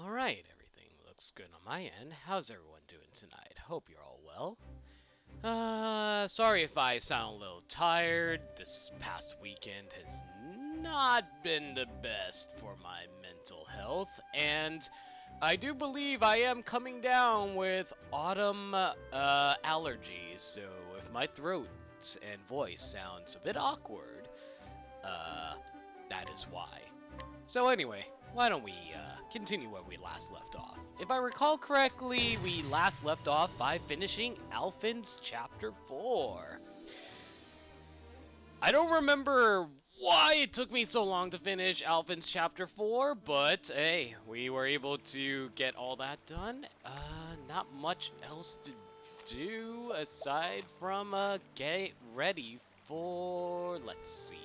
Alright, everything looks good on my end. How's everyone doing tonight? Hope you're all well. Sorry if I sound a little tired. This past weekend has not been the best for my mental health, and I do believe I am coming down with autumn allergies, so if my throat and voice sounds a bit awkward, that is why. So anyway, why don't we continue where we last left off? If I recall correctly, we last left off by finishing Alphen's Chapter 4. I don't remember why it took me so long to finish Alphen's Chapter 4, but hey, we were able to get all that done. Not much else to do aside from get ready for, let's see,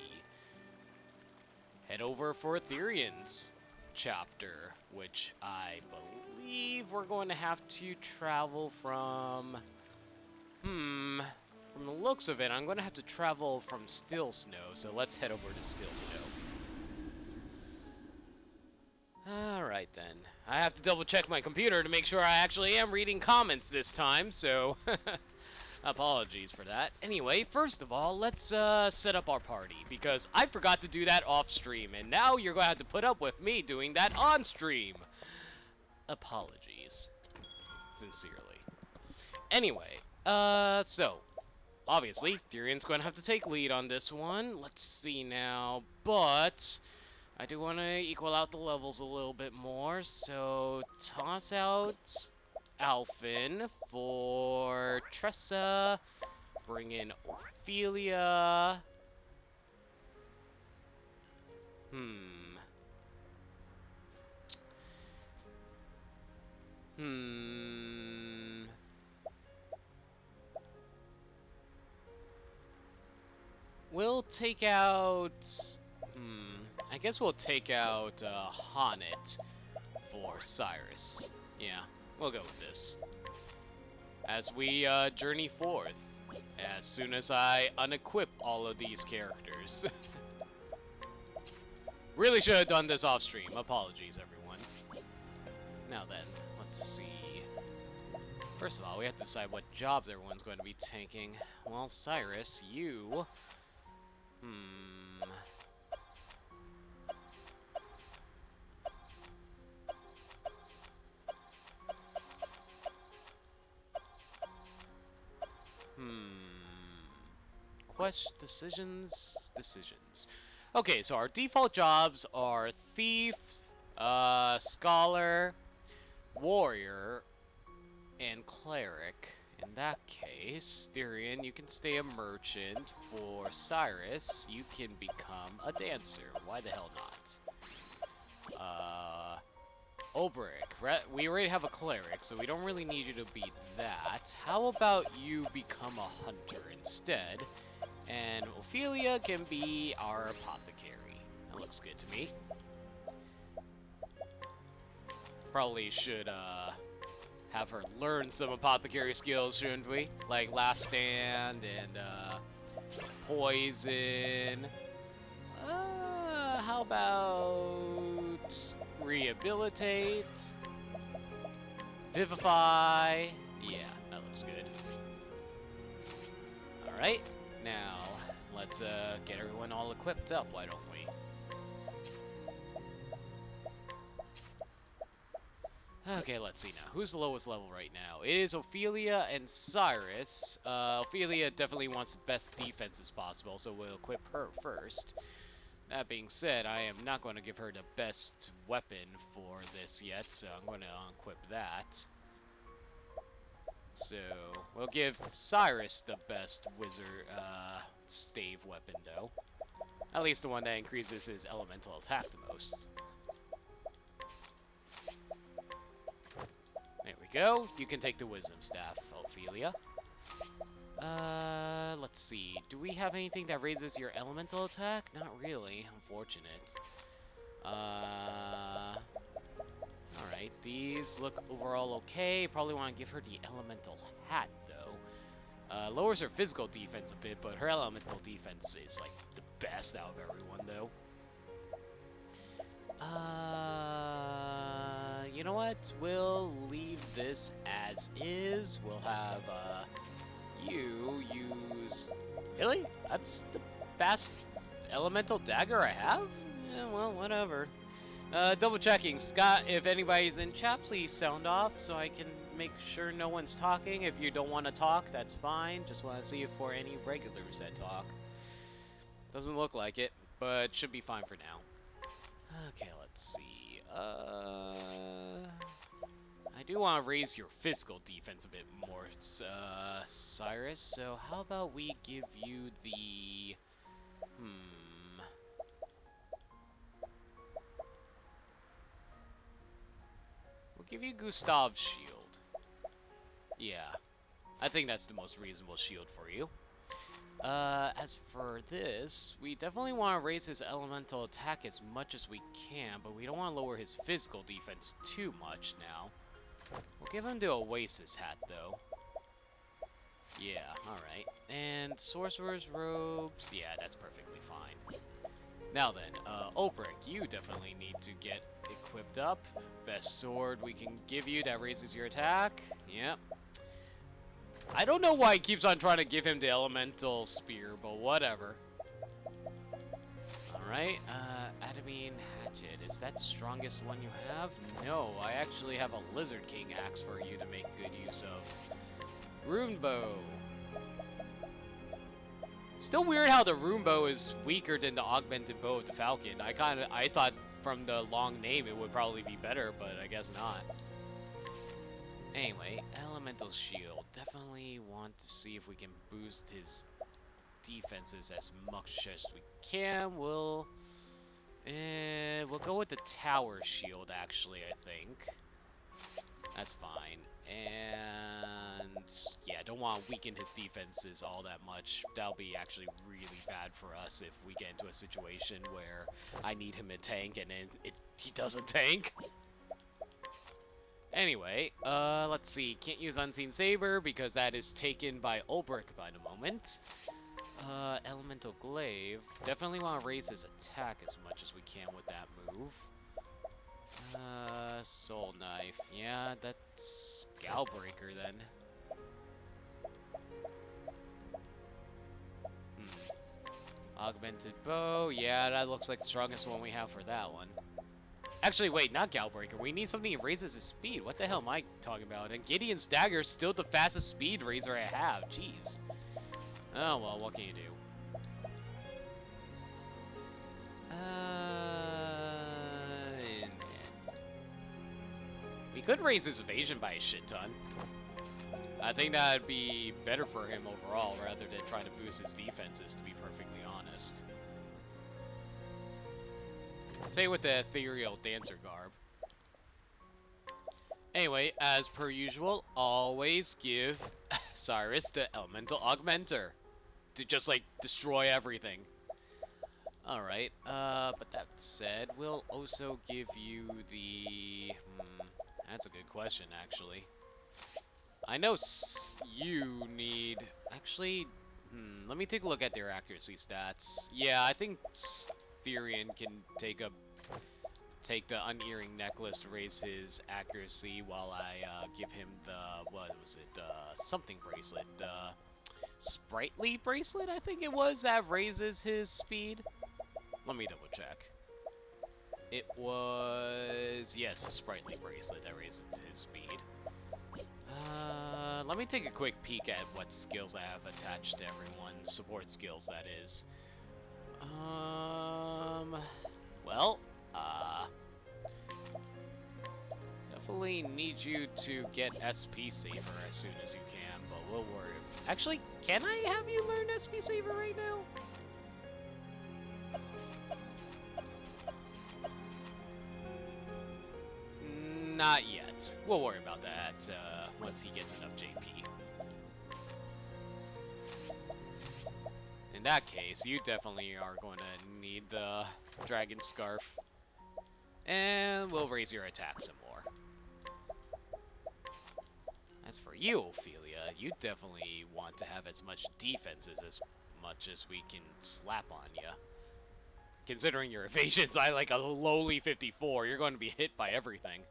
head over for Therion's chapter, which I believe we're going to have to travel from... From the looks of it, I'm going to have to travel from Still Snow, so let's head over to Still Snow. Alright then. I have to double check my computer to make sure I actually am reading comments this time, so... apologies for that. Anyway, first of all, let's set up our party, because I forgot to do that off-stream, and now you're going to have to put up with me doing that on-stream. Apologies. Sincerely. Anyway, so, obviously, Therion's going to have to take lead on this one. Let's see now, but I do want to equal out the levels a little bit more, so toss out Alphen for Tressa, bring in Ophelia. We'll take out... I guess we'll take out Honnet for Cyrus. Yeah. We'll go with this. As we journey forth, as soon as I unequip all of these characters. Really should have done this off stream. Apologies, everyone. Now then, let's see. First of all, we have to decide what jobs everyone's going to be taking. Well, Cyrus, you... Decisions. Okay, so our default jobs are Thief, Scholar, Warrior, and Cleric. In that case, Therion, you can stay a merchant. For Cyrus, you can become a dancer. Why the hell not? Obrick, we already have a cleric, so we don't really need you to be that. How about you become a hunter instead? And Ophelia can be our apothecary. That looks good to me. Probably should, have her learn some apothecary skills, shouldn't we? Like Last Stand and, Poison. How about... Rehabilitate? Vivify? Yeah, that looks good. Alright, now, let's, get everyone all equipped up, why don't we? Okay, let's see now. Who's the lowest level right now? It is Ophelia and Cyrus. Ophelia definitely wants the best defense as possible, so we'll equip her first. That being said, I am not going to give her the best weapon for this yet, so I'm going to unequip that. So, we'll give Cyrus the best wizard, stave weapon, though. At least the one that increases his elemental attack the most. There we go. You can take the wisdom staff, Ophelia. Let's see. Do we have anything that raises your elemental attack? Not really. Unfortunate. Alright. These look overall okay. Probably want to give her the elemental hat, though. Lowers her physical defense a bit, but her elemental defense is, like, the best out of everyone, though. You you know what? We'll leave this as is. We'll have you use. Really? That's the best elemental dagger I have? Yeah, well, whatever. Double checking. Scott, if anybody's in chat, please sound off so I can make sure no one's talking. If you don't want to talk, that's fine. Just want to see if for any regulars that talk. Doesn't look like it, but should be fine for now. Okay, let's see. I do want to raise your physical defense a bit more, Cyrus. So how about we give you the... We'll give you Gustav's shield. Yeah, I think that's the most reasonable shield for you. As for this, we definitely want to raise his elemental attack as much as we can, but we don't want to lower his physical defense too much now. We'll give him the Oasis hat, though. Yeah, alright. And Sorcerer's Robes, yeah, that's perfectly fine. Now then, Ulbrich, you definitely need to get equipped up. Best sword we can give you that raises your attack. Yep. I don't know why he keeps on trying to give him the elemental spear, but whatever. Alright, Adamine Hatchet. Is that the strongest one you have? No, I actually have a Lizard King axe for you to make good use of. Rune Bow. Still weird how the Rune Bow is weaker than the augmented bow of the Falcon. I thought from the long name it would probably be better, but I guess not. Anyway, Elemental Shield. Definitely want to see if we can boost his defenses as much as we can. We'll go with the Tower Shield, actually, I think. That's fine. And yeah, don't want to weaken his defenses all that much. That'll be actually really bad for us if we get into a situation where I need him to tank and then he doesn't tank. Anyway, let's see. Can't use Unseen Saber because that is taken by Ulbrich by the moment. Elemental Glaive. Definitely want to raise his attack as much as we can with that move. Soul Knife. Yeah, that's Galbreaker then. Augmented Bow. Yeah, that looks like the strongest one we have for that one. Actually, wait, not Galbreaker. We need something that raises his speed. What the hell am I talking about? And Gideon's Dagger is still the fastest speed raiser I have. Jeez. Oh, well, what can you do? We could raise his evasion by a shit ton. I think that'd be better for him overall, rather than trying to boost his defenses, to be perfectly honest. Say with the ethereal dancer garb. Anyway, as per usual, always give Cyrus the elemental augmenter to just like destroy everything. Alright, but that said, we'll also give you the... that's a good question, actually. I know you need... Actually, let me take a look at their accuracy stats. Yeah, I think Therion can take the Unearring Necklace to raise his accuracy while I give him the... what was it? Something bracelet. The Sprightly bracelet, I think it was, that raises his speed. Let me double check. It was... yes, a Sprightly bracelet that raises his speed. Let me take a quick peek at what skills I have attached to everyone. Support skills, that is. Well, definitely need you to get SP Saver as soon as you can, but we'll worry. Actually, can I have you learn SP Saver right now? Not yet. We'll worry about that once he gets enough JP. In that case, you definitely are going to need the Dragon Scarf. And we'll raise your attack some more. As for you, Ophelia, you definitely want to have as much defenses as much as we can slap on you. Considering your evasion's like a lowly 54, you're going to be hit by everything.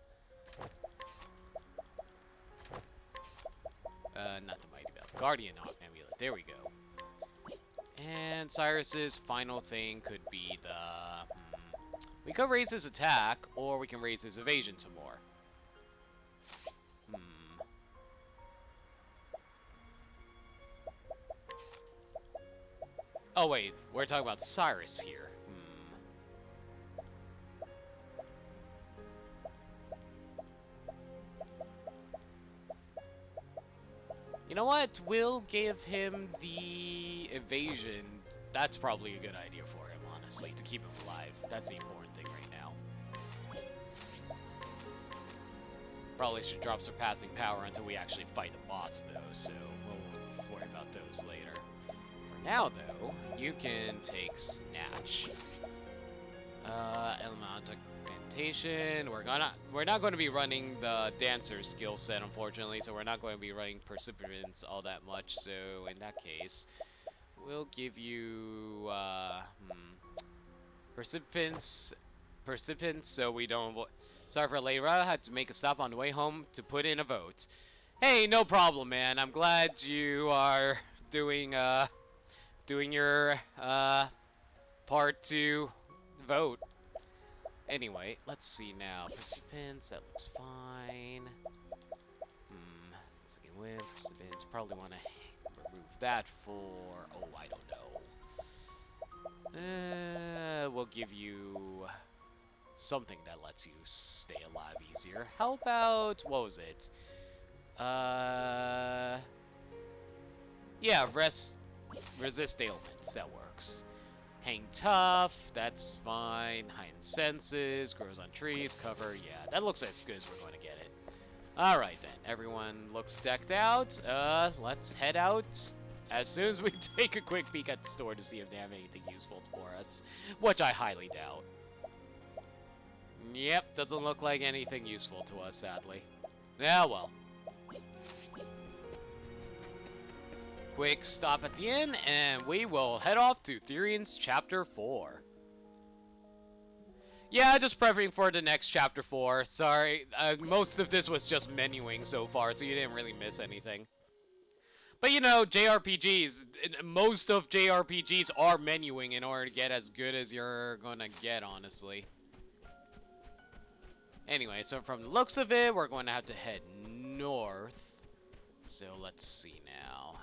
Not the Mighty Belt. Guardian Amulet. There we go. And Cyrus's final thing could be the... We could raise his attack, or we can raise his evasion some more. Oh wait, we're talking about Cyrus here. You know what? We'll give him the evasion. That's probably a good idea for him, honestly, to keep him alive. That's the important thing right now. Probably should drop surpassing power until we actually fight the boss, though, so we'll worry about those later. For now, though, you can take Snatch. Element Augmentation. We're not going to be running the Dancer's skill set, unfortunately, so we're not going to be running Precipitance all that much, so in that case, we'll give you, Precipitance, so we don't... Sorry for later, I had to make a stop on the way home to put in a vote. Hey, no problem, man. I'm glad you are doing your, part to vote. Anyway, let's see now. Precipitance, that looks fine. Second whip, Precipitance, probably want to remove that for... Oh, I don't know. We'll give you something that lets you stay alive easier. How about... What was it? Yeah, resist ailments. That works. Hang tough, that's fine. Heightened senses, grows on trees, cover, yeah, that looks as good as we're going to get it. Alright then, everyone looks decked out. Let's head out as soon as we take a quick peek at the store to see if they have anything useful for us, which I highly doubt. Yep, doesn't look like anything useful to us, sadly. Yeah, well. Quick stop at the inn, and we will head off to Therion's Chapter 4. Yeah, just prepping for the next Chapter 4. Sorry, most of this was just menuing so far, so you didn't really miss anything. But you know, JRPGs, most of JRPGs are menuing in order to get as good as you're gonna get, honestly. Anyway, so from the looks of it, we're going to have to head north. So let's see now.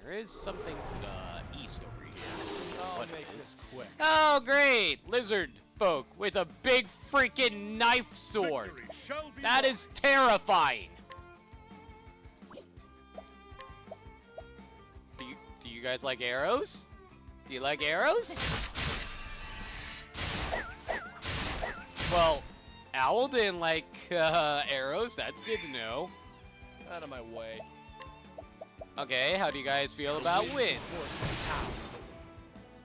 There is something to the east over here. I'll make this quick. Oh, great! Lizard folk with a big freaking knife sword. That is terrifying. Do you guys like arrows? Do you like arrows? Well, Owl didn't like arrows. That's good to know. Out of my way. Okay, how do you guys feel about wind?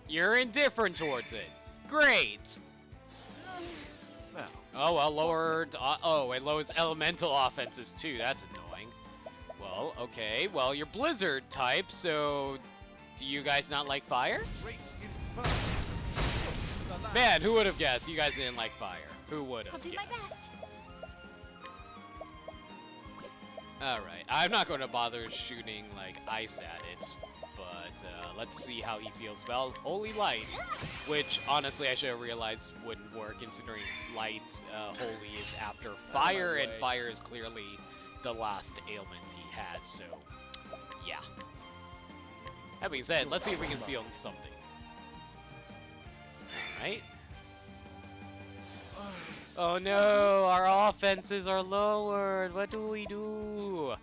You're indifferent towards it. Great. No. Oh, well, lowered... oh, it lowers elemental offenses, too. That's annoying. Well, okay. Well, you're blizzard type, so... Do you guys not like fire? Man, who would have guessed you guys didn't like fire? Who would have guessed? Alright, I'm not going to bother shooting, like, ice at it, but let's see how he feels about Holy Light, which, honestly, I should have realized wouldn't work, considering Light, Holy is after Fire, and Fire is clearly the last ailment he has, so, yeah. That being said, let's see if we can steal something. Alright. Oh no, our offenses are lowered. What do we do?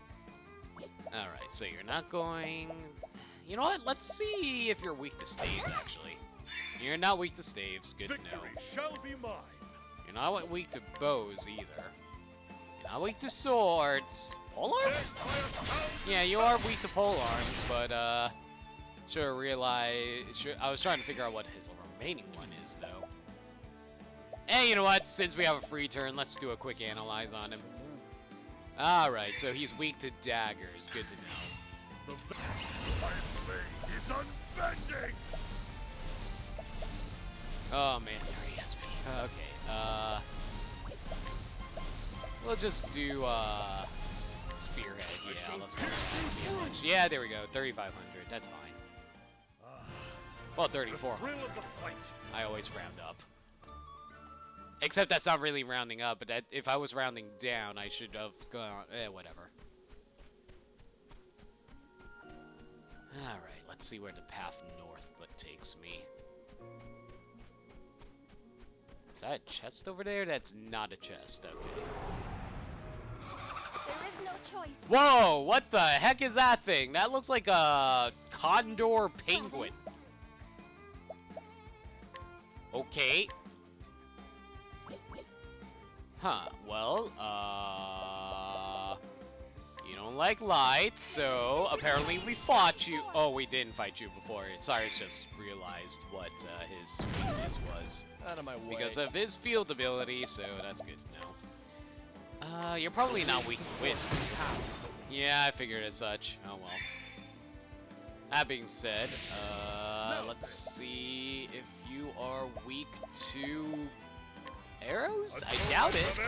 Alright, so you're not going... You know what? Let's see if you're weak to staves, actually. You're not weak to staves. Good to know. Shall be mine. You're not weak to bows, either. You're not weak to swords. Polearms? Yeah, you are weak to polearms, but, should have realized... I was trying to figure out what his remaining one is, though. Hey, you know what? Since we have a free turn, let's do a quick analyze on him. Alright, so he's weak to daggers. Good to know. My blade is unbending. Oh man, there he has me. Okay, We'll just do spearhead. Yeah, let's go. Yeah, there we go. 3,500. That's fine. Well, 3,400. Thrill of the fight. I always round up. Except that's not really rounding up, but that, if I was rounding down, I should have gone. Whatever. Alright, let's see where the path north takes me. Is that a chest over there? That's not a chest, okay. There is no choice. Whoa, what the heck is that thing? That looks like a condor penguin. Okay. Huh, well, you don't like lights, so apparently we fought you. Oh, we didn't fight you before. Cyrus just realized what his weakness was. Out of my way. Because of his field ability, so that's good to know. You're probably not weak to wind. Yeah, I figured as such. Oh well. That being said, let's see if you are weak to arrows? I doubt it.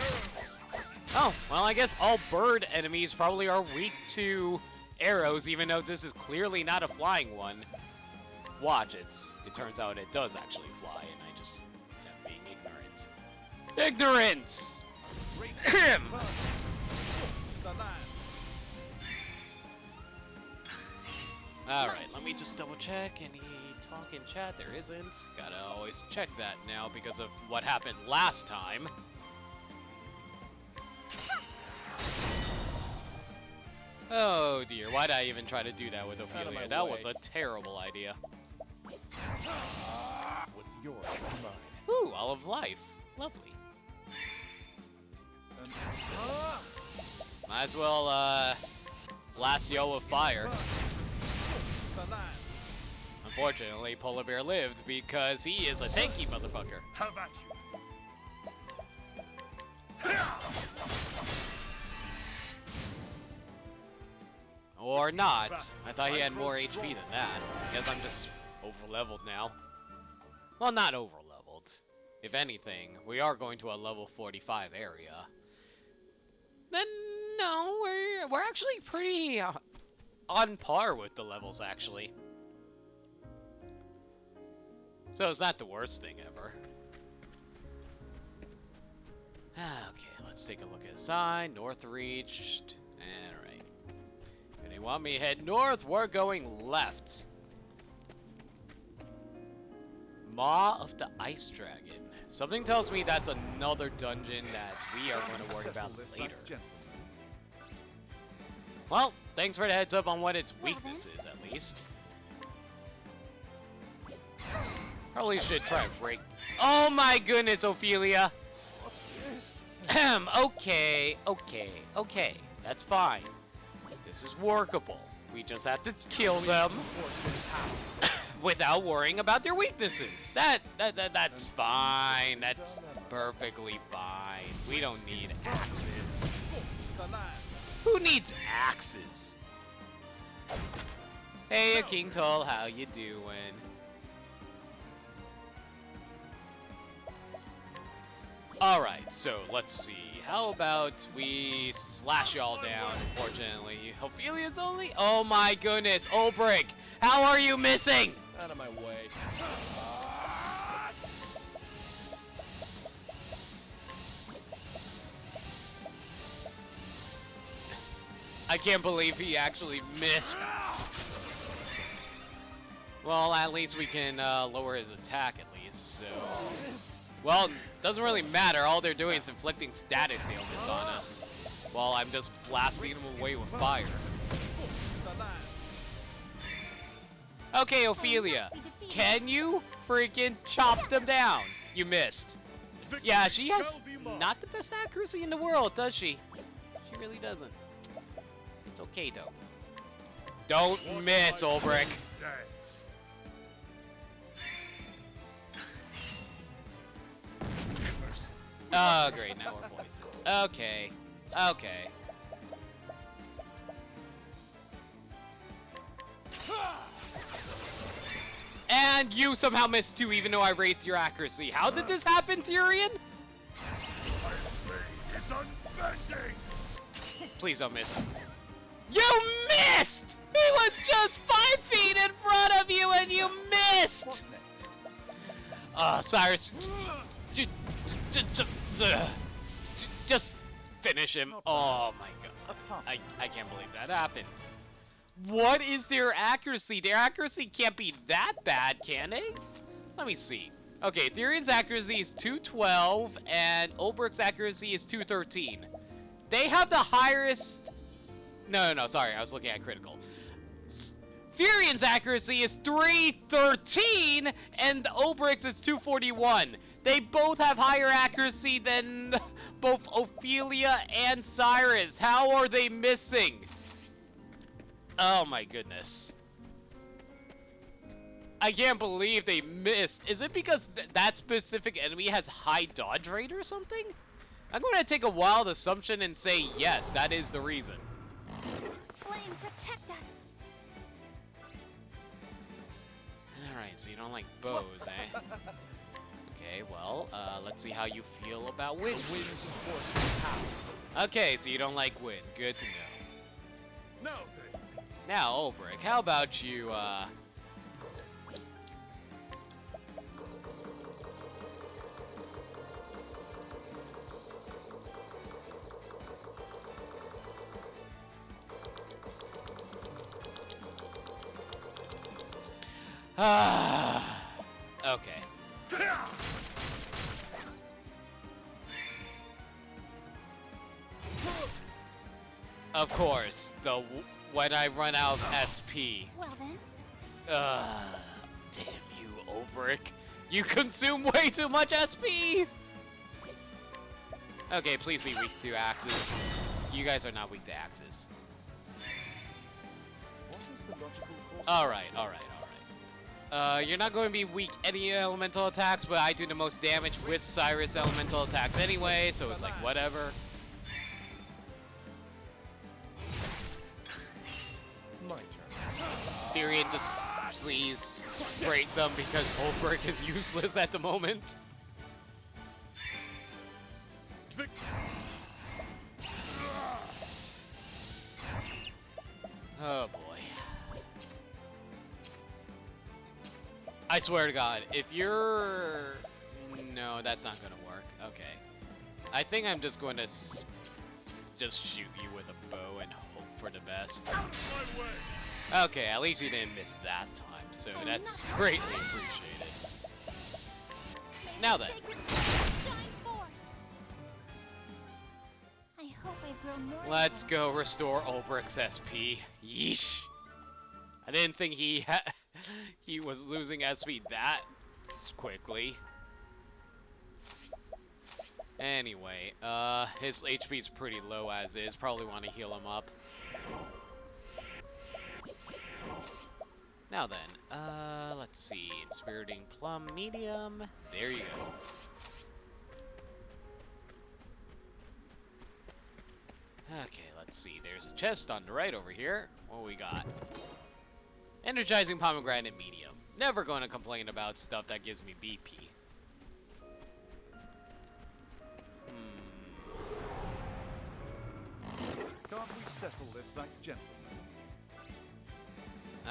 Oh, well, I guess all bird enemies probably are weak to arrows, even though this is clearly not a flying one. Watch, it turns out it does actually fly, and I just am being ignorant. Ignorance! Alright, let me just double check. Any talk in chat? There isn't. Gotta always check that now because of what happened last time. Oh dear, why did I even try to do that with Ophelia? That was a terrible idea. What's yours? Mine. Ooh, all of life. Lovely. Might as well, blast yo with fire. Unfortunately, Polar Bear lived because he is a tanky motherfucker. How about you? Or not. I thought he had more HP than that. Guess I'm just over-leveled now. Well, not over-leveled. If anything, we are going to a level 45 area. Then, no, we're actually pretty on par with the levels, actually. So it's not the worst thing ever. Okay, let's take a look at a sign. North reached. Alright. If they want me to head north, we're going left. Maw of the Ice Dragon. Something tells me that's another dungeon that we are going to worry about later. Well, thanks for the heads up on what its weakness is, at least. Probably should try and break. Oh my goodness, Ophelia! What's this? Okay. That's fine. This is workable. We just have to kill them without worrying about their weaknesses. That's fine. That's perfectly fine. We don't need axes. Who needs axes? Hey, King Tull, how you doing? Alright, so let's see. How about we slash y'all down, unfortunately. Ophelia's only... Oh my goodness, Ulbrich! How are you missing? Out of my way. I can't believe he actually missed. Well, at least we can lower his attack at least, so... Well, doesn't really matter. All they're doing is inflicting status ailments on us. While I'm just blasting them away with fire. Okay, Ophelia. Can you freaking chop them down? You missed. Yeah, she has not the best accuracy in the world, does she? She really doesn't. It's okay, though. Don't miss, Ulbrich. Dance. Oh, great, now we're voices. Okay. Okay. And you somehow missed too, even though I raised your accuracy. How did this happen, Therion? My blade is unbending. Please don't miss. You missed! He was just 5 feet in front of you and you missed! What next? Cyrus. Just finish him. Not bad. Oh my A god. pass. I can't believe that happened. What is their accuracy? Their accuracy can't be that bad, can it? Let me see. Okay, Therion's accuracy is 212 and Olbrich's accuracy is 213. They have the highest... No, sorry, I was looking at critical. Therion's accuracy is 313 and Olbrich's is 241. They both have higher accuracy than both Ophelia and Cyrus. How are they missing? Oh my goodness. I can't believe they missed. Is it because that specific enemy has high dodge rate or something? I'm going to take a wild assumption and say yes, that is the reason. Flame, protect us. Alright, so you don't like bows, eh? Okay, well, let's see how you feel about wind. Wind supports the power. Okay, so you don't like wind. Good to know. No, then. Now, Olbrich, how about you, okay. Of course, when I run out of SP. Well then, Damn you, Olbrich. You consume way too much SP! Okay, please be weak to axes. You guys are not weak to axes. What is the logical course? Alright. You're not going to be weak any elemental attacks, but I do the most damage with Cyrus elemental attacks anyway, so it's like whatever. My turn. Therion, just please break them because Olbrich is useless at the moment. Oh boy. I swear to God, if you're... No, that's not gonna work. Okay. I think I'm just going to just shoot you with a bow and hope for the best. Okay, at least you didn't miss that time, so that's greatly appreciated. Now then. sacred shine forth. I hope I've grown more. Let's now. go restore Olbrich's SP. Yeesh. I didn't think he was losing SP that quickly. Anyway, his HP is pretty low as is. Probably want to heal him up. Now then, let's see. Inspiriting Plum Medium. There you go. Okay, let's see. There's a chest on the right over here. What we got? Energizing Pomegranate Medium. Never going to complain about stuff that gives me BP. Can't we settle this like gentlemen?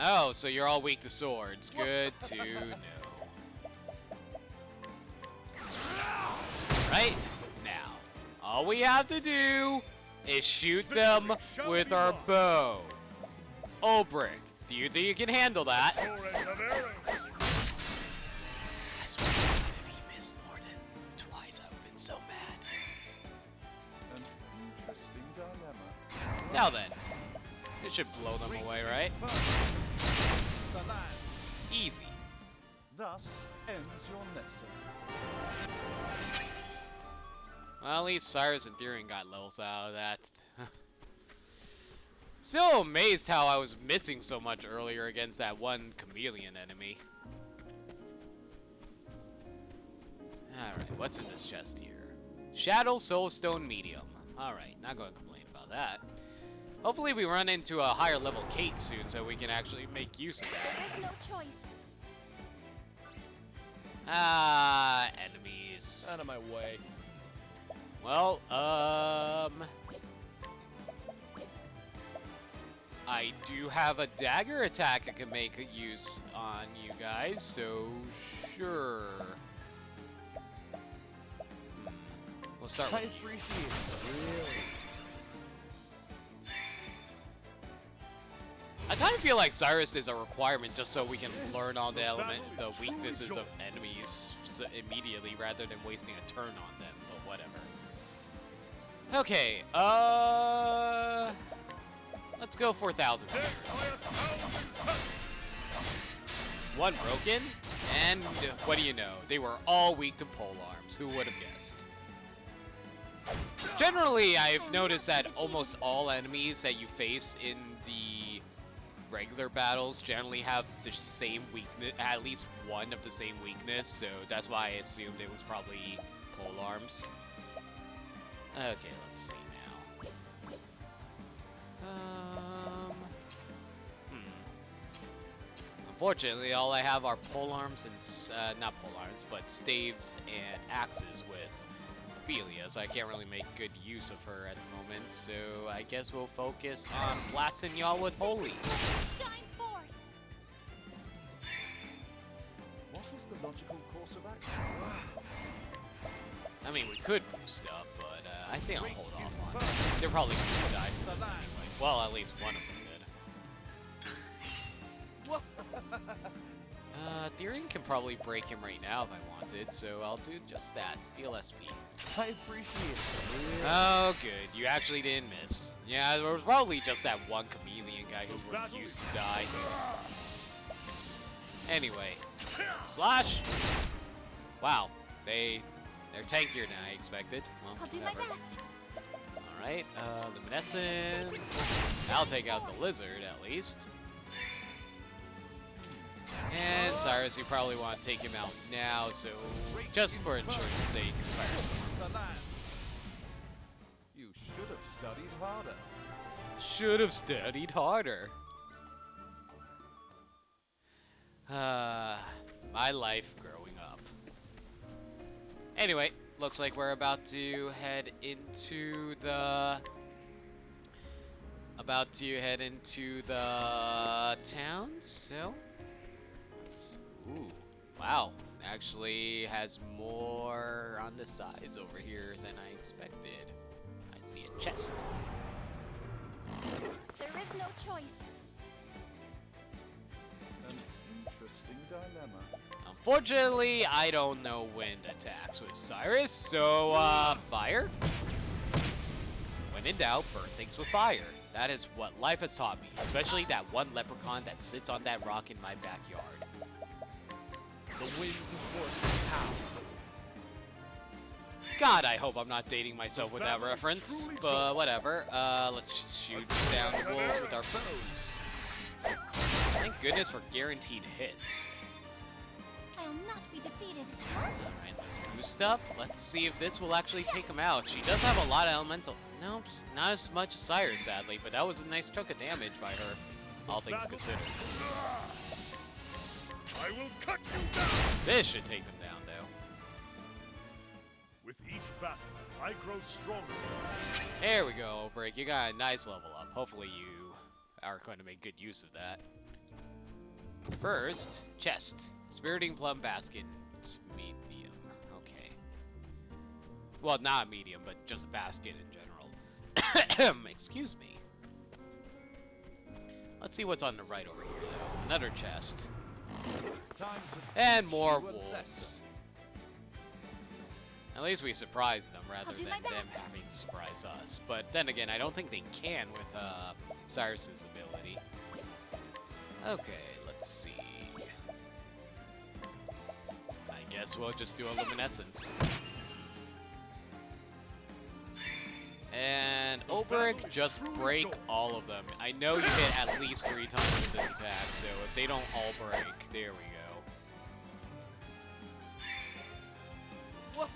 Oh, so you're all weak to swords. Good to know. Right? Now, all we have to do is shoot them with our bow. Olbrich, do you think you can handle that? I swear, if he missed more than twice, I would have been so mad. An interesting dilemma. Now then, it should blow them away, right? The land. Easy. Thus ends your lesson. Well, at least Cyrus and Therion got levels out of that. Still amazed how I was missing so much earlier against that one chameleon enemy. Alright, what's in this chest here? Shadow Soulstone Medium. Alright, not going to complain about that. Hopefully we run into a higher level Kate soon so we can actually make use of that. There is no choice. Ah, enemies. Out of my way. Well, I do have a dagger attack I can make use on you guys, so sure. We'll start I with you. appreciate it. Really. I kind of feel like Cyrus is a requirement just so we can learn all the weaknesses of enemies immediately rather than wasting a turn on them, but whatever. Okay, let's go 4,000 years. One broken, and what do you know? They were all weak to pole arms. Who would have guessed? Generally, I've noticed that almost all enemies that you face in the regular battles generally have the same weakness, at least one of the same weakness, so that's why I assumed it was probably pole arms. Okay, let's see now. Unfortunately, all I have are pole arms and, not pole arms, but staves and axes with Ophelia, so I can't really make good use of her at the moment, so I guess we'll focus on blasting y'all with Holy. Shine forth. What is the logical course of action? I mean, we could boost up, but I think I'll hold off on it. They're probably going to die from this anyway. Well, at least one of them did. Therion can probably break him right now if I wanted, so I'll do just that. Steal SP. I appreciate it. Oh, good. You actually didn't miss. Yeah, there was probably just that one chameleon guy who refused to die. Anyway. Slash! Wow. They're tankier than I expected. Well, I'll do my whatever. best. Alright, Luminescence. I'll take out the lizard, at least. And Cyrus, you probably want to take him out now, so just for insurance sake, Firestorm. The land. You should have studied harder. Should have studied harder. My life growing up. Anyway, looks like we're about to head into the town, so ooh, wow, actually has more on the sides over here than I expected. I see a chest. There is no choice. An interesting dilemma. Unfortunately, I don't know wind attacks with Cyrus, so fire. When in doubt, burn things with fire. That is what life has taught me, especially that one leprechaun that sits on that rock in my backyard. The winds of force power. God, I hope I'm not dating myself with that reference, but whatever. Let's shoot down the wolves with our bows. Thank goodness for guaranteed hits. I'll not be defeated. Alright, let's boost up. Let's see if this will actually take him out. She does have a lot of elemental. No, not as much as Cyrus, sadly, but that was a nice chunk of damage by her, all things considered. I will cut you down. This should take them down, though. With each battle, I grow stronger. There we go, Break. You got a nice level up. Hopefully you are going to make good use of that. First, chest. Spiriting Plum Basket. It's medium. Okay. Well, not medium, but just a basket in general. Excuse me. Let's see what's on the right over here, though. Another chest. Time to And more teach you a wolves. lesson. At least we surprise them rather I'll do than my them best. having to surprise us. But then again, I don't think they can with Cyrus's ability. Okay, let's see. I guess we'll just do a luminescence. And Oberek, just break all of them. I know you hit at least 3 times with this attack, so if they don't all break, there we go.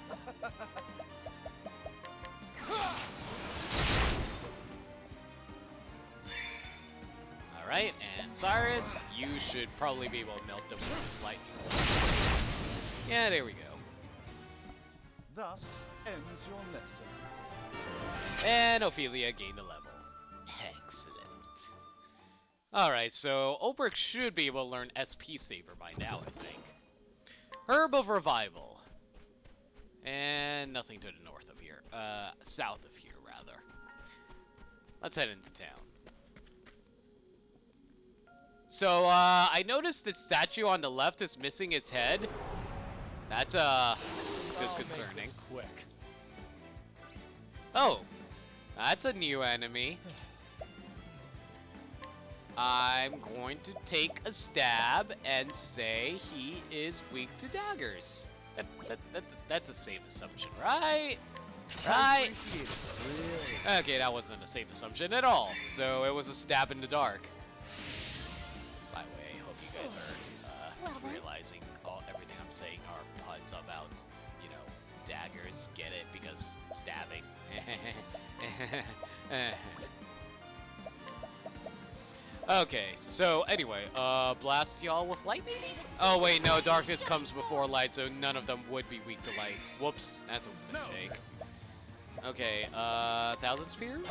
Alright, and Cyrus, you should probably be able to melt them with this lightning. Yeah, there we go. Thus ends your lesson. And Ophelia gained a level. Excellent. Alright, so Ulbrich should be able to learn SP Saver by now, I think. Herb of Revival. And nothing to the north of here. South of here, rather. Let's head into town. So, I noticed the statue on the left is missing its head. That's, disconcerting. Quick. Oh, that's a new enemy. I'm going to take a stab and say he is weak to daggers. That's a safe assumption, right? Right? Okay, that wasn't a safe assumption at all. So it was a stab in the dark. By the way, I hope you guys are realizing everything I'm saying are puns about, you know, daggers. Get it? Because stabbing. Okay, so anyway, blast y'all with lightning? Oh wait, no, darkness comes before light, so none of them would be weak to light. Whoops, that's a mistake. Okay, 1,000 spears?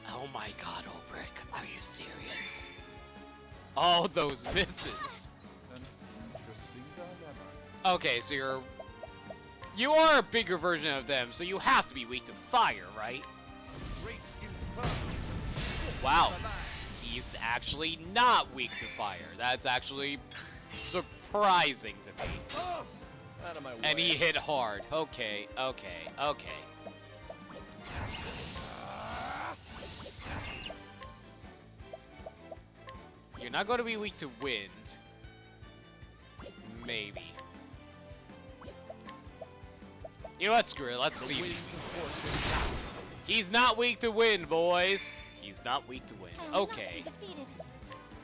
Oh my god, Ulbrich, are you serious? All those misses. An interesting dilemma. Okay, so you are a bigger version of them, so you have to be weak to fire, right? Wow, he's actually not weak to fire. That's actually surprising to me. Out of my way. And he hit hard. Okay, okay, okay. You're not going to be weak to wind. Maybe. You know what, screw it, let's see. He's not weak to wind, boys. He's not weak to wind. Okay.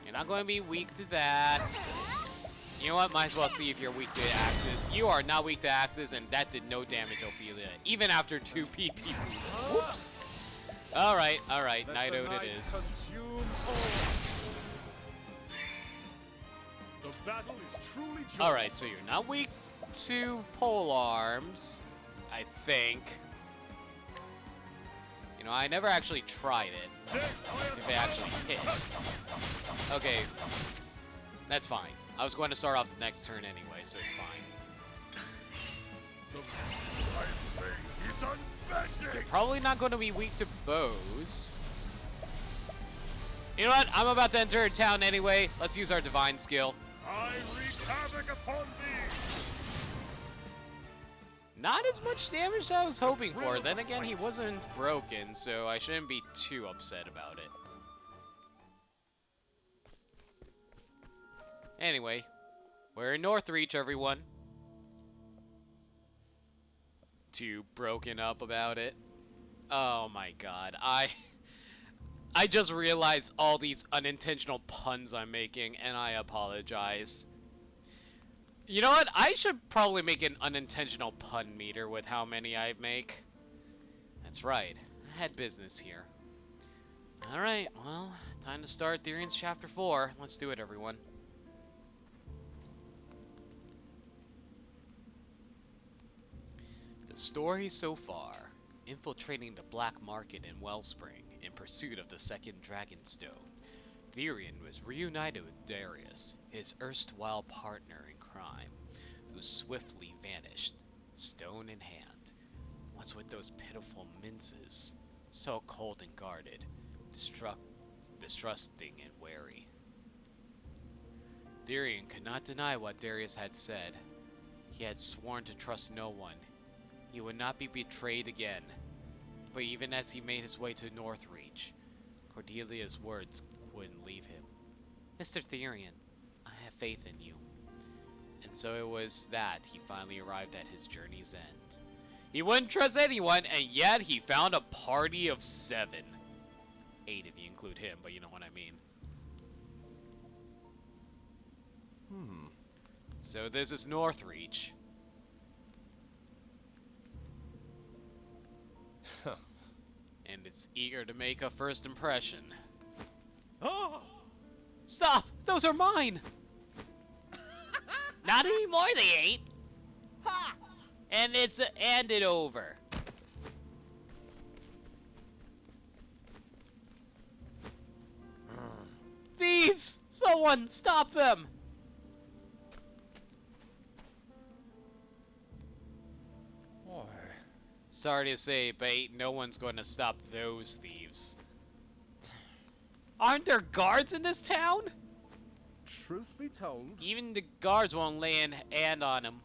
You're not going to be weak to that. You know what, might as well see if you're weak to axes. You are not weak to axes, and that did no damage, Ophelia. Even after 2 PP. Whoops. Alright, Night Ode it is. The battle is truly joined. Alright, so you're not weak to pole arms, I think. You know, I never actually tried it. If it actually hit. Okay. That's fine. I was going to start off the next turn anyway, so it's fine. You're probably not going to be weak to bows. You know what? I'm about to enter a town anyway. Let's use our divine skill. I wreak havoc upon thee. Not as much damage as I was hoping for. Then again, he wasn't broken, so I shouldn't be too upset about it. Anyway, we're in Northreach, everyone. Too broken up about it. Oh my god, I just realized all these unintentional puns I'm making, and I apologize. You know what? I should probably make an unintentional pun meter with how many I make. That's right. I had business here. Alright, well, time to start Therion's Chapter 4. Let's do it, everyone. The story so far. Infiltrating the black market in Wellspring in pursuit of the second Dragonstone. Therion was reunited with Darius, his erstwhile partner in crime, who swiftly vanished, stone in hand. What's with those pitiful minces? So cold and guarded, distrusting and wary. Therion could not deny what Darius had said. He had sworn to trust no one. He would not be betrayed again. But even as he made his way to Northreach, Cordelia's words wouldn't leave him. Mr. Therion, I have faith in you. And so it was that he finally arrived at his journey's end. He wouldn't trust anyone, and yet he found a party of 7. 8 if you include him, but you know what I mean. So this is Northreach. And it's eager to make a first impression. Oh! Stop! Those are mine! Not anymore, they ain't! Ha! And it's handed over. Thieves! Someone stop them! Why? Sorry to say, but ain't no one's going to stop those thieves. Aren't there guards in this town? Truth be told, Even the guards won't lay a hand on him.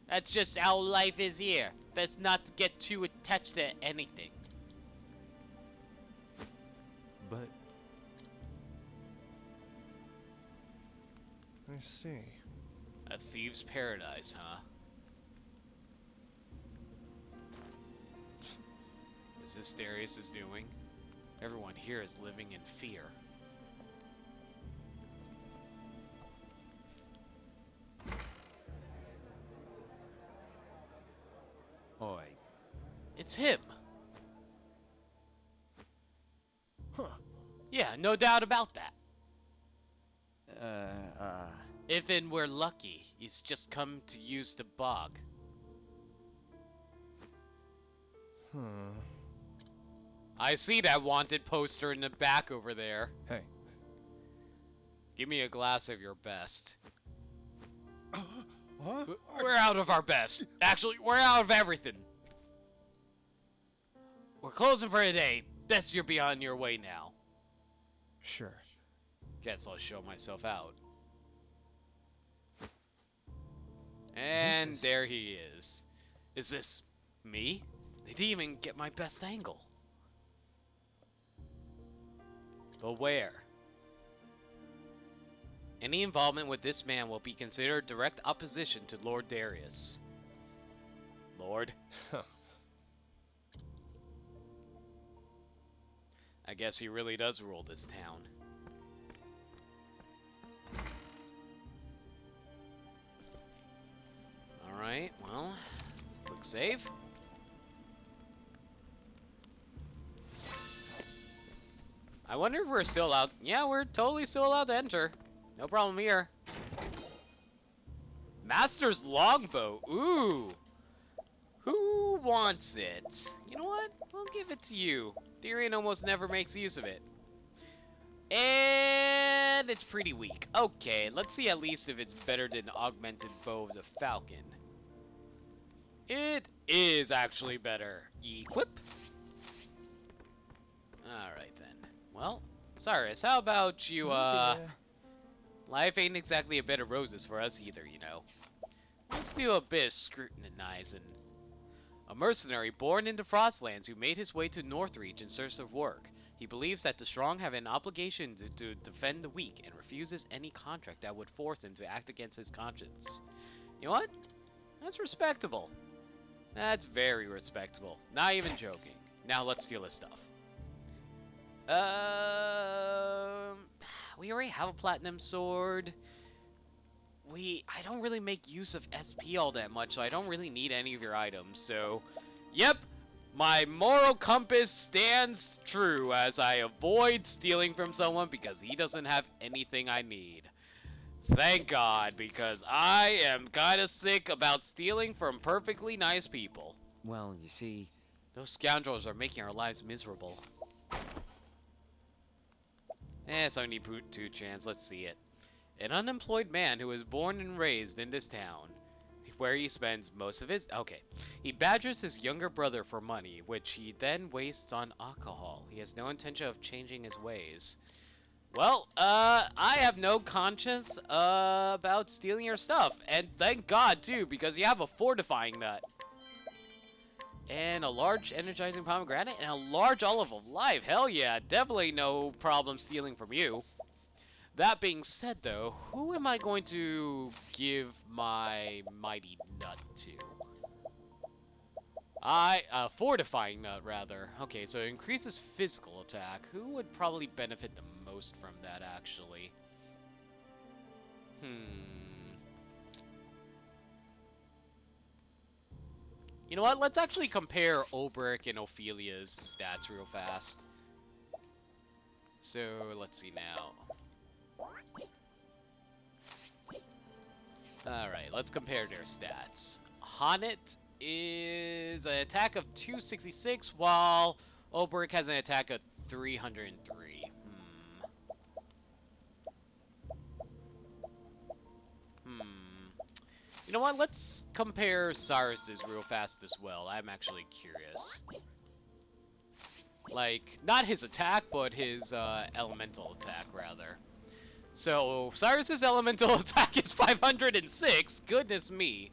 That's just how life is here. Best not to get too attached to anything. but I see. A thieves' paradise, huh? Is this Darius is doing? Everyone here is living in fear. Oi. It's him! Huh. Yeah, no doubt about that. Uh. If and we're lucky, he's just come to use the bog. Hmm. I see that wanted poster in the back over there. Hey. Give me a glass of your best. What? We're out of our best. Actually, we're out of everything. We're closing for the day. Best you'll be on your way now. Sure. Guess I'll show myself out. And is- there he is. Is this me? They didn't even get my best angle. Beware. Any involvement with this man will be considered direct opposition to Lord Darius. Lord? Huh. I guess he really does rule this town. Alright, well, quick save. I wonder if we're still allowed. Yeah, we're totally still allowed to enter. No problem here. Master's longbow. Ooh. Who wants it? You know what? I'll give it to you. Therion almost never makes use of it. And it's pretty weak. Okay, let's see at least if it's better than Augmented Bow of the Falcon. It is actually better. Equip. Alright then. Well, Cyrus, how about you, life ain't exactly a bed of roses for us either, you know. Let's do a bit of scrutinizing. A mercenary born into Frostlands who made his way to Northreach in search of work. He believes that the strong have an obligation to defend the weak and refuses any contract that would force him to act against his conscience. You know what? That's respectable. That's very respectable. Not even joking. Now let's steal his stuff. We already have a platinum sword. I don't really make use of SP all that much, so I don't really need any of your items. So, yep, my moral compass stands true as I avoid stealing from someone because he doesn't have anything I need. Thank God, because I am kinda sick about stealing from perfectly nice people. Well, you see... Those scoundrels are making our lives miserable. 72 chance, let's see it. An unemployed man who was born and raised in this town, where he spends most of his... Okay. He badgers his younger brother for money, which he then wastes on alcohol. He has no intention of changing his ways. Well, I have no conscience, about stealing your stuff. And thank God, too, because you have a fortifying nut. And a large energizing pomegranate, and a large olive of life. Hell yeah, definitely no problem stealing from you. That being said, though, who am I going to give my mighty nut to? Fortifying nut, rather. Okay, so it increases physical attack. Who would probably benefit the most from that, actually? You know what? Let's actually compare Olbrich and Ophelia's stats real fast. So, let's see now. Alright, let's compare their stats. Honnet is an attack of 266, while Olbrich has an attack of 303. You know what? Let's compare Cyrus's real fast as well. I'm actually curious. Like, not his attack, but his elemental attack, rather. So, Cyrus's elemental attack is 506. Goodness me.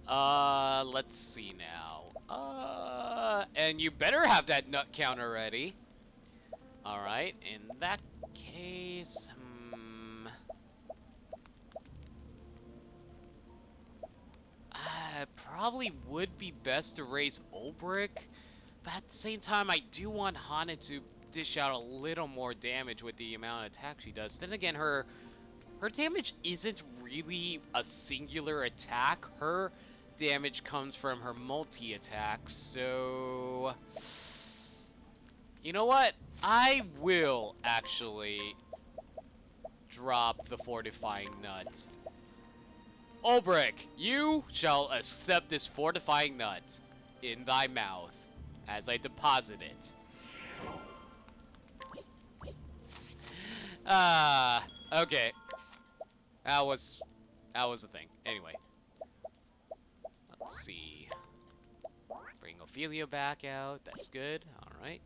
Let's see now. And you better have that nut counter ready. Alright, in that case, probably would be best to raise Ulbrich, but at the same time, I do want Hana to dish out a little more damage with the amount of attack she does. Then again, her damage isn't really a singular attack. Her damage comes from her multi-attacks, so... You know what? I will actually drop the fortifying nut. Ulbrich, you shall accept this fortifying nut in thy mouth as I deposit it. Okay. That was the thing. Anyway. Let's see. Bring Ophelia back out. That's good. Alright.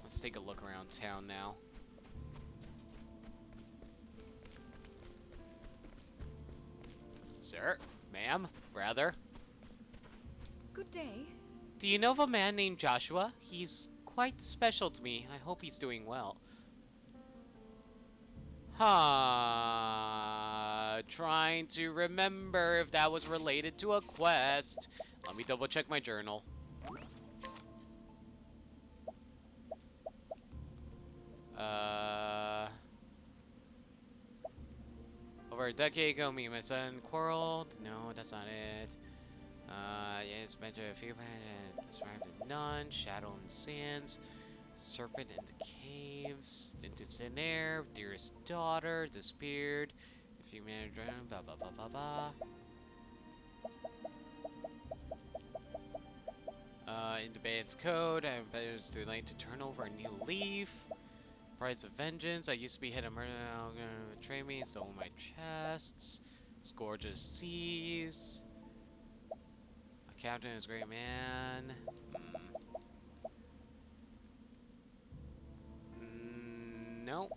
Let's take a look around town now. Sir? Ma'am? Rather? Good day. Do you know of a man named Joshua? He's quite special to me. I hope he's doing well. Trying to remember if that was related to a quest. Let me double check my journal. Over a decade ago, me and my son quarreled. No, that's not it. Yeah, it's mentioned a few men described as none, shadow in the sands, serpent in the caves, into thin air, dearest daughter, disappeared. If you manage to drown, blah blah blah blah blah. In the band's code, I bet it was too late to turn over a new leaf. Price of vengeance. I used to be head of murder. Now gonna betray me. Stole my chests. Scourge of seas. A captain is a great man. No.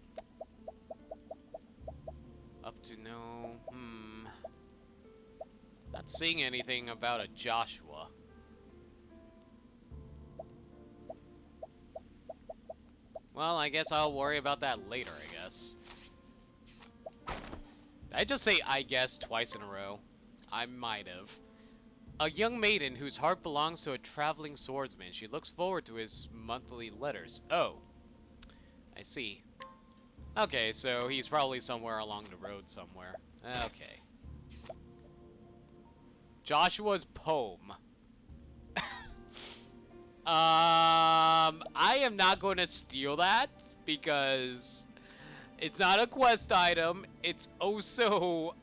Up to no. Not seeing anything about a Joshua. Well, I guess I'll worry about that later, I guess. I just say I guess twice in a row. I might have. A young maiden whose heart belongs to a traveling swordsman. She looks forward to his monthly letters. Oh. I see. Okay, so he's probably somewhere along the road somewhere. Okay. Joshua's poem. I am not going to steal that because it's not a quest item. It's also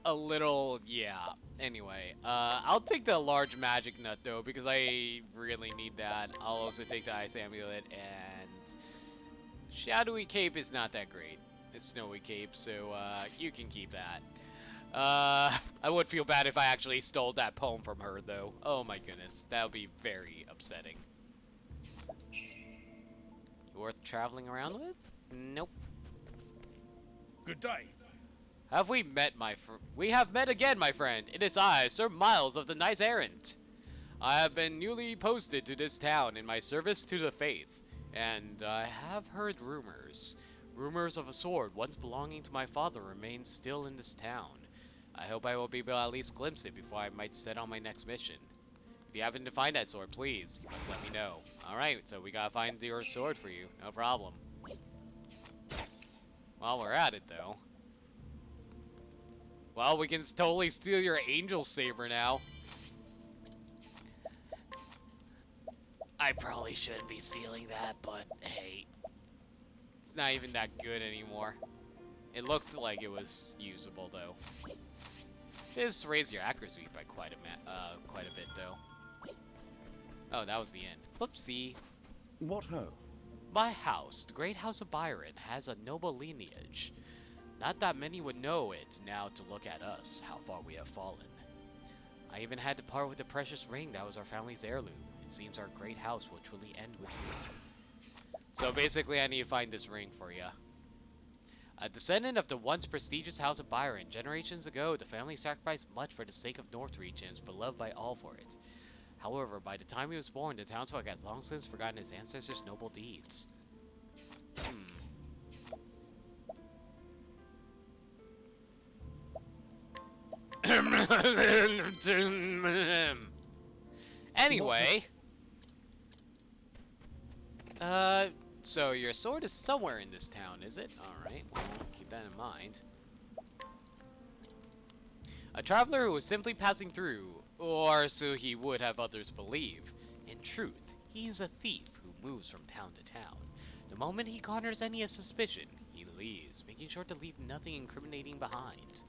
a little, yeah. Anyway, I'll take the large magic nut though because I really need that. I'll also take the ice amulet, and shadowy cape is not that great. It's snowy cape, so you can keep that. I would feel bad if I actually stole that poem from her though. Oh my goodness, that would be very upsetting. Worth traveling around with? Nope. Good day. Have we met, we have met again, my friend. It is I, Sir Miles of the Knights Errant. I have been newly posted to this town in my service to the faith, and I have heard rumors. Rumors of a sword once belonging to my father remains still in this town. I hope I will be able to at least glimpse it before I might set on my next mission. If you happen to find that sword, please, you must let me know. Alright, so we gotta find your sword for you. No problem. While we're at it, though. Well, we can totally steal your angel saber now. I probably shouldn't be stealing that, but hey. It's not even that good anymore. It looked like it was usable, though. Just raise your accuracy by quite a bit, though. Oh, that was the end. Whoopsie. What ho? My house, the Great House of Byron, has a noble lineage. Not that many would know it now to look at us, how far we have fallen. I even had to part with the precious ring that was our family's heirloom. It seems our great house will truly end with you. So basically I need to find this ring for you. A descendant of the once prestigious House of Byron, generations ago the family sacrificed much for the sake of Northreach and was beloved by all for it. However, by the time he was born, the townsfolk has long since forgotten his ancestors' noble deeds. Anyway. So your sword is somewhere in this town, is it? Alright, well, keep that in mind. A traveler who was simply passing through, or so he would have others believe. In truth, he is a thief who moves from town to town. The moment he garners any suspicion, he leaves, making sure to leave nothing incriminating behind.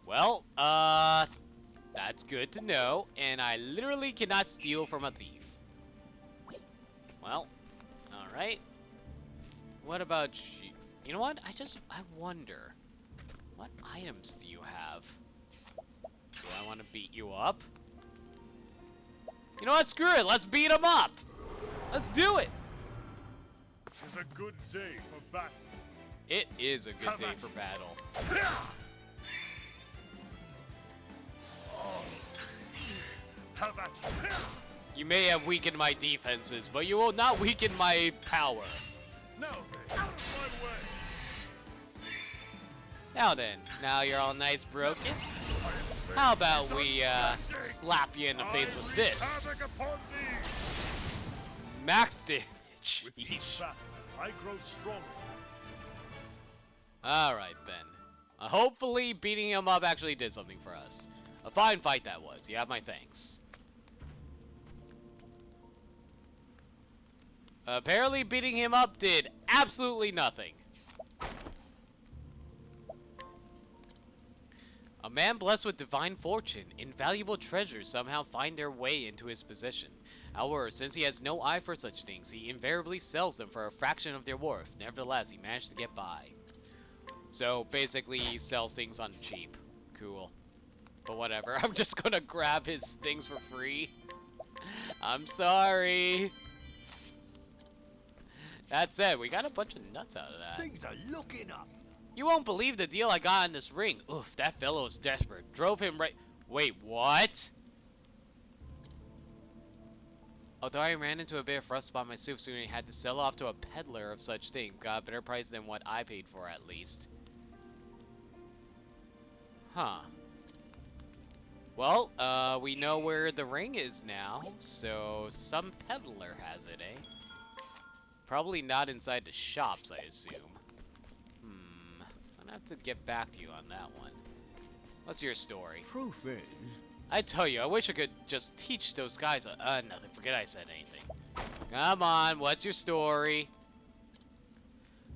Well, that's good to know, and I literally cannot steal from a thief. Well, alright. What about you? You know what? I wonder, what items do you have? Do I want to beat you up? You know what? Screw it. Let's beat him up. Let's do it. It's a good day for battle. It is a good day for battle. How about you? You may have weakened my defenses, but you will not weaken my power. No, out of my way. Now then, now you're all nice broken. How about we slap you in the face with this? Havoc upon thee. Max damage. With each battle, I grow stronger. Alright then. Hopefully beating him up actually did something for us. A fine fight that was. You have my thanks. Apparently beating him up did absolutely nothing. A man blessed with divine fortune, invaluable treasures somehow find their way into his possession. However, since he has no eye for such things, he invariably sells them for a fraction of their worth. Nevertheless, he managed to get by. So, basically, he sells things on the cheap. Cool. But whatever, I'm just gonna grab his things for free. I'm sorry. That said, we got a bunch of nuts out of that. Things are looking up. You won't believe the deal I got on this ring. Oof, that fellow is desperate. Drove him right... Wait, what? Although I ran into a bit of rust by my soup soon, I had to sell off to a peddler of such things. Got a better price than what I paid for, at least. Huh. Well, we know where the ring is now, so some peddler has it, eh? Probably not inside the shops, I assume. I'm gonna have to get back to you on that one. What's your story? Truth is, I tell you, I wish I could just teach those guys nothing. Forget I said anything. Come on, what's your story?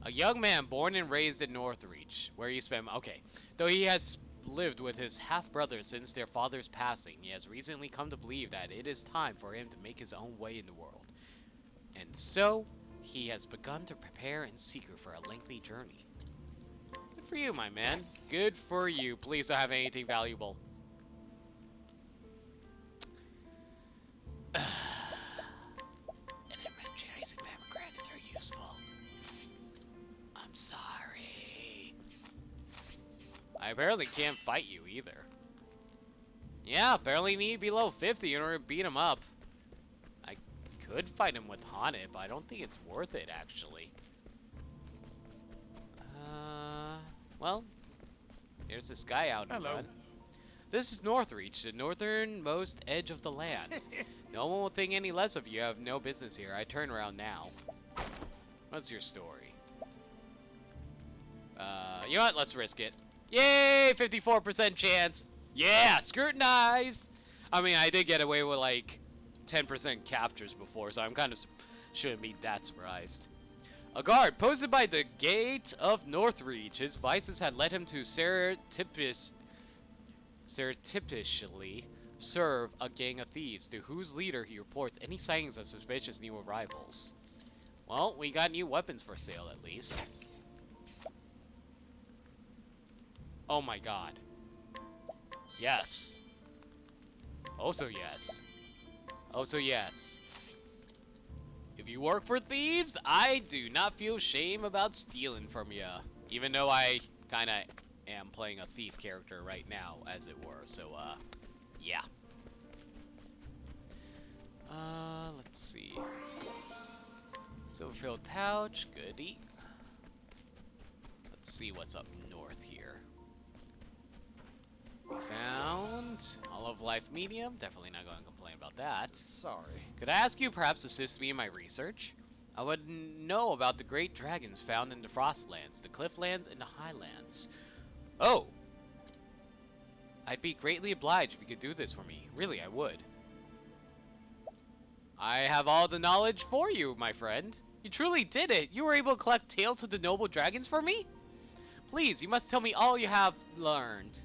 A young man born and raised in Northreach, where he spent... Okay, though he has lived with his half-brother since their father's passing, he has recently come to believe that it is time for him to make his own way in the world. And so, he has begun to prepare in secret for a lengthy journey. Good for you, my man. Good for you. Please don't have anything valuable. Energizing pomegranates are useful. I'm sorry. I apparently can't fight you either. Yeah, apparently need below 50 in order to beat him up. I could fight him with Haunted, but I don't think it's worth it, actually. Well, there's this guy out in front. This is Northreach, the northernmost edge of the land. No one will think any less of you. You have no business here. I turn around now. What's your story? You know what? Let's risk it. Yay! 54% chance. Yeah! Scrutinize! I mean, I did get away with like 10% captures before, so I'm kind of shouldn't be that surprised. A guard posted by the gate of Northreach. His vices had led him to surreptitiously serve a gang of thieves, to whose leader he reports any sightings of suspicious new arrivals. Well, we got new weapons for sale at least. Oh my god. Yes. Also yes. Also yes. If you work for Thieves, I do not feel shame about stealing from you. Even though I kinda am playing a thief character right now, as it were. So, yeah. Let's see. Silver-filled pouch, goodie. Let's see what's up north here. We found Olive Life Medium. Definitely not going to complain about that. Sorry. Could I ask you perhaps assist me in my research? I would know about the great dragons found in the Frostlands, the Clifflands, and the Highlands. Oh! I'd be greatly obliged if you could do this for me. Really, I would. I have all the knowledge for you, my friend. You truly did it. You were able to collect tales of the noble dragons for me? Please, you must tell me all you have learned.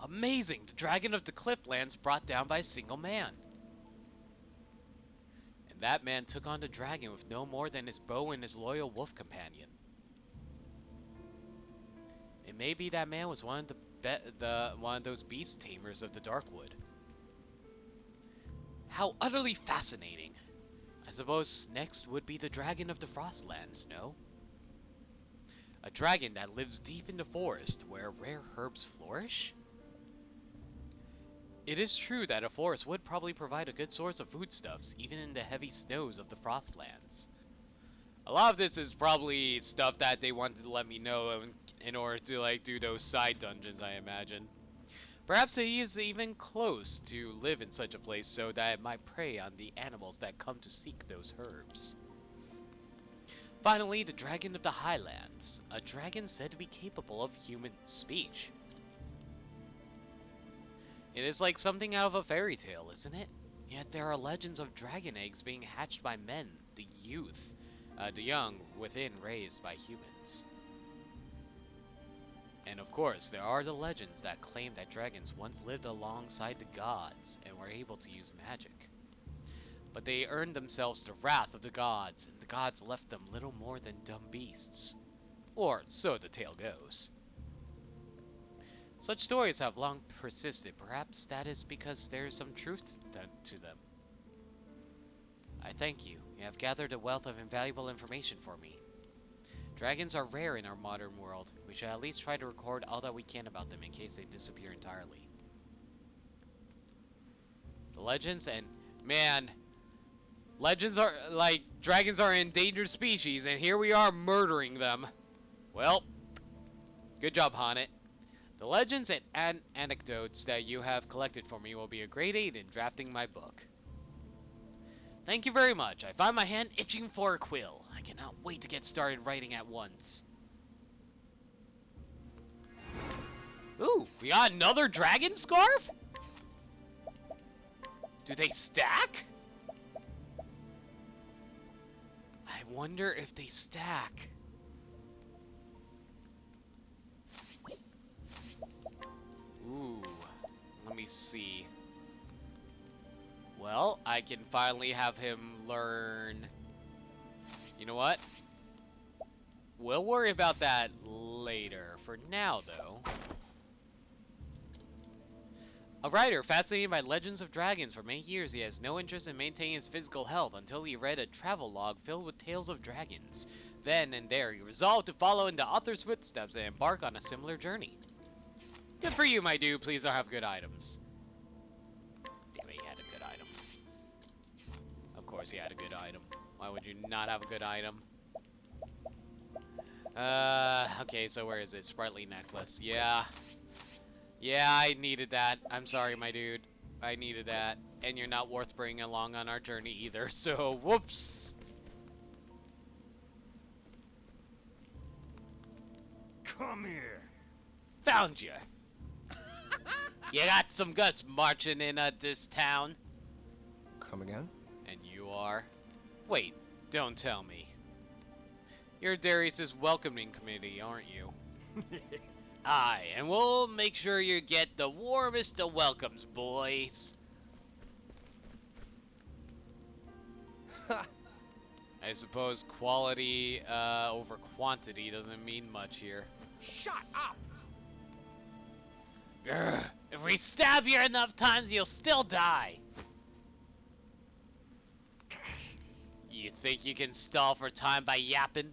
Amazing! The dragon of the Clifflands brought down by a single man. And that man took on the dragon with no more than his bow and his loyal wolf companion. It may be that man was one of those beast tamers of the Darkwood. How utterly fascinating! I suppose next would be the dragon of the Frostlands, no? A dragon that lives deep in the forest where rare herbs flourish? It is true that a forest would probably provide a good source of foodstuffs, even in the heavy snows of the Frostlands. A lot of this is probably stuff that they wanted to let me know in order to, like, do those side dungeons, I imagine. Perhaps he is even close to live in such a place so that it might prey on the animals that come to seek those herbs. Finally, the Dragon of the Highlands. A dragon said to be capable of human speech. It is like something out of a fairy tale, isn't it? Yet there are legends of dragon eggs being hatched by men, the young within raised by humans. And of course, there are the legends that claim that dragons once lived alongside the gods and were able to use magic. But they earned themselves the wrath of the gods, and the gods left them little more than dumb beasts. Or so the tale goes. Such stories have long persisted. Perhaps that is because there is some truth to them. I thank you. You have gathered a wealth of invaluable information for me. Dragons are rare in our modern world. We should at least try to record all that we can about them in case they disappear entirely. The legends and... Man, legends are... like, dragons are an endangered species, and here we are murdering them. Well, good job, Haunted. The legends and anecdotes that you have collected for me will be a great aid in drafting my book. Thank you very much. I find my hand itching for a quill. I cannot wait to get started writing at once. Ooh, we got another dragon scarf? Do they stack? I wonder if they stack. Ooh, let me see. Well, I can finally have him learn... You know what? We'll worry about that later. For now, though. A writer fascinated by legends of dragons for many years, he has no interest in maintaining his physical health until he read a travel log filled with tales of dragons. Then and there, he resolved to follow in the author's footsteps and embark on a similar journey. Good for you, my dude. Please don't have good items. Damn it, he had a good item. Of course he had a good item. Why would you not have a good item? Okay, so where is it? Sprightly necklace. Yeah. Yeah, I needed that. I'm sorry, my dude. I needed that. And you're not worth bringing along on our journey either, so whoops. Come here. Found you. You got some guts marching in this town. Come again? And you are? Wait, don't tell me. You're Darius's welcoming committee, aren't you? Aye, and we'll make sure you get the warmest of welcomes, boys. I suppose quality over quantity doesn't mean much here. Shut up! Grr, if we stab you enough times, you'll still die. You think you can stall for time by yapping?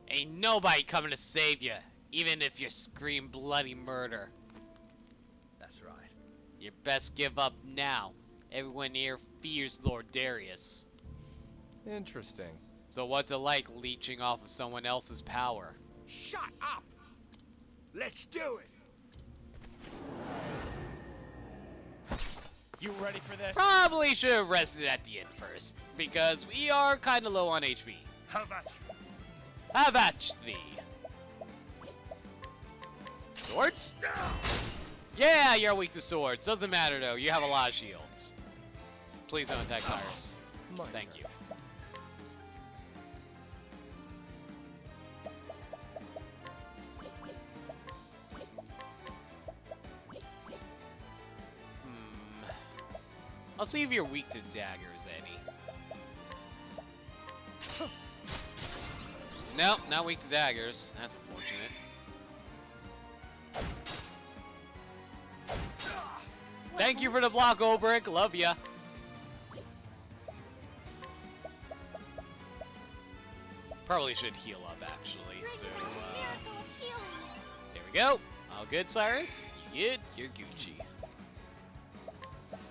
Ain't nobody coming to save you, even if you scream bloody murder. That's right. You best give up now. Everyone here fears Lord Darius. Interesting. So what's it like leeching off of someone else's power? Shut up! Let's do it! You ready for this? Probably should have rested at the end first, because we are kinda low on HP. Have at you. Have at thee. Swords? Yeah, you're weak to swords. Doesn't matter though, you have a lot of shields. Please don't attack Cyrus. Thank you. I'll see if you're weak to daggers, Eddie. Nope, not weak to daggers. That's unfortunate. Thank you for the block, Olbrick. Love ya. Probably should heal up, actually. So, Miracle of healing. there we go. All good, Cyrus? You good? You're Gucci.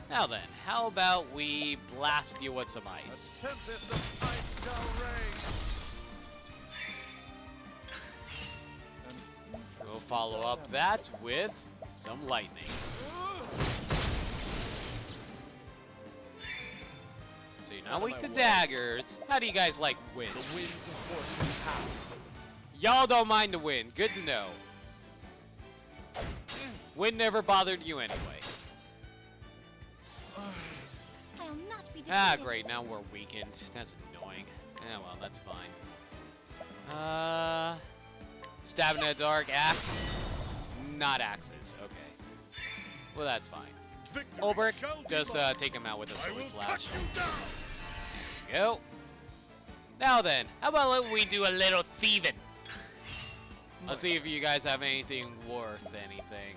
Now then, how about we blast you with some ice? Tempest of ice shall reign. We'll follow up that with some lightning. So you're not weak to daggers. How do you guys like wind? The winds of fortune power. Y'all don't mind the wind. Good to know. Wind never bothered you anyway. I'll not be defeated. Ah, great. Now we're weakened. That's annoying. Yeah, well, that's fine. Stabbing in the dark. Axe. Not axes. Okay. Well, that's fine. Victory Olbert, shall be just mine. take him out with a I sword will slash. cut you down. There you go. Now then, how about we do a little thieving? Let's see if you guys have anything worth anything.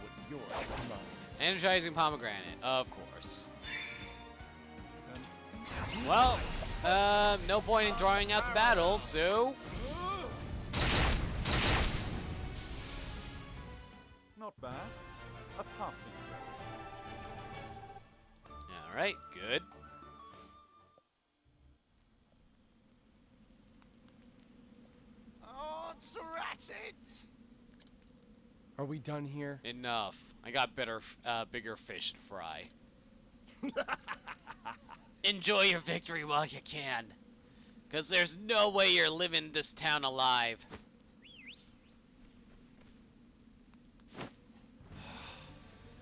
What's yours is mine. Energizing pomegranate, of course. Well, no point in drawing out the battle, so... Not bad. A passing grade. Alright, good. Oh, drat it! Are we done here? Enough. I got bigger fish to fry. Enjoy your victory while you can. Because there's no way you're living this town alive.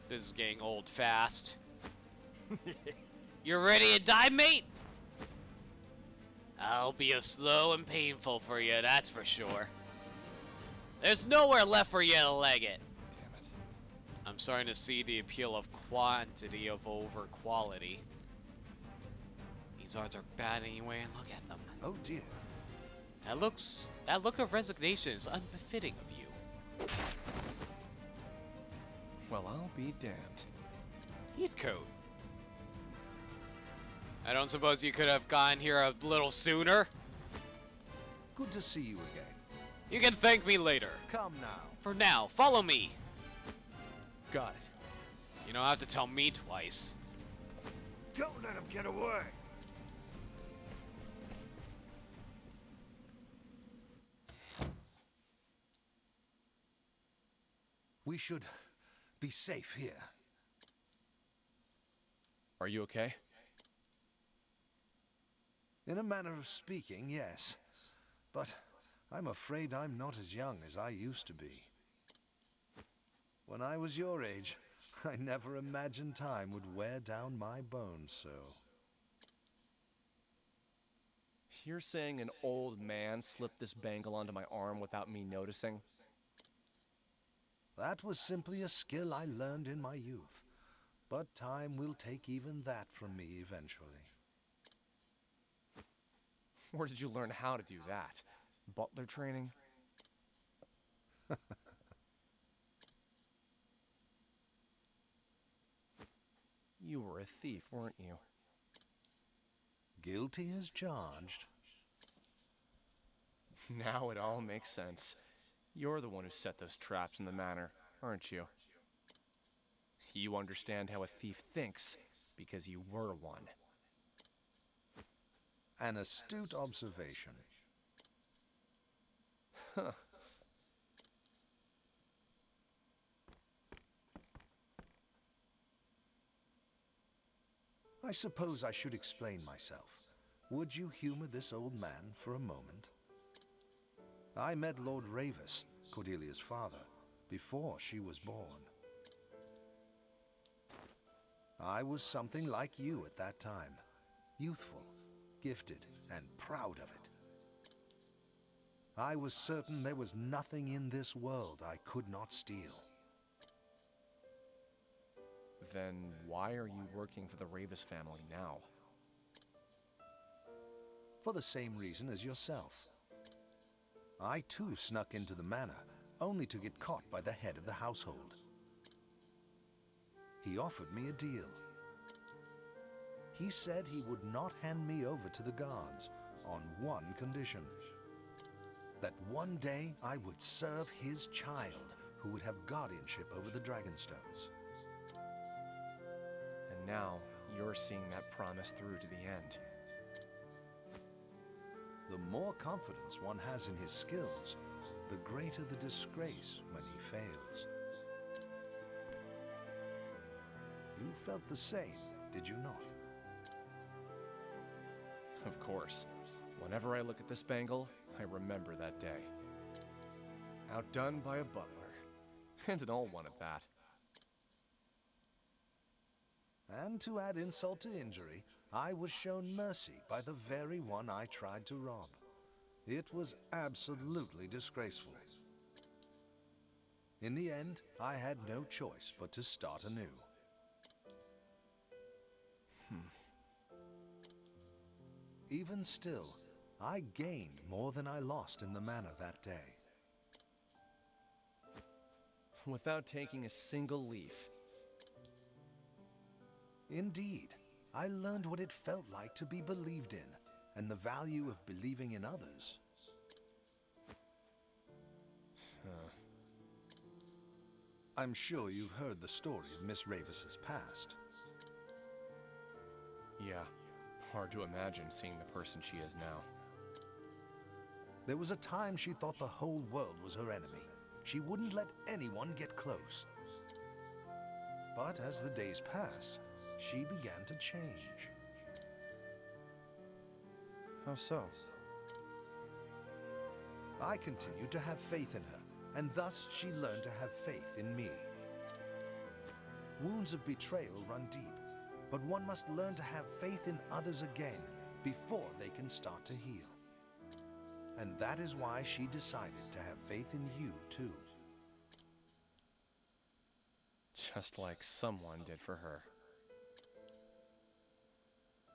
This is getting old fast. You ready to die, mate? I'll be slow and painful for you, that's for sure. There's nowhere left for you to leg it. Damn it. I'm starting to see the appeal of quantity over quality. These odds are bad anyway, and look at them. Oh dear. That look of resignation is unbefitting of you. Well, I'll be damned. Heathcote. I don't suppose you could have gotten here a little sooner? Good to see you again. You can thank me later. Come now. For now, follow me. Got it. You don't have to tell me twice. Don't let him get away. We should be safe here. Are you okay? In a manner of speaking, yes. But I'm afraid I'm not as young as I used to be. When I was your age, I never imagined time would wear down my bones so. You're saying an old man slipped this bangle onto my arm without me noticing? That was simply a skill I learned in my youth. But time will take even that from me eventually. Where did you learn how to do that? Butler training? You were a thief, weren't you? Guilty as charged. Now it all makes sense. You're the one who set those traps in the manor, aren't you? You understand how a thief thinks, because you were one. An astute observation. Huh. I suppose I should explain myself. Would you humor this old man for a moment? I met Lord Ravis, Cordelia's father, before she was born. I was something like you at that time. Youthful, gifted, and proud of it. I was certain there was nothing in this world I could not steal. Then why are you working for the Ravis family now? For the same reason as yourself. I too snuck into the manor, only to get caught by the head of the household. He offered me a deal. He said he would not hand me over to the guards on one condition. That one day I would serve his child, who would have guardianship over the Dragonstones. And now you're seeing that promise through to the end. The more confidence one has in his skills, the greater the disgrace when he fails. You felt the same, did you not? Of course. Whenever I look at this bangle, I remember that day. Outdone by a butler. And an old one at that. And to add insult to injury, I was shown mercy by the very one I tried to rob. It was absolutely disgraceful. In the end, I had no choice but to start anew. Even still, I gained more than I lost in the manor that day. Without taking a single leaf. Indeed, I learned what it felt like to be believed in, and the value of believing in others. I'm sure you've heard the story of Miss Ravis's past. Yeah, hard to imagine seeing the person she is now. There was a time she thought the whole world was her enemy. She wouldn't let anyone get close. But as the days passed, she began to change. How so? I continued to have faith in her, and thus she learned to have faith in me. Wounds of betrayal run deep, but one must learn to have faith in others again before they can start to heal. And that is why she decided to have faith in you, too. Just like someone did for her.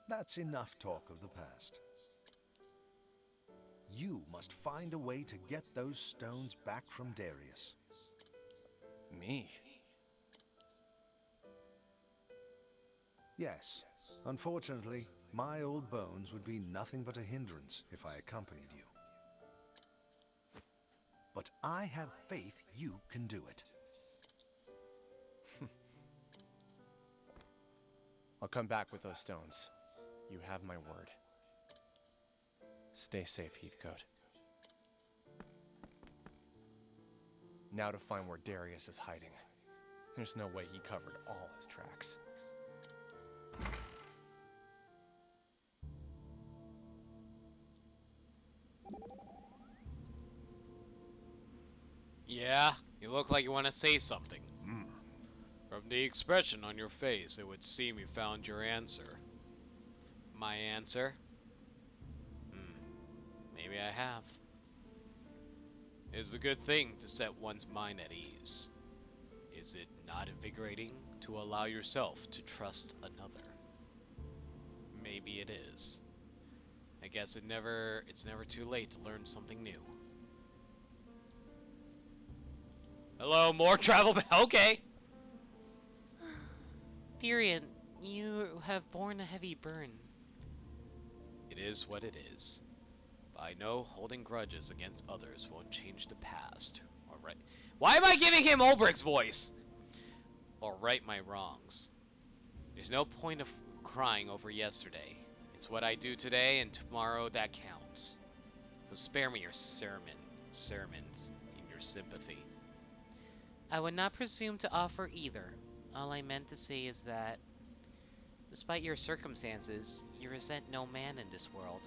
That's enough talk of the past. You must find a way to get those stones back from Darius. Me? Yes. Unfortunately, my old bones would be nothing but a hindrance if I accompanied you. But I have faith you can do it. I'll come back with those stones. You have my word. Stay safe, Heathcote. Now to find where Darius is hiding. There's no way he covered all his tracks. Yeah, you look like you want to say something. From the expression on your face, it would seem you found your answer. My answer? Maybe I have. It is a good thing to set one's mind at ease. Is it not invigorating to allow yourself to trust another? Maybe it is. I guess it's never too late to learn something new. Hello, more travel. Okay. Therion, you have borne a heavy burn. It is what it is. But I know holding grudges against others won't change the past. Or right. Why am I giving him Ulbricht's voice? Or right my wrongs. There's no point of crying over yesterday. It's what I do today and tomorrow that counts. So spare me your sermons and your sympathy. I would not presume to offer either. All I meant to say is that, despite your circumstances, you resent no man in this world.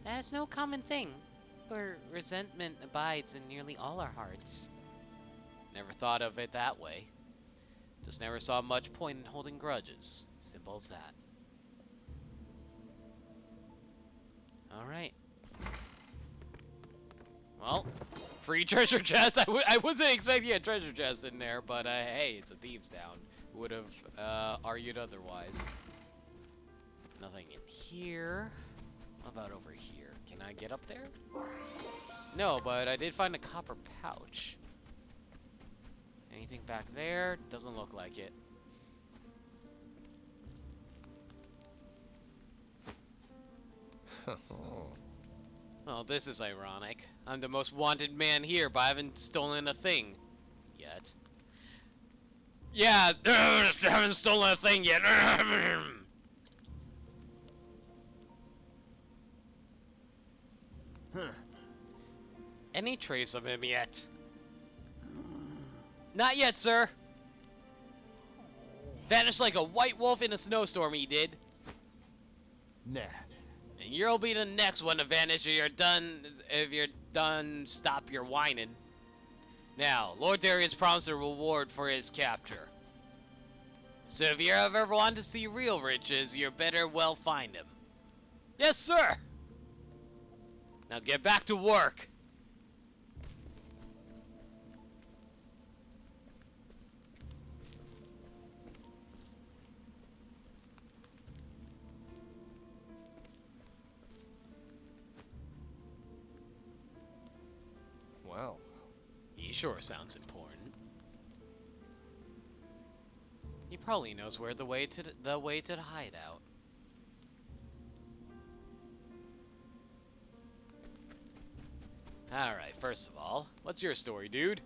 That is no common thing, for resentment abides in nearly all our hearts. Never thought of it that way. Just never saw much point in holding grudges. Simple as that. Alright. Well, free treasure chest. I wasn't expecting a treasure chest in there, but hey, it's a Thieves town. Would have argued otherwise. Nothing in here. What about over here? Can I get up there? No, but I did find a copper pouch. Anything back there? Doesn't look like it. Well, this is ironic. I'm the most wanted man here, but I haven't stolen a thing yet. Yeah, I haven't stolen a thing yet. Any trace of him yet? Not yet, sir. Vanished like a white wolf in a snowstorm, he did. Nah. And you'll be the next one to vanish if you're done, stop your whining. Now, Lord Darius promised a reward for his capture. So if you ever want to see real riches, you better well find him. Yes, sir! Now get back to work! Well, He sure sounds important. He probably knows where the way to the hideout. Alright, first of all, what's your story, dude?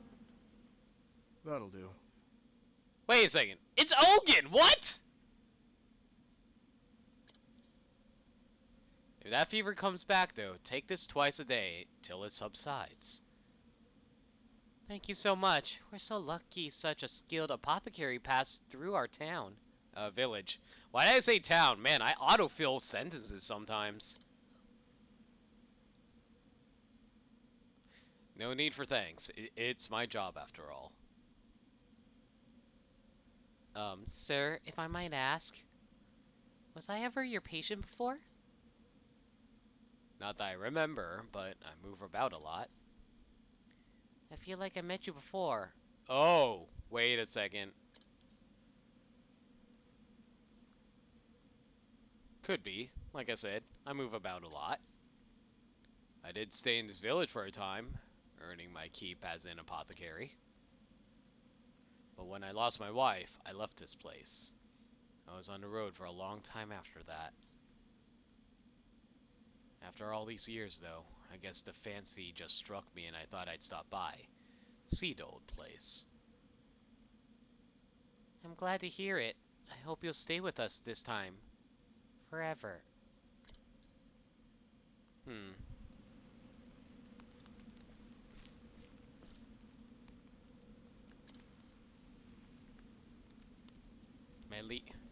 that'll do. Wait a second. It's Ogun! What?! If that fever comes back, though, take this twice a day till it subsides. Thank you so much. We're so lucky such a skilled apothecary passed through our town. Village. Why did I say town? Man, I autofill sentences sometimes. No need for thanks. It's my job after all. Sir, if I might ask, was I ever your patient before? Not that I remember, but I move about a lot. I feel like I met you before. Oh, wait a second. Could be. Like I said, I move about a lot. I did stay in this village for a time, earning my keep as an apothecary. But when I lost my wife, I left this place. I was on the road for a long time after that. After all these years, though, I guess the fancy just struck me and I thought I'd stop by. See the old place. I'm glad to hear it. I hope you'll stay with us this time. Forever.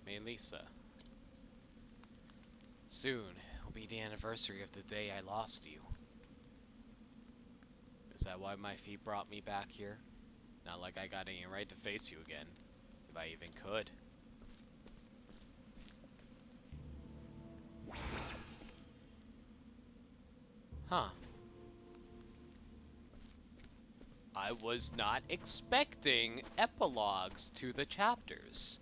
Melissa. Soon will be the anniversary of the day I lost you. Is that why my feet brought me back here? Not like I got any right to face you again, if I even could. Huh. I was not expecting epilogues to the chapters.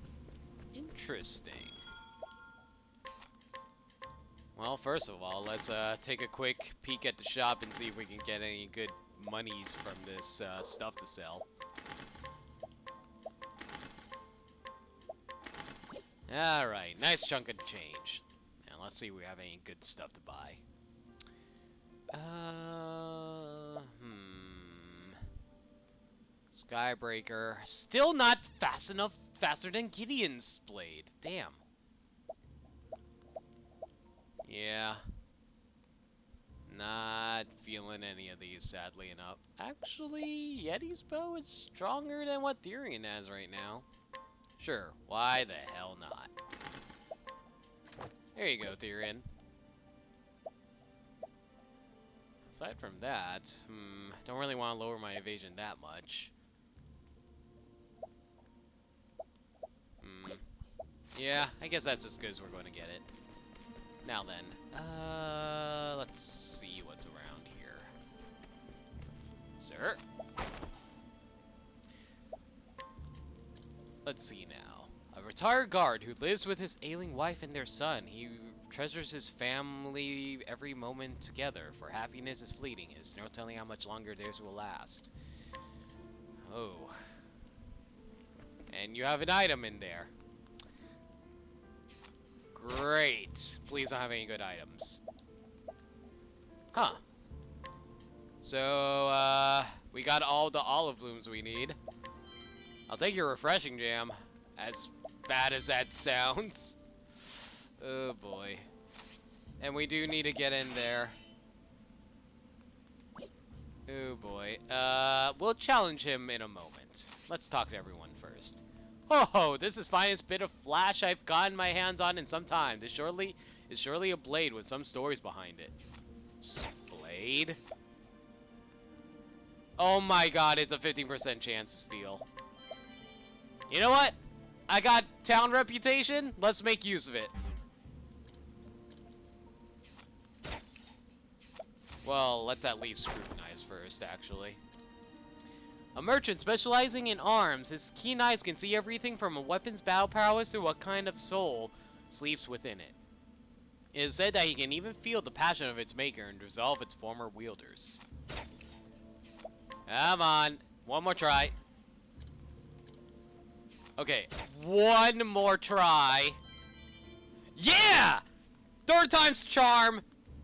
Interesting. Well, first of all, let's take a quick peek at the shop and see if we can get any good monies from this stuff to sell. Alright, nice chunk of change. Now let's see if we have any good stuff to buy. Skybreaker. Still not fast enough, faster than Gideon's blade. Damn. Yeah. Not feeling any of these, sadly enough. Actually, Yeti's bow is stronger than what Therion has right now. Sure, why the hell not? There you go, Therion. Aside from that, don't really want to lower my evasion that much. Yeah, I guess that's as good as we're going to get it. Now then, let's see what's around here. Sir? Let's see now. A retired guard who lives with his ailing wife and their son. He treasures his family every moment together, for happiness is fleeting. There's no telling how much longer theirs will last. Oh. And you have an item in there. Great. Please don't have any good items. Huh. So, we got all the olive blooms we need. I'll take your refreshing jam, as bad as that sounds. Oh boy. And we do need to get in there. Oh boy. We'll challenge him in a moment. Let's talk to everyone first. Oh, this is finest bit of flash I've gotten my hands on in some time. This is surely a blade with some stories behind it. Blade? Oh my god, it's a 15% chance to steal. You know what? I got town reputation. Let's make use of it. Well, let's at least scrutinize first, actually. A merchant specializing in arms. His keen eyes can see everything from a weapon's battle prowess to what kind of soul sleeps within it. It is said that he can even feel the passion of its maker and resolve its former wielders. Come on. One more try. Okay. One more try. Yeah! Third time's charm.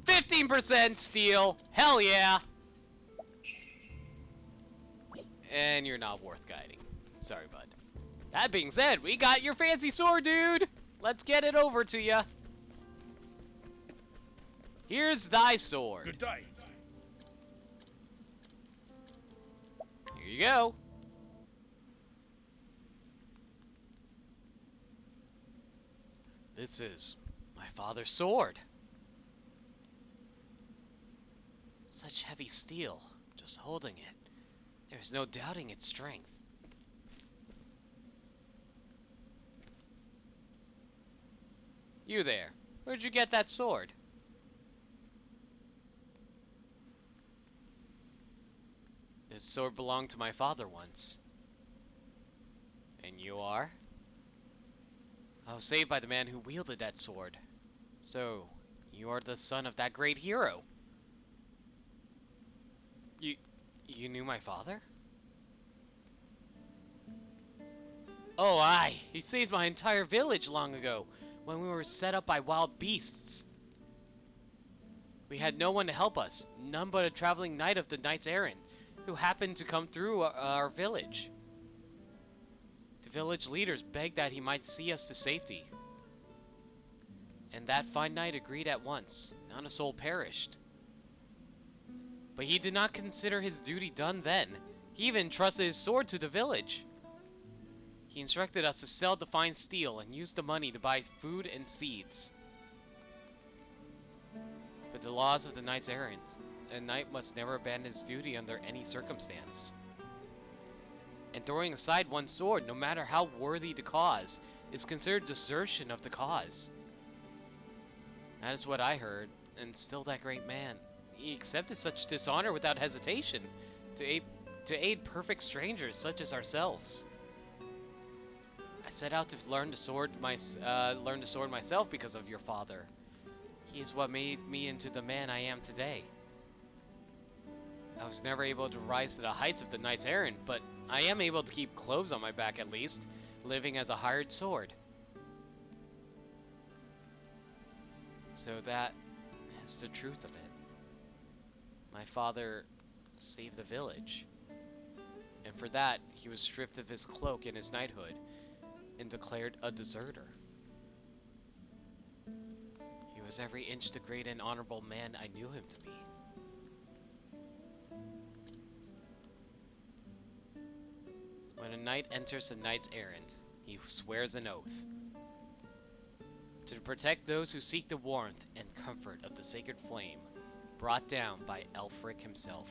15% steal. Hell yeah. And you're not worth guiding. Sorry, bud. That being said, we got your fancy sword, dude! Let's get it over to ya. Here's thy sword. Good day. Here you go. This is my father's sword. Such heavy steel, just holding it. There's no doubting its strength. You there. Where'd you get that sword? This sword belonged to my father once. And you are? I was saved by the man who wielded that sword. So, you are the son of that great hero. You knew my father? Oh, aye. He saved my entire village long ago, when we were set up by wild beasts. We had no one to help us, none but a traveling knight of the Knights Errant, who happened to come through our village. The village leaders begged that he might see us to safety. And that fine knight agreed at once. Not a soul perished. But he did not consider his duty done then. He even trusted his sword to the village. He instructed us to sell the fine steel and use the money to buy food and seeds. But the laws of the Knights Errant, a knight must never abandon his duty under any circumstance. And throwing aside one's sword, no matter how worthy the cause, is considered desertion of the cause. That is what I heard, and still that great man, he accepted such dishonor without hesitation to aid perfect strangers such as ourselves. I set out to learn the sword myself because of your father. He is what made me into the man I am today. I was never able to rise to the heights of the Knights Errant, but I am able to keep clothes on my back at least, living as a hired sword. So that is the truth of it. My father saved the village, and for that he was stripped of his cloak and his knighthood, and declared a deserter. He was every inch the great and honorable man I knew him to be. When a knight enters the Knights Errant, he swears an oath to protect those who seek the warmth and comfort of the sacred flame brought down by Elfric himself.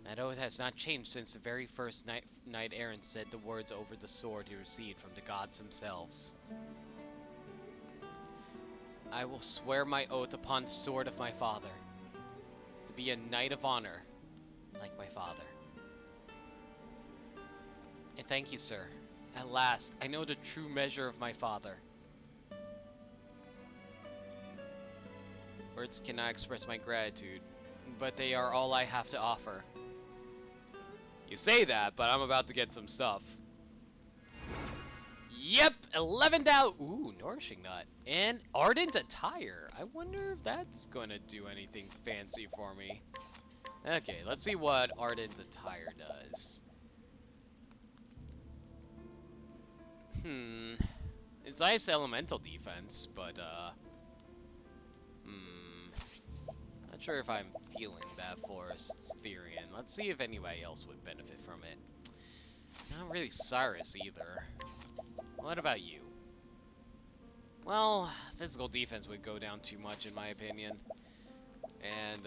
That oath has not changed since the very first Knight Errant said the words over the sword he received from the gods themselves. I will swear my oath upon the sword of my father, to be a knight of honor, like my father. And thank you, sir. At last, I know the true measure of my father. Words cannot express my gratitude, but they are all I have to offer. You say that, but I'm about to get some stuff. Yep, 11,000. Ooh, nourishing nut and ardent attire. I wonder if that's gonna do anything fancy for me. Okay, let's see what ardent attire does. It's nice elemental defense, but not sure if I'm feeling that for Therion. Let's see if anybody else would benefit from it. Not really Cyrus either. What about you? Well, physical defense would go down too much in my opinion. And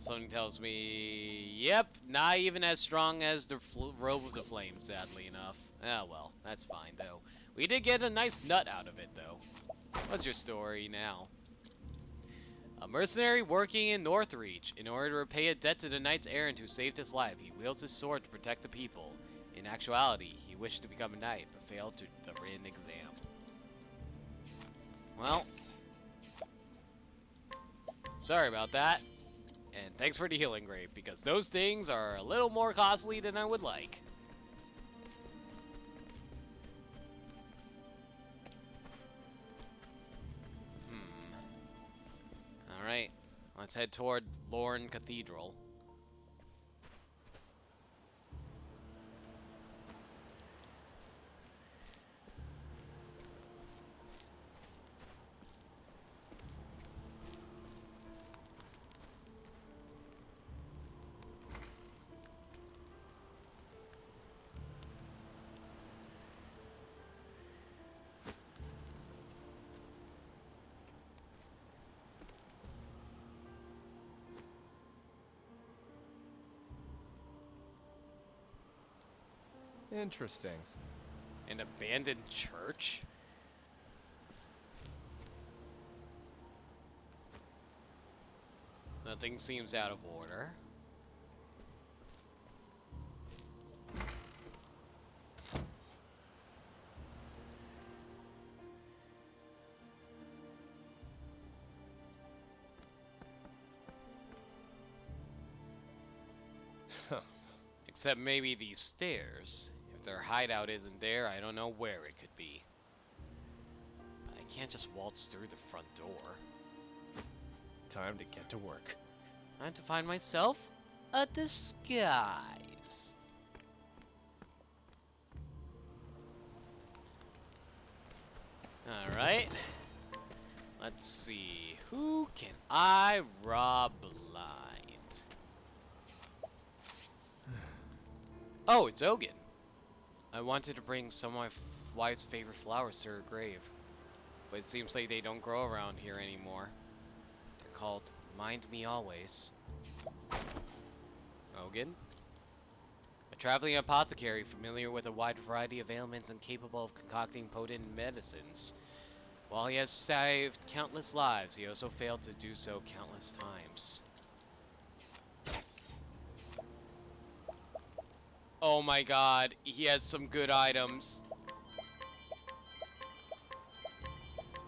something tells me, yep, not even as strong as the Robe of the Flames, sadly enough. Ah, well, that's fine though. We did get a nice nut out of it though. What's your story now? A mercenary working in Northreach. In order to repay a debt to the Knights Errant who saved his life, he wields his sword to protect the people. In actuality, he wished to become a knight, but failed to the written exam. Well, sorry about that. And thanks for the healing grave, because those things are a little more costly than I would like. Alright, let's head toward Lorne Cathedral. Interesting. An abandoned church? Nothing seems out of order. Except maybe these stairs. If their hideout isn't there, I don't know where it could be. I can't just waltz through the front door. Time to get to work. Time to find myself a disguise. Alright. Let's see. Who can I rob blind? Oh, it's Ogun. I wanted to bring some of my wife's favorite flowers to her grave, but it seems like they don't grow around here anymore. They're called Mind Me Always. Ogun? A traveling apothecary familiar with a wide variety of ailments and capable of concocting potent medicines. While he has saved countless lives, he also failed to do so countless times. Oh my god, he has some good items.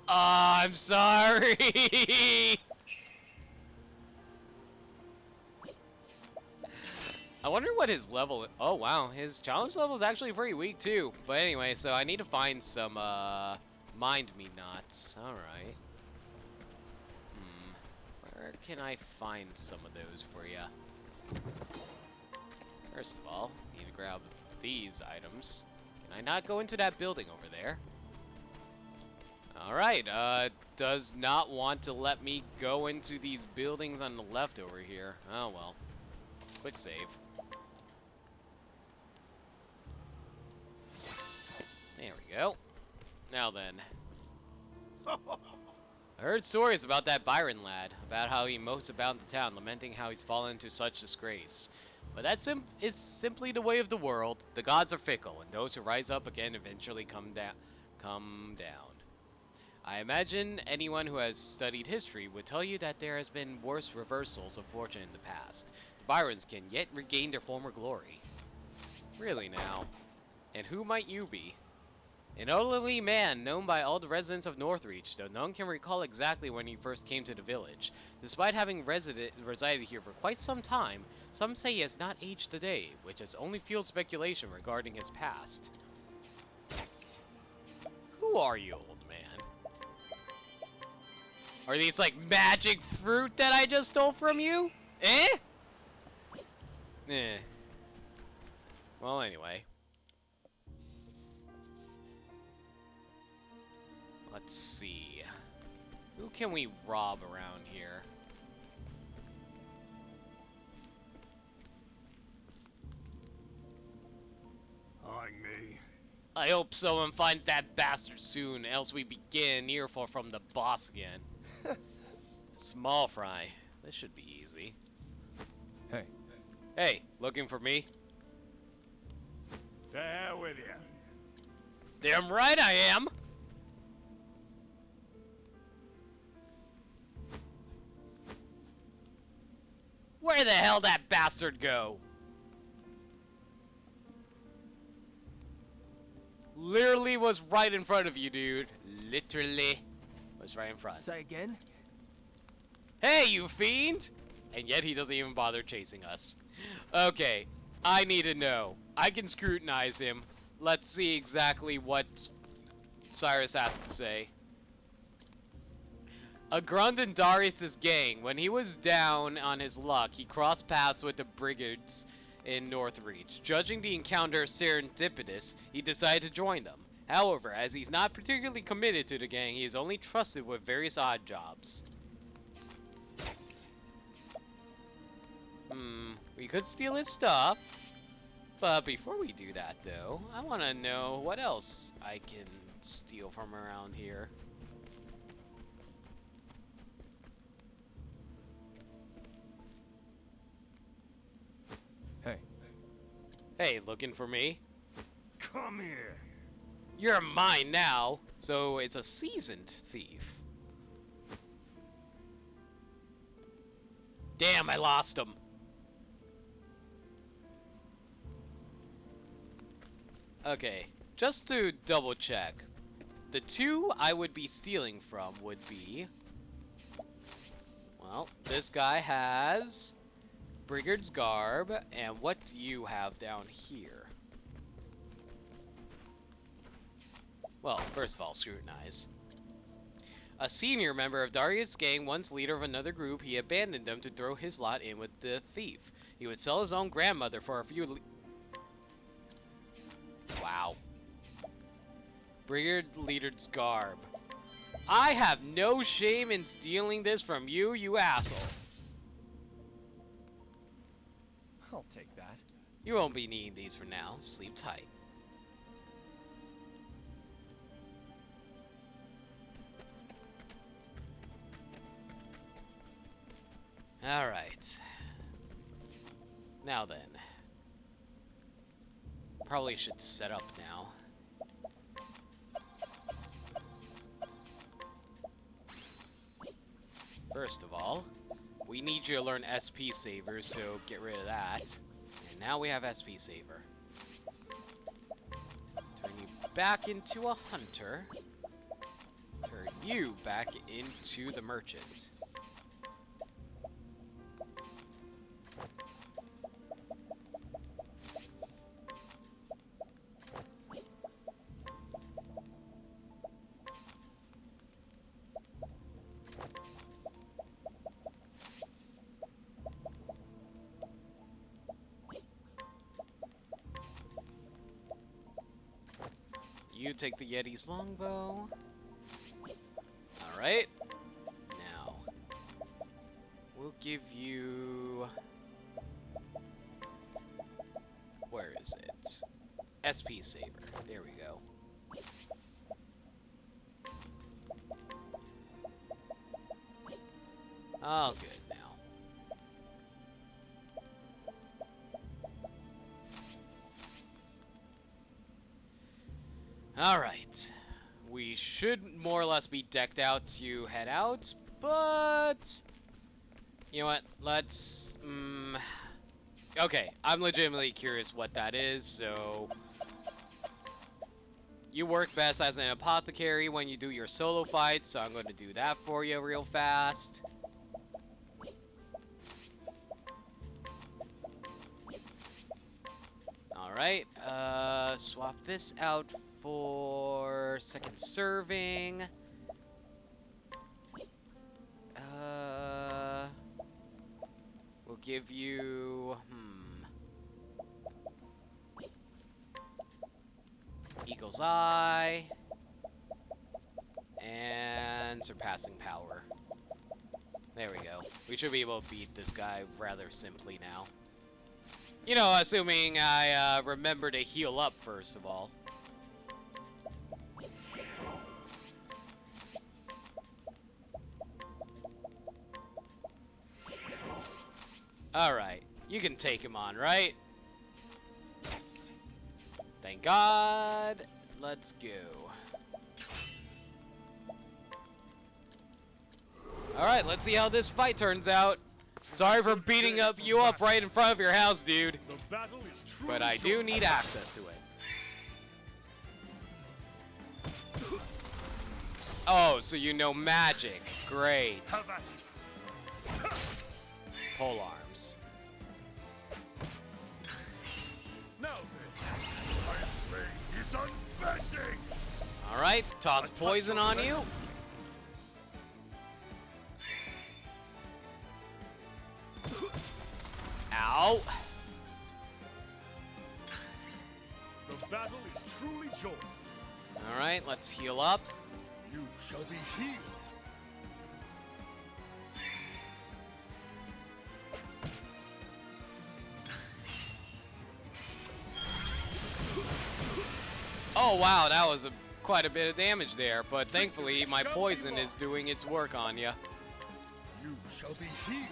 I'm sorry! I wonder what his level is. Oh wow, his challenge level is actually pretty weak too. But anyway, so I need to find some mind me nots. Alright. Where can I find some of those for ya? First of all, need to grab these items. Can I not go into that building over there? Alright, does not want to let me go into these buildings on the left over here. Oh well. Quick save. There we go. Now then. I heard stories about that Byron lad, about how he motes about the town, lamenting how he's fallen into such disgrace. But that is simply the way of the world. The gods are fickle, and those who rise up again eventually come down. I imagine anyone who has studied history would tell you that there has been worse reversals of fortune in the past. The Byrons can yet regain their former glory. Really now? And who might you be? An elderly man known by all the residents of Northreach, though none can recall exactly when he first came to the village. Despite having resided here for quite some time, some say he has not aged a day, which has only fueled speculation regarding his past. Who are you, old man? Are these like magic fruit that I just stole from you? Eh? Eh. Well, anyway. Let's see. Who can we rob around here? Eyeing me. I hope someone finds that bastard soon, else we begin an earful from the boss again. Small fry. This should be easy. Hey. Hey, looking for me? To hell with you. Damn right I am! Where the hell that bastard go? Literally was right in front of you, dude. Literally was right in front. Say again? Hey, you fiend! And yet he doesn't even bother chasing us. Okay, I need to know. I can scrutinize him. Let's see exactly what Cyrus has to say. A grunt in Darius' gang. When he was down on his luck, he crossed paths with the brigands in Northreach. Judging the encounter serendipitous, he decided to join them. However, as he's not particularly committed to the gang, he is only trusted with various odd jobs. We could steal his stuff. But before we do that, though, I want to know what else I can steal from around here. Hey. Hey, looking for me? Come here. You're mine now, so it's a seasoned thief. Damn, I lost him. Okay, just to double check, the two I would be stealing from would be, well, this guy has Brigard's garb, and what do you have down here? Well, first of all, scrutinize. A senior member of Darius' gang, once leader of another group, he abandoned them to throw his lot in with the thief. He would sell his own grandmother for a few... Wow. Brigade leader's garb. I have no shame in stealing this from you, you asshole. I'll take that. You won't be needing these for now. Sleep tight. Alright. Now then. Probably should set up now. First of all, we need you to learn SP Saver, so get rid of that. And now we have SP Saver. Turn you back into a hunter. Turn you back into the merchant. You take the Yeti's longbow. Alright. Now, we'll give you... Where is it? SP Saver. There we go. All good now. Alright. We should more or less be decked out to head out, but... You know what? Let's... Okay, I'm legitimately curious what that is, so... You work best as an apothecary when you do your solo fights, so I'm going to do that for you real fast. Alright, swap this out for second serving. We'll give you, Eagle's Eye. And Surpassing Power. There we go. We should be able to beat this guy rather simply now. You know, assuming I remember to heal up first of all. Alright, you can take him on, right? Thank God. Let's go. Alright, let's see how this fight turns out. Sorry for beating you up right in front of your house, dude. But I do need access to it. Oh, so you know magic. Great. Pole arms. Alright, toss poison on you. Ow. The battle is truly joy. Alright, let's heal up. You shall be healed. Oh wow, that was quite a bit of damage there, but thankfully my poison is doing its work on you. You shall be healed.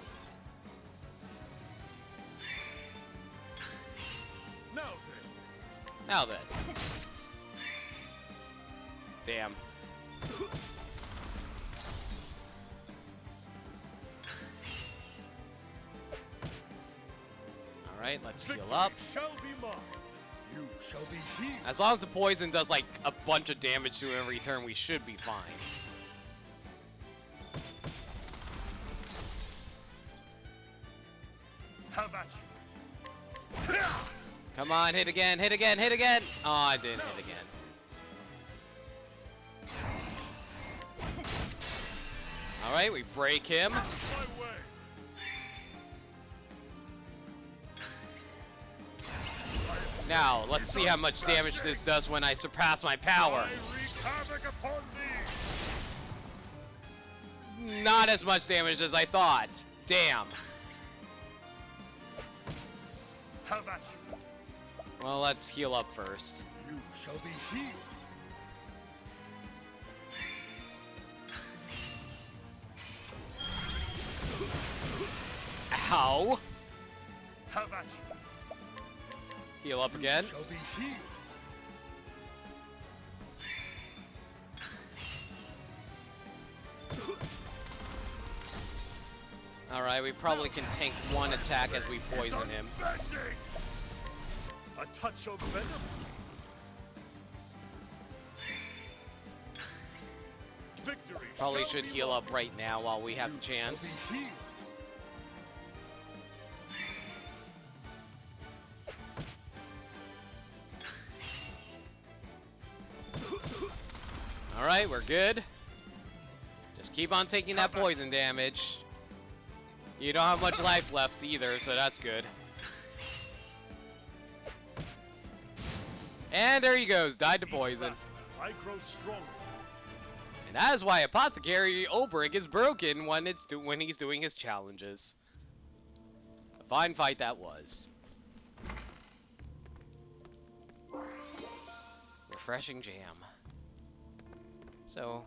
Now then. Damn. Alright, let's heal up. Shall be mine. You shall be healed. As long as the poison does like a bunch of damage to him every turn, we should be fine. How about you? Come on, hit again, hit again, hit again! Oh, I didn't hit again. Alright, we break him. My way. Now, let's see how much damage this does when I surpass my power. I wreak havoc upon thee. Not as much damage as I thought. Damn. How about you? Well, let's heal up first. You shall be healed. Ow. How about you? Heal up again. You shall be healed. Alright, we probably can tank one attack as we poison him. A touch of venom. Victory. Probably shall should be heal won. up right now while we have the You shall chance. be healed. Alright, we're good. Just keep on taking that poison damage. You don't have much life left either, so that's good. And there he goes, died to poison. I grow stronger. And that is why Apothecary Ulbrich is broken when he's doing his challenges. A fine fight that was. Refreshing jam. So,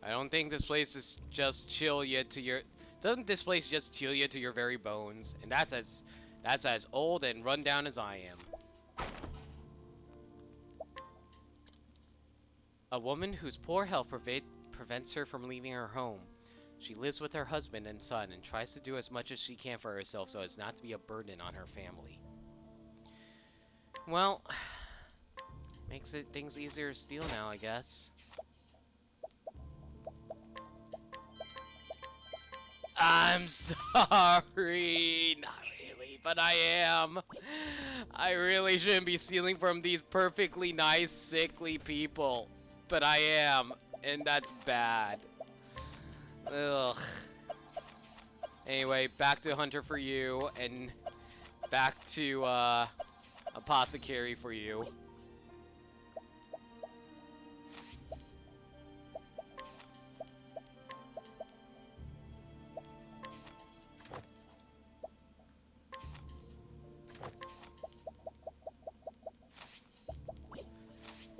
I don't think this place is just chill you to your. Doesn't this place just chill you to your very bones? And that's as old and run down as I am. A woman whose poor health prevents her from leaving her home. She lives with her husband and son and tries to do as much as she can for herself so as not to be a burden on her family. Well, makes things easier to steal now, I guess. I'm sorry, not really, but I am. I really shouldn't be stealing from these perfectly nice, sickly people. But I am, and that's bad. Ugh. Anyway, back to Hunter for you, and back to Apothecary for you.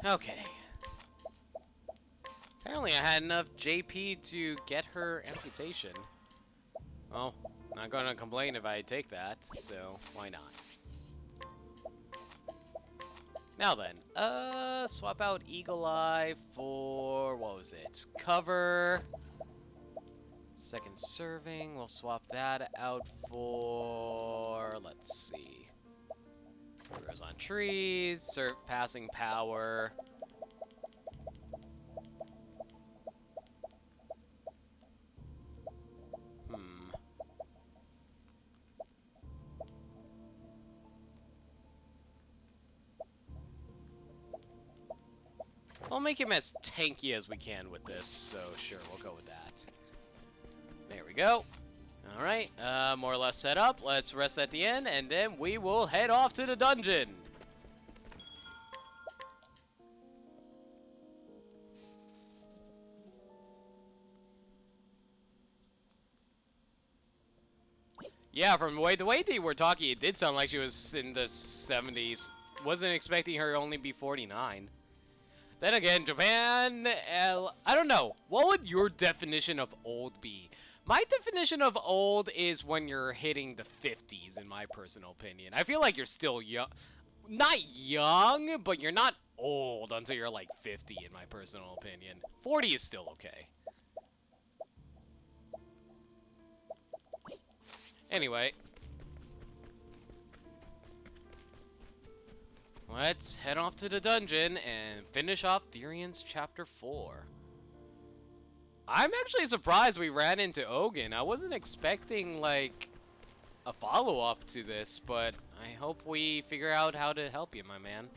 Okay. Apparently I had enough JP to get her amputation. Well, not gonna complain if I take that, so why not? Now then, swap out Eagle Eye for, what was it? Cover. Second serving, we'll swap that out for, let's see. Grows on trees, passing power. We'll make him as tanky as we can with this, so sure, we'll go with that. There we go. Alright, more or less set up. Let's rest at the end, and then we will head off to the dungeon. Yeah, from the way they were talking, it did sound like she was in the 70s. Wasn't expecting her to only be 49. Then again, Japan, I don't know. What would your definition of old be? My definition of old is when you're hitting the 50s, in my personal opinion. I feel like you're still young. Not young, but you're not old until you're like 50, in my personal opinion. 40 is still okay. Anyway. Let's head off to the dungeon and finish off Therion's Chapter 4. I'm actually surprised we ran into Ogun. I wasn't expecting, like, a follow-up to this, but I hope we figure out how to help you, my man.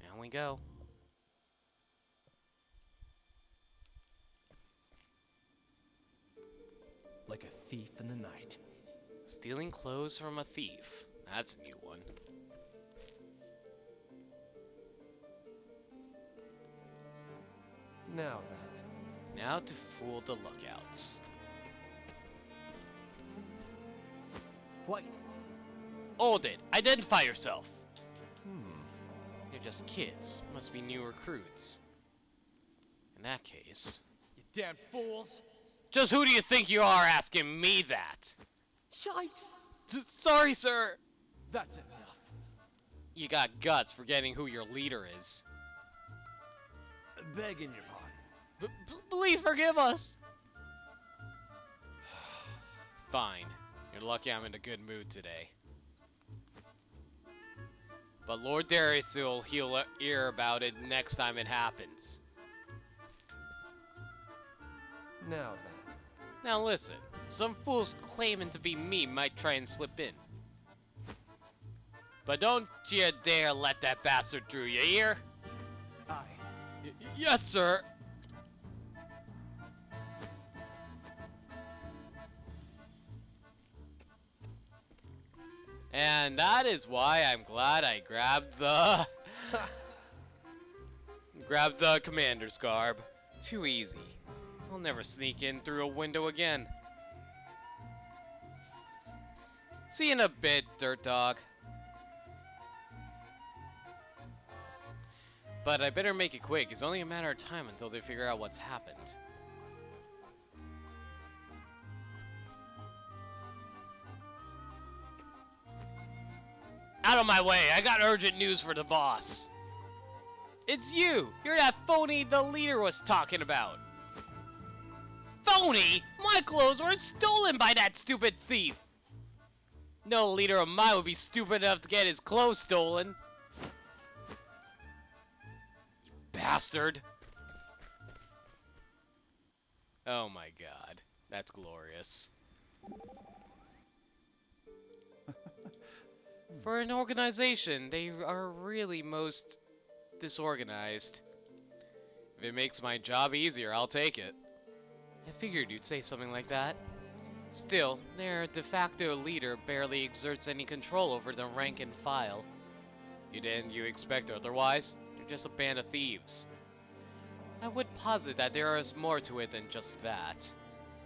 Down we go. Like a thief in the night. Stealing clothes from a thief. That's a new one. Now then. Now to fool the lookouts. What? Hold it! Identify yourself! You're just kids. Must be new recruits. In that case... You damn fools! Just who do you think you are asking me that? Yikes! Sorry, sir! That's enough. You got guts forgetting who your leader is. Begging your pardon. Please forgive us! Fine. You're lucky I'm in a good mood today. But Lord Darius will hear about it next time it happens. Now then. Now listen, some fools claiming to be me might try and slip in. But don't you dare let that bastard through, you hear? Aye. Yes, sir! And that is why I'm glad I grabbed the... grabbed the commander's garb. Too easy. I'll never sneak in through a window again. See you in a bit, dirt dog. But I better make it quick. It's only a matter of time until they figure out what's happened. Out of my way! I got urgent news for the boss. It's you! You're that phony the leader was talking about. Phony? My clothes were stolen by that stupid thief! No leader of mine would be stupid enough to get his clothes stolen. You bastard. Oh my god. That's glorious. For an organization, they are really most disorganized. If it makes my job easier, I'll take it. I figured you'd say something like that. Still, their de facto leader barely exerts any control over the rank and file. You expect otherwise? They're just a band of thieves. I would posit that there is more to it than just that.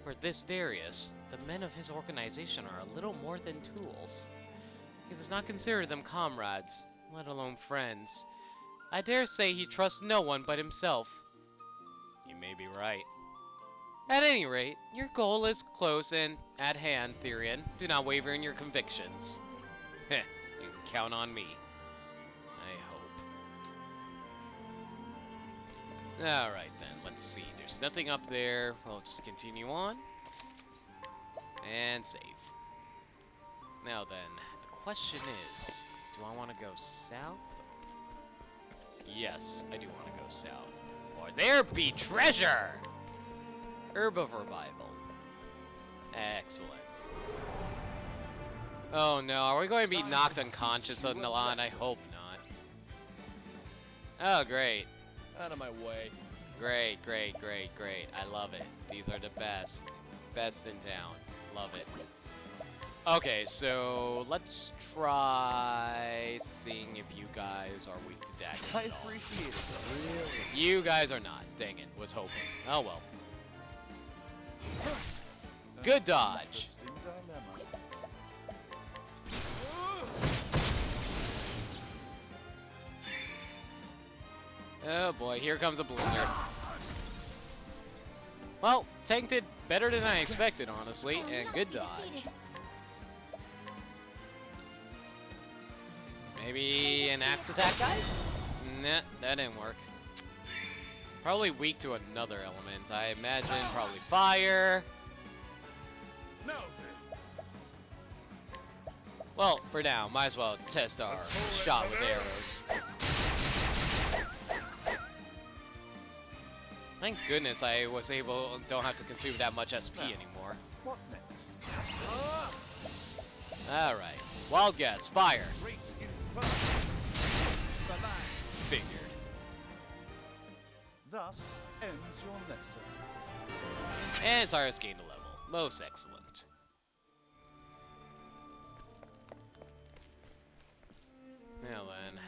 For this Darius, the men of his organization are a little more than tools. He does not consider them comrades, let alone friends. I dare say he trusts no one but himself. You may be right. At any rate, your goal is close and at hand, Therion. Do not waver in your convictions. Heh, you can count on me. I hope. Alright then, let's see. There's nothing up there. We'll just continue on. And save. Now then, the question is, do I want to go south? Yes, I do want to go south. Or there be treasure! Herb of Revival. Excellent. Oh no, are we going to be knocked unconscious on the line? I hope not. Oh, great. Out of my way. Great, great, great, great. I love it. These are the best. Best in town. Love it. Okay, so let's try seeing if you guys are weak to daggers I at all. appreciate it. Really. You guys are not. Dang it. Was hoping. Oh well. Good dodge. Interesting dilemma. Oh boy, here comes a blizzard. Well, tanked it better than I expected, honestly, and good dodge. Maybe an axe attack, guys? Nah, that didn't work. Probably weak to another element. I imagine probably fire. No. Well, for now, might as well test our shot with arrows. Thank goodness I was don't have to consume that much SP anymore. What next? Alright, wild guess, fire. Great in first. Figured. Thus ends your lesson. And Cyrus gained a level. Most excellent. Now then.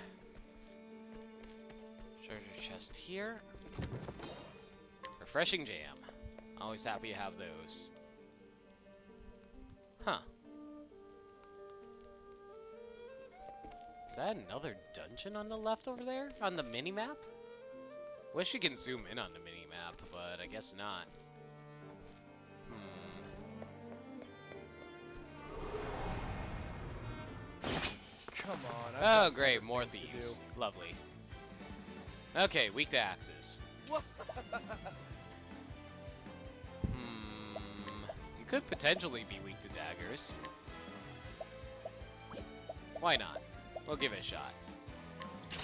Treasure chest here. Refreshing jam. Always happy to have those. Huh. Is that another dungeon on the left over there? On the mini-map? Wish you can zoom in on the mini-map, but I guess not. Come on. I've Oh, got great, other more things to thieves. do. Lovely. Okay, weak to axes. You could potentially be weak to daggers. Why not? We'll give it a shot.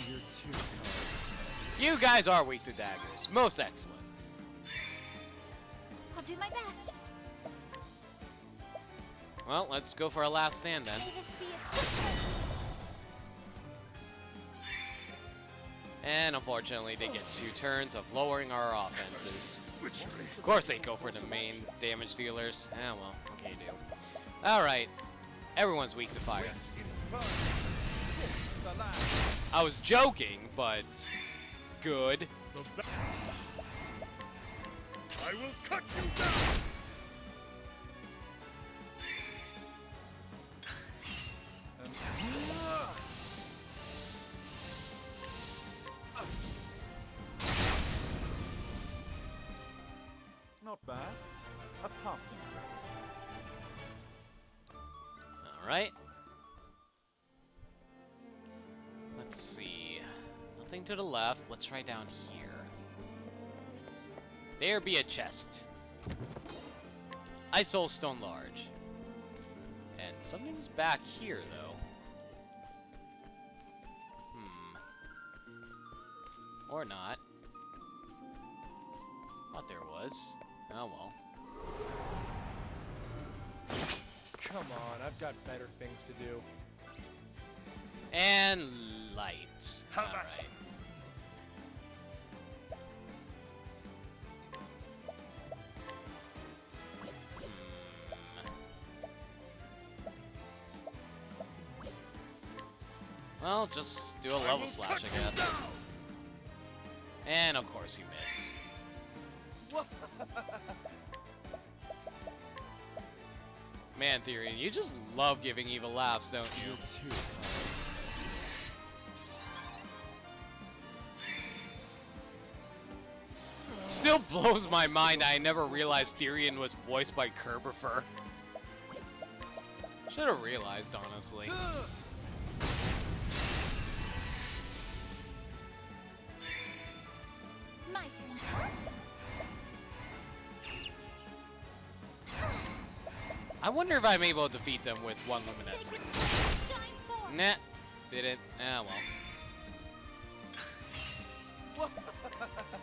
You're too kind. You guys are weak to daggers. Most excellent. I'll do my best. Well, let's go for our last stand then. May this be a quick race. And unfortunately, they get 2 turns of lowering our offenses. Of course they go for the main damage dealers. Ah, well, what can you do? Alright. Everyone's weak to fire. I was joking, but good. I will cut you down! Not bad. A passing grade. Alright. Let's see. Nothing to the left. Let's try down here. There be a chest. Ice Stone Large. And something's back here, though. Or not. Thought there was. Oh well. Come on, I've got better things to do. And light. How Alright. much? Well, just do a level slash, I guess. And of course you miss. Man, Therion, you just love giving evil laughs, don't you? You're too kind. Still blows my mind I never realized Therion was voiced by Kerbifer. Should have realized, honestly. My turn. I wonder if I'm able to defeat them with one luminescence. Sacred flame shine forth. Nah, didn't. Ah, well.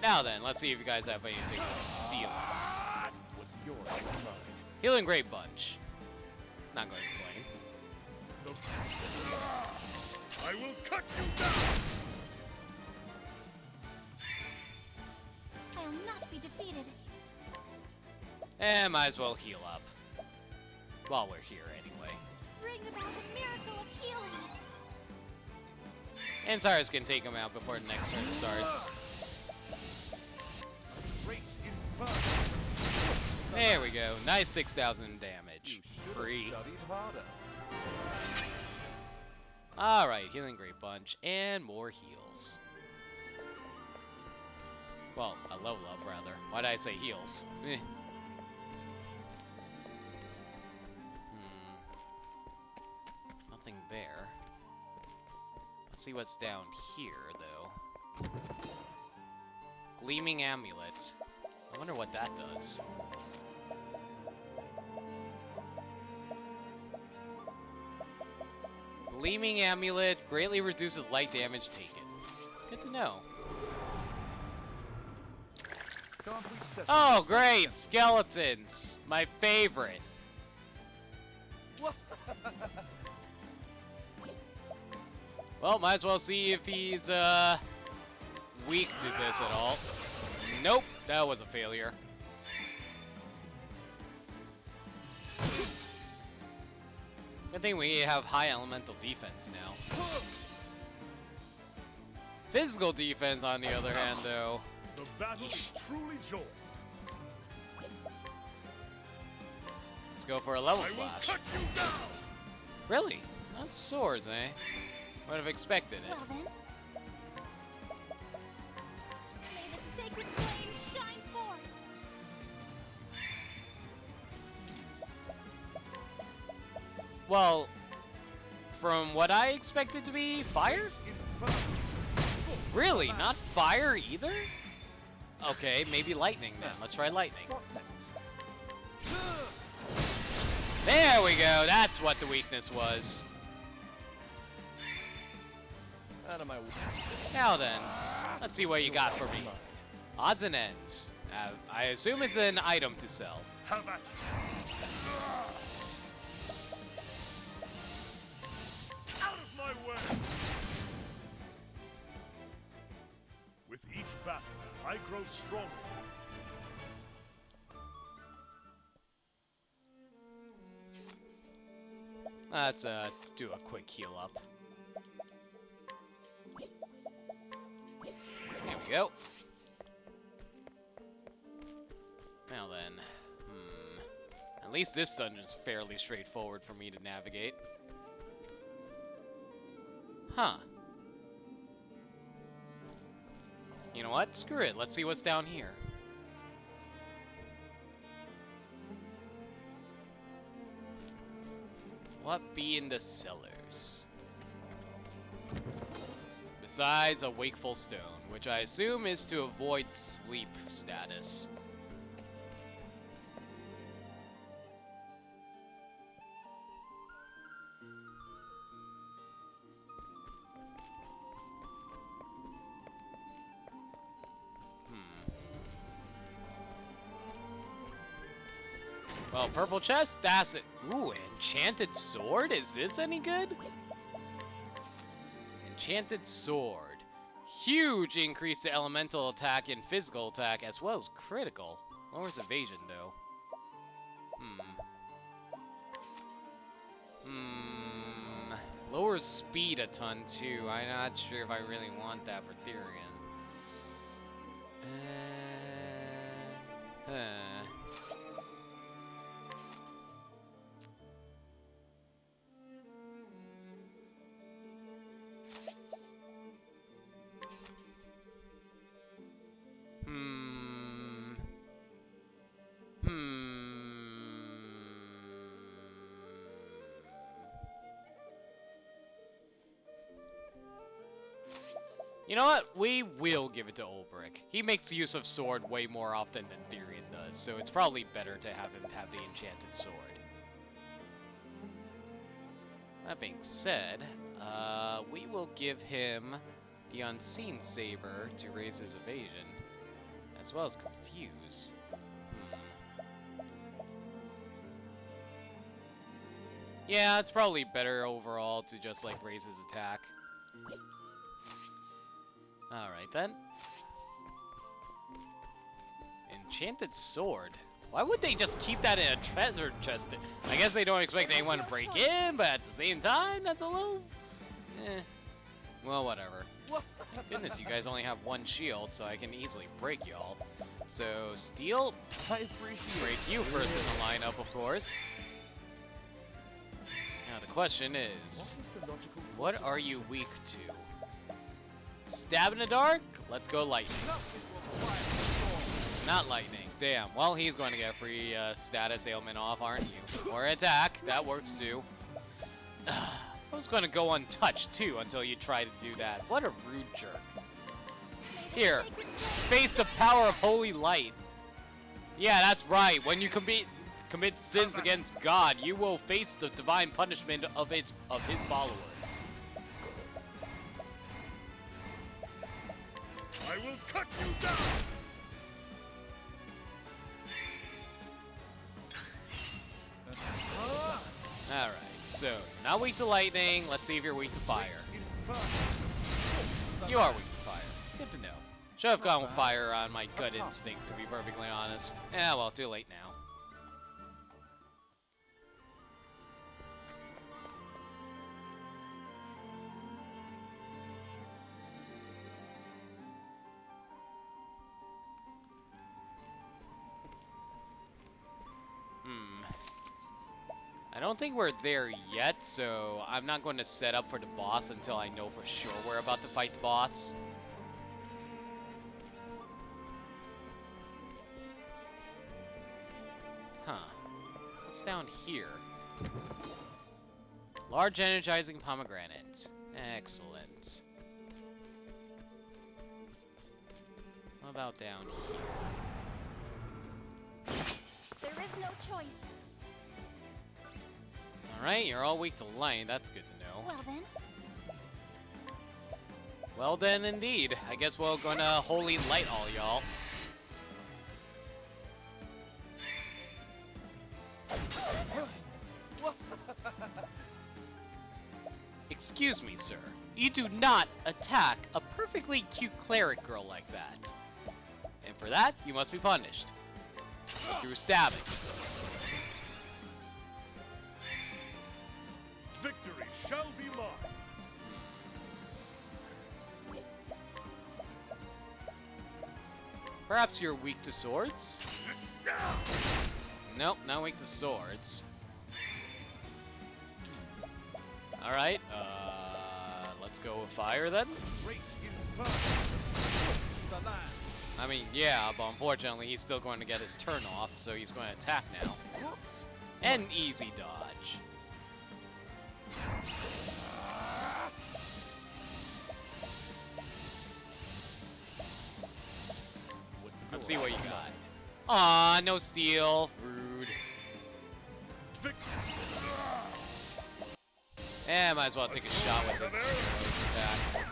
Now then, let's see if you guys have anything to steal. What's yours is mine. Healing Great Bunch. Not going to complain. I will cut you down! I'll not be defeated. And might as well heal up. While we're here, anyway. Bring about the miracle of healing. And Cyrus can take him out before the next turn starts. Great inferno. There we go. Nice 6,000 You damage. should Free. have studied harder. Alright, Healing Great Bunch. And more heals. Well, a level up, rather. Why did I say heals? Eh. Nothing there. Let's see what's down here, though. Gleaming Amulet. I wonder what that does. Gleaming Amulet greatly reduces light damage taken. Good to know. Can't we settle Oh, this? great! Skeletons! My favorite! Well, might as well see if he's, weak to this at all. Nope, that was a failure. Good thing we have high elemental defense now. Physical defense, on the other hand, though. The battle is truly joy. Let's go for a level I will slash. cut you down! Really? Not swords, eh? Would have expected it. Well then. May the sacred flame shine forth. Well, from what I expected to be fire? Really? Not fire either? Okay, maybe lightning then. Let's try lightning. What next? There we go. That's what the weakness was. Out of my way. Now then, let's see what you got for me. Odds and ends. I assume it's an item to sell. How about you? Out of my way! With each battle, I grow stronger. Let's do a quick heal up. There we go. Now then, at least this dungeon's fairly straightforward for me to navigate. Huh. You know what? Screw it. Let's see what's down here. What be in the cellars? Besides a wakeful stone, which I assume is to avoid sleep status. Well, purple chest, that's it. Ooh, enchanted sword? Is this any good? Enchanted sword. Huge increase to elemental attack and physical attack, as well as critical. Lowers evasion, though. Lowers speed a ton, too. I'm not sure if I really want that for Therion. You know what? We will give it to Ulbrich. He makes use of sword way more often than Therion does, so it's probably better to have him have the enchanted sword. That being said, we will give him the Unseen Saber to raise his evasion, as well as Confuse. Yeah, it's probably better overall to just, like, raise his attack. Alright then. Enchanted sword. Why would they just keep that in a treasure chest? I guess they don't expect anyone to break in, but at the same time, that's a little... Well, whatever. Thank goodness you guys only have one shield, so I can easily break y'all. So, Steel, I appreciate break you first in the lineup, of course. Now the question is, what are you weak to? Stab in the dark? Let's go lightning. Not lightning. Damn. Well, he's going to get free status ailment off, aren't you? Or attack. That works too. I was going to go untouched too until you try to do that. What a rude jerk. Here. Face the power of holy light. Yeah, that's right. When you commit sins against God, you will face the divine punishment of his followers. I will cut you down! Alright, so not weak to lightning. Let's see if you're weak to fire. You are weak to fire. Good to know. Should have gone with fire on my gut instinct, to be perfectly honest. Yeah, well, too late now. I don't think we're there yet, so I'm not going to set up for the boss until I know for sure we're about to fight the boss. Huh. What's down here? Large energizing pomegranate. Excellent. What about down here? There is no choice. Alright, you're all weak to light. That's good to know. Well then, Well then, indeed. I guess we're gonna holy light all y'all. Excuse me, sir. You do not attack a perfectly cute cleric girl like that. And for that, you must be punished. Through stabbing. Victory shall be mine. Perhaps you're weak to swords? Nope, not weak to swords. Alright, let's go with fire then? Great inferno. The land. I mean, yeah, but unfortunately he's still going to get his turn off, so he's going to attack now. Whoops. And easy dodge. What's Let's see what you got. Aw, no steal. Rude. Eh, might as well take a shot with this attack.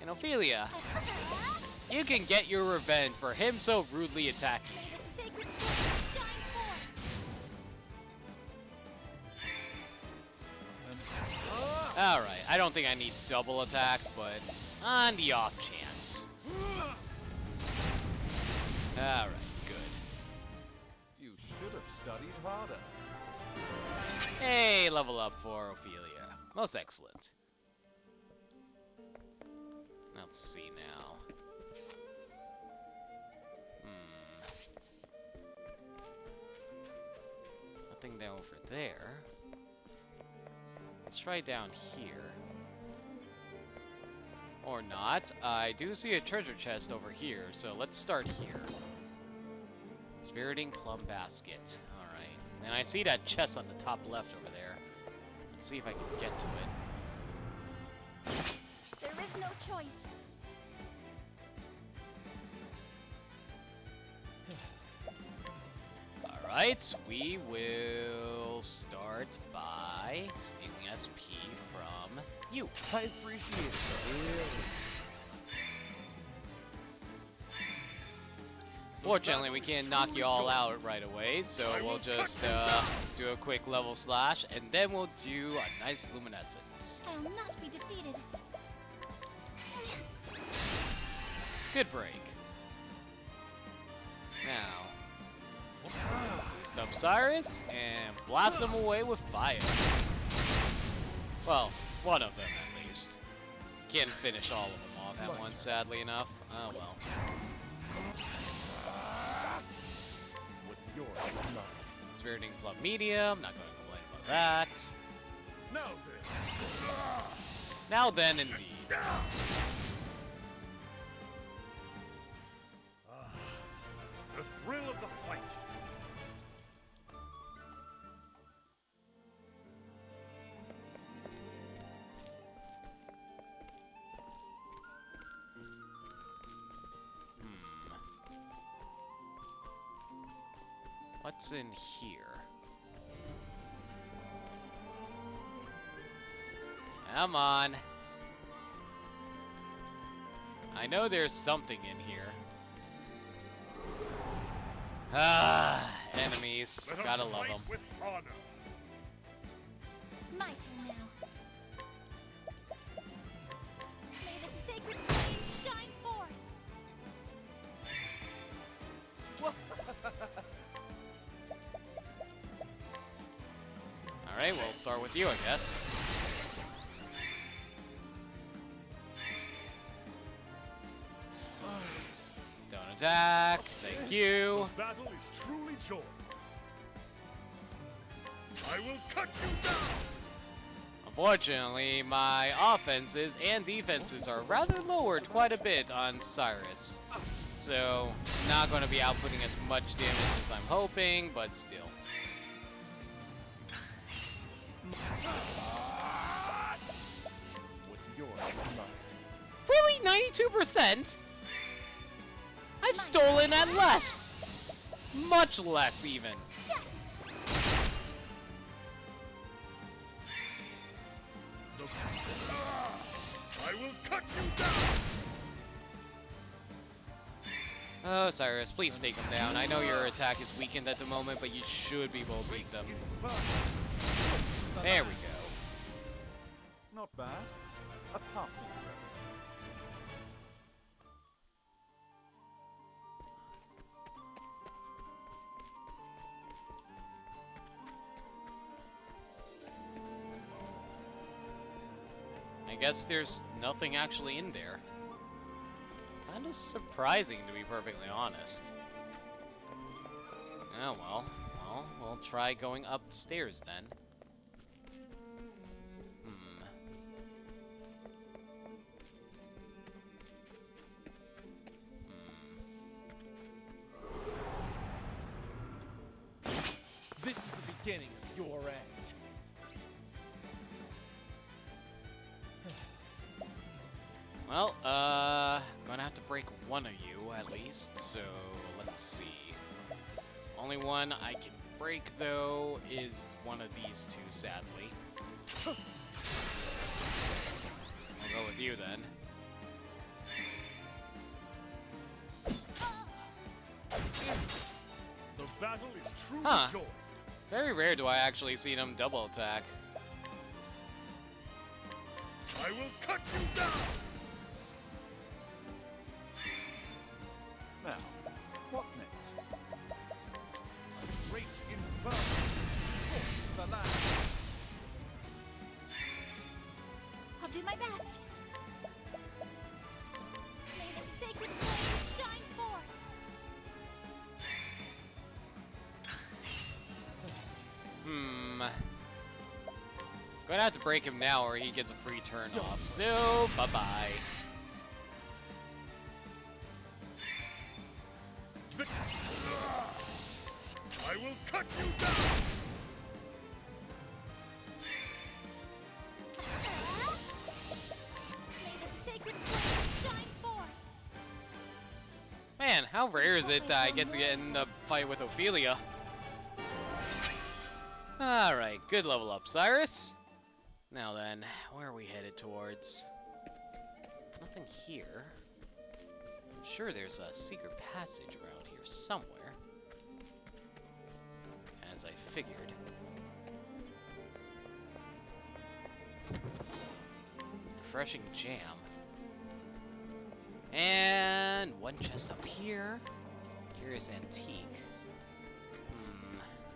And Ophelia, you can get your revenge for him so rudely attacking may you. the sacred flame shine forth. Alright, I don't think I need double attacks, but on the off chance. Alright, good. You should have studied harder. Hey, level up for Ophelia. Most excellent. Let's see now. Nothing down over there. Let's try down here. Or not. I do see a treasure chest over here, so let's start here. Spiriting plum basket. Alright. And I see that chest on the top left over there. Let's see if I can get to it. There is no choice. Alright, we will start by stealing SP from you. I appreciate it. Fortunately, we can't knock you all out right away, so we'll just do a quick level slash, and then we'll do a nice luminescence. I will not be defeated. Good break. Now, boost up Cyrus and blast them away with fire. Well, one of them at least. Can't finish all of them off at once, sadly enough. Oh well. What's yours? Mine. Spiriting Plum Medium, not going to complain about that. Now then. Now then, indeed. The thrill of the fight. What's in here? Come on. I know there's something in here. Ah, enemies. Let us Gotta love fight them. with honor. My turn now. May the sacred flame shine forth. Alright, we'll start with you, I guess. Don't attack. Thank you. This battle is truly joy. I will cut you down. Unfortunately, my offenses and defenses are rather lowered quite a bit on Cyrus. So, not going to be outputting as much damage as I'm hoping, but still. What's yours? Mine. Really? 92%? I've stolen at less! Much less, even. Oh, Cyrus, please take them down. I know your attack is weakened at the moment, but you should be able to beat them. There we go. Not bad. A passing grade. I guess there's nothing actually in there. Kinda surprising, to be perfectly honest. Oh well. Well, we'll try going upstairs then. This is the beginning of your end. Well, gonna have to break one of you at least, so let's see. Only one I can break though is one of these two, sadly. I'll go with you then. The battle is truly Huh. joy. Very rare do I actually see them double attack. I will cut you down. Now, what next? Great inferno. Force the land. I'll do my best. May the sacred flame shine forth. Gonna have to break him now or he gets a free turn off. So, bye-bye. I will cut you down. May the sacred flame shine forth. Man, how rare is it that I get to get in the fight with Ophelia? Alright, good level up, Cyrus. Now then, where are we headed towards? Nothing here. I'm sure there's a secret passage around here somewhere. As I figured. Refreshing jam. And one chest up here. Curious antique.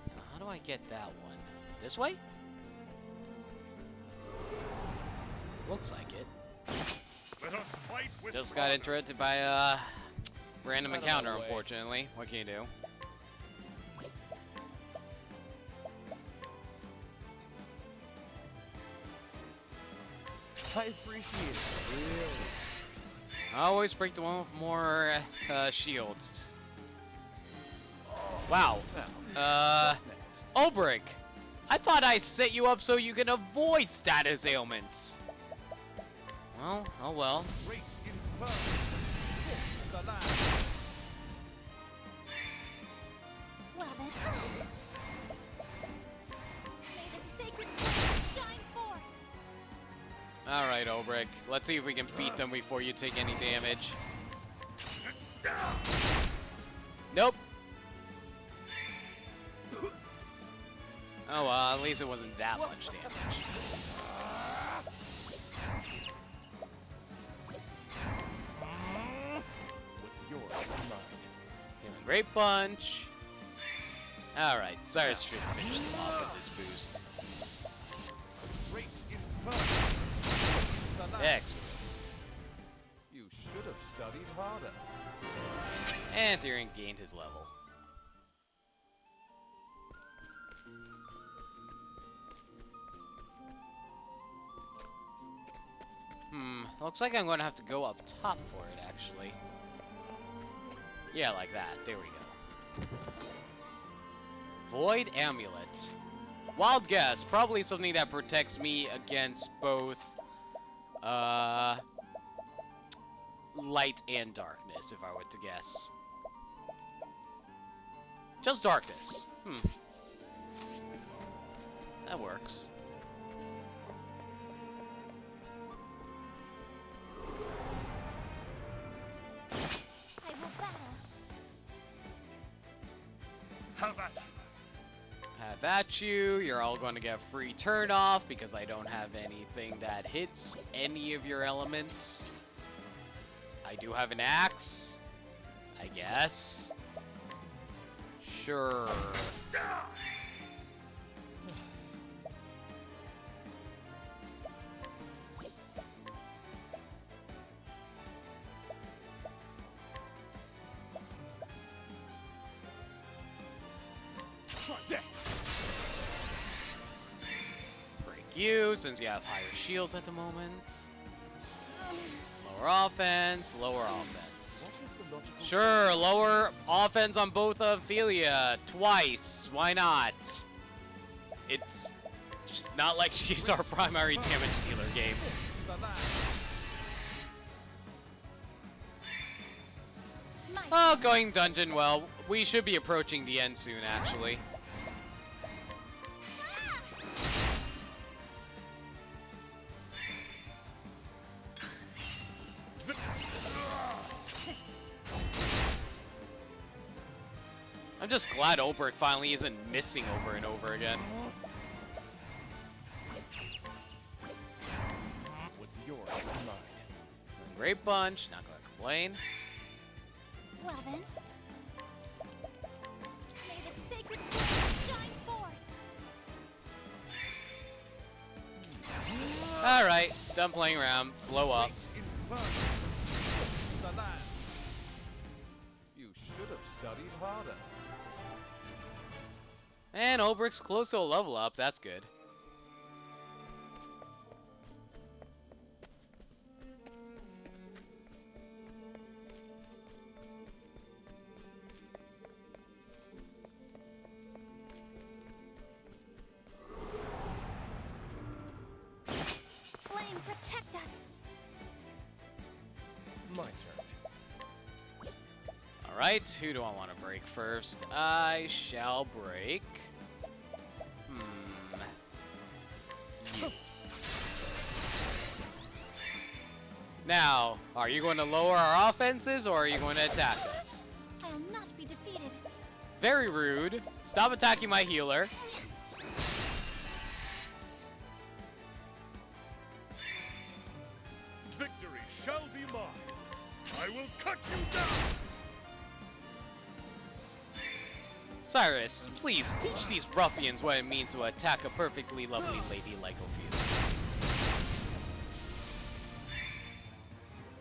Now how do I get that one? This way? Looks like it. Let us fight with Just got honor. interrupted by a random Out of encounter, my way. unfortunately. What can you do? I appreciate it. Really. I always break the one with more shields. Wow. Now, next. Ulbrich! I thought I set you up so you can avoid status ailments. Well, oh well. Great inferno. Force the land. Well then. May the sacred flame shine forth. Alright, Ulbrich. Let's see if we can beat them before you take any damage. Nope. Oh well, at least it wasn't that much damage. What's yours is mine. Give him a great punch. Alright, Cyrus should finish them off with this boost. Great inferno. Force the land. Excellent. You should have studied harder. And Therion gained his level. Looks like I'm gonna have to go up top for it, actually. Yeah, like that. There we go. Void Amulet. Wild guess. Probably something that protects me against both, light and darkness, if I were to guess. Just darkness. That works. I will battle. Have at you. Have at you. You're all going to get free turn off because I don't have anything that hits any of your elements. I do have an axe, I guess. Sure. Try this. Break you, since you have higher shields at the moment. Lower offense, lower offense. What is the logical? Sure, lower offense on both of Ophelia twice. Why not? It's not like she's our primary damage dealer game. The land. Oh, going dungeon well. We should be approaching the end soon, actually. I'm just glad Oberk finally isn't missing over and over again. What's yours is mine. Great bunch, not gonna complain. Well then. May the sacred flame shine forth. Alright, done playing around. Blow up. The land. You should have studied harder. And Oberk's close to a level up, that's good. Flame, protect us. My turn. Alright, who do I want to break first? I shall break. You. Now, are you going to lower our offenses or are you going to attack us? I will not be defeated. Very rude. Stop attacking my healer. Victory shall be mine. I will cut you down. Cyrus, please teach these ruffians what it means to attack a perfectly lovely lady like Ophelia.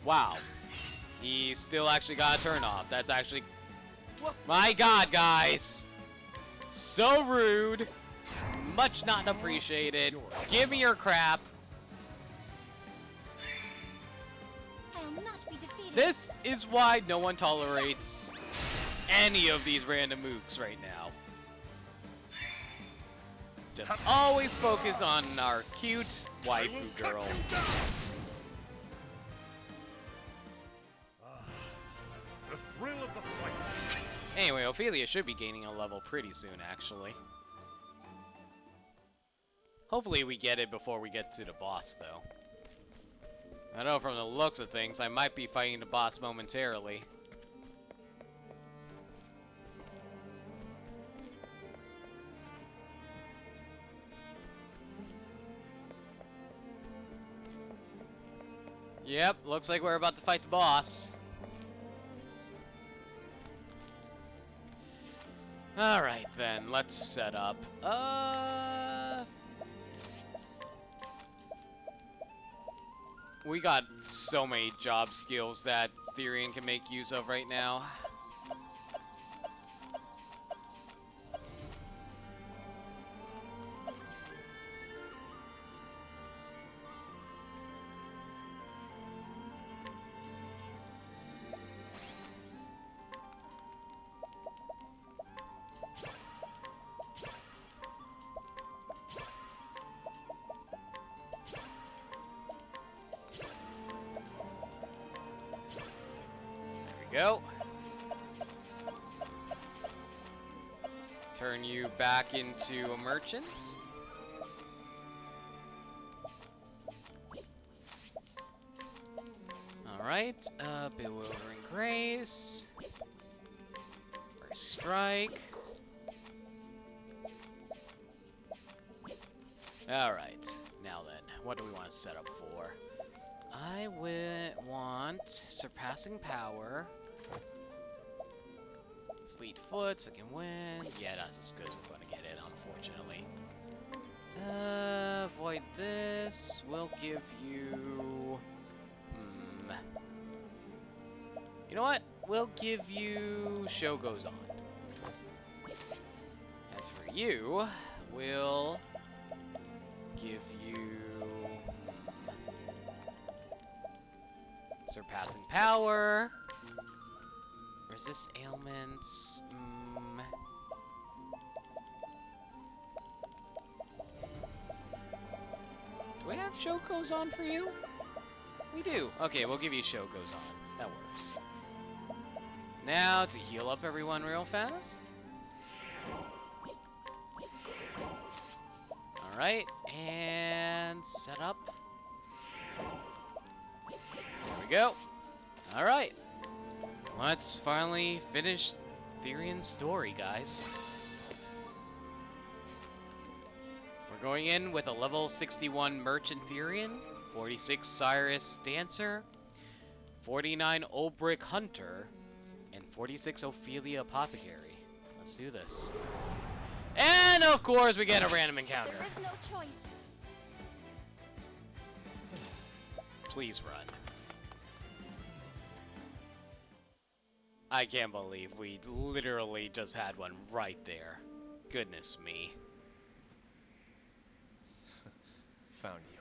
Wow. He still actually got a turn off. That's actually... My god, guys! So rude. Much not appreciated. Give me your crap. I will not be defeated. This is why no one tolerates any of these random mooks right now. Just always focus on our cute I will waifu cut girls. you down. The thrill of the fight. Anyway, Ophelia should be gaining a level pretty soon, actually. Hopefully we get it before we get to the boss, though. I know from the looks of things, I might be fighting the boss momentarily. Yep, looks like we're about to fight the boss. Alright then, let's set up. We got so many job skills that Therion can make use of right now. Go. Turn you back into a merchant. Alright, Bewildering Grace. First Strike. Alright, now then, what do we want to set up for? I would want Surpassing Power, Fleet Foot, Second Wind. Yeah, that's as good as we're going to get it, unfortunately. Avoid this. We'll give you... You know what? We'll give you Show Goes On. As for you, we'll give you Surpassing Power. Resist ailments. Do we have Show Goes On for you? We do. Okay, we'll give you Show Goes On. That works. Now to heal up everyone real fast. Alright, and set up. There we go. Alright. Let's finally finish Therion's story, guys. We're going in with a level 61 Merchant Therion, 46 Cyrus Dancer, 49 Ulbrich Hunter, and 46 Ophelia Apothecary. Let's do this. And of course we get a random encounter. There is no choice. Please run. I can't believe we literally just had one right there. Goodness me. Found you.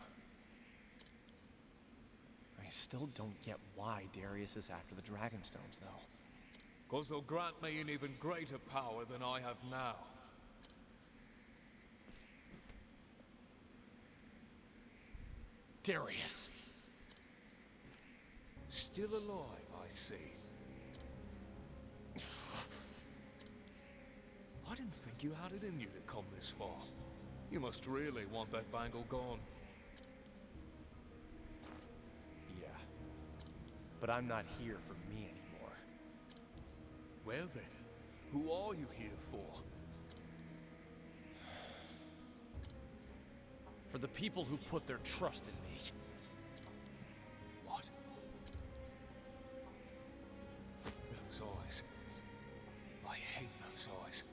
I still don't get why Darius is after the Dragonstones, though. 'Cause they'll grant me an even greater power than I have now. Darius! Still alive, I see. I didn't think you had it in you to come this far. You must really want that bangle gone. Yeah. But I'm not here for me anymore. Well then, who are you here for? For the people who put their trust in me. What? Those eyes. I hate those eyes.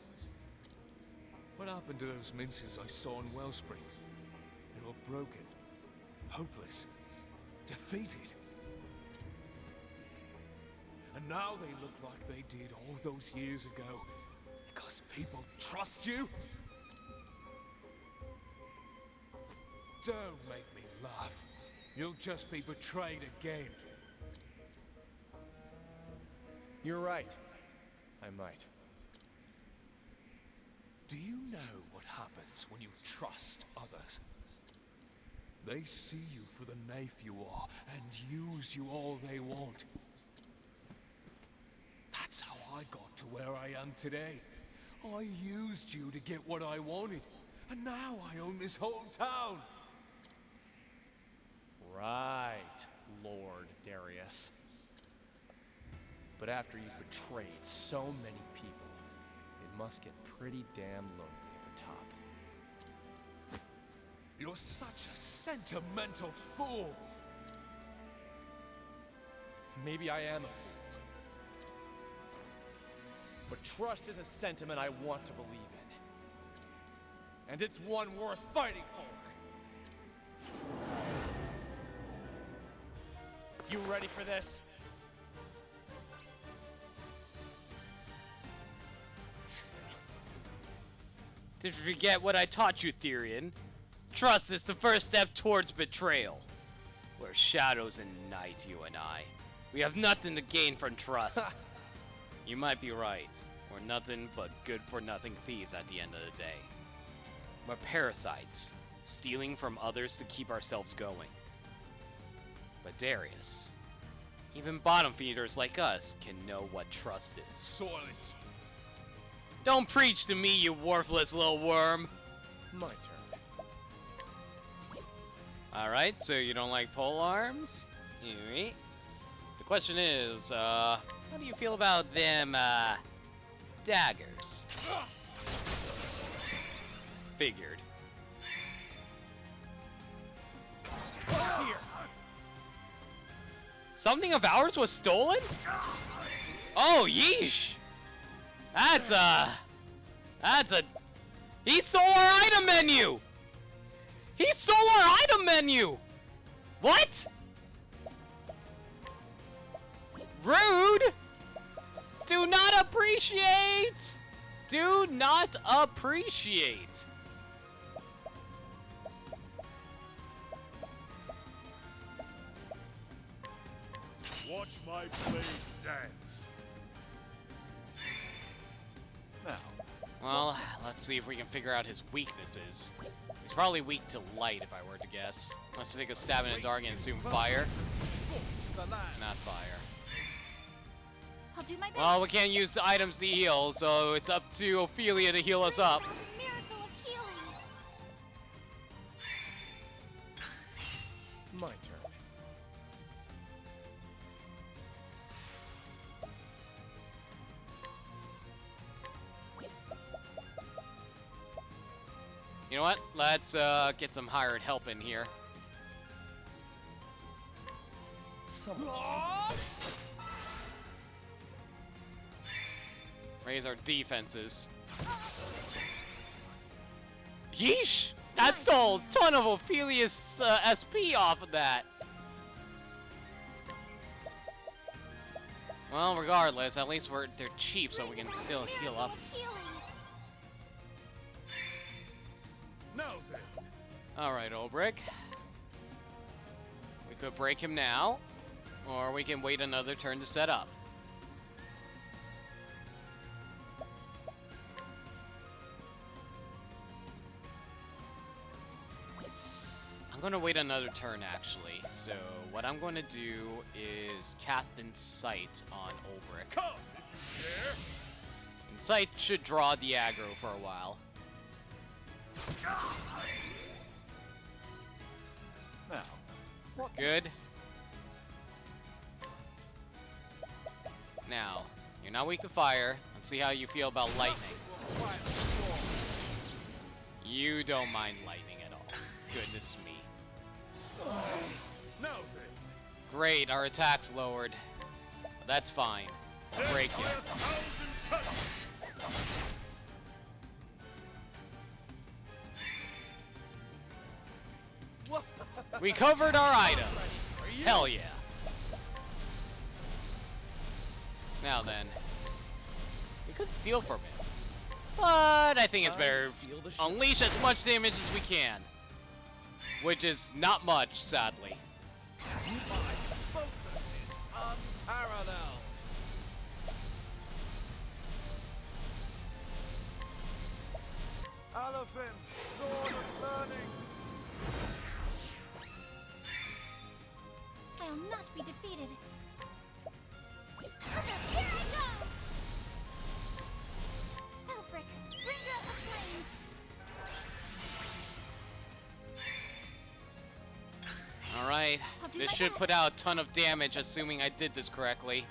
What happened to those minces I saw in Wellspring? They were broken, hopeless, defeated. And now they look like they did all those years ago because people trust you? Don't make me laugh. You'll just be betrayed again. You're right. I might. Do you know what happens when you trust others? They see you for the naif you are and use you all they want. That's how I got to where I am today. I used you to get what I wanted, and now I own this whole town. Right, Lord Darius. But after you've betrayed so many people, it must get pretty damn lonely at the top. You're such a sentimental fool. Maybe I am a fool. But trust is a sentiment I want to believe in. And it's one worth fighting for. You ready for this? Did you forget what I taught you, Therion? Trust is the first step towards betrayal. We're shadows and night, you and I. We have nothing to gain from trust. You might be right. We're nothing but good-for-nothing thieves at the end of the day. We're parasites, stealing from others to keep ourselves going. But Darius, even bottom feeders like us can know what trust is. Silence. Don't preach to me, you worthless little worm! My turn. Alright, so you don't like pole arms? Alright. The question is, how do you feel about them, daggers? Figured. Something of ours was stolen? Oh, yeesh! That's a... He stole our item menu! He stole our item menu! What? Rude! Do not appreciate! Do not appreciate! Watch my blade dance. Now, Well, let's see if we can figure out his weaknesses. He's probably weak to light, if I were to guess. Let's take a stab in the dark and assume fire. The land. Not fire. I'll do my best. Well, we can't use the items to heal, so it's up to Ophelia to heal us up. Bring about a miracle of healing. My turn. You know what? Let's get some hired help in here. Raise our defenses. Yeesh! That stole a ton of Ophelia's SP off of that. Well, regardless, at least they're cheap, so we can still heal up. now then. Alright, Olbrick. We could break him now, or we can wait another turn to set up. I'm gonna wait another turn, actually. So, what I'm gonna do is cast Insight on Olbrick. Come if Insight should draw the aggro for a while. you dare. Good. Now, you're not weak to fire. Let's see how you feel about lightning. You don't mind lightning at all. Goodness me. Now then. Great, our attack's lowered. But that's fine. I'll break Death you. by 1,000 cuts. We covered our items. Hell yeah. Now then, we could steal from him, but I think it's better unleash as much damage as we can, which is not much, sadly. My focus is unparalleled. Elephant, sword of learning. I'll not be defeated. Here I go! Elfric, bringer of the flames! Alright, I'll do this my should best. put out a ton of damage, assuming I did this correctly.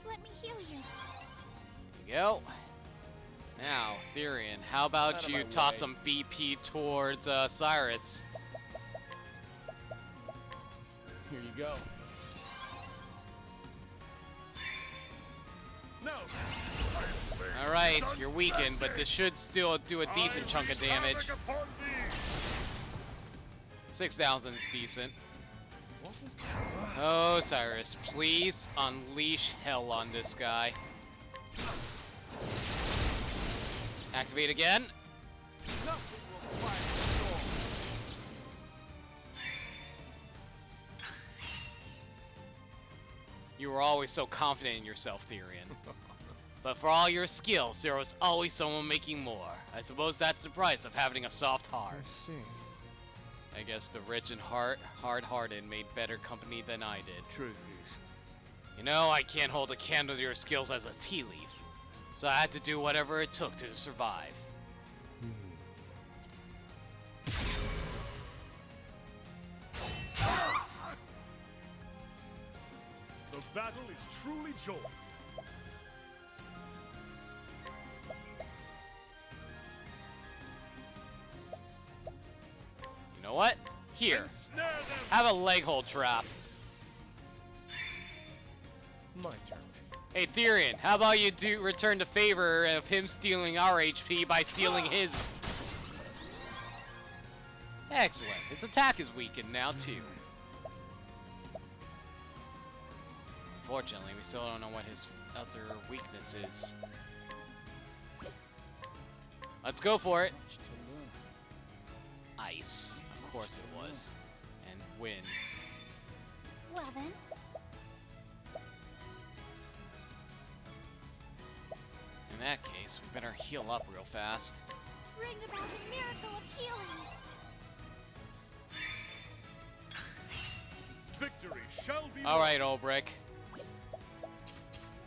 Let me heal you. There you go. Now, Therion, how about Out of you my toss way. some BP towards Cyrus? Here you go. No. Alright, you're weakened, but this should still do a decent chunk of damage. 6,000 is decent. Oh, Cyrus, please unleash hell on this guy. Activate again. Nothing will quiet the storm. You were always so confident in yourself, Therion. But for all your skills, there was always someone making more. I suppose that's the price of having a soft heart. see. I guess the rich and hard-hearted made better company than I did. Truth is, You know, I can't hold a candle to your skills as a tea leaf. So I had to do whatever it took to survive. The The battle is truly joined. You know what? Here. Ensnare them. Have a leg hold trap. My turn. Hey Therion, how about you do return the favor of him stealing our HP by stealing his? Excellent. Its attack is weakened now too. Unfortunately, we still don't know what his other weakness is. Let's go for it. Much to learn. Ice. Of course it was. And wind. Well then, In that case, we better heal up real fast. bring about the miracle of healing. Victory shall be Alright, Ulbrich.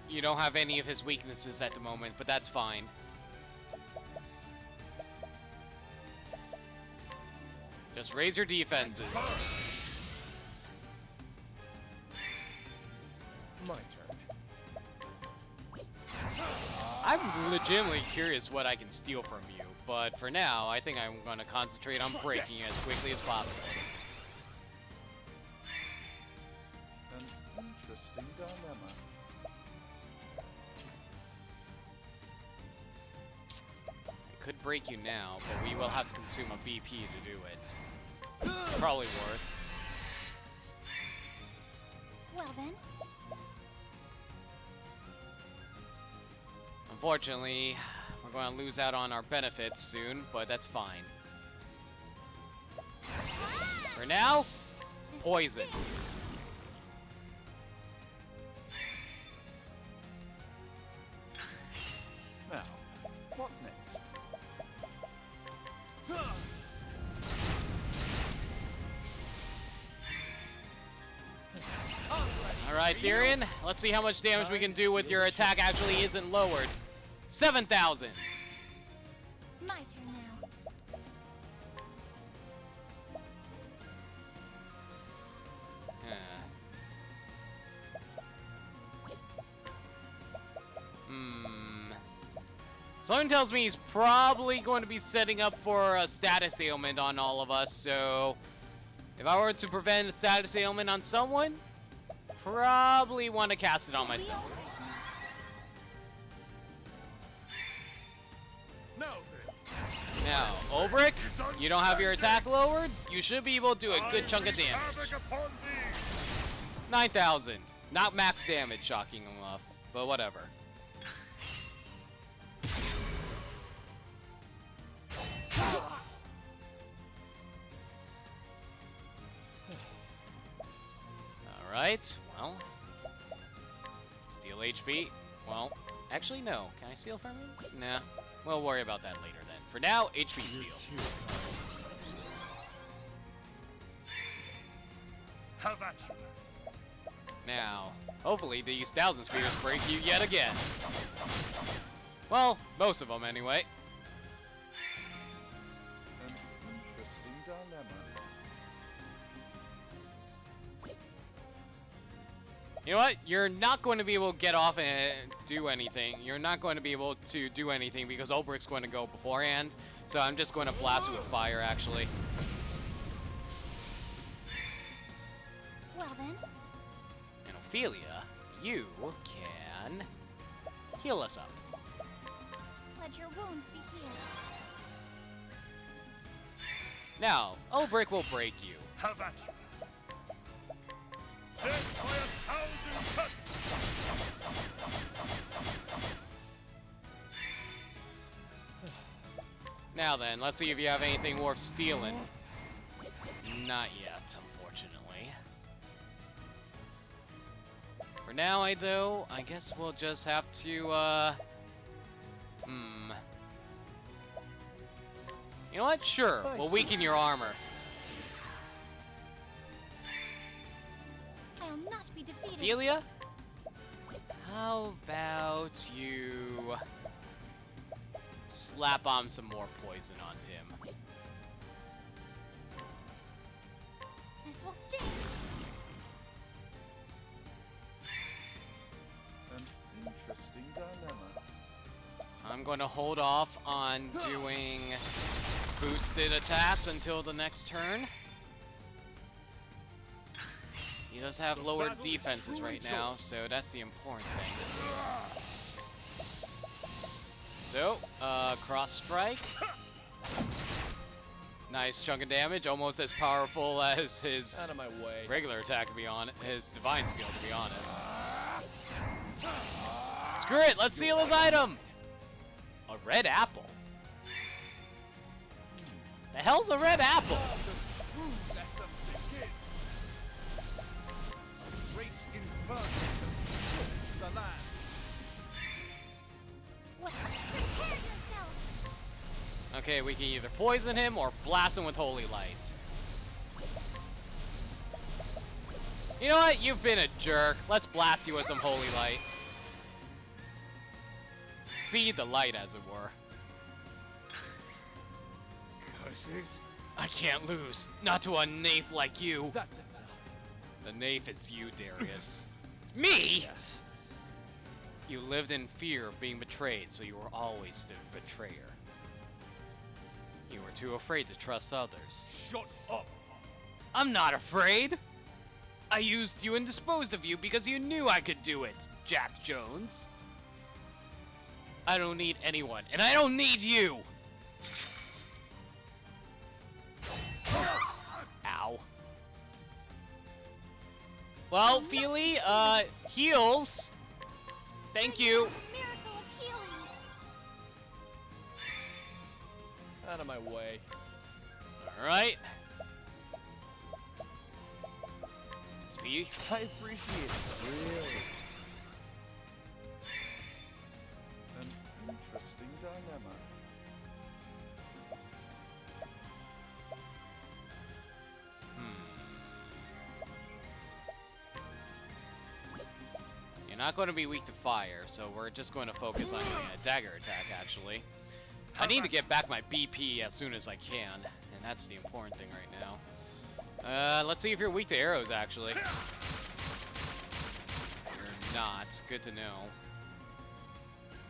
You don't have any of his weaknesses at the moment, but that's fine. Just raise your defenses. My turn. I'm legitimately curious what I can steal from you, but for now, I think I'm going to concentrate on breaking it as quickly as possible. An interesting dilemma. I could break you now, but we will have to consume a BP to do it. Probably worth. Well then, Unfortunately, we're going to lose out on our benefits soon, but that's fine. For now, this will poison. sting. Now, what next? Alright, Therion, let's see how much damage we can do with your attack actually isn't lowered. 7,000! My turn now. Something tells me he's probably going to be setting up for a status ailment on all of us, so if I were to prevent a status ailment on someone, probably want to cast it on myself. Now then, Now, Ulbrich, you don't have your attack lowered, you should be able to do a good chunk of damage. havoc upon thee. 9,000. Not max damage, shocking enough, but whatever. Alright, well. Steal HP. Well, actually, no. Can I steal from him? Nah. We'll worry about that later then. For now, HP steal. Have at you. Now, hopefully these 1,000 spears break you yet again. Well, most of them anyway. An interesting dilemma. You know what? You're not going to be able to get off and do anything. You're not going to be able to do anything because Ulbrich's going to go beforehand. So I'm just going to blast you with fire, actually. Well then, And Ophelia, you can heal us up. let your wounds be healed. Now, Ulbrich will break you. Have at you. Death by 1,000 cuts. Now then, let's see if you have anything worth stealing. Not yet, unfortunately. For now, I guess we'll just have to, You know what? Sure, we'll weaken your armor. I'll not be defeated. Ophelia? How about you slap on some more poison on him? This will sting. Interesting dilemma. I'm going to hold off on doing boosted attacks until the next turn. He does have lowered defenses right now, so that's the important thing. So, cross strike. Nice chunk of damage, almost as powerful as his Out of my way. regular attack, to be honest. His divine skill, to be honest. Screw it, let's seal his item! A red apple? The hell's a red apple? True lesson begins. A great inferno to scorch the land. What? Prepare yourself! Okay, we can either poison him or blast him with holy light. You know what? You've been a jerk. Let's blast you with some holy light. See the light, as it were. Curses. I can't lose. Not to a naif like you. That's enough. The naif is you, Darius. Me? Yes. You lived in fear of being betrayed, so you were always the betrayer. You were too afraid to trust others. Shut up! I'm not afraid! I used you and disposed of you because you knew I could do it, Jack Jones. I don't need anyone, and I don't need you! Ow. Well, Feely, heals. Thank you. Miracle of healing! Out of my way. Alright. Speed. I appreciate it. Really. An interesting dilemma. You're not going to be weak to fire, so we're just going to focus on the dagger attack, actually. I need to get back my BP as soon as I can, and that's the important thing right now. Let's see if you're weak to arrows, actually. You're not. Good to know.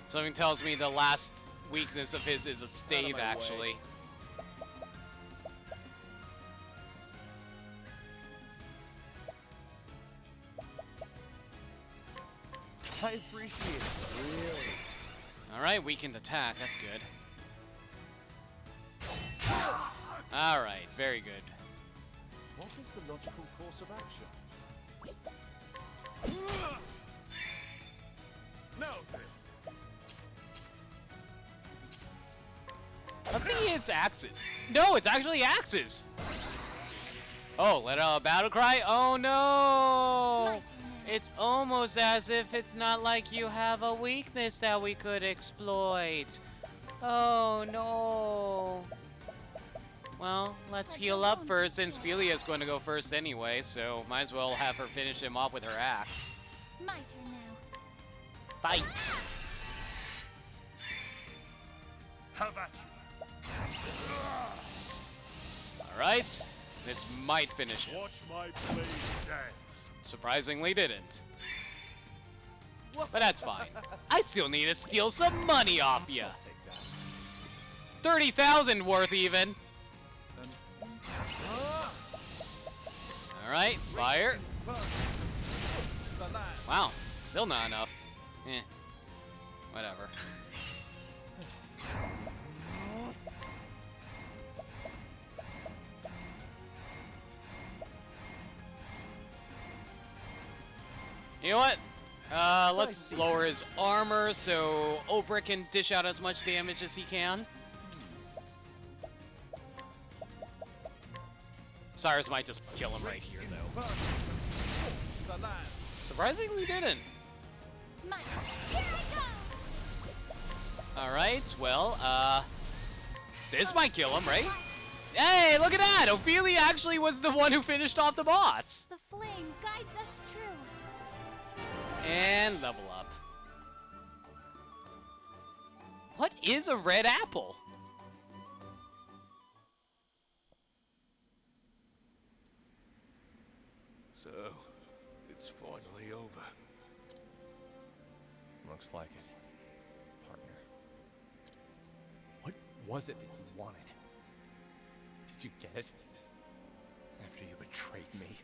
Something tells me the last weakness of his is a stave, way. actually. I appreciate it. Really. Alright, weakened attack. That's good. Alright, very good. What is the logical course of action? No! I'm thinking it's axes. No, it's actually axes. Oh, let out a battle cry? Oh no! My turn now. It's almost as if it's not like you have a weakness that we could exploit. Oh no. Well, let's heal up first since Felia's going to go first anyway, so might as well have her finish him off with her axe. My turn now. Fight! How about you? Alright, this might finish him. Watch my blade dance. Surprisingly didn't. But that's fine. I still need to steal some money off ya. Take that. 30,000 worth even. Alright, fire. Inferno to scorch the land. Wow, still not enough. Eh, whatever. You know what? Let's lower his armor so Obrick can dish out as much damage as he can. Cyrus might just kill him right here, though. Inferno to scorch the land. Surprisingly didn't. My here I Alright, well, this might kill him, right? Hey, look at that! Ophelia actually was the one who finished off the boss! go! The flame guides us true. And level up. What is a red apple? So, it's finally over. Looks like it, partner. What was it that you wanted? Did you get it? After you betrayed me?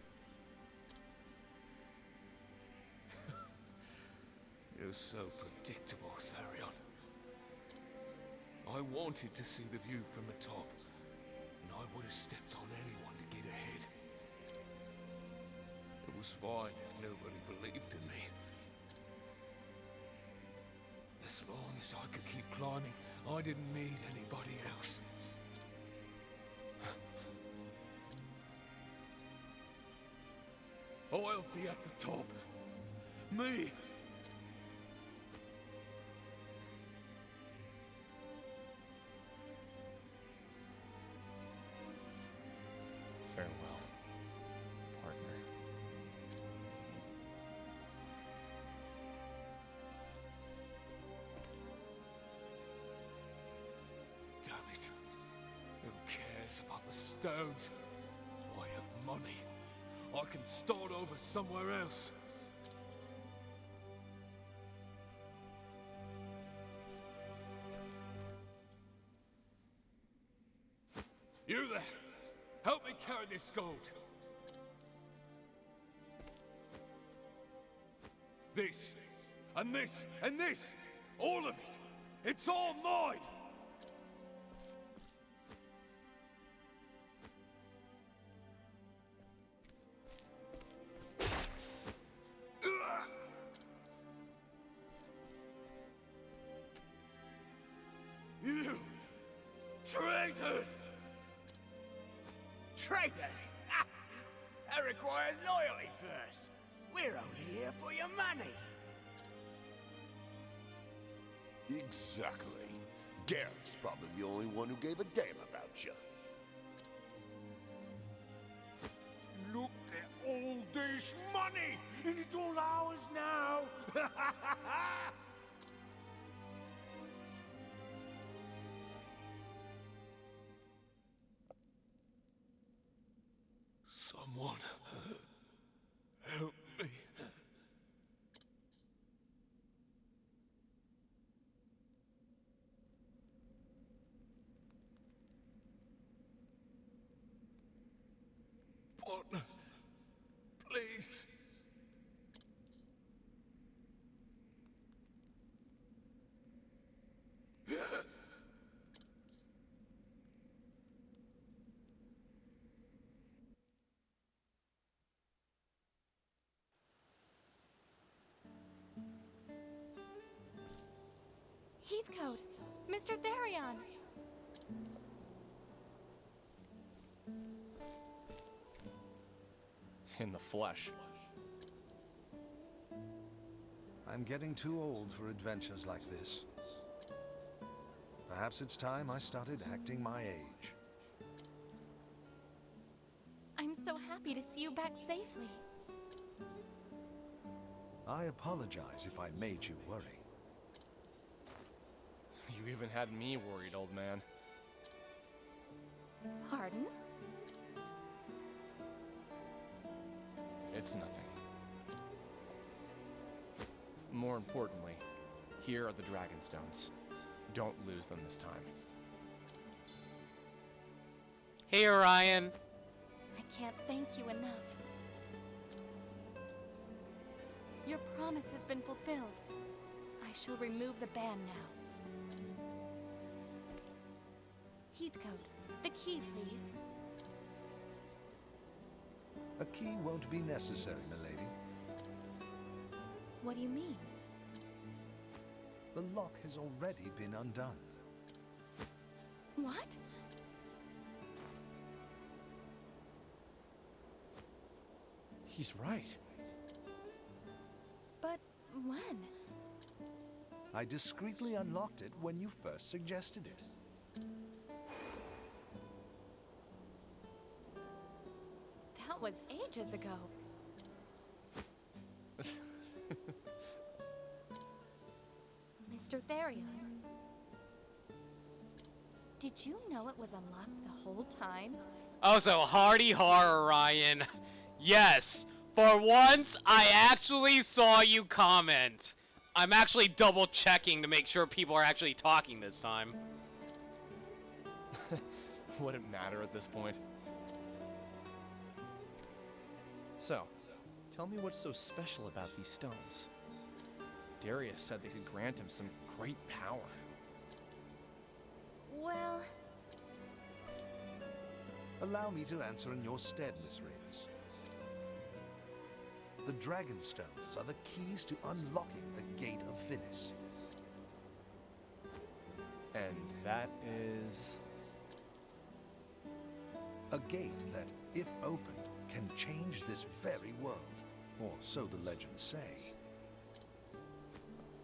You're so predictable, Therion. I wanted to see the view from the top, and I would have stepped on anyone to get ahead. It was fine if nobody believed in me. As long as I could keep climbing, I didn't need anybody else. I'll be at the top. Me! Farewell, partner. Damn it. Who cares about the stones? I have money. I can start over somewhere else. You there! Help me carry this gold! This, and this, and this! All of it! It's all mine! You traitors! Traitors? That requires loyalty first. We're only here for your money. Exactly. Garrett's probably the only one who gave a damn about you. Look at all this money, and it's all ours now. Someone help me. Partner, please. Heathcote! Mr. Therion! In the flesh. I'm getting too old for adventures like this. Perhaps it's time I started acting my age. I'm so happy to see you back safely. I apologize if I made you worry. You even had me worried, old man. Pardon? It's nothing. More importantly, here are the Dragonstones. Don't lose them this time. Hey, Orion. I can't thank you enough. Your promise has been fulfilled. I shall remove the ban now. Heathcote, the key, please. A key won't be necessary, milady. What do you mean? The lock has already been undone. What? He's right. But when? I discreetly unlocked it when you first suggested it. That was ages ago. Mr. Therion. Did you know it was unlocked the whole time? Oh, so hardy har, Orion. Yes, for once I actually saw you comment. I'm actually double checking to make sure people are actually talking this time. Would it matter at this point? So, tell me what's so special about these stones. Darius said they could grant him some great power. Well, Allow me to answer in your stead, Miss Ravis. The Dragon Stones are the keys to unlocking the Gate of Finis. And that is... A gate that, if opened, can change this very world, or so the legends say.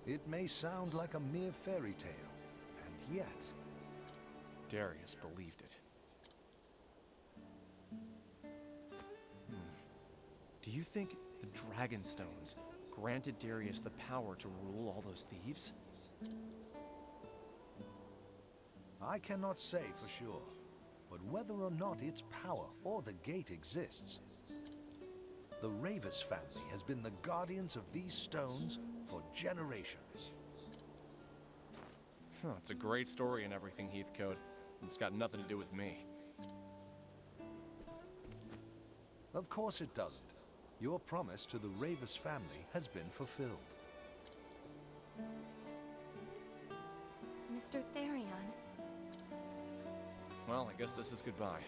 It may sound like a mere fairy tale, and yet... Darius believed it. Do you think the Dragon Stones granted Darius the power to rule all those thieves? I cannot say for sure, but whether or not its power or the gate exists, the Ravis family has been the guardians of these stones for generations. It's a great story and everything, Heathcote. It's got nothing to do with me. Of course it doesn't. Your promise to the Ravis family has been fulfilled. Mr. Therion, Well, I guess this is goodbye.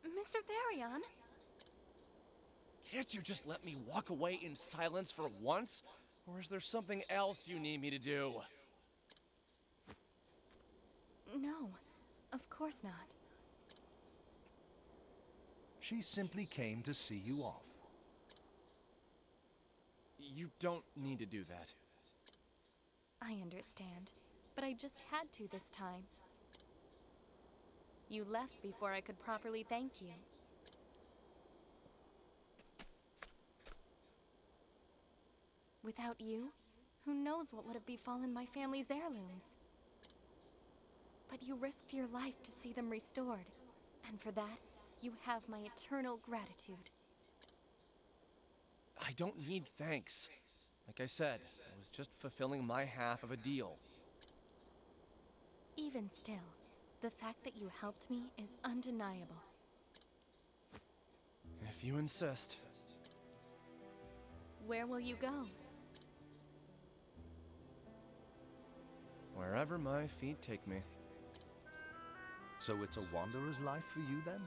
Mr. Therion, Can't you just let me walk away in silence for once? Or is there something else you need me to do? no, of course not. She simply came to see you off. You don't need to do that. I understand, but I just had to this time. You left before I could properly thank you. Without you, who knows what would have befallen my family's heirlooms? But you risked your life to see them restored, and for that, you have my eternal gratitude. I don't need thanks. Like I said, I was just fulfilling my half of a deal. Even still, the fact that you helped me is undeniable. If you insist. Where will you go? Wherever my feet take me. So it's a wanderer's life for you then?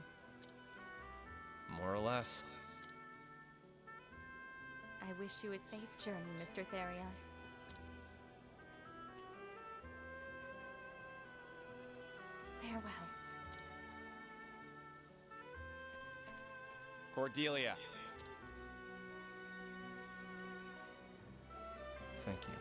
More or less. I wish you a safe journey, Mr. Therion. Farewell. Cordelia. Thank you.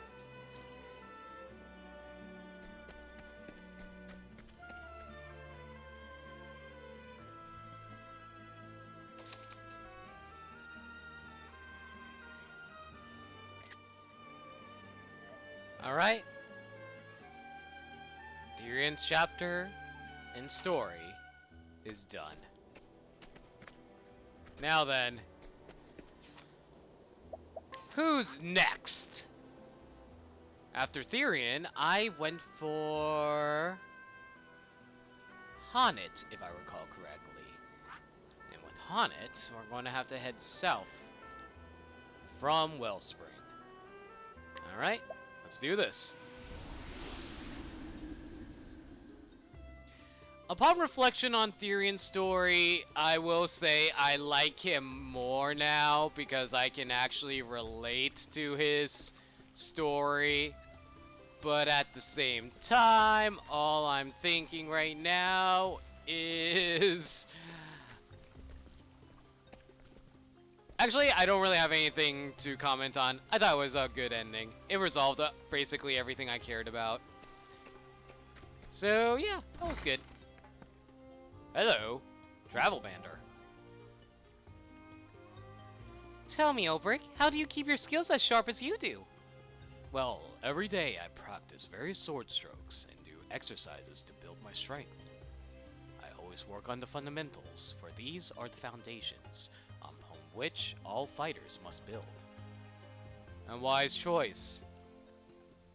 Alright. Therion's chapter and story is done. Now then, who's next? After Therion, I went for Honnet, if I recall correctly. And with Honnet, we're going to have to head south from Wellspring. Alright, let's do this. Upon reflection on Therion's story, I will say I like him more now because I can actually relate to his story. But at the same time, all I'm thinking right now is... Actually, I don't really have anything to comment on. I thought it was a good ending. It resolved basically everything I cared about. So yeah, that was good. Hello, Travel Bander. Tell me, Ulbrich, how do you keep your skills as sharp as you do? Well, every day I practice various sword strokes and do exercises to build my strength. I always work on the fundamentals, for these are the foundations on which all fighters must build. A wise choice.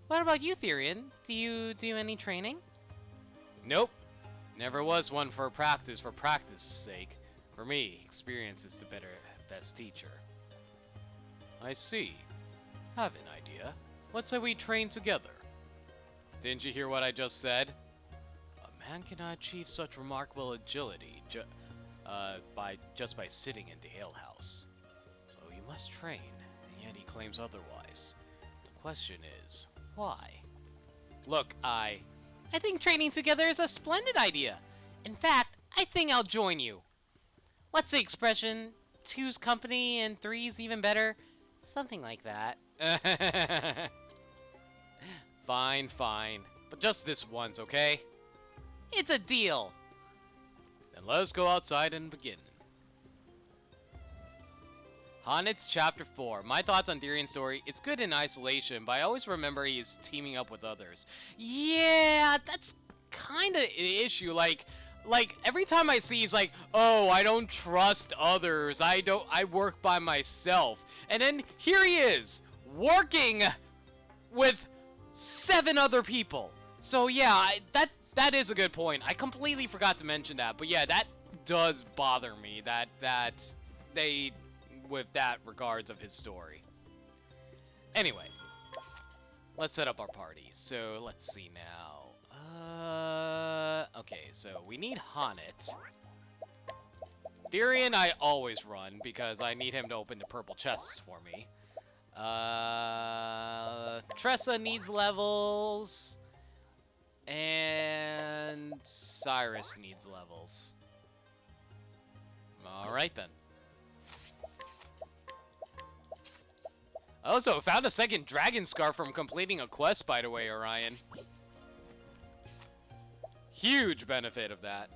What about you, Therion? Do you do any training? Nope. Never was one for practice's sake. For me, experience is the best teacher. I see. Have an idea. Let's say we train together. Didn't you hear what I just said? A man cannot achieve such remarkable agility just by sitting in the alehouse. So you must train, and yet he claims otherwise. The question is, why? Look, I think training together is a splendid idea. In fact, I think I'll join you. What's the expression? Two's company and three's even better? Something like that. Fine, fine. But just this once, okay? It's a deal! Then let us go outside and begin. Honit's Chapter 4. My thoughts on Therion's story. It's good in isolation, but I always remember he's teaming up with others. Yeah, that's kind of an issue. Like, every time I see he's like, oh, I don't trust others. I work by myself. And then here he is, working with 7 other people. So yeah, that is a good point. I completely forgot to mention that. But yeah, that does bother me that they with that regards of his story. Anyway, let's set up our party. So let's see now. Okay, so we need Honit. Therion I always run because I need him to open the purple chests for me. Tressa needs levels. And Cyrus needs levels. Alright then. I also found a second dragon scar from completing a quest, by the way, Orion. Huge benefit of that.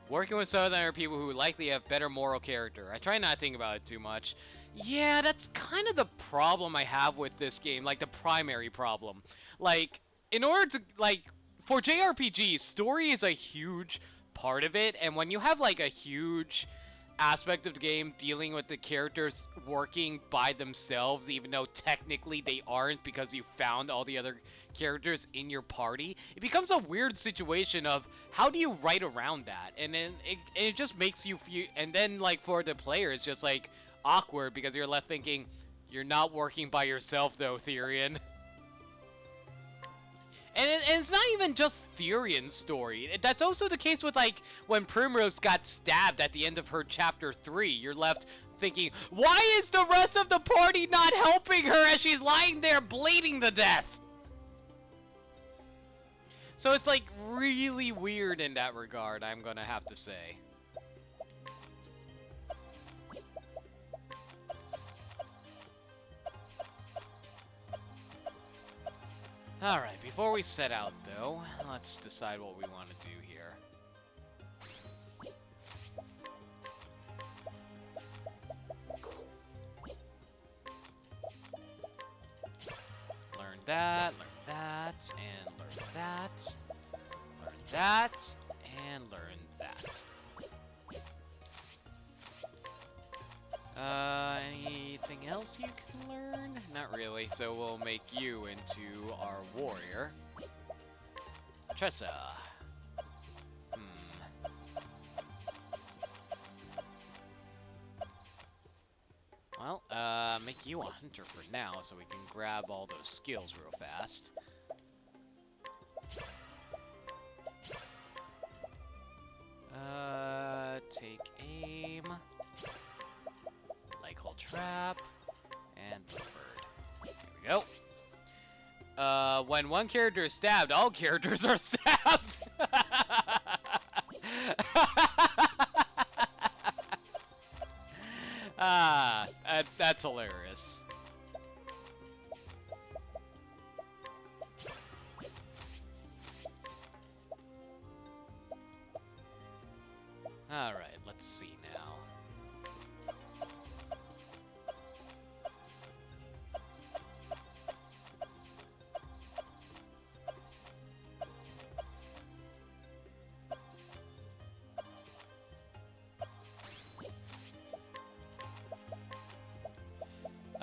Working with other people who likely have better moral character. I try not to think about it too much. Yeah, that's kind of the problem I have with this game, like the primary problem. Like, in order to, like, for JRPGs, story is a huge part of it, and when you have, like, a huge aspect of the game dealing with the characters working by themselves, even though technically they aren't because you found all the other characters in your party, it becomes a weird situation of how do you write around that? And then it just makes you feel, and then like for the player it's just like awkward because you're left thinking, you're not working by yourself though, Therion. And it's not even just Therion's story. That's also the case with, like, when Primrose got stabbed at the end of her Chapter 3. You're left thinking, why is the rest of the party not helping her as she's lying there bleeding to death? So it's, like, really weird in that regard, I'm gonna have to say. Alright, before we set out, though, let's decide what we want to do here. Learn that, and learn that. Learn that, and learn that. Anything else you can learn? Not really, so we'll make you into our warrior. Tressa. Well, make you a hunter for now, so we can grab all those skills real fast. Take aim. Like hold trap. And the bird. There we go. When one character is stabbed, all characters are stabbed! Ah, that's hilarious. Alright, let's see now.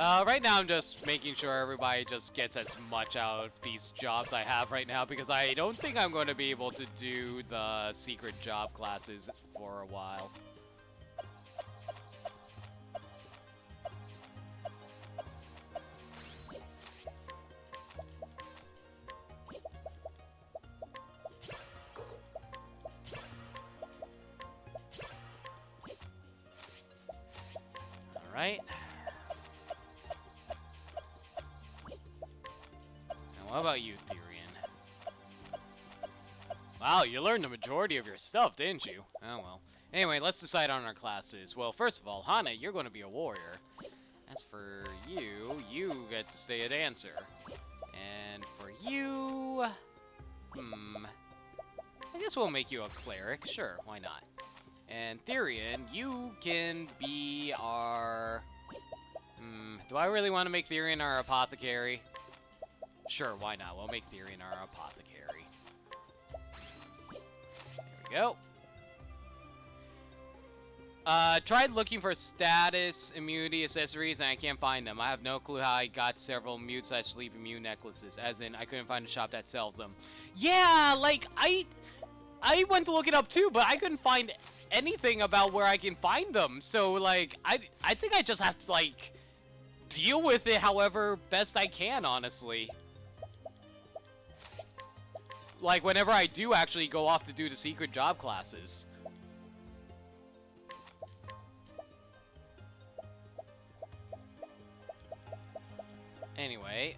Right now I'm just making sure everybody just gets as much out of these jobs I have right now, because I don't think I'm going to be able to do the secret job classes for a while. Alright. And what about you, Therion? Wow, you learned the majority of your stuff, didn't you? Oh well. Anyway, let's decide on our classes. Well, first of all, Hana, you're going to be a warrior. As for you, you get to stay a dancer. And for you... I guess we'll make you a cleric. Sure, why not? And Therion, you can be our... do I really want to make Therion our apothecary? Sure, why not? We'll make Therion our apothecary. There we go. Tried looking for status immunity accessories and I can't find them. I have no clue how I got several mute/sleep immune necklaces. As in, I couldn't find a shop that sells them. Yeah, like, I went to look it up too, but I couldn't find anything about where I can find them. So, like, I think I just have to, like, deal with it however best I can, honestly. Like, whenever I do actually go off to do the secret job classes. Anyway,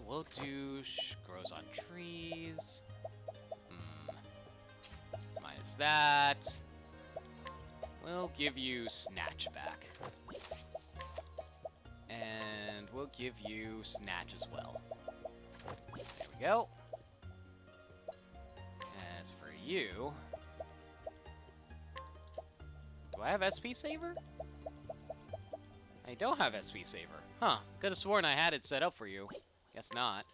we'll do grows on trees. Minus that. We'll give you Snatch back. And we'll give you Snatch as well. There we go. As for you... Do I have SP Saver? I don't have SP Saver. Huh. Could have sworn I had it set up for you. Guess not.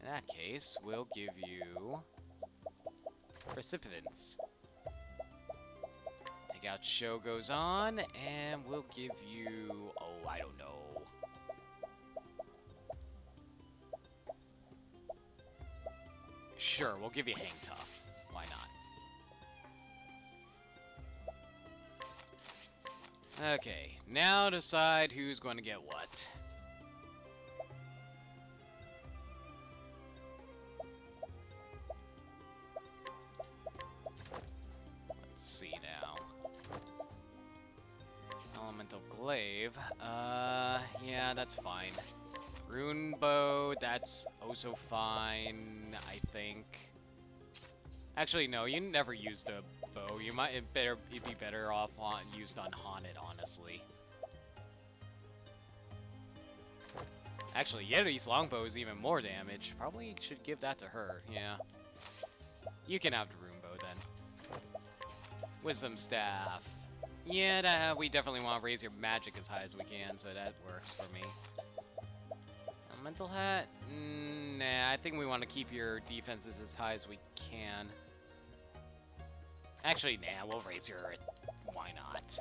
In that case, we'll give you... Precipitants. Take out Show Goes On, and we'll give you... Oh, I don't know. Sure, we'll give you Hang Tough. Why not? Okay, now decide who's going to get what. Let's see now. Elemental Glaive. Yeah, that's fine. Rune Bow, that's also fine, I think. Actually, no, you never used a bow. It'd be better off used on Haunted, honestly. Actually, Yeti's longbow is even more damage. Probably should give that to her, yeah. You can have the Rune Bow then. Wisdom Staff. Yeah, we definitely want to raise your magic as high as we can, so that works for me. Mental Hat? Nah, I think we want to keep your defenses as high as we can. Actually, nah, we'll raise your... Why not?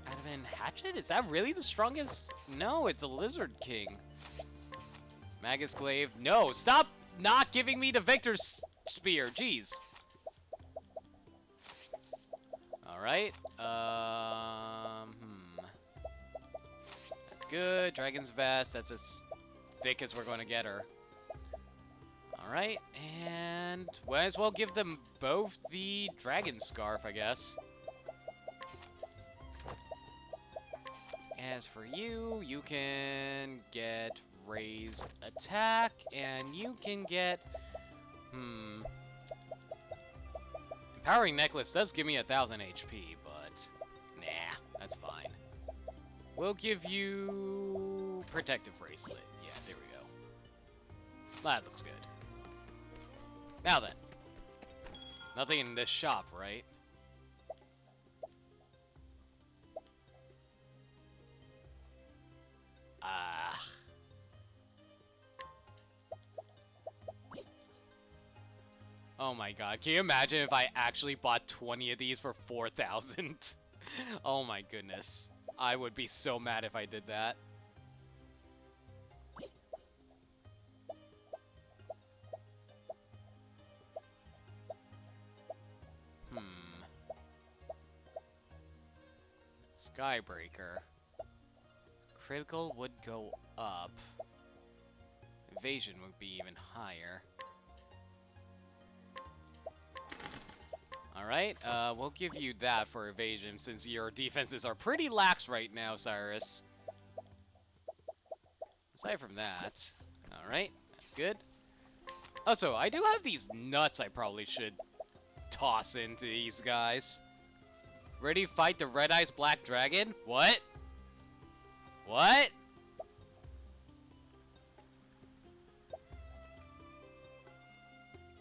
Adamant Hatchet? Is that really the strongest? No, it's a Lizard King. Magus Glaive? No, stop not giving me the Victor's Spear, jeez. Alright, That's good. Dragon's Vest, that's as thick as we're going to get her. Alright, and might as well give them both the Dragon Scarf, I guess. As for you, you can get Raised Attack, and you can get... Empowering Necklace does give me 1000 HP, but nah, that's fine. We'll give you Protective Bracelet. Yeah, there we go. That looks good. Now then. Nothing in this shop, right? Oh my god, can you imagine if I actually bought 20 of these for 4,000? Oh my goodness. I would be so mad if I did that. Skybreaker. Critical would go up. Evasion would be even higher. Alright, we'll give you that for evasion since your defenses are pretty lax right now, Cyrus. Aside from that, alright, that's good. Also, I do have these nuts I probably should toss into these guys. Ready to fight the Red Eyes Black Dragon? What? What?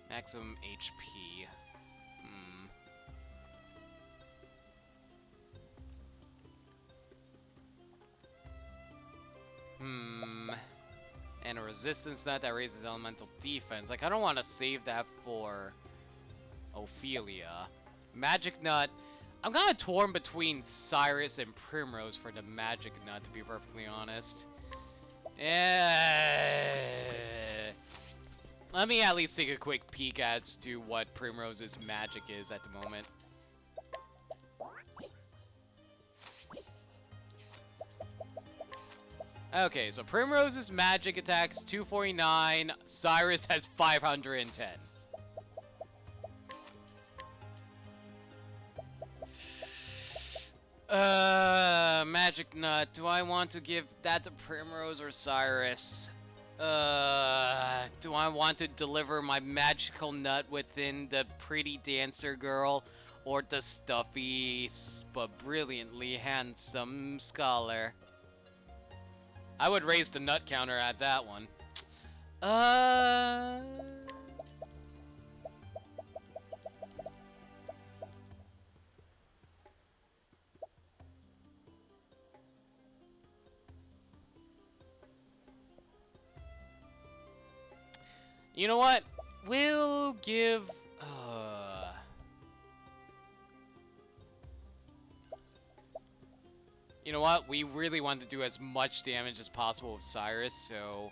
Maximum HP. And a resistance nut that raises elemental defense. Like, I don't want to save that for Ophelia. Magic nut. I'm kind of torn between Cyrus and Primrose for the magic nut, to be perfectly honest. Let me at least take a quick peek as to what Primrose's magic is at the moment. Okay, so Primrose's magic attacks 249, Cyrus has 510. Magic nut. Do I want to give that to Primrose or Cyrus? Do I want to deliver my magical nut within the pretty dancer girl or the stuffy but brilliantly handsome scholar? I would raise the nut counter at that one. You know what? We'll give... You know what? We really want to do as much damage as possible with Cyrus, so...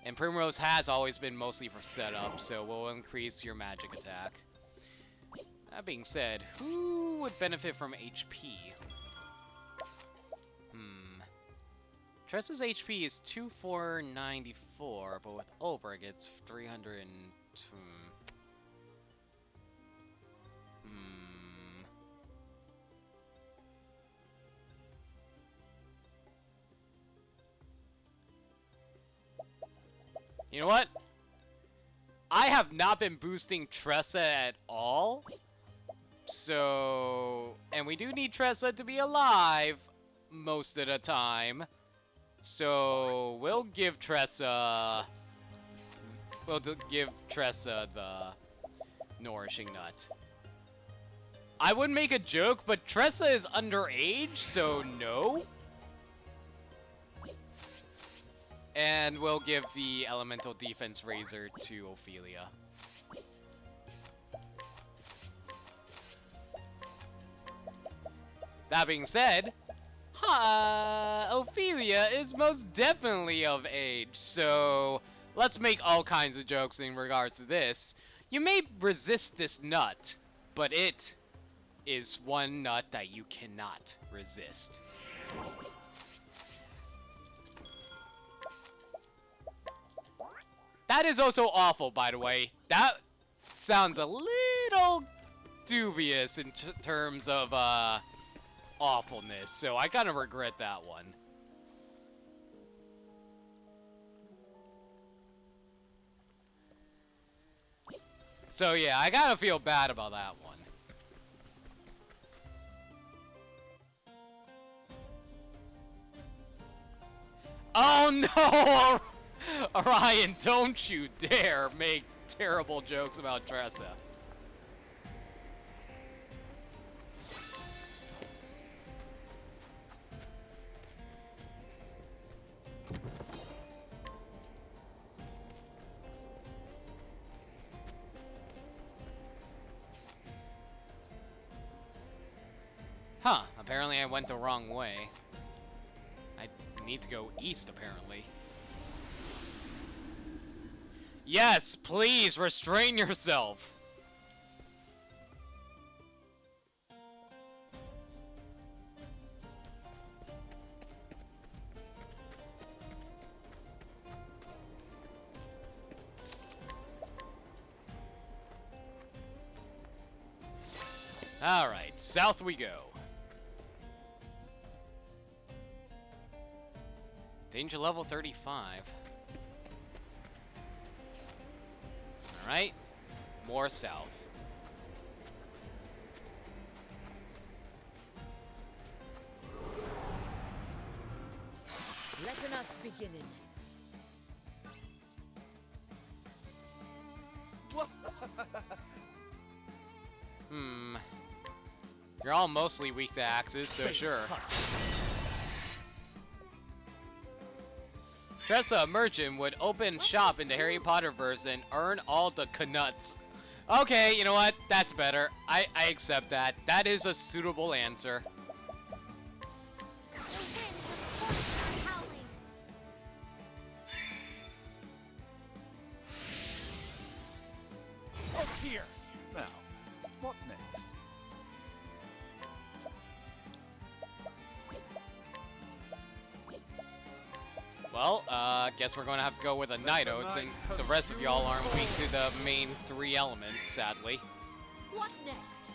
And Primrose has always been mostly for setup, so we'll increase your magic attack. That being said, who would benefit from HP? Tressa's HP is 2494, but with Ober it gets 300 and... You know what? I have not been boosting Tressa at all. So... And we do need Tressa to be alive most of the time. So we'll give Tressa... We'll give Tressa the nourishing nut. I would make a joke, but Tressa is underage, so no. And we'll give the elemental defense razor to Ophelia. That being said, Ophelia is most definitely of age, so let's make all kinds of jokes in regards to this. You may resist this nut, but it is one nut that you cannot resist. That is also awful, by the way. That sounds a little dubious in terms of awfulness, so I kind of regret that one. So yeah, I kind of feel bad about that one. Oh no! Orion, don't you dare make terrible jokes about Tressa. apparently I went the wrong way. I need to go east, apparently. Yes, please, restrain yourself! Alright, south we go. Danger level 35. Alright, more south. Let us beginning. You're all mostly weak to axes, so sure. Tressa, a merchant, would open shop in the Harry Potter verse and earn all the knuts. Okay, you know what? That's better. I accept that. That is a suitable answer. Up here. Now, what next? Well, guess we're gonna have to go with a Night Oat since the rest of y'all aren't weak to the main 3 elements, sadly. What next?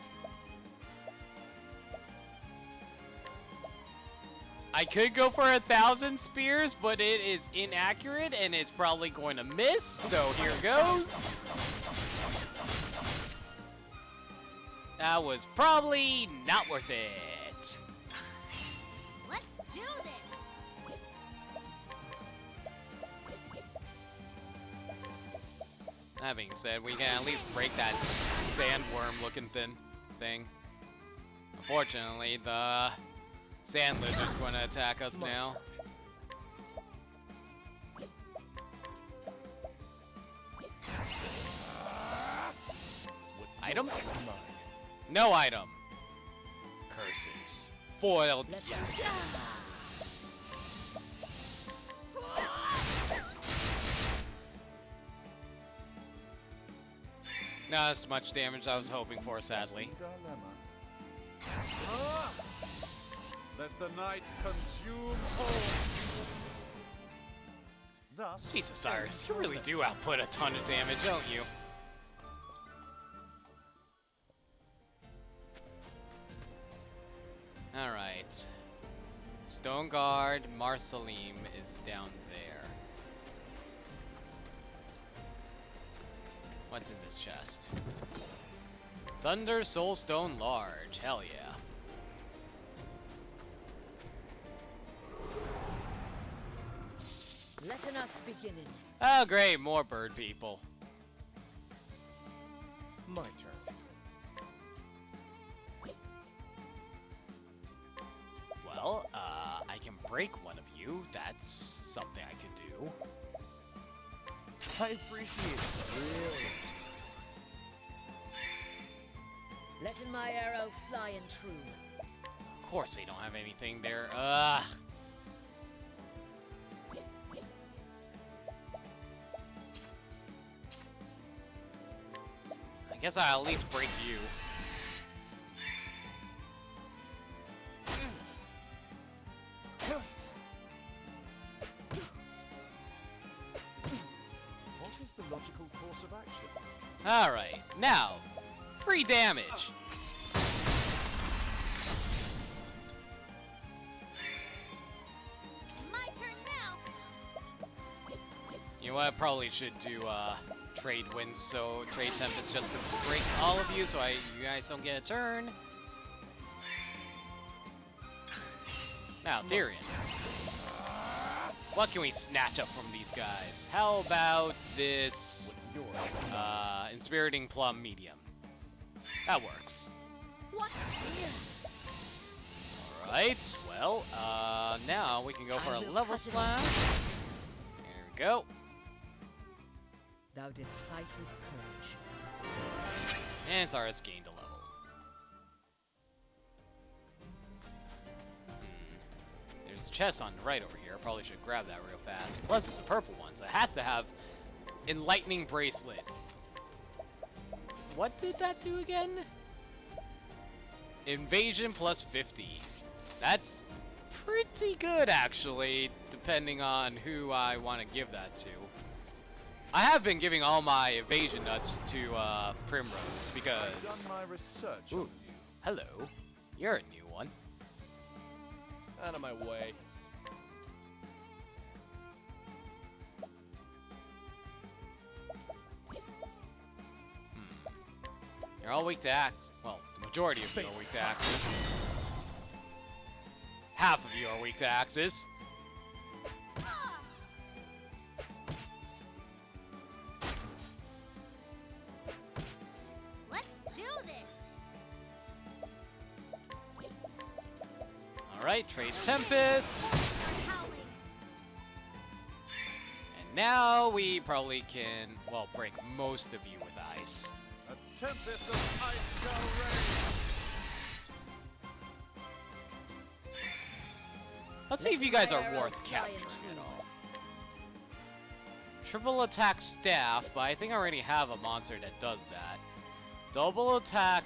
I could go for 1,000 spears, but it is inaccurate and it's probably going to miss, so here goes. That was probably not worth it. Let's do this. That being said, we can at least break that sandworm-looking thing. Unfortunately, the sand lizard's going to attack us now. Item? No item. Curses. Foiled. Yes. Not as much damage as I was hoping for, sadly. Let the night consume all. Thus, Jesus, Cyrus, you really do output a ton of damage, don't you? Alright. Stone Guard Marceline is down there. What's in this chest? Thunder Soulstone Large. Hell yeah. Letting us beginning. Oh great, more bird people. My turn. Well, I can break one of you. That's something I could do. I appreciate it, really. Letting my arrow fly and true. Of course they don't have anything there. I guess I'll at least break you. what is the logical course of action? Alright, now, 3 damage. My turn now. You know what, I probably should do, trade wins, so trade tempest just to break all of you so you guys don't get a turn. Now, Therion. What can we snatch up from these guys? How about this, Inspiriting Plum Medium? That works. What? Alright, well, now we can go for a level slash. There we go. Thou didst fight with courage. And Zara's gained a level. chest on the right over here. Probably should grab that real fast. Plus, it's a purple one, so it has to have Enlightening Bracelet. What did that do again? Invasion plus 50. That's pretty good, actually, depending on who I want to give that to. I have been giving all my evasion nuts to Primrose because. I've done my research Ooh, on you. hello. You're a new one. Out of my way. You're all weak to axe. Well, the majority of you are weak to axes. Half of you are weak to axes. Let's do this. Alright, trade Tempest. And now we probably can, well, break most of you with ice. A tempest of ice shall rain. Let's see if you guys are worth capturing at all. Triple attack staff, but I think I already have a monster that does that. Double attack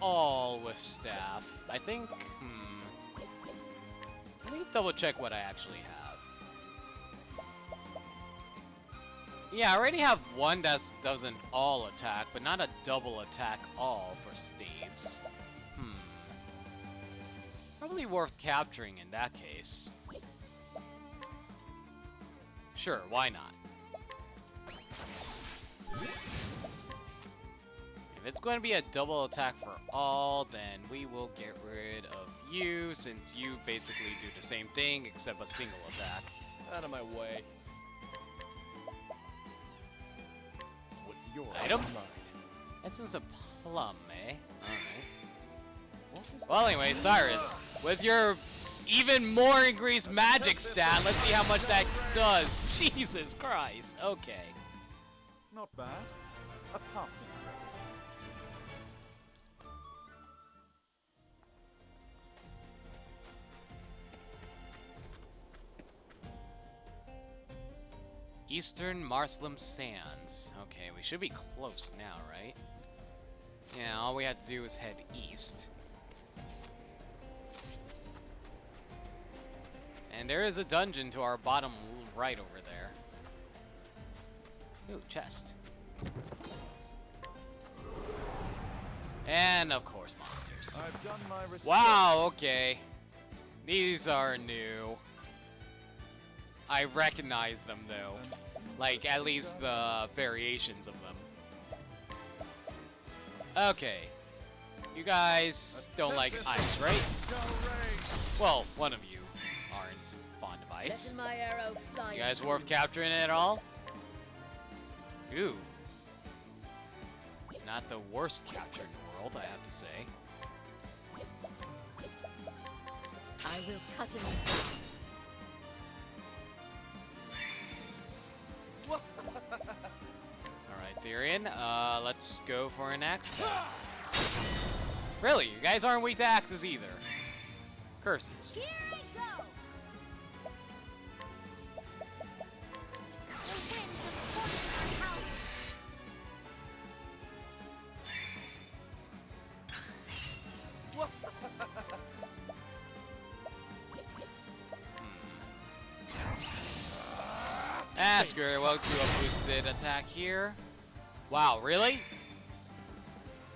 all with staff. I think, let me double check what I actually have. Yeah, I already have one that does an all attack, but not a double attack all for Thieves. Probably worth capturing in that case. Sure, why not? If it's going to be a double attack for all, then we will get rid of you, since you basically do the same thing, except a single attack. Out of my way. What's your item? mine? Essence of Plum, eh? Alright. Well, anyway, Cyrus, with your even more increased magic stat, let's see how much that does. Jesus Christ. Okay. Not bad. A passing grade. Eastern Marslem Sands. Okay, we should be close now, right? Yeah, all we have to do is head east. And there is a dungeon to our bottom right over there. Ooh, chest. And of course, monsters. I've done my research. Wow, okay. These are new. I recognize them though. Like, at least the variations of them. Okay. You guys don't like ice, right? Well, one of you aren't fond of ice. Letting my arrow fly. You guys worth capturing it at all? Ooh. Not the worst capture in the world, I have to say. I will cut him Alright, Therion, let's go for an axe. Really? You guys aren't weak to axes either. Curses. Here I go. The winds of fortune are howling. Asker, well, do a boosted attack here. Wow, really?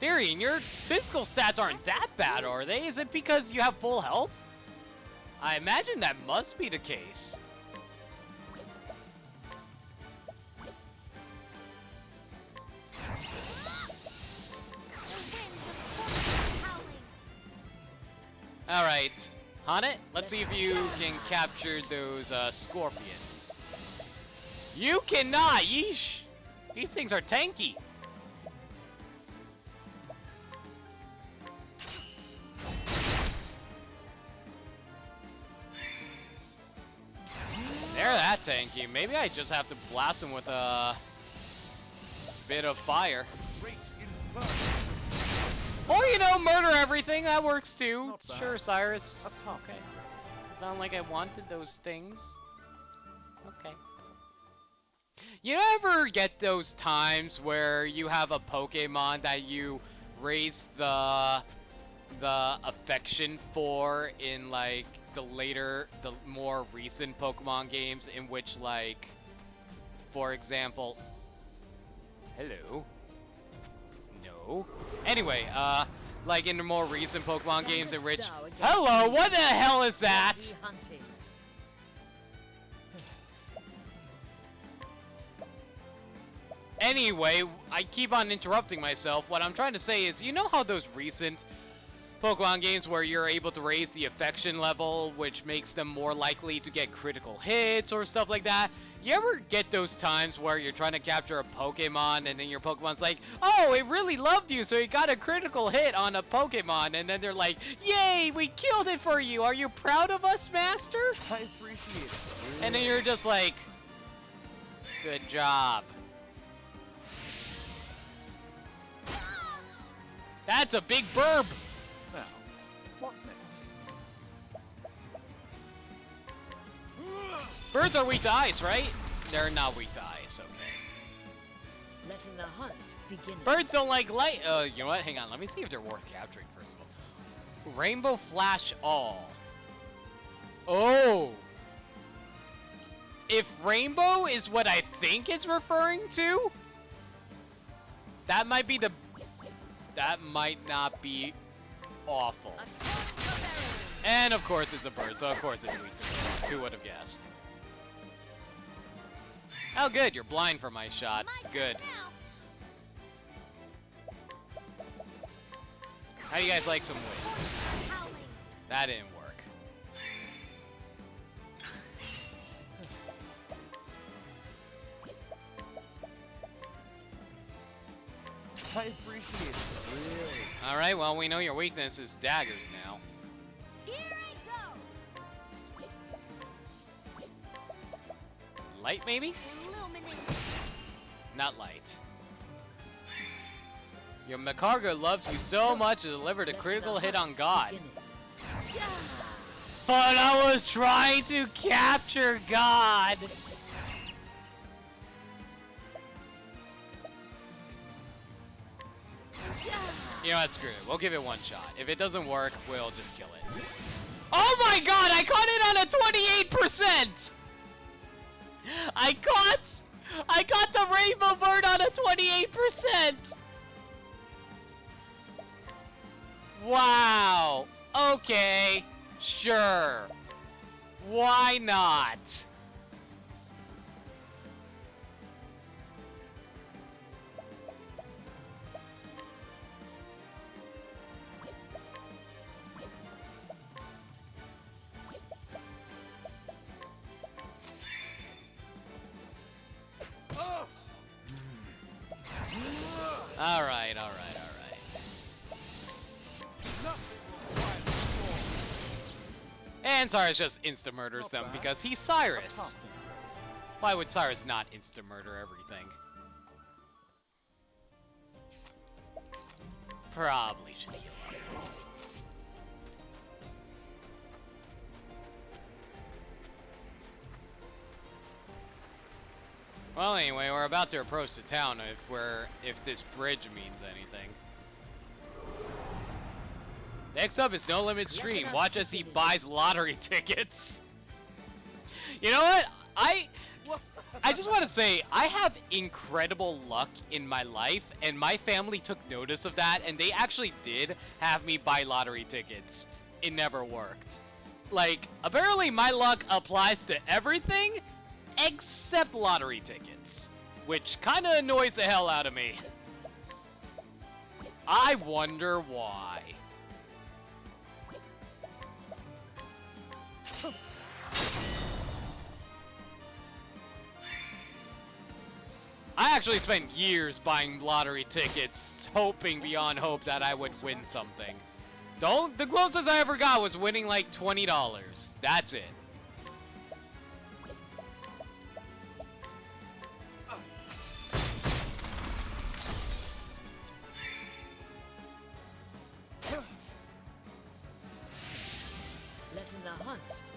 Therion, your physical stats aren't that bad, are they? Is it because you have full health? I imagine that must be the case. Alright, Haunit, let's see if you can capture those scorpions. You cannot! Yeesh! These things are tanky. They're that tanky. Maybe I just have to blast them with a bit of fire. Or, you know, murder everything. That works too. Sure, Cyrus. Okay. sound like I wanted those things. Okay. You ever get those times where you have a Pokemon that you raise the affection for in like the more recent Pokemon games in which, like, for example, hello. No. Anyway, like in the more recent Pokemon games in which, hello, what the hell is that? Anyway, I keep on interrupting myself. What I'm trying to say is, you know how those recent Pokemon games where you're able to raise the affection level, which makes them more likely to get critical hits or stuff like that? You ever get those times where you're trying to capture a Pokemon and then your Pokemon's like, oh, it really loved you, so it got a critical hit on a Pokemon, and then they're like, yay, we killed it for you. Are you proud of us, Master? I appreciate it. And then you're just like, good job. That's a big burb. Now, what next? Birds are weak to ice, right? They're not weak to ice, okay. Letting the hunt begin. Birds don't like light. You know what? Hang on. Let me see if they're worth capturing first of all. Rainbow Flash All. Oh. If rainbow is what I think it's referring to, that might be the. That might not be awful. And of course it's a bird, so of course it's weak to birds. Who would have guessed? Oh good, you're blind for my shots. Good. How do you guys like some wind? That didn't work. I appreciate it, really. Alright, well, we know your weakness is daggers now. Here I go. Light, maybe? Illuminate. Not light. Your Macargo loves you so much it delivered a critical hit on God. But I was trying to capture God! You know what, screw it. We'll give it one shot. If it doesn't work, we'll just kill it. Oh my god, I caught it on a 28%! I caught the rainbow bird on a 28%! Wow! Okay, sure. Why not? Alright. And Cyrus just insta-murders them because he's Cyrus. Why would Cyrus not insta-murder everything? Probably should heal up. Well, anyway, we're about to approach the town if this bridge means anything. Next up is No Limit Stream. Watch as he buys lottery tickets. You know what? I just want to say, I have incredible luck in my life, and my family took notice of that, and they actually did have me buy lottery tickets. It never worked. Like, apparently my luck applies to everything except lottery tickets, which kind of annoys the hell out of me. I wonder why. I actually spent years buying lottery tickets, hoping beyond hope that I would win something. The closest I ever got was winning like $20. That's it. Letting the hunt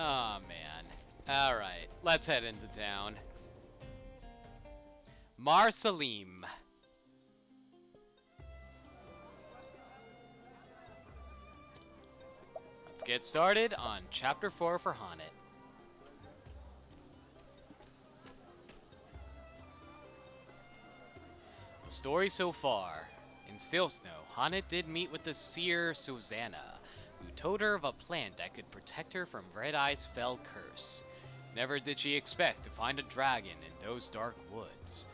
Oh, man. Alright, let's head into town. Marsalim. Let's get started on Chapter 4 for Haunted. The story so far. In Still Snow, Haunted did meet with the seer Susanna, who told her of a plant that could protect her from Red Eye's fell curse. Never did she expect to find a dragon in those dark woods.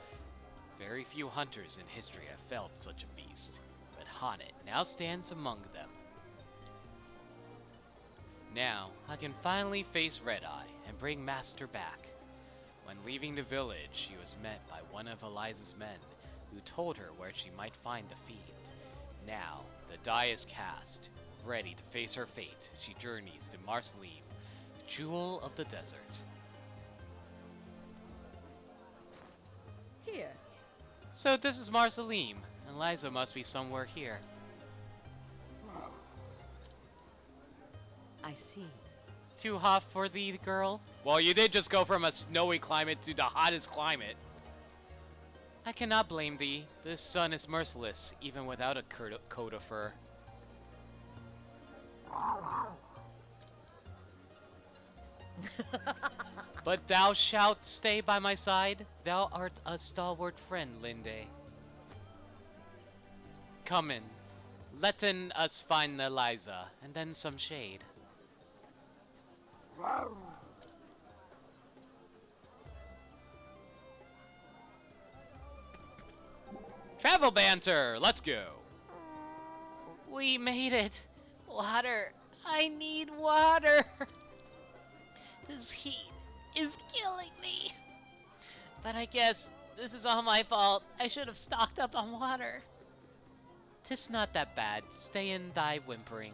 Very few hunters in history have felled such a beast, but Haunted now stands among them. Now, I can finally face Red Eye and bring Master back. When leaving the village, she was met by one of Eliza's men, who told her where she might find the fiend. Now, the die is cast. Ready to face her fate, she journeys to Marsalim, Jewel of the Desert. Here. So this is Marsalim. Eliza must be somewhere here. I see. Too hot for thee, girl? Well, you did just go from a snowy climate to the hottest climate. I cannot blame thee. This sun is merciless, even without a coat of fur. But thou shalt stay by my side. Thou art a stalwart friend, Linde. Come in. Letten us find Eliza, and then some shade. Travel banter! Let's go! We made it! Water! I need water! This heat is killing me! But I guess this is all my fault. I should have stocked up on water. 'Tis not that bad. Stay in thy whimpering.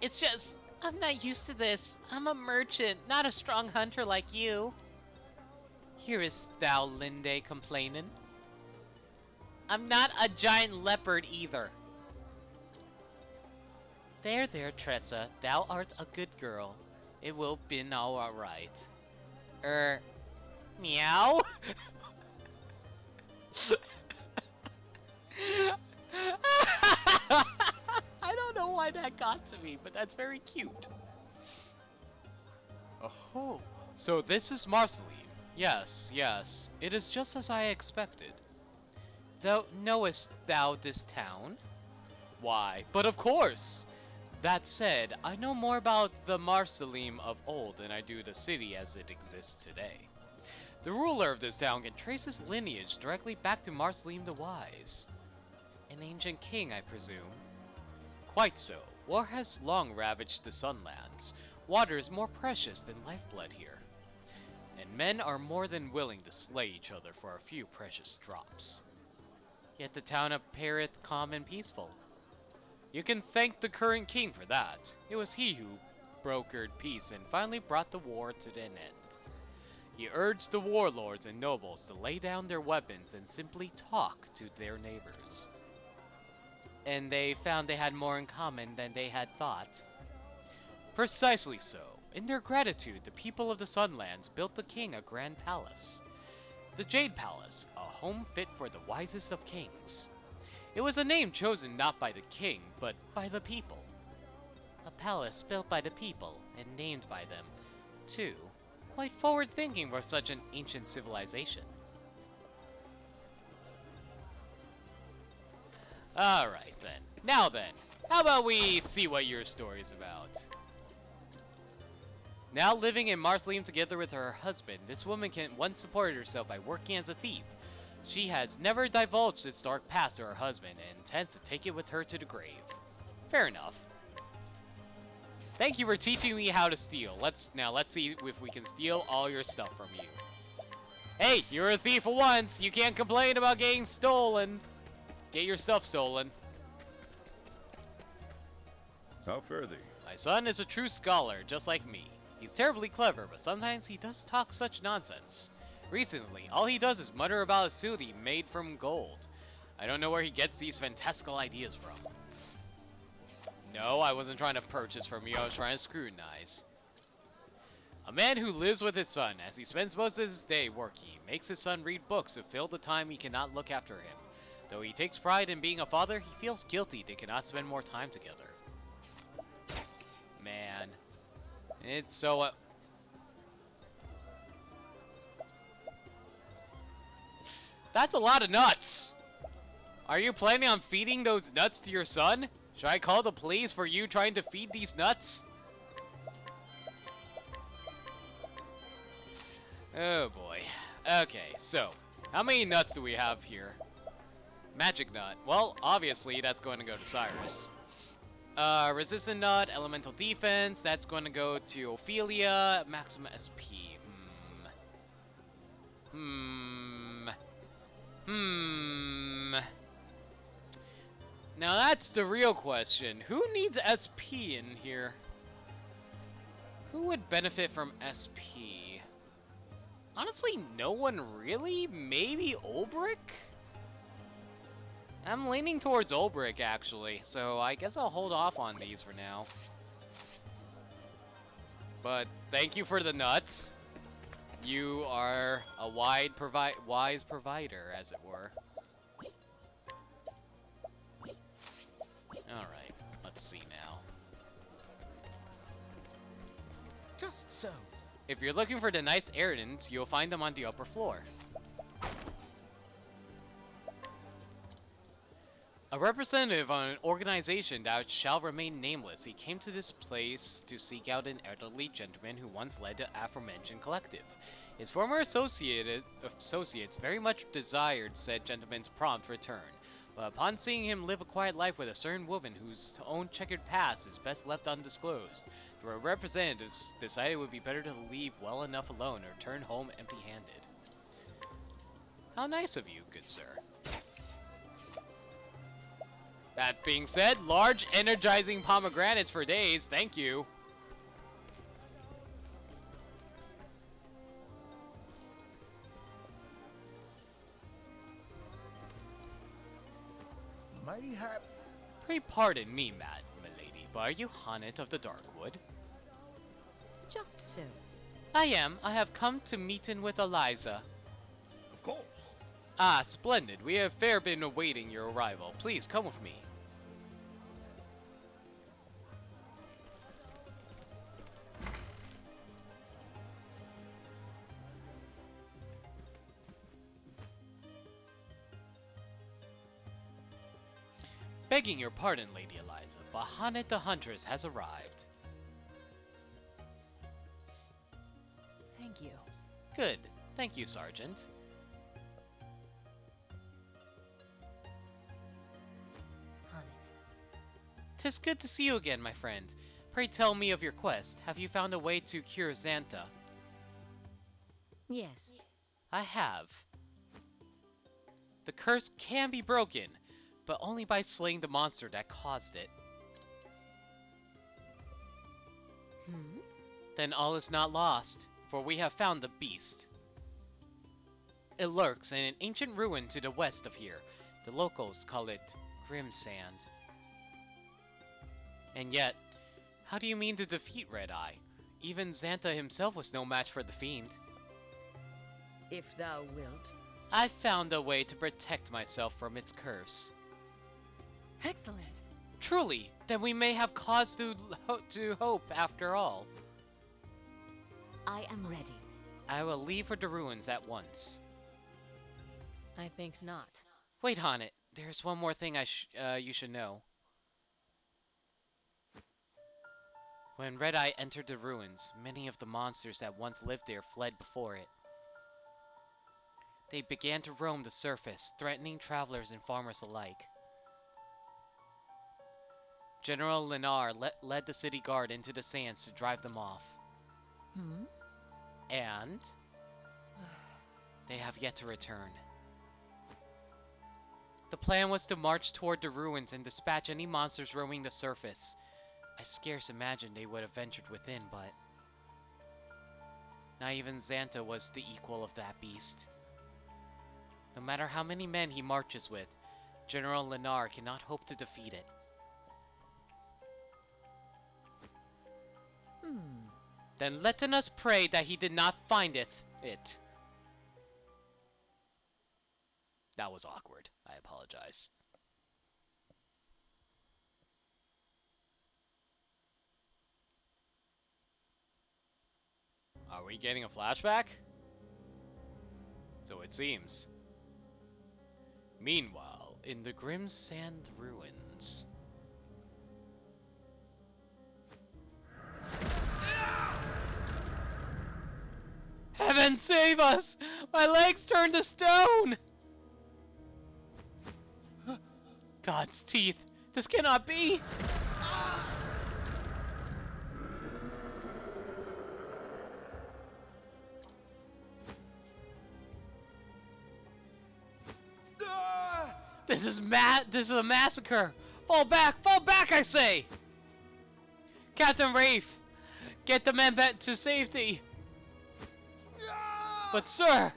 It's just, I'm not used to this. I'm a merchant, not a strong hunter like you. Hearest thou Linde complaining? I'm not a giant leopard either. There, there, Tressa. Thou art a good girl. It will be all alright. Meow? I don't know why that got to me, but that's very cute. Oh. So this is Marsalim. Yes, yes. It is just as I expected. Knowest thou this town? Why, but of course! That said, I know more about the Marsalim of old than I do the city as it exists today. The ruler of this town can trace his lineage directly back to Marsalim the Wise. An ancient king, I presume. Quite so. War has long ravaged the Sunlands. Water is more precious than lifeblood here. And men are more than willing to slay each other for a few precious drops. Yet the town appeareth calm and peaceful. You can thank the current king for that. It was he who brokered peace and finally brought the war to an end. He urged the warlords and nobles to lay down their weapons and simply talk to their neighbors. And they found they had more in common than they had thought. Precisely so. In their gratitude, the people of the Sunlands built the king a grand palace. The Jade Palace, a home fit for the wisest of kings. It was a name chosen not by the king, but by the people. A palace built by the people, and named by them, too. Quite forward-thinking for such an ancient civilization. Alright then. Now then, how about we see what your story's about? Now living in Marsalim together with her husband, this woman can once support herself by working as a thief. She has never divulged its dark past to her husband and intends to take it with her to the grave. Fair enough. Thank you for teaching me how to steal. Let's see if we can steal all your stuff from you. Hey, you're a thief for once. You can't complain about getting stolen. Get your stuff stolen. How fare thee? My son is a true scholar, just like me. He's terribly clever, but sometimes he does talk such nonsense. Recently, all he does is mutter about a city made from gold. I don't know where he gets these fantastical ideas from. No, No, I wasn't trying to purchase from you, I was trying to scrutinize. A man who lives with his son, as he spends most of his day working, makes his son read books to fill the time he cannot look after him. Though he takes pride in being a father, he feels guilty they cannot spend more time together. Man. It's so... That's a lot of nuts! Are you planning on feeding those nuts to your son? Should I call the police for you trying to feed these nuts? Oh boy. Okay, so, how many nuts do we have here? Magic nut. Well, obviously that's going to go to Cyrus. Resistant nut, elemental defense, that's going to go to Ophelia. Maximum SP. Now that's the real question. Who needs SP in here? Who would benefit from SP? Honestly, no one really? Maybe Ulbrich? I'm leaning towards Ulbrich, actually, so I guess I'll hold off on these for now. But thank you for the nuts. You are a wise provider, as it were. Alright, let's see now. Just so. If you're looking for the Knights Errant, you'll find them on the upper floor. A representative of an organization that shall remain nameless, he came to this place to seek out an elderly gentleman who once led the aforementioned collective. His former associates very much desired said gentleman's prompt return, but upon seeing him live a quiet life with a certain woman whose own checkered past is best left undisclosed, the representatives decided it would be better to leave well enough alone or return home empty-handed. How nice of you, good sir. That being said, large energizing pomegranates for days, thank you. Mayhap. Pray pardon me, milady, but are you Haunted of the Darkwood? Just so. I am. I have come to meeting with Eliza. Of course. Ah, splendid. We have fair been awaiting your arrival. Please, come with me. Begging your pardon, Lady Eliza, but Haunted the Huntress has arrived. Thank you. Good. Thank you, Sergeant. Haunted. 'Tis good to see you again, my friend. Pray tell me of your quest. Have you found a way to cure Xanta? Yes. I have. The curse can be broken, but only by slaying the monster that caused it. Then all is not lost, for we have found the beast. It lurks in an ancient ruin to the west of here. The locals call it Grimsand. And yet, how do you mean to defeat Red Eye? Even Xanta himself was no match for the fiend. If thou wilt. I found a way to protect myself from its curse. Excellent. Truly, then we may have cause to hope after all. I am ready. I will leave for the ruins at once. I think not. Wait, Haunted. There's one more thing you should know. When Red Eye entered the ruins, many of the monsters that once lived there fled before it. They began to roam the surface, threatening travelers and farmers alike. General Lenar led the city guard into the sands to drive them off. And they have yet to return. The plan was to march toward the ruins and dispatch any monsters roaming the surface. I scarce imagined they would have ventured within, but not even Xanta was the equal of that beast. No matter how many men he marches with, General Lenar cannot hope to defeat it. Then letten us pray that he did not findeth it. That was awkward. I apologize. Are we getting a flashback? So it seems. Meanwhile, in the grim sand ruins. Heaven save us! My legs turned to stone! God's teeth! This cannot be! This is a massacre! Fall back! Fall back, I say! Captain Rafe! Get the men back to safety! But sir!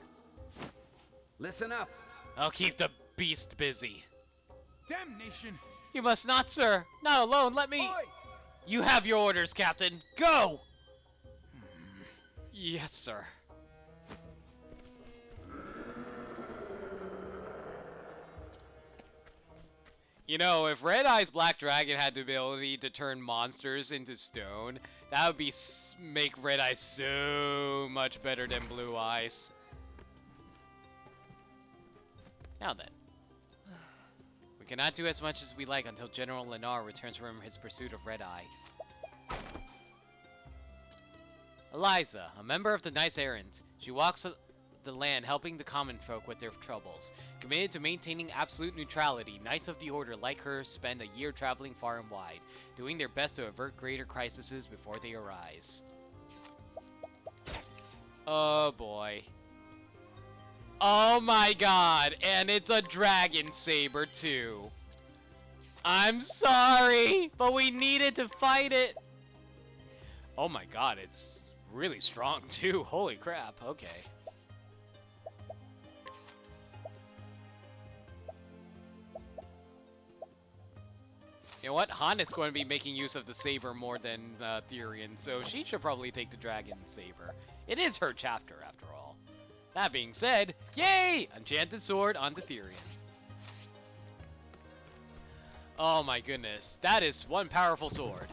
Listen up. I'll keep the beast busy. Damnation! You must not, sir! Not alone, let me... Oi! You have your orders, Captain! Go! Yes, sir. You know, if Red Eye's Black Dragon had the ability to turn monsters into stone, that would be make Red Eye so much better than Blue Eyes. Now then. We cannot do as much as we like until General Lennar returns from his pursuit of Red Eye. Eliza, a member of the Knights Errant. She walks the land helping the common folk with their troubles. Committed to maintaining absolute neutrality, Knights of the Order like her spend a year traveling far and wide, doing their best to avert greater crises before they arise. Oh boy. Oh my god, and it's a dragon saber too. I'm sorry, but we needed to fight it. Oh my god, it's really strong too. Holy crap, okay. You know what? Hanet's going to be making use of the saber more than Therion, so she should probably take the dragon saber. It is her chapter, after all. That being said, yay! Enchanted sword onto Therion. Oh my goodness, that is one powerful sword.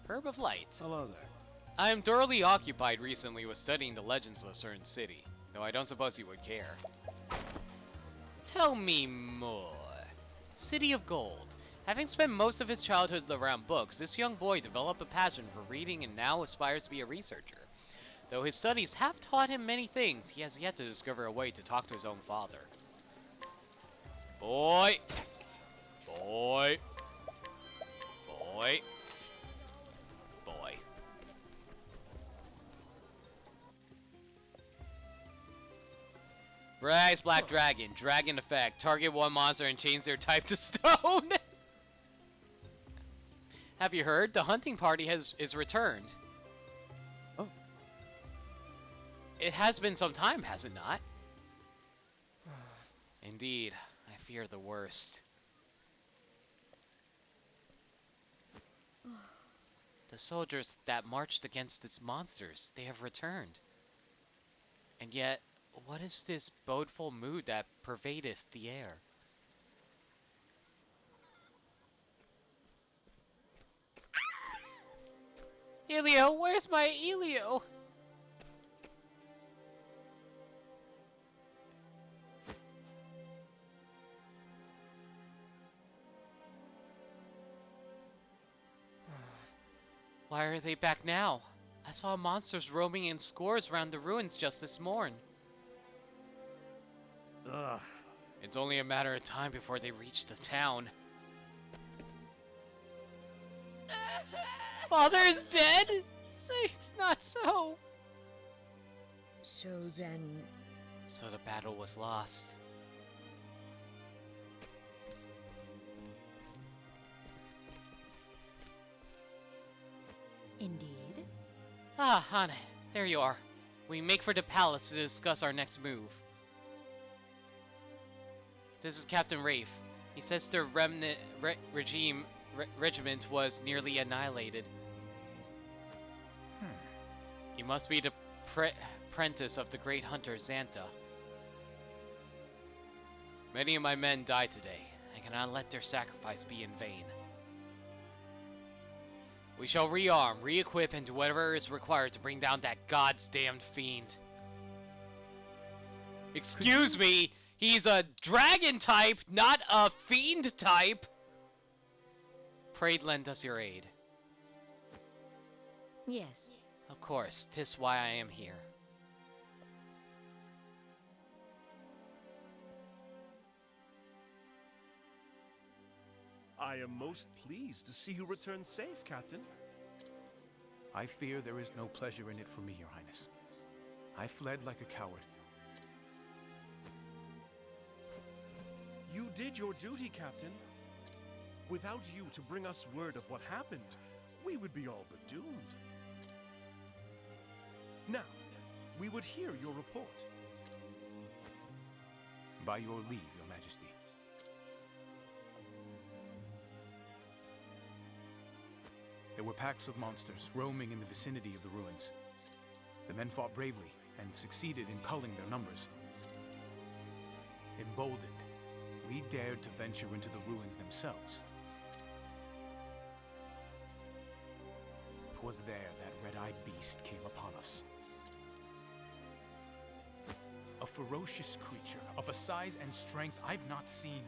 Herb of Light. Hello there. I am thoroughly occupied recently with studying the legends of a certain city, though I don't suppose you would care. Tell me more. City of Gold. Having spent most of his childhood around books, this young boy developed a passion for reading and now aspires to be a researcher. Though his studies have taught him many things, he has yet to discover a way to talk to his own father. Boy! Boy! Boy! Boy. Rise Black Dragon, Dragon Effect. Target one monster and change their type to stone! Have you heard? The hunting party is returned. Oh. It has been some time, has it not? Indeed, I fear the worst. The soldiers that marched against its monsters, they have returned. And yet, what is this bodeful mood that pervadeth the air? Elio, where's my Elio? Why are they back now? I saw monsters roaming in scores around the ruins just this morn. Ugh. It's only a matter of time before they reach the town. Father is dead? Say it's not so. So then... So the battle was lost. Indeed. Ah, Hane, there you are. We make for the palace to discuss our next move. This is Captain Rafe. He says the remnant regiment was nearly annihilated. You must be the apprentice of the great hunter Xanta. Many of my men died today. I cannot let their sacrifice be in vain. We shall rearm, re-equip, and do whatever is required to bring down that goddamned fiend. Excuse me, he's a dragon type, not a fiend type. Pray lend us your aid. Yes. Of course, 'tis why I am here. I am most pleased to see you return safe, Captain. I fear there is no pleasure in it for me, Your Highness. I fled like a coward. You did your duty, Captain. Without you to bring us word of what happened, we would be all but doomed. Now, we would hear your report. By your leave, Your Majesty. There were packs of monsters roaming in the vicinity of the ruins. The men fought bravely and succeeded in culling their numbers. Emboldened, we dared to venture into the ruins themselves. 'Twas there that red-eyed beast came upon us. A ferocious creature of a size and strength I've not seen.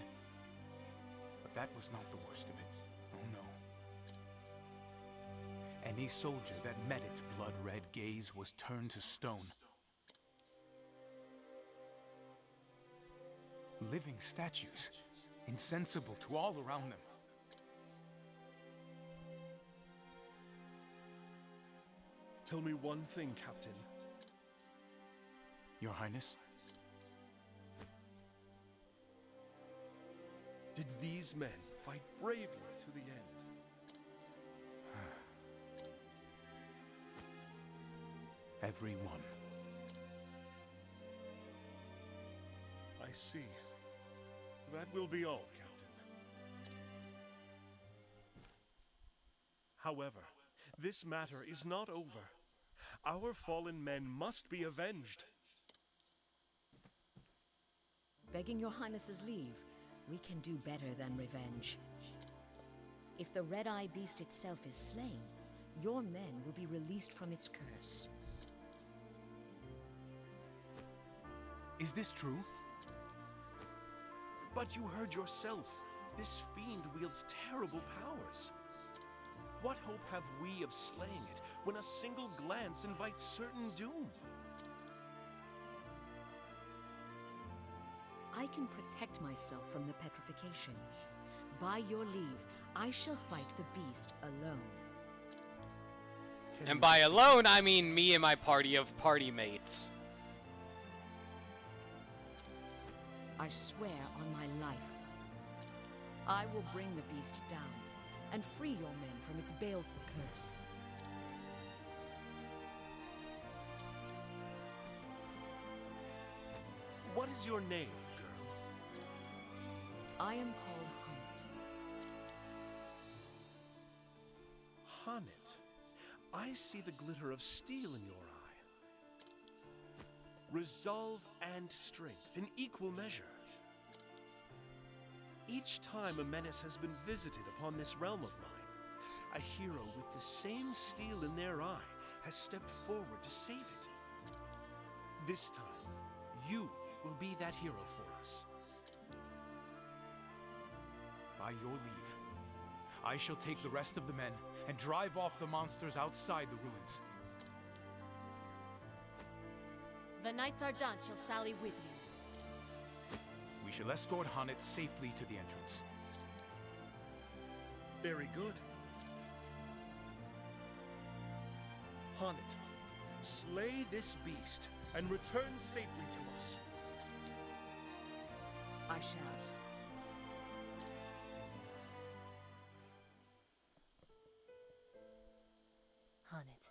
But that was not the worst of it. Oh no. Any soldier that met its blood-red gaze was turned to stone. Living statues, insensible to all around them. Tell me one thing, Captain. Your Highness? Did these men fight bravely to the end? Everyone. I see. That will be all, Captain. However, this matter is not over. Our fallen men must be avenged. Begging your Highness's leave, we can do better than revenge. If the red-eye beast itself is slain, your men will be released from its curse. Is this true? But you heard yourself. This fiend wields terrible powers. What hope have we of slaying it when a single glance invites certain doom? I can protect myself from the petrification. By your leave, I shall fight the beast alone. And by alone, I mean me and my party of party mates. I swear on my life. I will bring the beast down and free your men from its baleful curse. What is your name, girl? I am called Hunnet. Hunnet. I see the glitter of steel in your eye. Resolve and strength in equal measure. Each time a menace has been visited upon this realm of mine, a hero with the same steel in their eye has stepped forward to save it. This time, you will be that hero for us. By your leave, I shall take the rest of the men and drive off the monsters outside the ruins. The Knights Ardent shall sally with you. We shall escort Hunnet safely to the entrance. Very good. Hunnet, slay this beast and return safely to us. I shall. Hunnet.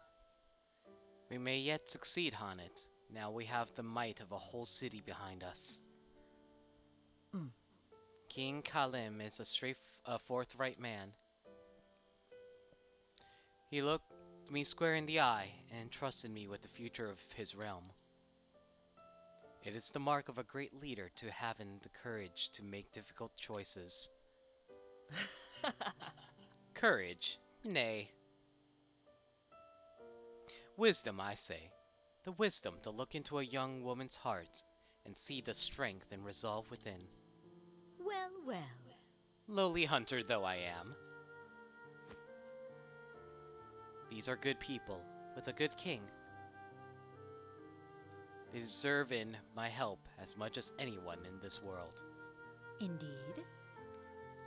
We may yet succeed, Hunnet. Now we have the might of a whole city behind us. King Kalim is a forthright man. He looked me square in the eye and entrusted me with the future of his realm. It is the mark of a great leader to have the courage to make difficult choices. Courage? Nay. Wisdom, I say. The wisdom to look into a young woman's heart and see the strength and resolve within. Well, well. Lowly hunter though I am. These are good people, with a good king. They deserve in my help as much as anyone in this world. Indeed.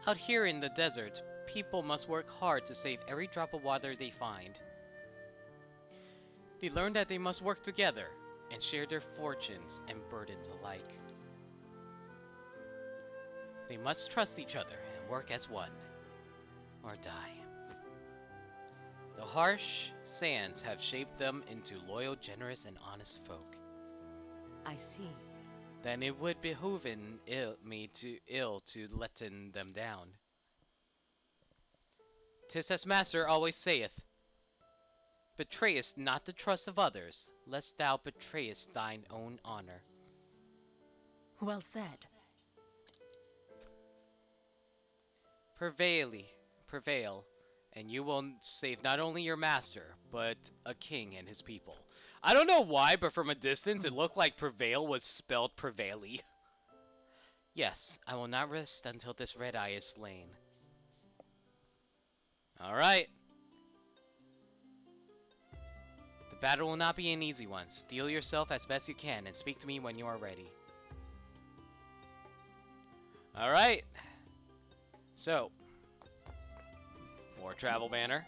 Out here in the desert, people must work hard to save every drop of water they find. They learn that they must work together and share their fortunes and burdens alike. They must trust each other and work as one, or die. The harsh sands have shaped them into loyal, generous, and honest folk. I see. Then it would behoove me to letten them down. 'Tis as Master always saith, betrayest not the trust of others, lest thou betrayest thine own honor. Well said. Prevail, and you will save not only your master, but a king and his people. I don't know why, but from a distance it looked like prevail was spelled prevaily. Yes, I will not rest until this red eye is slain. Alright. The battle will not be an easy one. Steel yourself as best you can and speak to me when you are ready. Alright. So, more travel banner.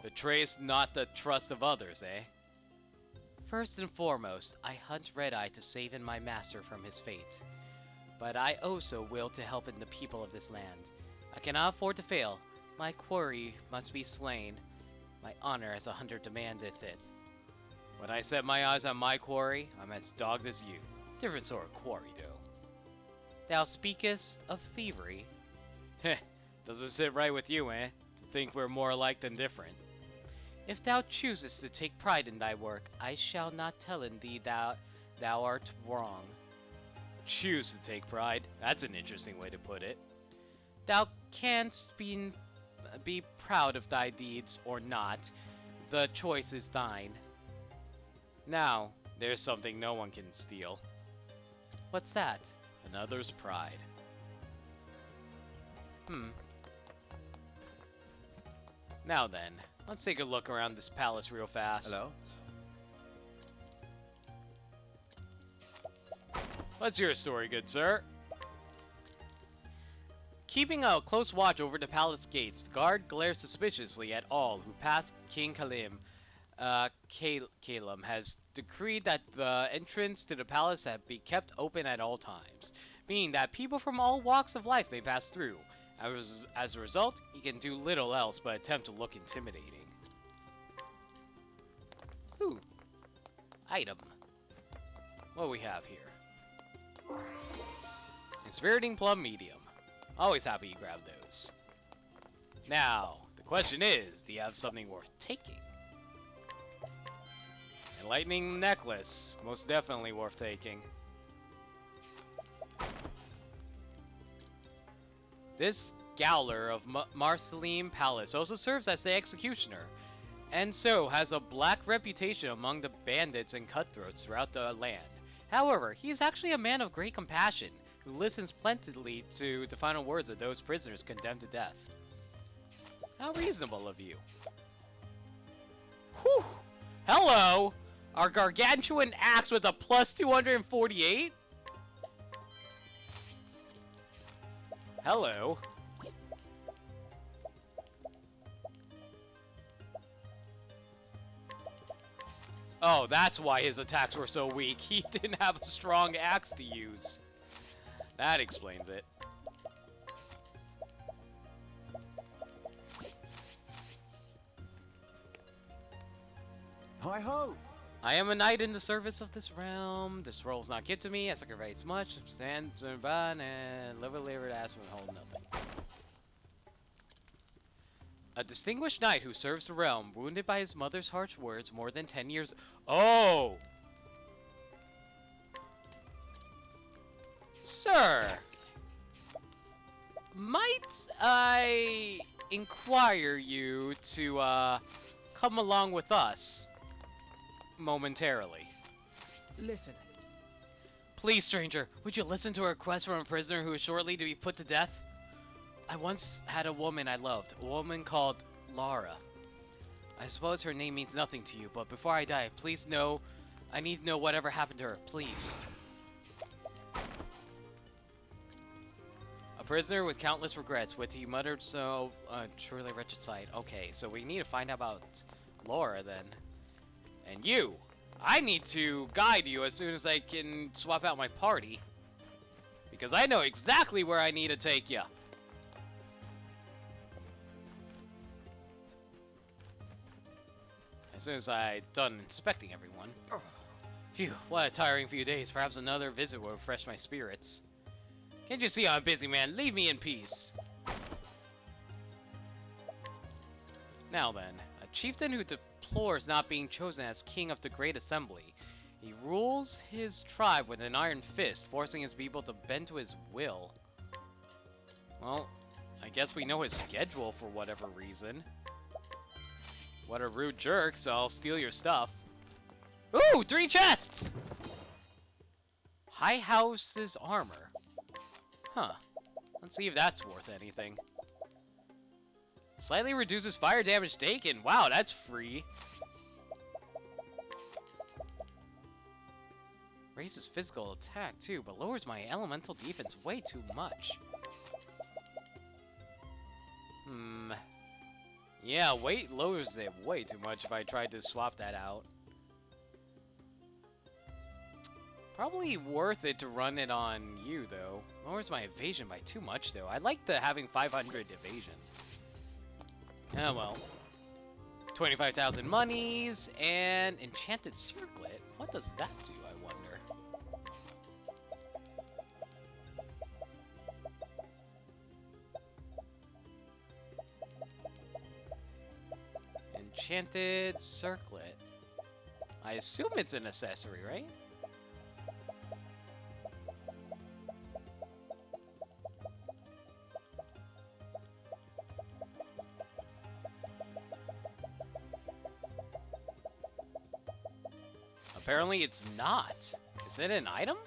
Betrayest not the trust of others, eh? First and foremost, I hunt Red-Eye to save in my master from his fate. But I also will to help in the people of this land. I cannot afford to fail. My quarry must be slain. My honor as a hunter demandeth it. When I set my eyes on my quarry, I'm as dogged as you. Different sort of quarry, though. Thou speakest of thievery? Heh, doesn't sit right with you, eh? To think we're more alike than different. If thou choosest to take pride in thy work, I shall not tell in thee thou art wrong. Choose to take pride? That's an interesting way to put it. Thou canst be proud of thy deeds or not. The choice is thine. Now, there's something no one can steal. What's that? Another's pride. Now then, let's take a look around this palace real fast. Hello? What's your story, good sir? Keeping a close watch over the palace gates, the guard glares suspiciously at all who pass. King Kalim has decreed that the entrance to the palace have be kept open at all times, meaning that people from all walks of life may pass through. As a result, he can do little else but attempt to look intimidating. Ooh. Item. What do we have here? Inspiriting Plum Medium. Always happy you grab those. Now, the question is, do you have something worth taking? Enlightening Necklace. Most definitely worth taking. This Gowler of Marceline Palace also serves as the executioner, and so has a black reputation among the bandits and cutthroats throughout the land. However, he is actually a man of great compassion, who listens plentifully to the final words of those prisoners condemned to death. How reasonable of you. Whew! Hello! Our gargantuan axe with a plus 248? Hello. Oh, that's why his attacks were so weak. He didn't have a strong axe to use. That explains it. Hi-ho! I am a knight in the service of this realm. This role is not given to me. I sacrifice much, stand, and live to ask for hold nothing. A distinguished knight who serves the realm, wounded by his mother's harsh words more than 10 years. Oh! Sir! Might I inquire you to, come along with us momentarily? Listen. Please, stranger, would you listen to a request from a prisoner who is shortly to be put to death? I once had a woman I loved, a woman called Lara. I suppose her name means nothing to you, but before I die, please know, I need to know whatever happened to her, please. A prisoner with countless regrets, which he muttered so, truly wretched sight. Okay, so we need to find out about Laura then. And you! I need to guide you as soon as I can swap out my party. Because I know exactly where I need to take you. As soon as I'm done inspecting everyone. Phew, what a tiring few days. Perhaps another visit will refresh my spirits. Can't you see I'm busy, man? Leave me in peace. Now then, a chieftain who deplores not being chosen as king of the Great Assembly. He rules his tribe with an iron fist, forcing his people to bend to his will. Well, I guess we know his schedule for whatever reason. What a rude jerk, so I'll steal your stuff. Ooh, 3 chests! High House's armor. Huh. Let's see if that's worth anything. Slightly reduces fire damage taken. Wow, that's free. Raises physical attack too, but lowers my elemental defense way too much. Yeah, weight lowers it way too much if I tried to swap that out. Probably worth it to run it on you, though. Lowers my evasion by too much, though. I like the having 500 evasion. Oh, well. 25,000 monies, and Enchanted Circlet. What does that do, I wonder? Enchanted Circlet. I assume it's an accessory, right? Apparently it's not. Is it an item?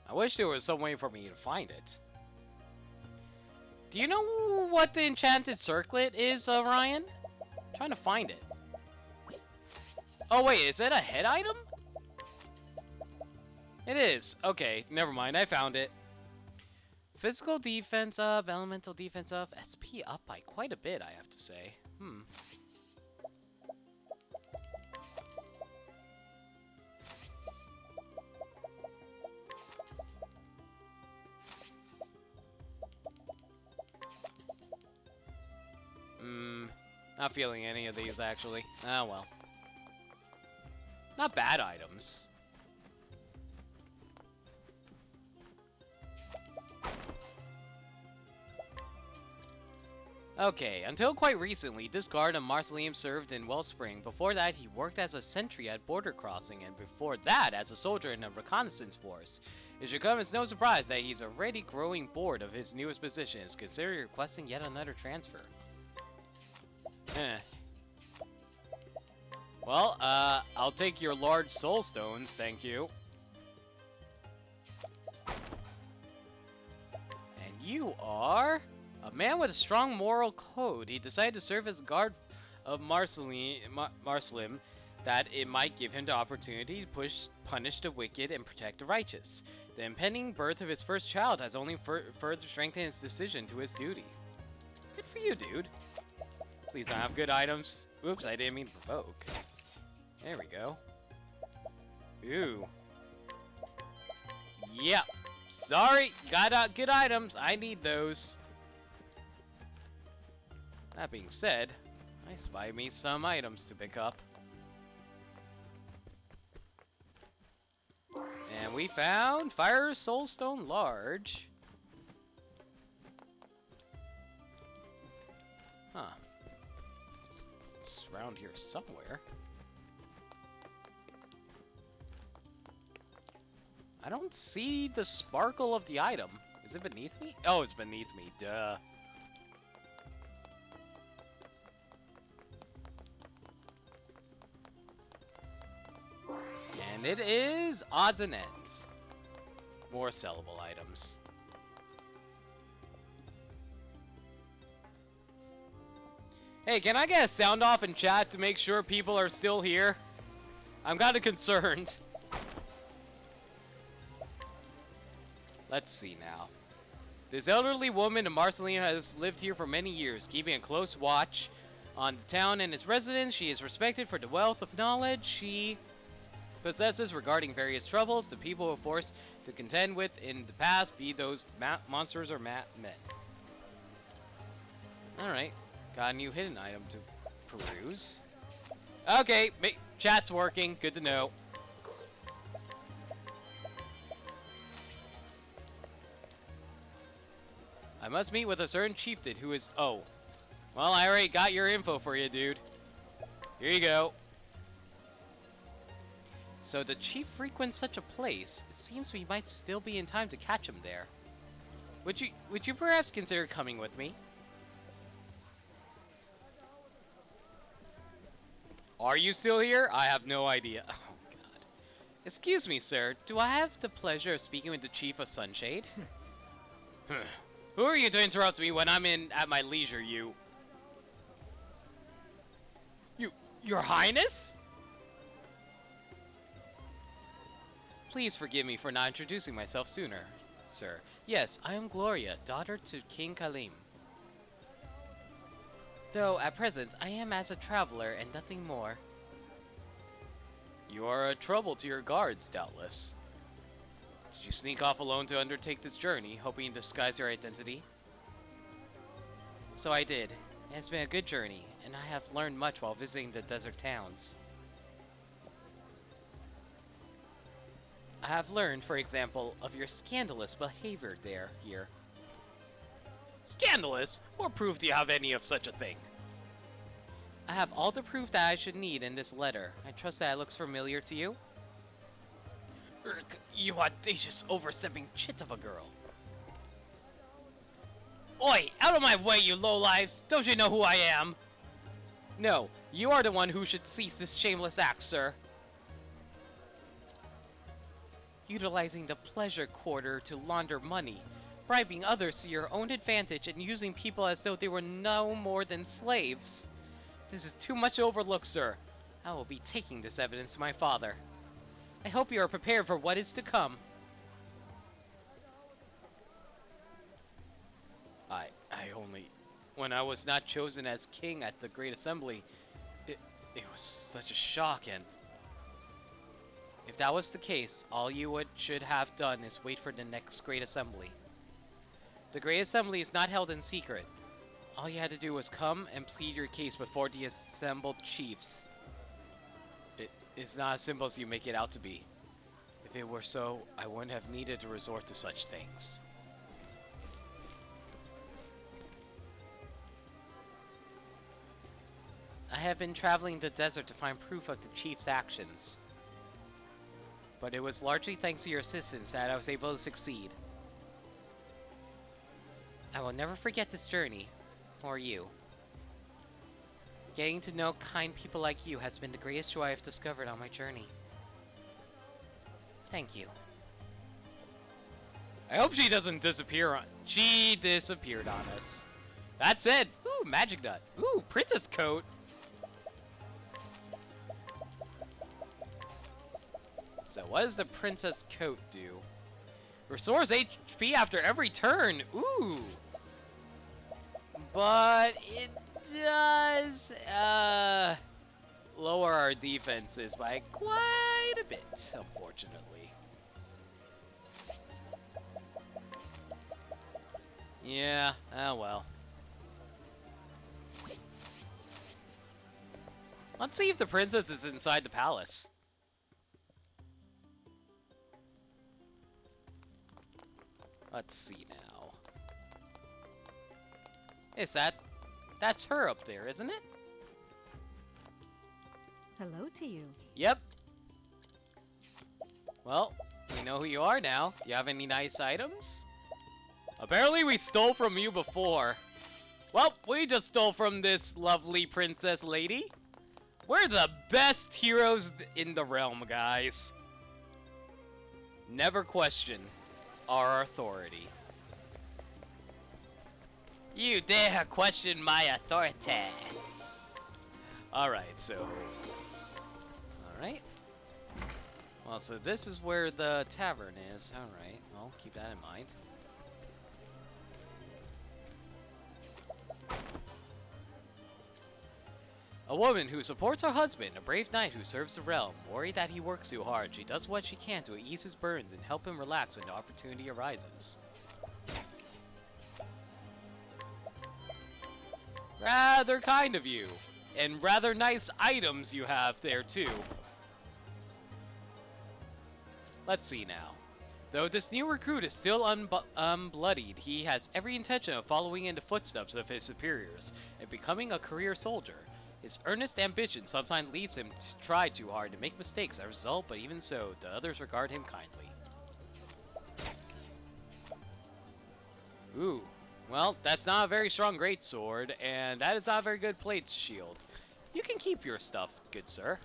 I wish there was some way for me to find it. Do you know what the Enchanted Circlet is, Ryan? I'm trying to find it. Oh wait, is it a head item? It is. Okay, never mind, I found it. Physical defense up, elemental defense up, SP up by quite a bit, I have to say. Not feeling any of these, actually. Oh well. Not bad items. Okay, until quite recently, this guard of Marceline served in Wellspring. Before that, he worked as a sentry at border crossing, and before that, as a soldier in a reconnaissance force. It should come as no surprise that he's already growing bored of his newest position, is considering requesting yet another transfer. Well, I'll take your large soul stones, thank you. And you are... a man with a strong moral code. He decided to serve as guard of Marcelim, that it might give him the opportunity to punish the wicked and protect the righteous. The impending birth of his first child has only further strengthened his decision to his duty. Good for you, dude. Please don't have good items. Oops, I didn't mean to provoke. There we go. Ooh. Yep. Sorry, got good items. I need those. That being said, I spy me some items to pick up. And And we found Fire Soulstone Large. Huh. It's around here somewhere. I don't see the sparkle of the item. Is it beneath me? Oh, it's beneath me. Duh. And it is odds and ends. More sellable items. Hey, can I get a sound off in chat to make sure people are still here? I'm kind of concerned. Let's see now. This elderly woman in Marceline has lived here for many years, keeping a close watch on the town and its residents. She is respected for the wealth of knowledge she possesses regarding various troubles the people were forced to contend with in the past, be those monsters or men. Alright, got a new hidden item to peruse. Okay, chat's working, good to know. I must meet with a certain chieftain who is... Oh. Well, I already got your info for you, dude. Here you go. So the chief frequents such a place. It seems we might still be in time to catch him there. Would you perhaps consider coming with me? Are you still here? I have no idea. Oh, God. Excuse me, sir. Do I have the pleasure of speaking with the Chief of Sunshade? Who are you to interrupt me when I'm at my leisure, you? Your Highness? Please forgive me for not introducing myself sooner, sir. Yes, I am Gloria, daughter to King Kalim. Though, at present, I am as a traveler and nothing more. You are a trouble to your guards, doubtless. Did you sneak off alone to undertake this journey, hoping to disguise your identity? So I did. It has been a good journey, and I have learned much while visiting the desert towns. I have learned, for example, of your scandalous behavior here. Scandalous? What proof do you have any of such a thing? I have all the proof that I should need in this letter. I trust that it looks familiar to you? You audacious, overstepping chit of a girl. Oi! Out of my way, you lowlives! Don't you know who I am? No, you are the one who should cease this shameless act, sir. Utilizing the pleasure quarter to launder money, bribing others to your own advantage, and using people as though they were no more than slaves. This is too much to overlook, sir. I will be taking this evidence to my father. I hope you are prepared for what is to come. When I was not chosen as king at the Great Assembly, it was such a shock, and if that was the case, all you should have done is wait for the next Great Assembly. The Great Assembly is not held in secret. All you had to do was come and plead your case before the assembled chiefs. It's not as simple as you make it out to be. If it were so, I wouldn't have needed to resort to such things. I have been traveling the desert to find proof of the chief's actions. But it was largely thanks to your assistance that I was able to succeed. I will never forget this journey, or you. Getting to know kind people like you has been the greatest joy I've discovered on my journey. Thank you. I hope she doesn't disappear on... She disappeared on us. That's it! Ooh, magic nut. Ooh, princess coat! So what does the princess coat do? Restores HP after every turn! Ooh! But it does lower our defenses by quite a bit, unfortunately. Yeah, oh well. Let's see if the princess is inside the palace. Let's see now. Is that's her up there, isn't it? Hello to you. Yep. Well, we know who you are now. You have any nice items? Apparently we stole from you before. Well, we just stole from this lovely princess lady. We're the best heroes in the realm, guys. Never question our authority. You dare question my authority. Alright, so... Alright. Well, so this is where the tavern is. Alright, well, keep that in mind. A woman who supports her husband, a brave knight who serves the realm, worried that he works too hard, she does what she can to ease his burdens and help him relax when the opportunity arises. Rather kind of you. And rather nice items you have there too. Let's see now. Though this new recruit is still unbloodied, he has every intention of following in the footsteps of his superiors and becoming a career soldier. His earnest ambition sometimes leads him to try too hard and make mistakes as a result, but even so, the others regard him kindly. Ooh. Well, that's not a very strong greatsword, and that is not a very good plate shield. You can keep your stuff, good sir.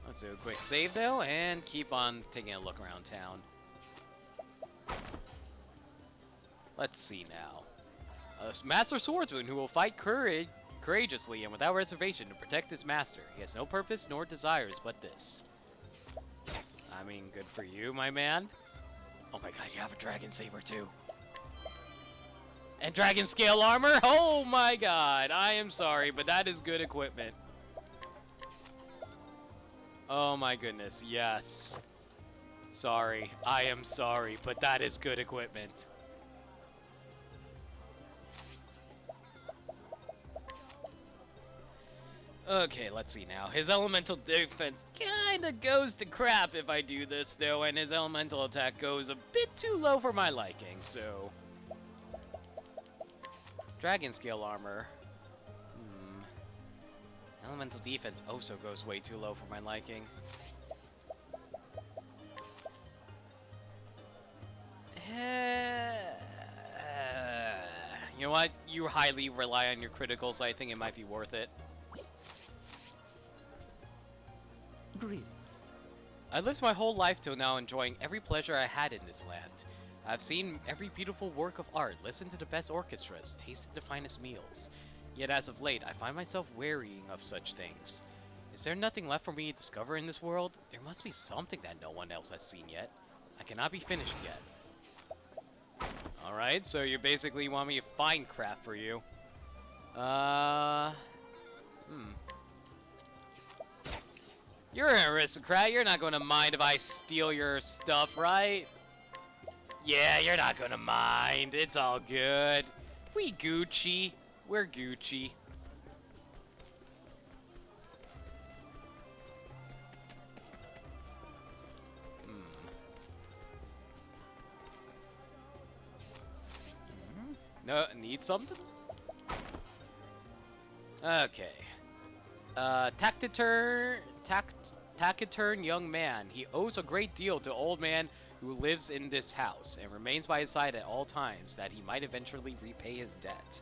Let's do a quick save, though, and keep on taking a look around town. Let's see now. A master swordsman who will fight courageously and without reservation to protect his master. He has no purpose nor desires but this. I mean, good for you, my man. Oh my god, you have a dragon saber too. And dragon scale armor? Oh my god, I am sorry, but that is good equipment. Oh my goodness, yes. Sorry, I am sorry, but that is good equipment. Okay, let's see now. His elemental defense kinda goes to crap if I do this, though, and his elemental attack goes a bit too low for my liking, so... Dragon scale armor. Elemental defense also goes way too low for my liking. You know what? You highly rely on your criticals, so I think it might be worth it. Greetings. I lived my whole life till now enjoying every pleasure I had in this land. I've seen every beautiful work of art, listened to the best orchestras, tasted the finest meals. Yet as of late, I find myself wearying of such things. Is there nothing left for me to discover in this world? There must be something that no one else has seen yet. I cannot be finished yet. Alright, so you basically want me to find crap for you. You're an aristocrat, you're not gonna mind if I steal your stuff, right? Yeah, you're not gonna mind, it's all good. We Gucci. We're Gucci. No, need something? Okay. Taciturn young man. He owes a great deal to old man who lives in this house and remains by his side at all times, that he might eventually repay his debt.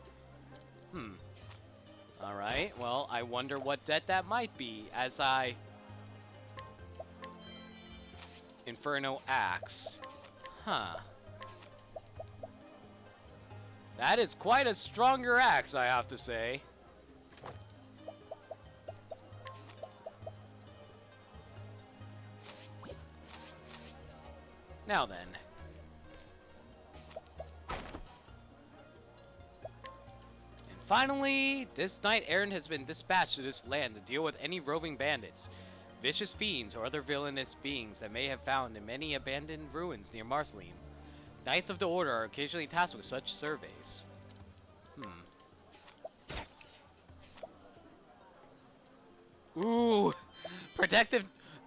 Alright, well, I wonder what debt that might be, as I... Inferno Axe. Huh. That is quite a stronger axe, I have to say. Now then. And finally, this night errand has been dispatched to this land to deal with any roving bandits, vicious fiends, or other villainous beings that may have found in many abandoned ruins near Marceline. Knights of the Order are occasionally tasked with such surveys. Ooh!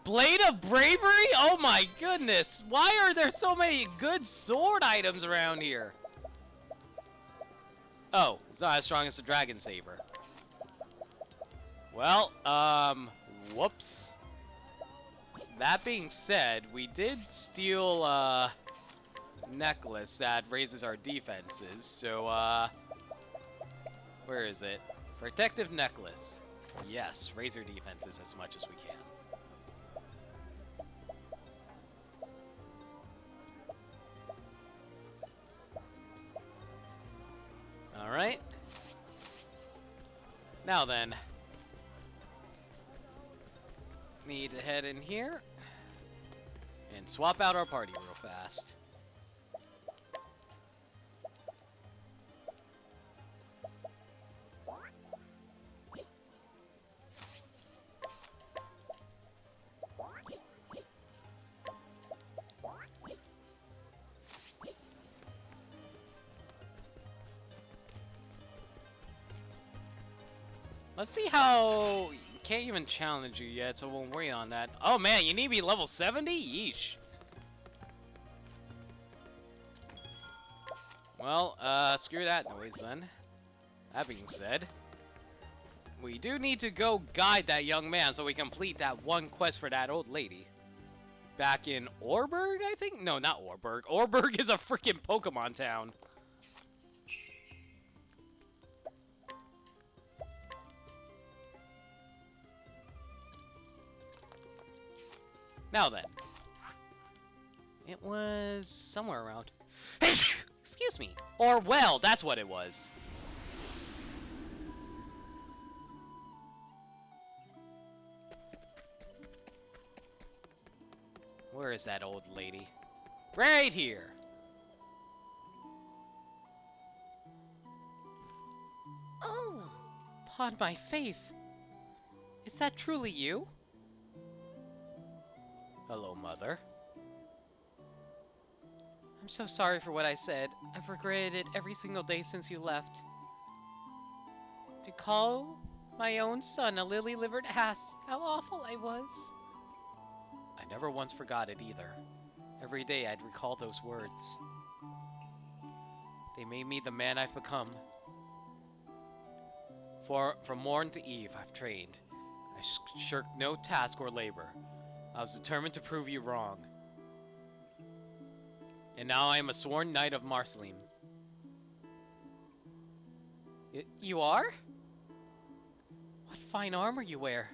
Blade of Bravery? Oh my goodness! Why are there so many good sword items around here? Oh, it's not as strong as the Dragon Saber. Well, whoops. That being said, we did steal a necklace that raises our defenses, so, where is it? Protective necklace. Yes, raise our defenses as much as we can. Alright. Now then. Need to head in here and swap out our party real fast. Let's see how... Can't even challenge you yet, so we'll wait on that. Oh man, you need to be level 70? Yeesh. Well, screw that noise then. That being said, we do need to go guide that young man so we complete that one quest for that old lady. Back in Orberg, I think? No, not Orberg. Orberg is a freaking Pokemon town. Now then. It was somewhere around. Excuse me. Or, well, that's what it was. Where is that old lady? Right here! Oh! Upon my faith! Is that truly you? Hello, Mother. I'm so sorry for what I said. I've regretted it every single day since you left. To call my own son a lily-livered ass, how awful I was. I never once forgot it either. Every day I'd recall those words. They made me the man I've become. From morn to eve, I've trained. I shirked no task or labor. I was determined to prove you wrong. And now I am a sworn knight of Marceline. You are? What fine armor you wear.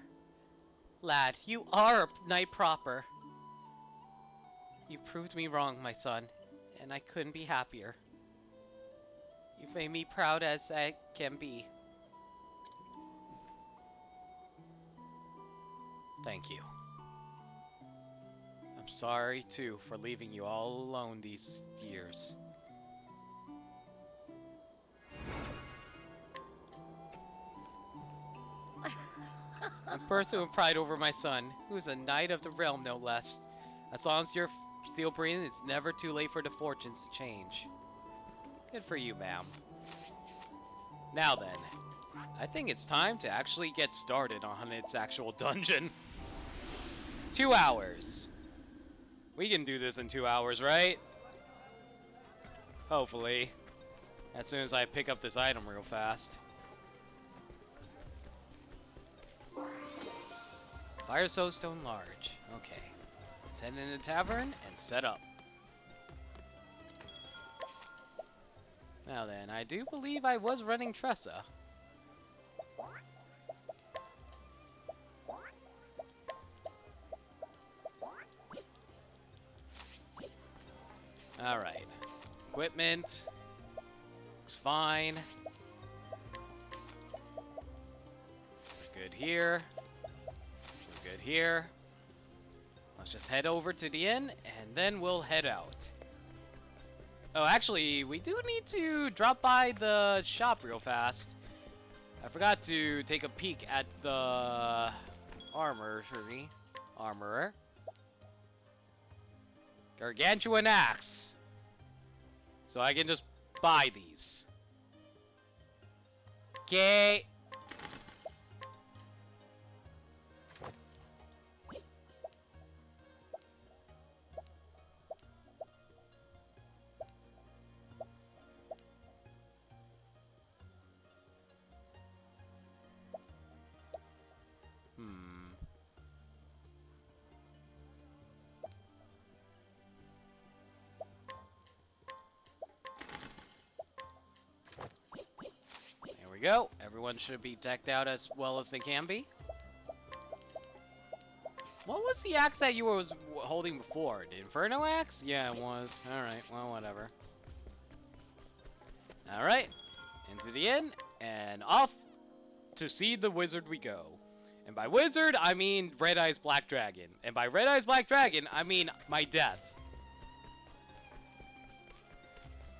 Lad, you are a knight proper. You proved me wrong, my son, and I couldn't be happier. You've made me proud as I can be. Thank you. I'm sorry, too, for leaving you all alone these years. I'm bursting with pride over my son, who is a knight of the realm, no less. As long as you're still breathing, it's never too late for the fortunes to change. Good for you, ma'am. Now then, I think it's time to actually get started on its actual dungeon. 2 hours. We can do this in 2 hours, right? Hopefully. As soon as I pick up this item real fast. Fire Soulstone Large. Okay. Let's head in the tavern and set up. Now then, I do believe I was running Tressa. Alright. Equipment. Looks fine. We're good here. We're good here. Let's just head over to the inn, and then we'll head out. Oh, actually, we do need to drop by the shop real fast. I forgot to take a peek at the armorer. Gargantuan axe. So I can just buy these. Okay. we go. Everyone should be decked out as well as they can be. What was the axe that you were holding before? The Inferno axe? Yeah, it was. Alright, well, whatever. Alright, into the inn, and off to see the wizard we go. And by wizard, I mean Red Eyes Black Dragon. And by Red Eyes Black Dragon, I mean my death.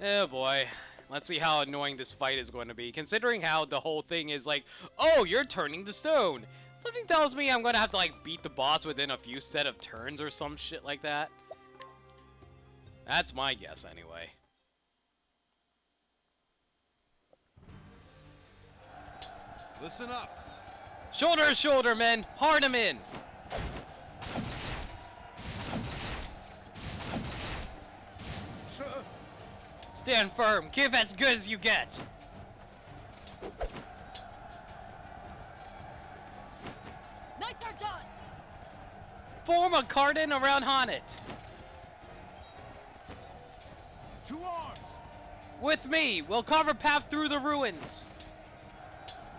Oh boy. Let's see how annoying this fight is going to be, considering how the whole thing is like, oh, you're turning to stone. Something tells me I'm going to have to, like, beat the boss within a few set of turns or some shit like that. That's my guess, anyway. Listen up. Shoulder to shoulder, men. Hard him in. Sir. Stand firm. Give as good as you get. Knights are done. Form a cordon around Honnet. To arms. With me, we'll carve a path through the ruins.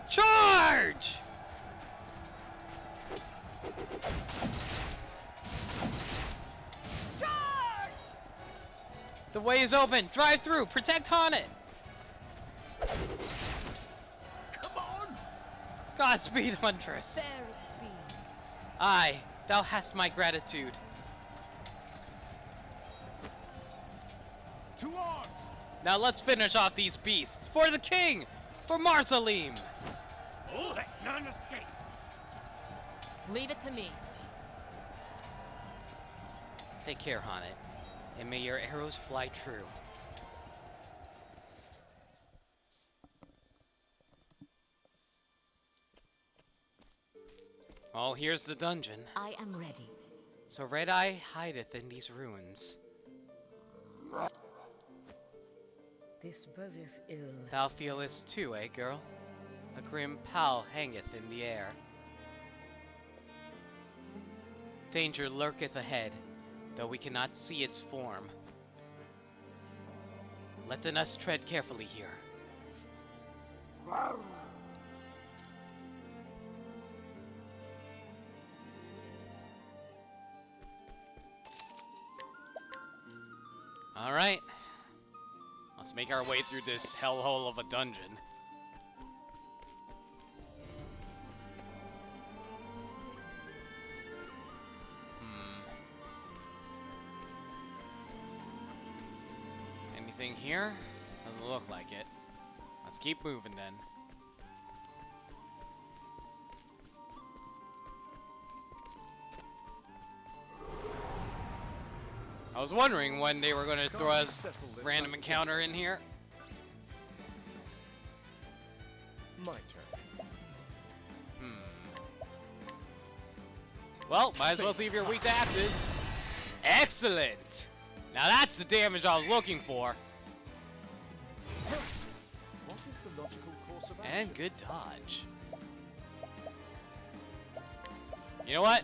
Charge! Charge! The way is open. Drive through. Protect Honnet. Come on. Godspeed, Huntress. Aye, thou hast my gratitude. To arms. Now let's finish off these beasts. For the king! For Marsalim! Oh, let none escape. Leave it to me. Take care, Honnet, and may your arrows fly true. Well, here's the dungeon. I am ready. So Red Eye hideth in these ruins. This bodeth ill. Thou feelest too, eh, girl? A grim pall hangeth in the air. Danger lurketh ahead, though we cannot see its form. Let us tread carefully here. Alright. Let's make our way through this hellhole of a dungeon. Anything here? Doesn't look like it. Let's keep moving then. I was wondering when they were going to throw a random encounter in here. My turn. Well, might as well see if you're weak to axes. Excellent! Now that's the damage I was looking for. What is the logical course of action? And good dodge. You know what?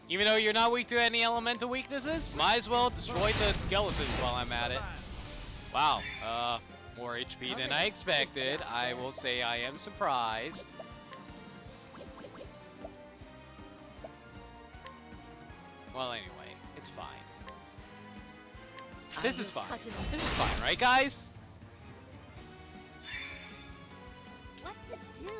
Even though you're not weak to any elemental weaknesses, might as well destroy the skeletons while I'm at it. Wow, more HP than I expected. I will say I am surprised. Well, anyway, it's fine. This is fine. This is fine, right, guys? What to do?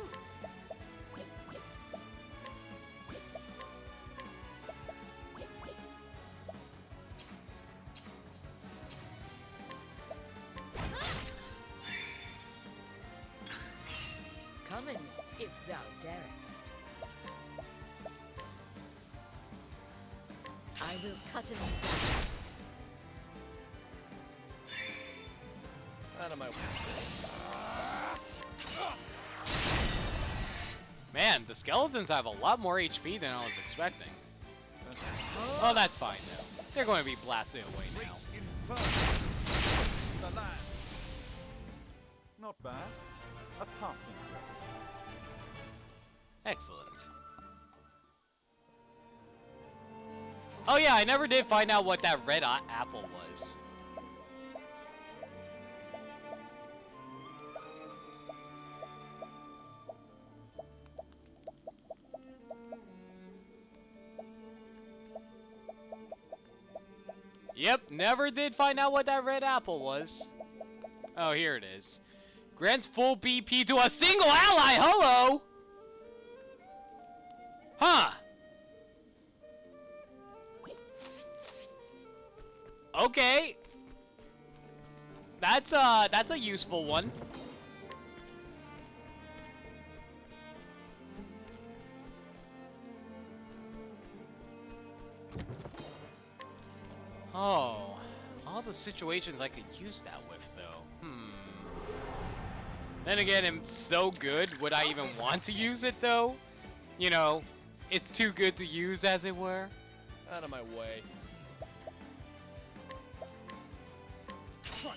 Come in, if thou darest. I will cut him down. Out of my way. Man, the skeletons have a lot more HP than I was expecting. Oh, that's fine though. They're going to be blasted away now. Not bad. A passing grade. Excellent. Oh yeah, I never did find out what that red apple was. Yep, never did find out what that red apple was. Oh, here it is. Grants full BP to a single ally. Hello. Huh. Okay. That's a useful one. Oh, all the situations I could use that with, though. Then again, it's so good, would I even want to use it, though? You know, it's too good to use, as it were. Out of my way. Oh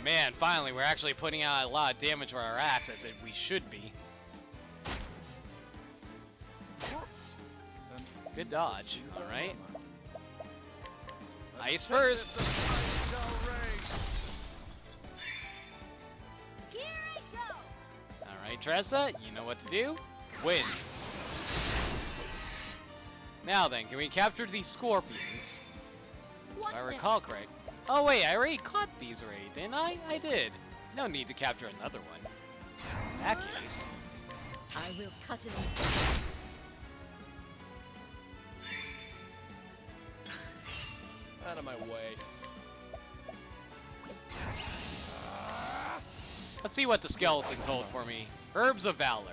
man, finally, we're actually putting out a lot of damage for our axe, as we should be. Good dodge, alright. Ice first! Alright, Tressa, you know what to do. Win. Now then, can we capture these scorpions? If I recall correct. Oh wait, I already caught these already, didn't I? I did. No need to capture another one. In that case. I will cut it. Out of my way. Let's see what the skeletons hold for me. Herbs of Valor.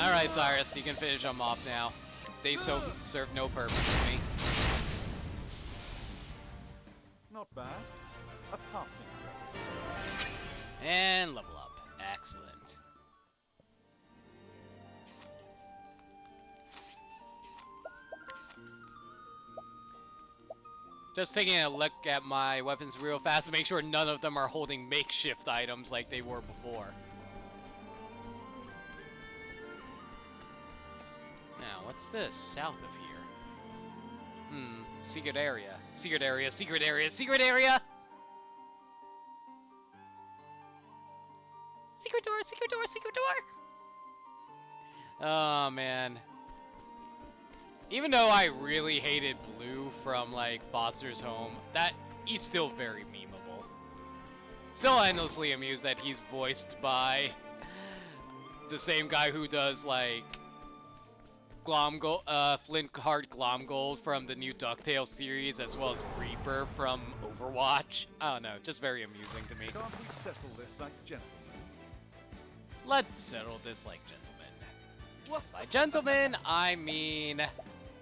Alright, Cyrus, you can finish them off now. They serve no purpose to me. Not bad. A passing grade. And level up. Excellent. Just taking a look at my weapons real fast to make sure none of them are holding makeshift items like they were before. Now, what's this south of here? Secret area. Secret area, secret area, secret area! Secret door, secret door, secret door! Oh, man. Even though I really hated Blue from, like, Foster's Home, he's still very memeable. Still endlessly amused that he's voiced by the same guy who does, like, Flintheart Glomgold from the new DuckTales series, as well as Reaper from Overwatch. I don't know, just very amusing to me. Can't we settle this like gentlemen? Let's settle this like gentlemen. By gentlemen, I mean,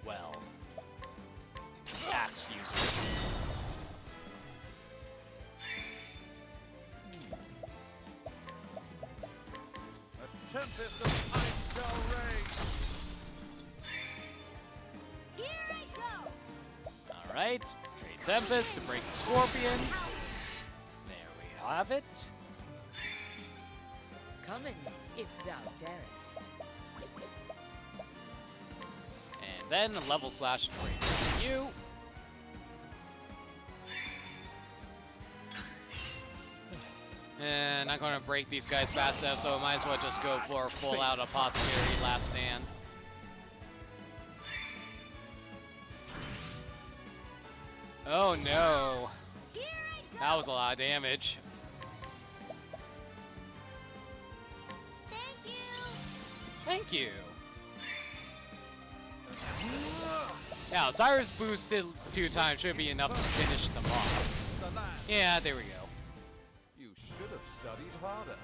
well, axe users. A tempest of ice shall rage. Alright, trade Tempest to break the Scorpions. There we have it. Come in, if thou darest. And then a level slash to break you. And I'm gonna break these guys fast enough, so I might as well just go for a full out apothecary last stand. Oh no! That was a lot of damage. Thank you! Now, Cyrus boosted 2 times should be enough to finish them off. Yeah, there we go. You should have studied harder.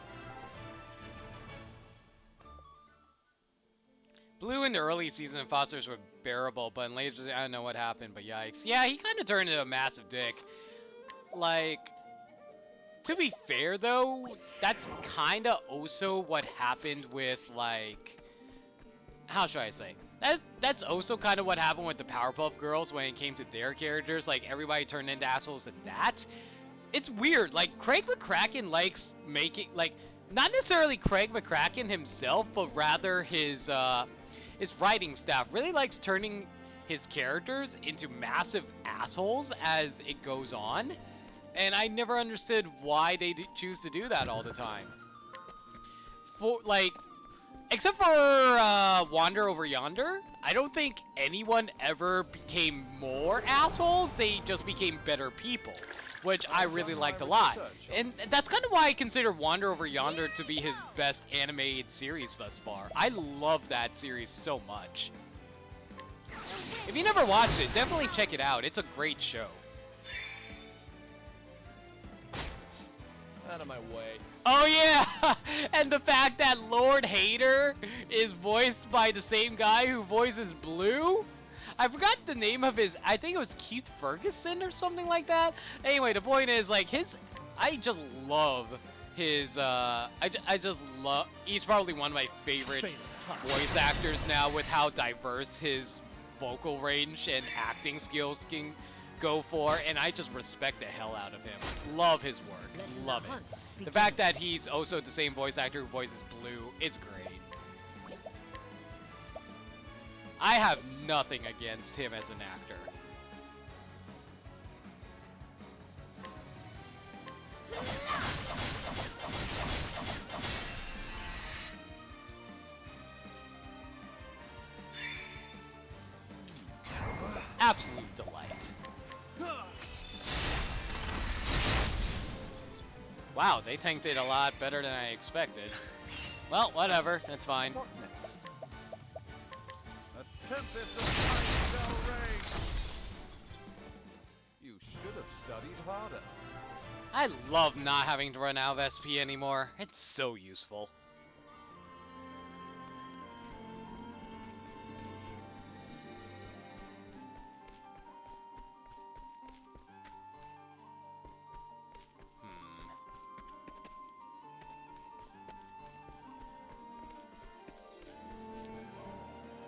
Blue in the early season Fosters were bearable, but in later, I don't know what happened, but yikes. Yeah, he kind of turned into a massive dick. Like, to be fair though, that's kind of also what happened with, like, how should I say? That's also kind of what happened with the Powerpuff Girls when it came to their characters. Like, everybody turned into assholes at that. It's weird. Like, Craig McCracken likes making, like, not necessarily Craig McCracken himself, but rather his writing staff really likes turning his characters into massive assholes as it goes on. And I never understood why they choose to do that all the time. Except for Wander Over Yonder, I don't think anyone ever became more assholes. They just became better people, which I really liked a lot. And that's kind of why I consider Wander Over Yonder to be his best animated series thus far. I love that series so much. If you never watched it, definitely check it out. It's a great show. Out of my way. Oh yeah! And the fact that Lord Hater is voiced by the same guy who voices Blue? I forgot the name of his, I think it was Keith Ferguson or something like that. Anyway, the point is, like, I just love his, I just love, he's probably one of my favorite voice actors now with how diverse his vocal range and acting skills can go for, and I just respect the hell out of him. Love his work. Love it. The fact that he's also the same voice actor who voices Blue, it's great. I have nothing against him as an actor. Absolute delight. Wow, they tanked it a lot better than I expected. Well, whatever, that's fine. What next? A tempest of light shall rage. You should have studied harder. I love not having to run out of SP anymore. It's so useful.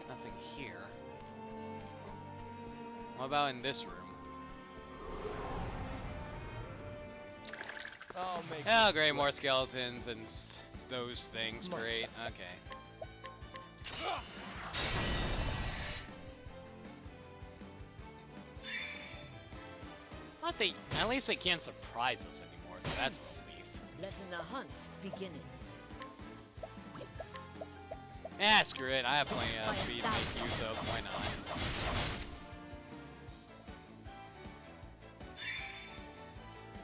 Nothing here. What about in this room? Oh, great, more skeletons and those things. Great, okay. At least they can't surprise us anymore, so that's a relief. Letting the hunt beginning. Screw it. I have plenty of speed to make use of. Why not?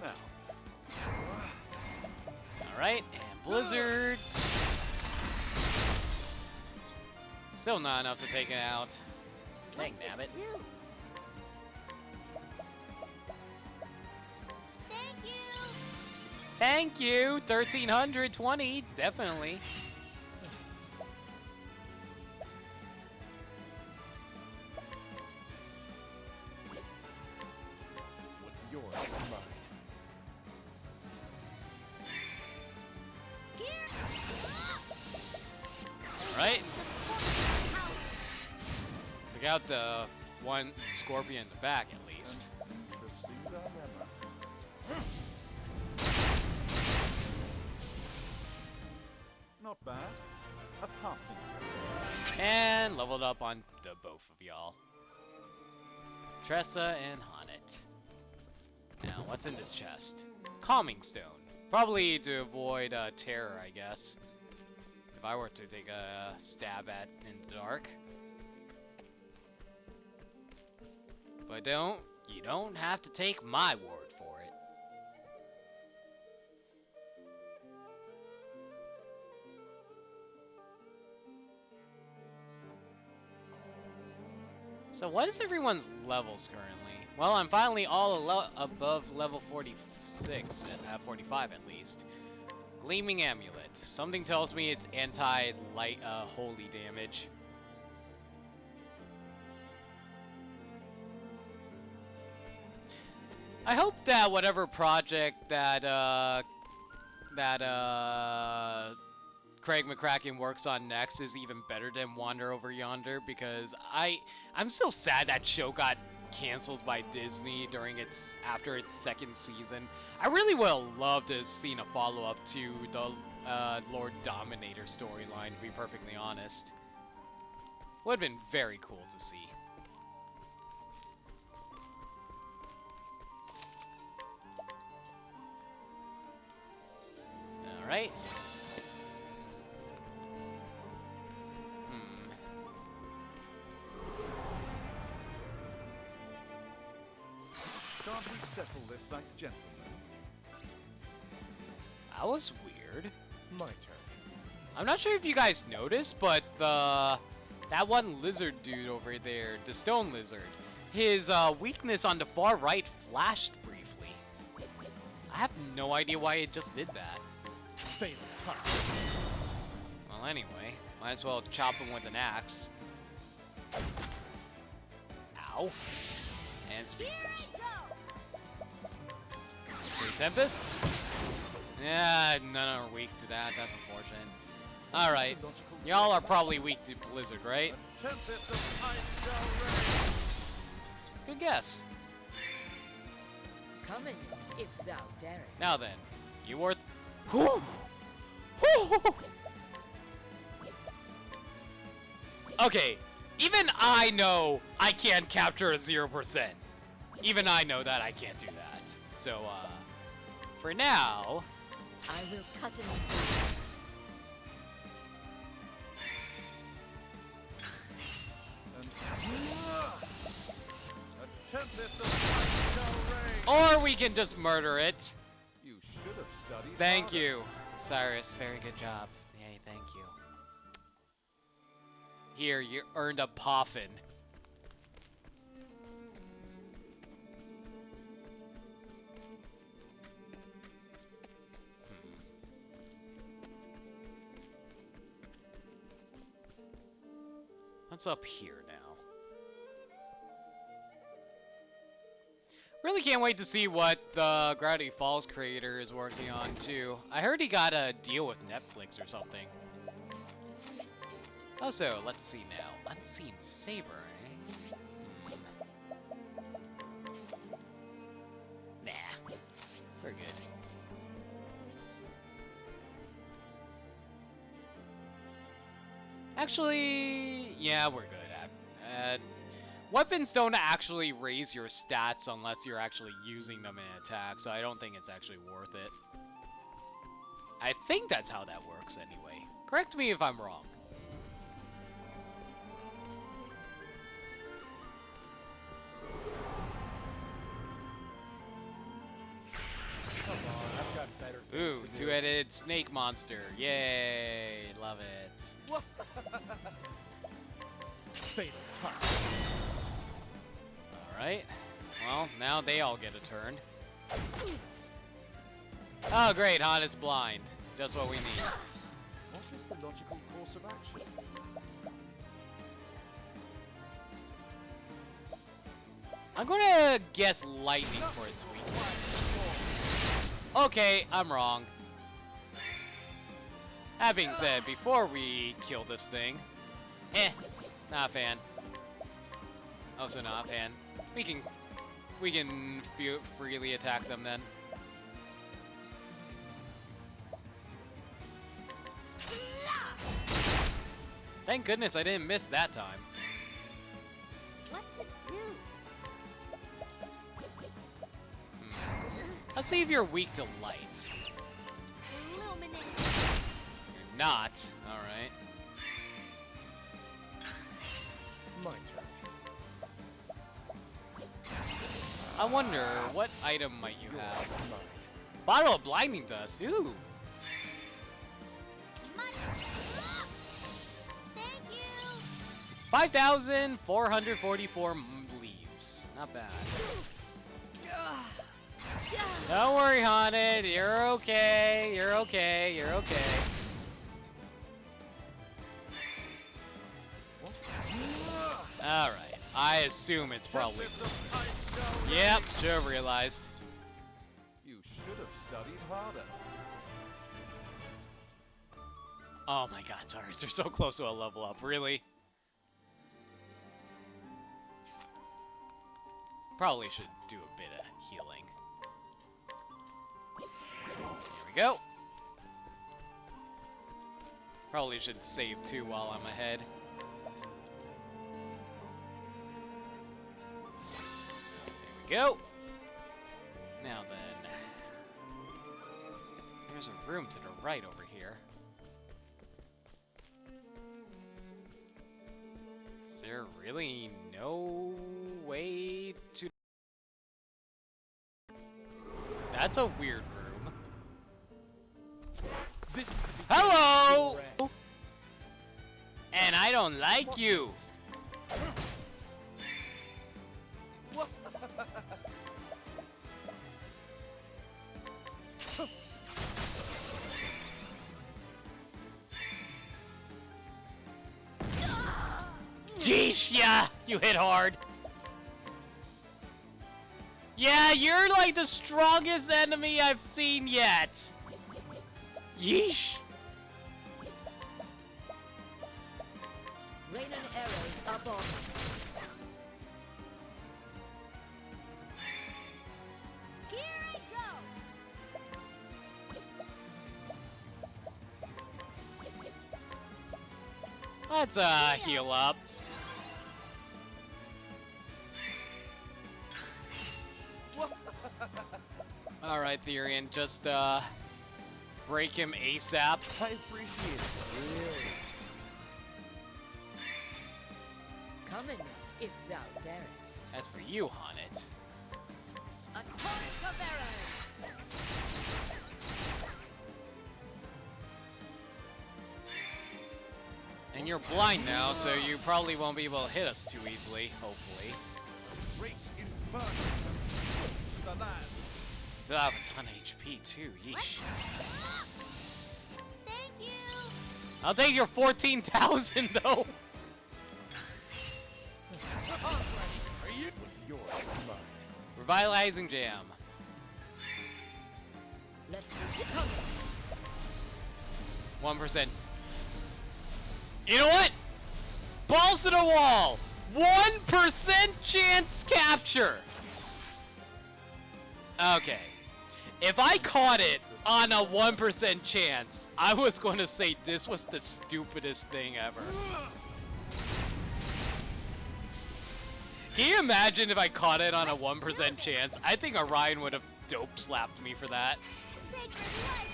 Now. Alright, and Blizzard. Still not enough to take it out. Dang nabbit. Thank you! 1320, definitely. What's yours is mine. Alright. Took out the one scorpion in the back, at least. Interesting dilemma. Not bad. A passing. And leveled up on the both of y'all. Tressa and Honnet. Now, what's in this chest? Calming Stone. Probably to avoid terror, I guess. If I were to take a stab at in the dark. But you don't have to take my word for it. So what is everyone's levels currently? Well, I'm finally all above level 46, at 45 at least. Gleaming Amulet. Something tells me it's anti-light holy damage. I hope that whatever project that Craig McCracken works on next is even better than Wander Over Yonder, because I'm still sad that show got canceled by Disney after its second season. I really would have loved to have seen a follow-up to the Lord Dominator storyline, to be perfectly honest. Would have been very cool to see. Alright. Can't we settle this like gentlemen? That was weird. My turn. I'm not sure if you guys noticed, but that one lizard dude over there, the stone lizard, his weakness on the far right flashed briefly. I have no idea why it just did that. Fatal touch. Well, anyway, might as well chop him with an axe. Ow. And speed boost. Free Tempest? Yeah, none are weak to that. That's unfortunate. Alright. Y'all are probably weak to Blizzard, right? Good guess. Come in, if thou darest. Now then, you are... Whew. Whew. Okay, even I know I can't capture a 0%. Even I know that I can't do that. So, for now... I will cut it. Or we can just murder it. You should have studied. Thank you, Cyrus. Very good job. Yay, thank you. Here, you earned a poffin. What's up here now? Really can't wait to see what the Gravity Falls creator is working on too. I heard he got a deal with Netflix or something. Also, let's see now. Unseen Saber, eh? Nah. We're good. Actually, yeah, we're good. Weapons don't actually raise your stats unless you're actually using them in attack, so I don't think it's actually worth it. I think that's how that works anyway. Correct me if I'm wrong. Come on, I've got better things Ooh, to do. two-headed snake monster. Yay, love it. Fatal touch. Alright. Well, now they all get a turn. Oh great, Han is blind. Just what we need. What is the logical course of action? I'm gonna guess lightning for its weakness. Okay, I'm wrong. That being said, before we kill this thing, not a fan. Also not a fan. We can freely attack them then. Thank goodness I didn't miss that time. What to do? Let's see if you're weak to light. Illuminate. You're not. Alright. My turn. I wonder, what item might you have? Bottle of blinding dust. Ooh. Thank you. 5,444 leaves. Not bad. Don't worry, Haunted. You're okay. You're okay. You're okay. Alright. I assume it's probably... Yep, should have realized. You should have studied harder. Oh my god, sorry. They're so close to a level up. Really? Probably should do a bit of healing. Here we go. Probably should save too while I'm ahead. There we go. Now then, there's a room to the right over here. Is there really no way to That's a weird room. This is the beginning Hello! of your end. And I don't like you. Yeesh, yeah, you hit hard. Yeah, you're like the strongest enemy I've seen yet. Yeesh. Rain and arrows up on. Here I go! Let's heal up. Alright, Therion, just break him ASAP. I appreciate it, really. Come in, if thou darest. That's for you, Honnet. A torrent of arrows! And you're blind now, so you probably won't be able to hit us too easily, hopefully. Great inferno to the land. Still have a ton of HP too, yeesh. Thank you! I'll take your 14,000 though! Are you? What's yours? Mine. Revitalizing Jam. Let's come. 1%. You know what? Balls to the wall! 1% chance capture! Okay. If I caught it on a 1% chance, I was going to say this was the stupidest thing ever. Can you imagine if I caught it on a 1% chance? I think Orion would have dope slapped me for that. Sacred light!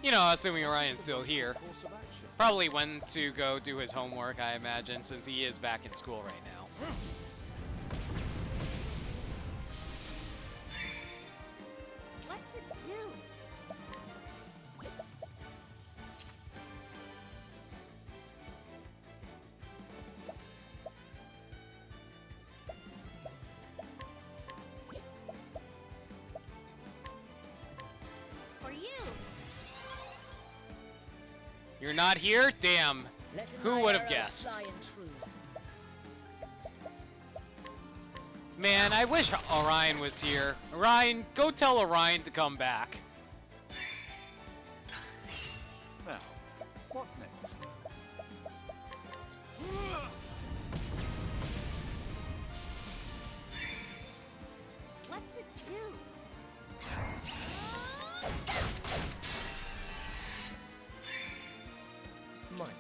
You know, assuming Orion's still here. Probably went to go do his homework, I imagine, since he is back in school right now. What to do? For you! You're not here? Damn. Who would have guessed? Man, I wish Orion was here. Orion, go tell Orion to come back. Now, what next? What to do? My turn.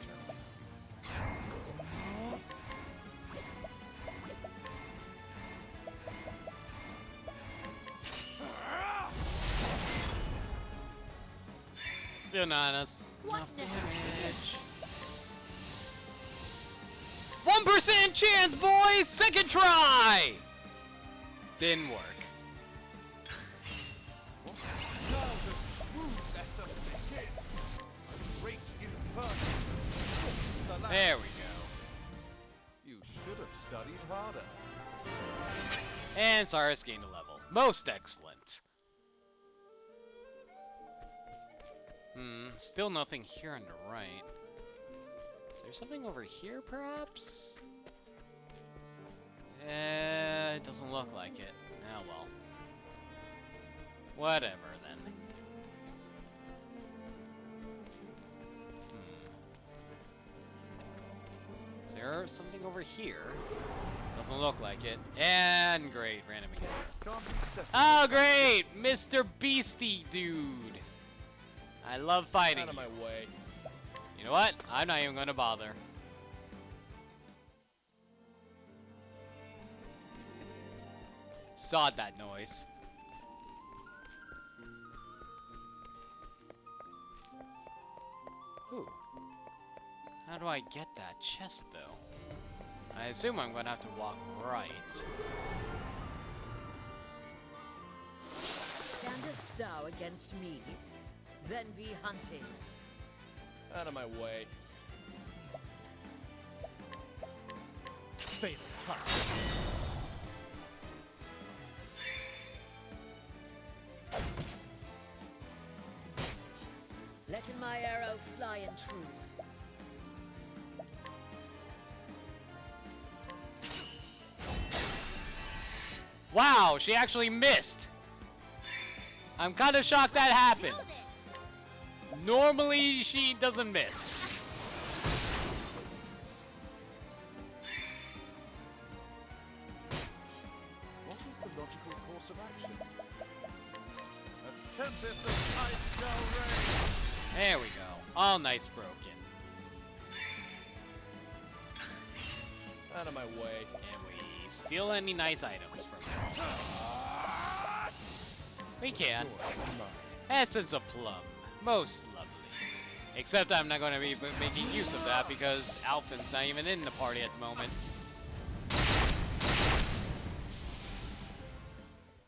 Still not us. What Enough now? damage. 1% chance, boys! Second try! Didn't work. Now the true lesson begins. A great inferno to the land. There we go. You should have studied harder. And Cyrus gained a level. Most excellent. Still nothing here on the right. Is there something over here, perhaps? It doesn't look like it. Ah, well. Whatever, then. Is there something over here? Doesn't look like it. And great, random again. Can't be settled. Oh, great! Mr. Beastie Dude! I love fighting. Out of my way. You know what? I'm not even gonna bother. Sod that noise. I get that chest, though? I assume I'm gonna have to walk right. Standest thou against me? Then be hunting. Out of my way. Fatal touch. Letting my arrow fly and true. Wow, she actually missed! I'm kind of shocked that happened. Normally, she doesn't miss. What is the logical course of action? A tempest of ice shall rain! There we go. All nice broken. Out of my way. And we steal any nice items from her. We can. Essence of Plum. Most lovely. Except I'm not going to be making use of that because Alphin's not even in the party at the moment.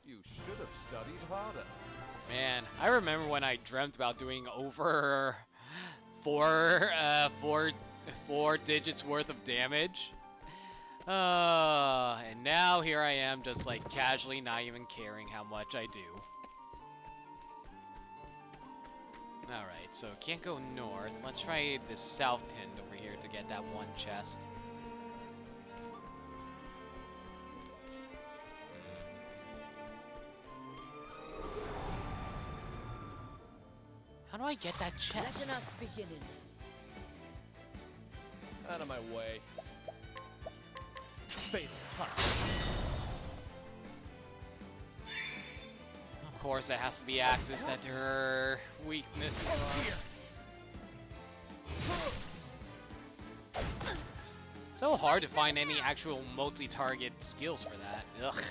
You should have studied harder. Man, I remember when I dreamt about doing over four digits worth of damage. And now here I am just like casually not even caring how much I do. Alright, so can't go north. Let's try this south end over here to get that one chest. How do I get that chest? Letting us beginning. Out of my way. Fatal touch. Of course, it has to be Axis that her weakness are. So hard to find any actual multi-target skills for that. Ugh.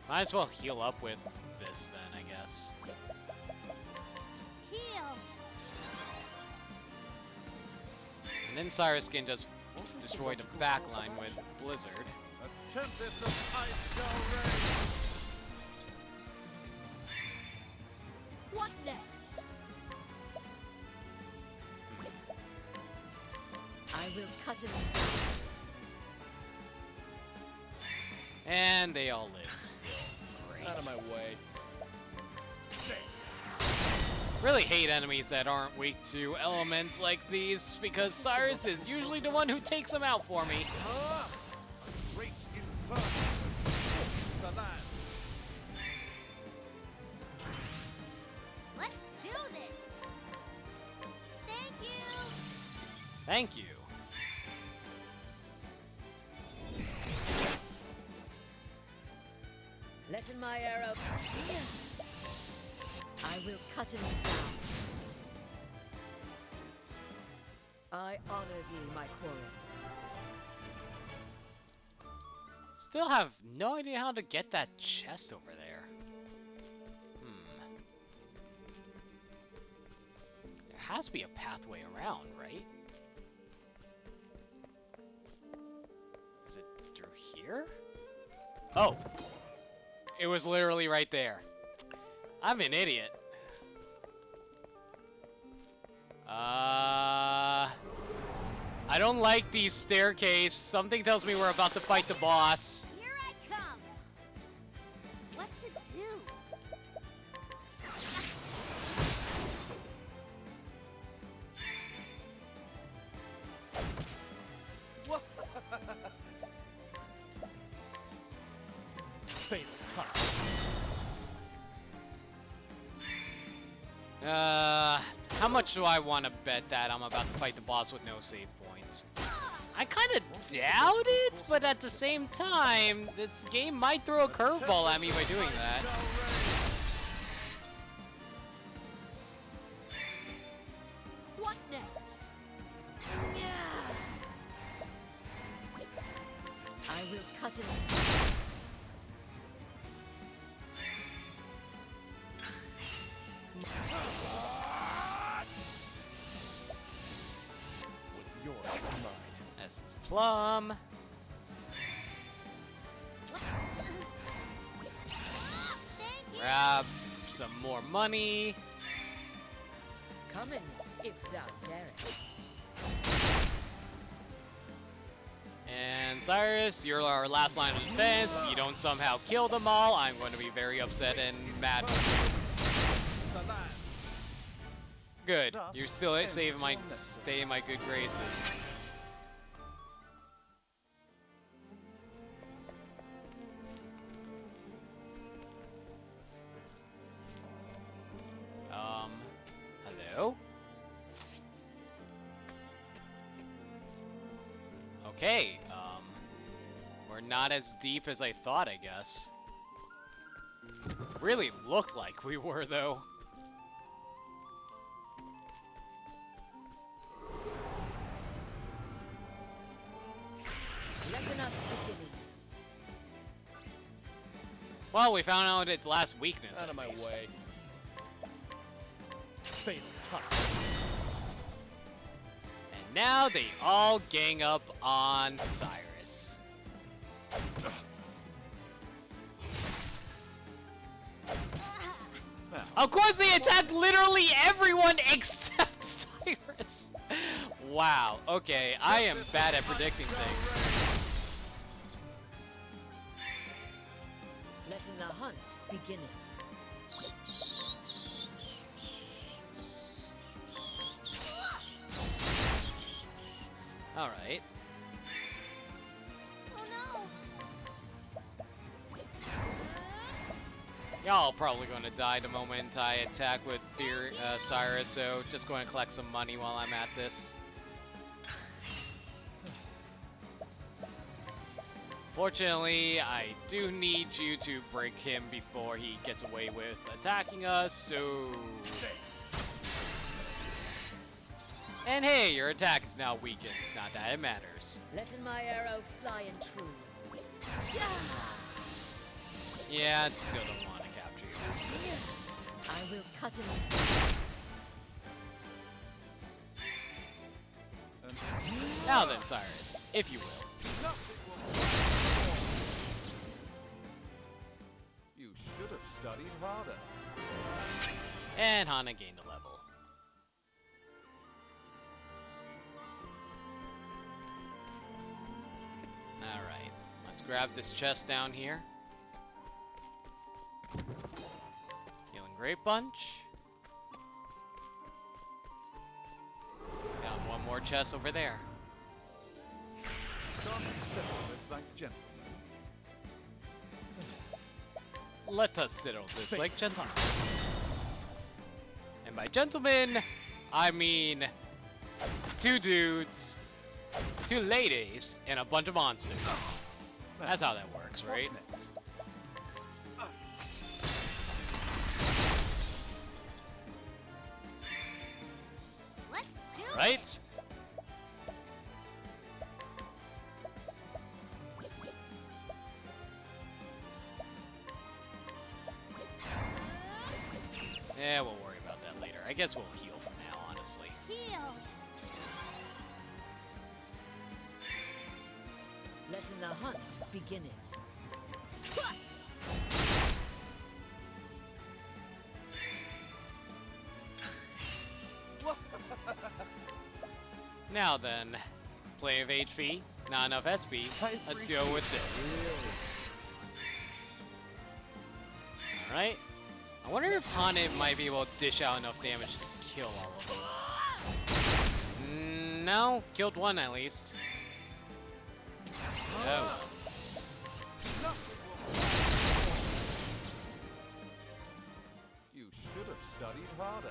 Might as well heal up with this then, I guess. Heal. And then Cyrus can just destroy the backline with Blizzard. A tempest of ice shall rain! What next? I will cut it down. And they all live still. Great. Out of my way. Really hate enemies that aren't weak to elements like these, because Cyrus is usually the one who takes them out for me. Great inferno for that. Let's do this. Thank you. Thank you. Letting my arrow. I will cut it down. I honor thee, my quarry. Still have no idea how to get that chest over there. There has to be a pathway around, right? Is it through here? Oh! It was literally right there. I'm an idiot. I don't like these staircase. Something tells me we're about to fight the boss. Here I come. What to do? Fatal touch. How much do I want to bet that I'm about to fight the boss with no save points? I kind of doubt it, but at the same time, this game might throw a curveball at me by doing that. What next? I will cut it. Essence Plum. Grab some more money. Come in, if thou darest. And Cyrus, you're our last line of defense. If you don't somehow kill them all, I'm going to be very upset and mad with you. Good. You're still saving my stay in my good graces. Hello? Okay, we're not as deep as I thought, I guess. Really looked like we were, though. Well, we found out its last weakness. Out of my way. Fatal touch. And now they all gang up on Cyrus. Of course they attack literally everyone except Cyrus. Wow, okay, I am bad at predicting things. Letting the hunt beginning. Alright. Oh Y'all probably going to die the moment I attack with Cyrus, so just going to collect some money while I'm at this. Fortunately, I do need you to break him before he gets away with attacking us, so... And hey, your attack is now weakened. Not that it matters. Letting my arrow fly and true. Yeah, I still don't want to capture you. I will cut him into... Now then, Cyrus, if you will. You should have studied harder. And Hana gained a level. Alright, let's grab this chest down here. Healing Grape Bunch. Found one more chest over there. Don't settle this like gentlemen. Let us settle this like gentlemen. And by gentlemen, I mean 2 dudes, 2 ladies, and a bunch of monsters. That's how that works, right? Let's do Right? it. Yeah, we'll worry about that later. I guess we'll heal for now, honestly. Heal. Letting the hunt beginning. Now then, plenty of HP, not enough SP. Let's go with this. Alright. I wonder if Haunted might be able to dish out enough damage to kill all of them. No, killed one at least. Oh. You should have studied harder.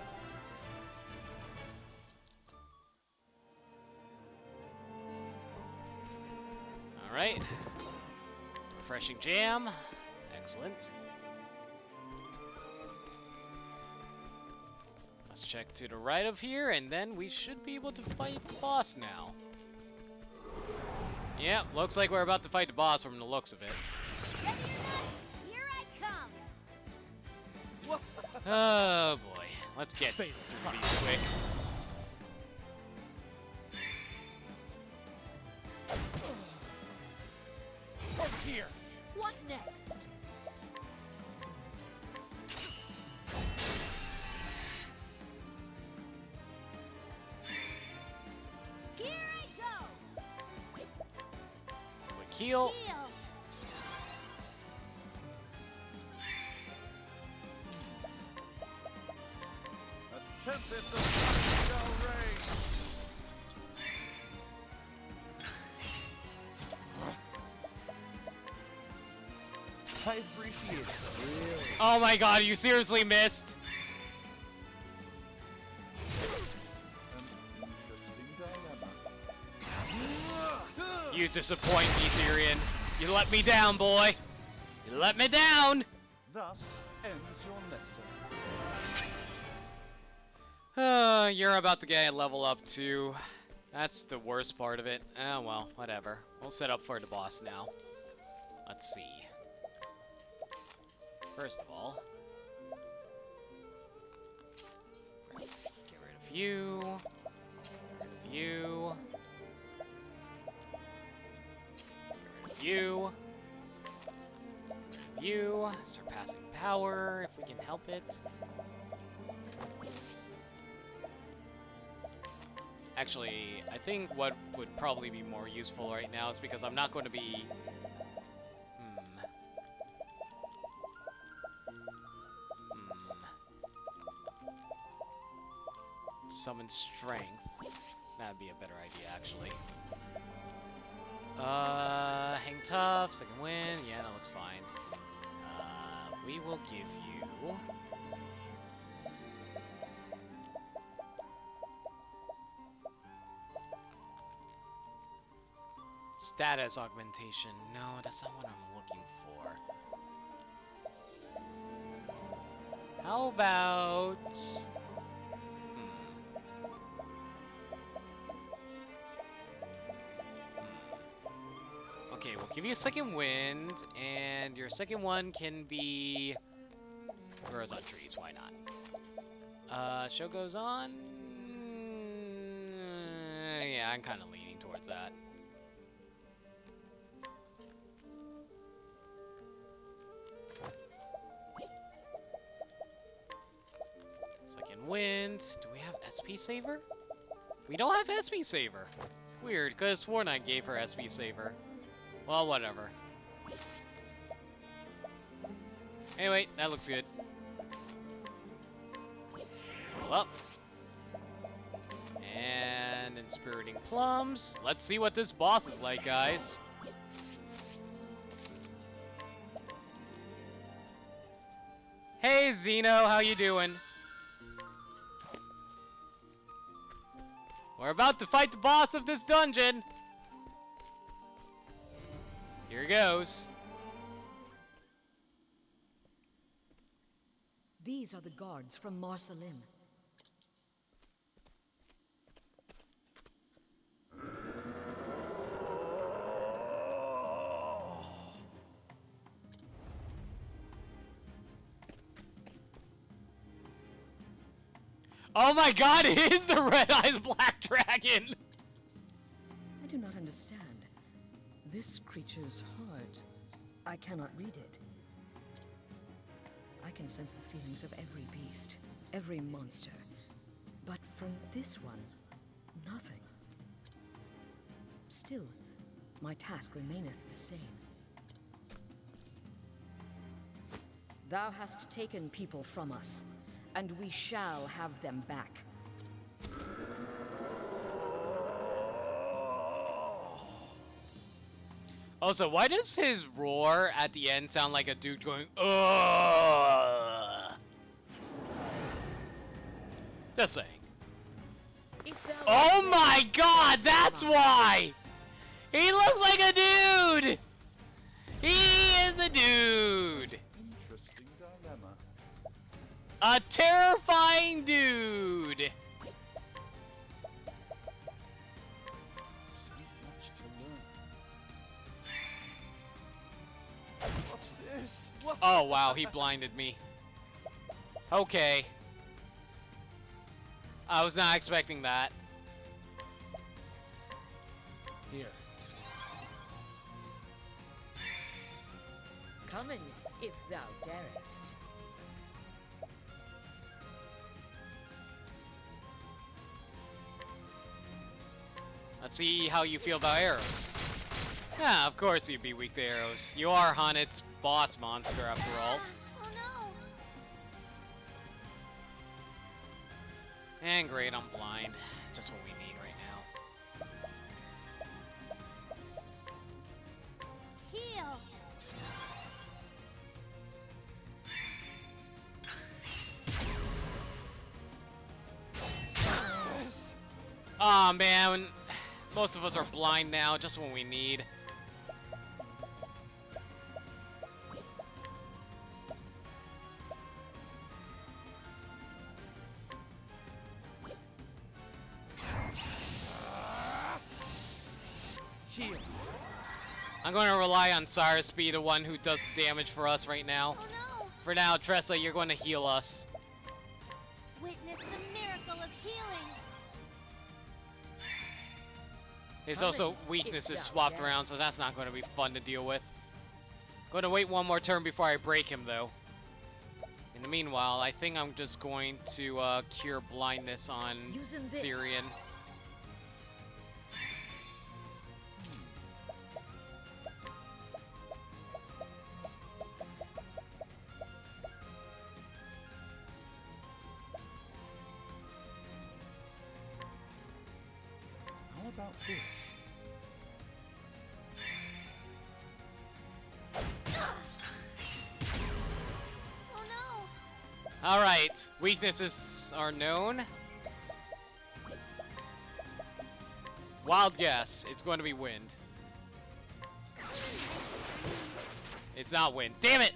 Alright. Refreshing jam. Excellent. Let's check to the right of here, and then we should be able to fight the boss now. Yep, looks like we're about to fight the boss from the looks of it. Ready or not, here I come. Oh boy, let's get through these quick. heal. Tempest of Shell Rain. I appreciate it. Really. Oh my god, you seriously missed? Interesting dilemma. You disappoint me, Therion. You let me down, boy. You let me down. Thus ends your lesson. You're about to get a level up too. That's the worst part of it. Oh well, whatever. We'll set up for the boss now. Let's see. First of all, get rid of you. Get rid of you. Get rid of you. Get rid of you. Surpassing power, if we can help it. Actually, I think what would probably be more useful right now is because I'm not going to be... Summon strength. That'd be a better idea, actually. Hang tough, second win. Yeah, that looks fine. We will give you... Status augmentation. No, that's not what I'm looking for. How about... Okay, we'll give you a second wind, and your second one can be... grows on trees, why not? Show goes on... yeah, I'm kind of leaning towards that. Second wind. Do we have SP Saver? We don't have SP Saver. Weird, because sworn I gave her SP Saver. Well, whatever. Anyway, that looks good. Well. And Inspiriting Plums. Let's see what this boss is like, guys. Hey, Zeno, how you doing? We're about to fight the boss of this dungeon. Here goes. These are the guards from Marceline. Oh my god, it is the Red Eyes Black Dragon! I do not understand. This creature's heart, I cannot read it. I can sense the feelings of every beast, every monster. But from this one, nothing. Still, my task remaineth the same. Thou hast taken people from us, and we shall have them back. Also, why does his roar at the end sound like a dude going, ugh? Just saying. Oh my god, that's why! He looks like a dude! He is a dude! Interesting dilemma. A terrifying dude! So much to learn. What's this? What? Oh wow, he blinded me. Okay. I was not expecting that. Here. Come in, if thou darest. Let's see how you feel about arrows. Yeah, of course you'd be weak to arrows. You are Hanet's boss monster after all. Oh no! And great, I'm blind. Just what we need right now. Heal! Aw, man. Most of us are blind now, just what we need. Heal. I'm going to rely on Cyrus to be the one who does the damage for us right now. Oh no! For now, Tressa, you're going to heal us. Witness the miracle of healing! There's also weaknesses swapped around, so that's not going to be fun to deal with. Going to wait one more turn before I break him, though. In the meanwhile, I think I'm just going to cure blindness on Therion. How about this? Oh no! Alright, weaknesses are known. Wild guess, it's going to be wind. It's not wind. Damn it!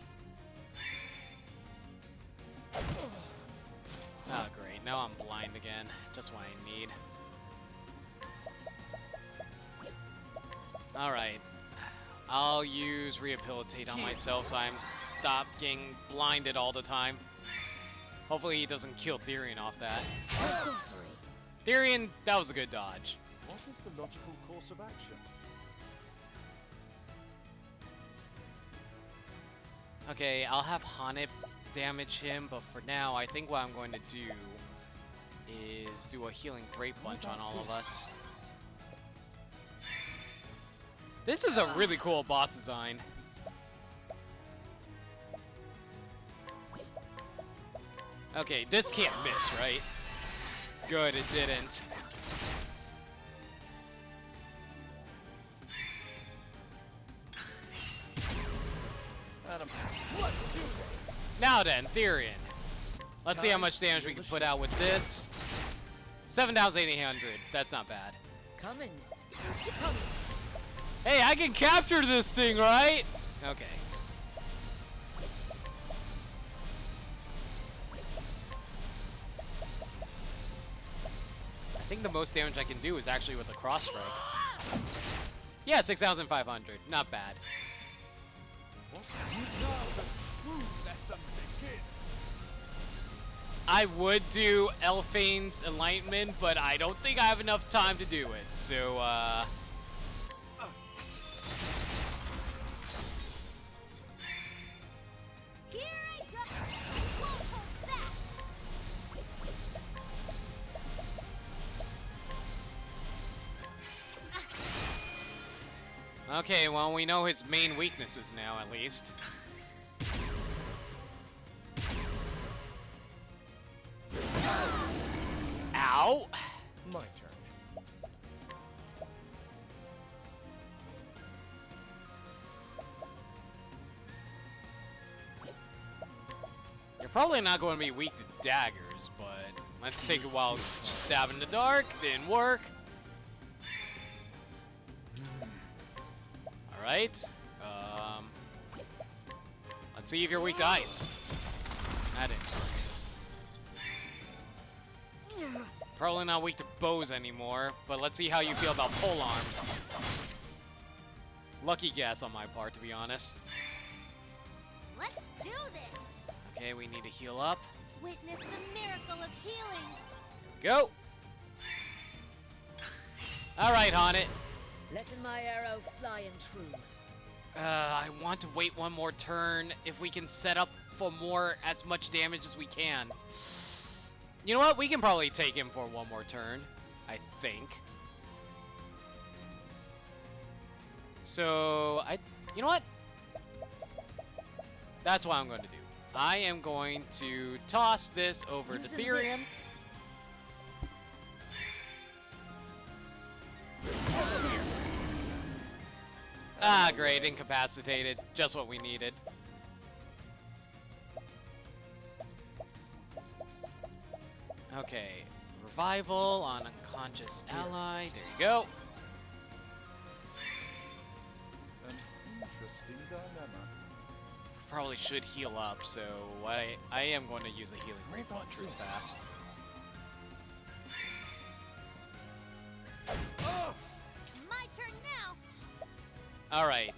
Oh great, now I'm blind again. Just what I need. Alright. I'll use Rehabilitate on myself so I'm stop getting blinded all the time. Hopefully he doesn't kill Therion off that. Therion, that was a good dodge. What is the logical course of action? Okay, I'll have Hanet damage him, but for now, I think what I'm going to do is do a healing Great Punch on all of us. This is a really cool boss design. Okay, this can't miss, right? Good, it didn't. Now then, Therion. Let's see how much damage we can put out with this. 7,800. That's not bad. Coming. Hey, I can capture this thing, right? Okay. I think the most damage I can do is actually with a cross strike. Yeah, 6,500. Not bad. I would do Elphane's Enlightenment, but I don't think I have enough time to do it. So, Here I go! I won't hold back! Okay, well, we know his main weaknesses now, at least. Ow! My turn. You're probably not going to be weak to daggers, but let's take a while. Stab in the dark, didn't work. Alright. Let's see if you're weak to ice. That didn't work. Probably not weak to bows anymore, but let's see how you feel about pole arms. Lucky guess on my part, to be honest. Let's do this! Okay, we need to heal up. Witness the miracle of healing! Go! Alright, Hanet. Letting my arrow fly and true. I want to wait one more turn if we can set up for as much damage as we can. You know what? We can probably take him for one more turn, I think. So, you know what? That's what I'm going to do. I am going to toss this over to Therion. Ah, great, incapacitated. Just what we needed. Okay, revival on unconscious ally. There you go. An interesting dilemma. Probably should heal up, so I am going to use a healing ray punch real fast. My turn now. All right.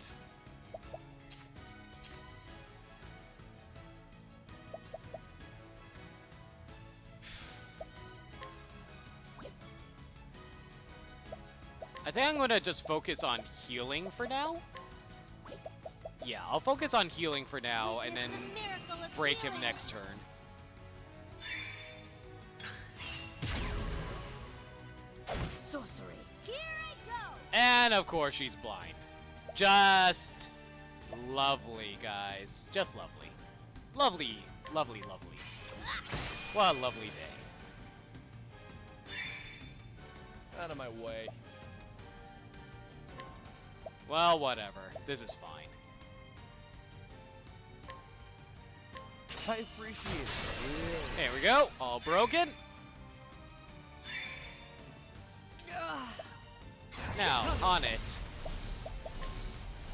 I think I'm going to just focus on healing for now. Yeah, I'll focus on healing for now, and then break him next turn. Sorcery. Here I go. And of course she's blind. Just lovely, guys. Just lovely. Lovely, lovely, lovely. What a lovely day. Out of my way. Well, whatever. This is fine. I appreciate it. There we go. All broken. Now, on it.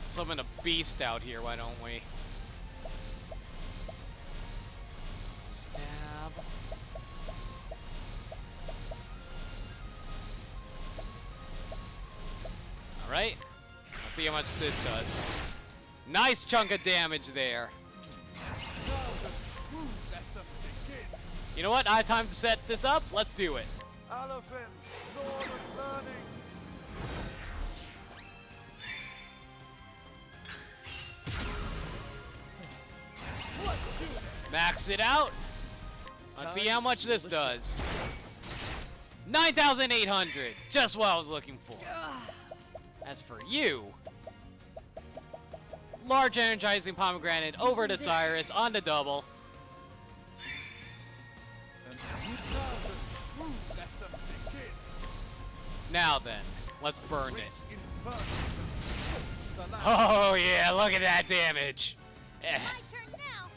Summon a beast out here, why don't we? Stab. Alright. Let's see how much this does. Nice chunk of damage there. You know what? I have time to set this up. Let's do it. Elephant, Lord of Learning. Max it out. Let's see how much this does. 9,800. Just what I was looking for. As for you, large energizing pomegranate over to Cyrus on the double. Now then, let's burn it. Oh yeah, look at that damage. My turn now.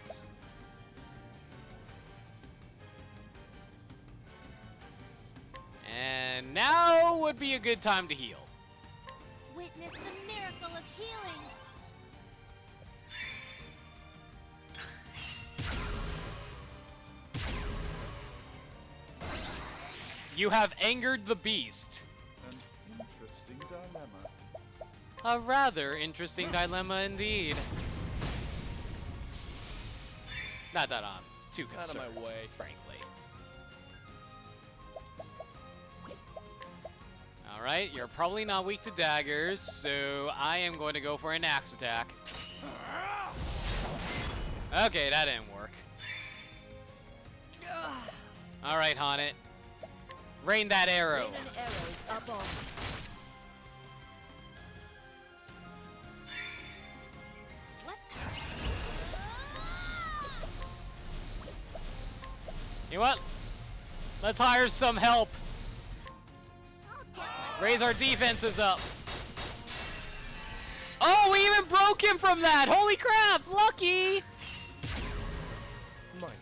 And now would be a good time to heal. Witness the miracle of healing. You have angered the beast. An interesting dilemma. A rather interesting dilemma indeed. Not that I'm too concerned, Out of my way. frankly. Alright, you're probably not weak to daggers, so I am going to go for an axe attack. Okay, that didn't work. Alright, Haunted. Rain that arrow. Rain an arrows up off. You know what? Let's hire some help. Raise our defenses up. Oh, we even broke him from that! Holy crap! Lucky! My turn.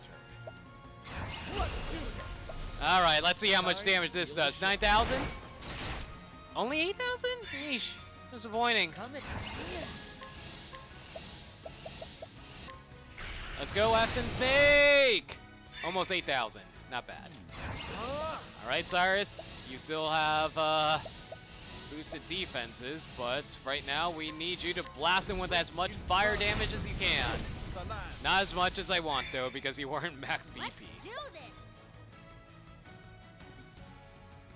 Alright, let's see how much damage this does. 9,000? Only 8,000? Yeesh. Disappointing. Let's go, Weston Snake! Almost 8,000. Not bad. Alright, Cyrus. You still have boosted defenses, but right now we need you to blast him with as much fire damage as you can. Not as much as I want, though, because you weren't max BP. Do this.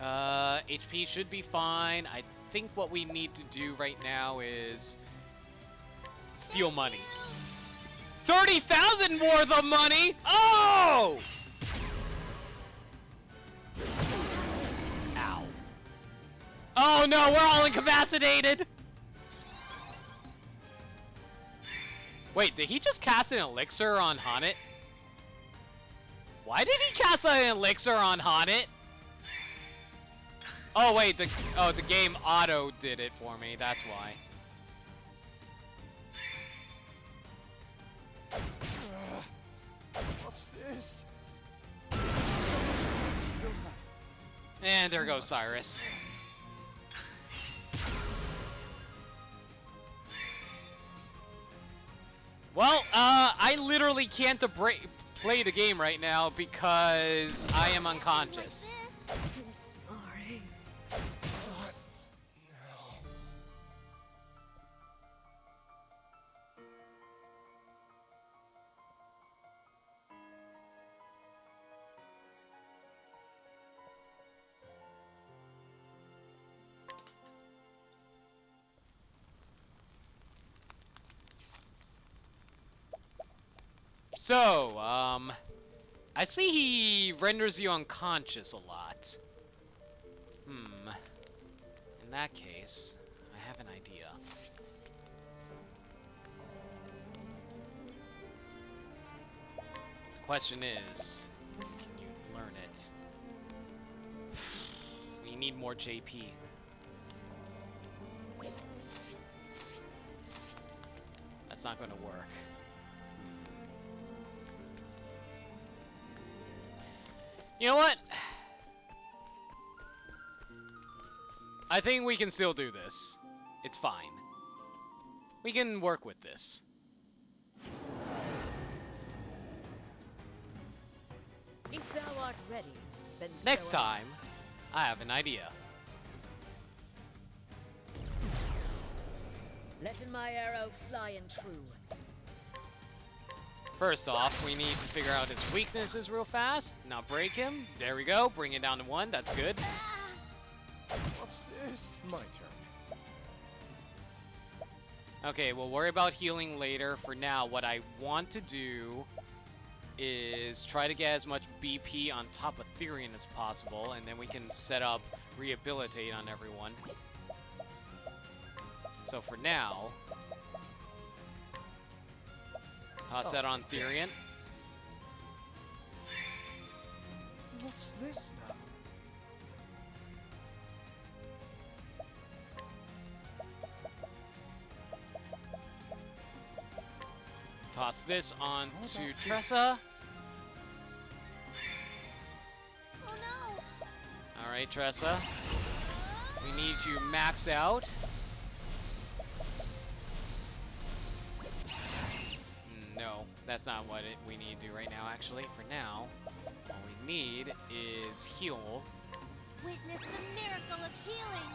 HP should be fine. I think what we need to do right now is steal money. 30,000 worth of money! Oh! Ow. Oh no, we're all incapacitated! Wait, did he just cast an elixir on Honnet? Why did he cast an elixir on Honnet? Oh wait, the game auto did it for me. That's why. What's this? And there goes Cyrus. Well, I literally can't play the game right now because I am unconscious. I'm sorry. So, I see he renders you unconscious a lot. In that case, I have an idea. The question is, can you learn it? We need more JP. That's not going to work. You know what? I think we can still do this. It's fine. We can work with this. If thou art ready, then Next so am I. time, I have an idea. Letting my arrow fly and true. First off, we need to figure out his weaknesses real fast. Not break him. There we go. Bring it down to 1. That's good. What's this? My turn. Okay, we'll worry about healing later. For now, what I want to do is try to get as much BP on top of Therion as possible, and then we can set up Rehabilitate on everyone. So for now, toss that on Therion. What's this now? Toss this on to Tressa. Oh no! Alright, Tressa. We need you max out. No, that's not what we need to do right now, actually. For now, all we need is heal. Witness the miracle of healing!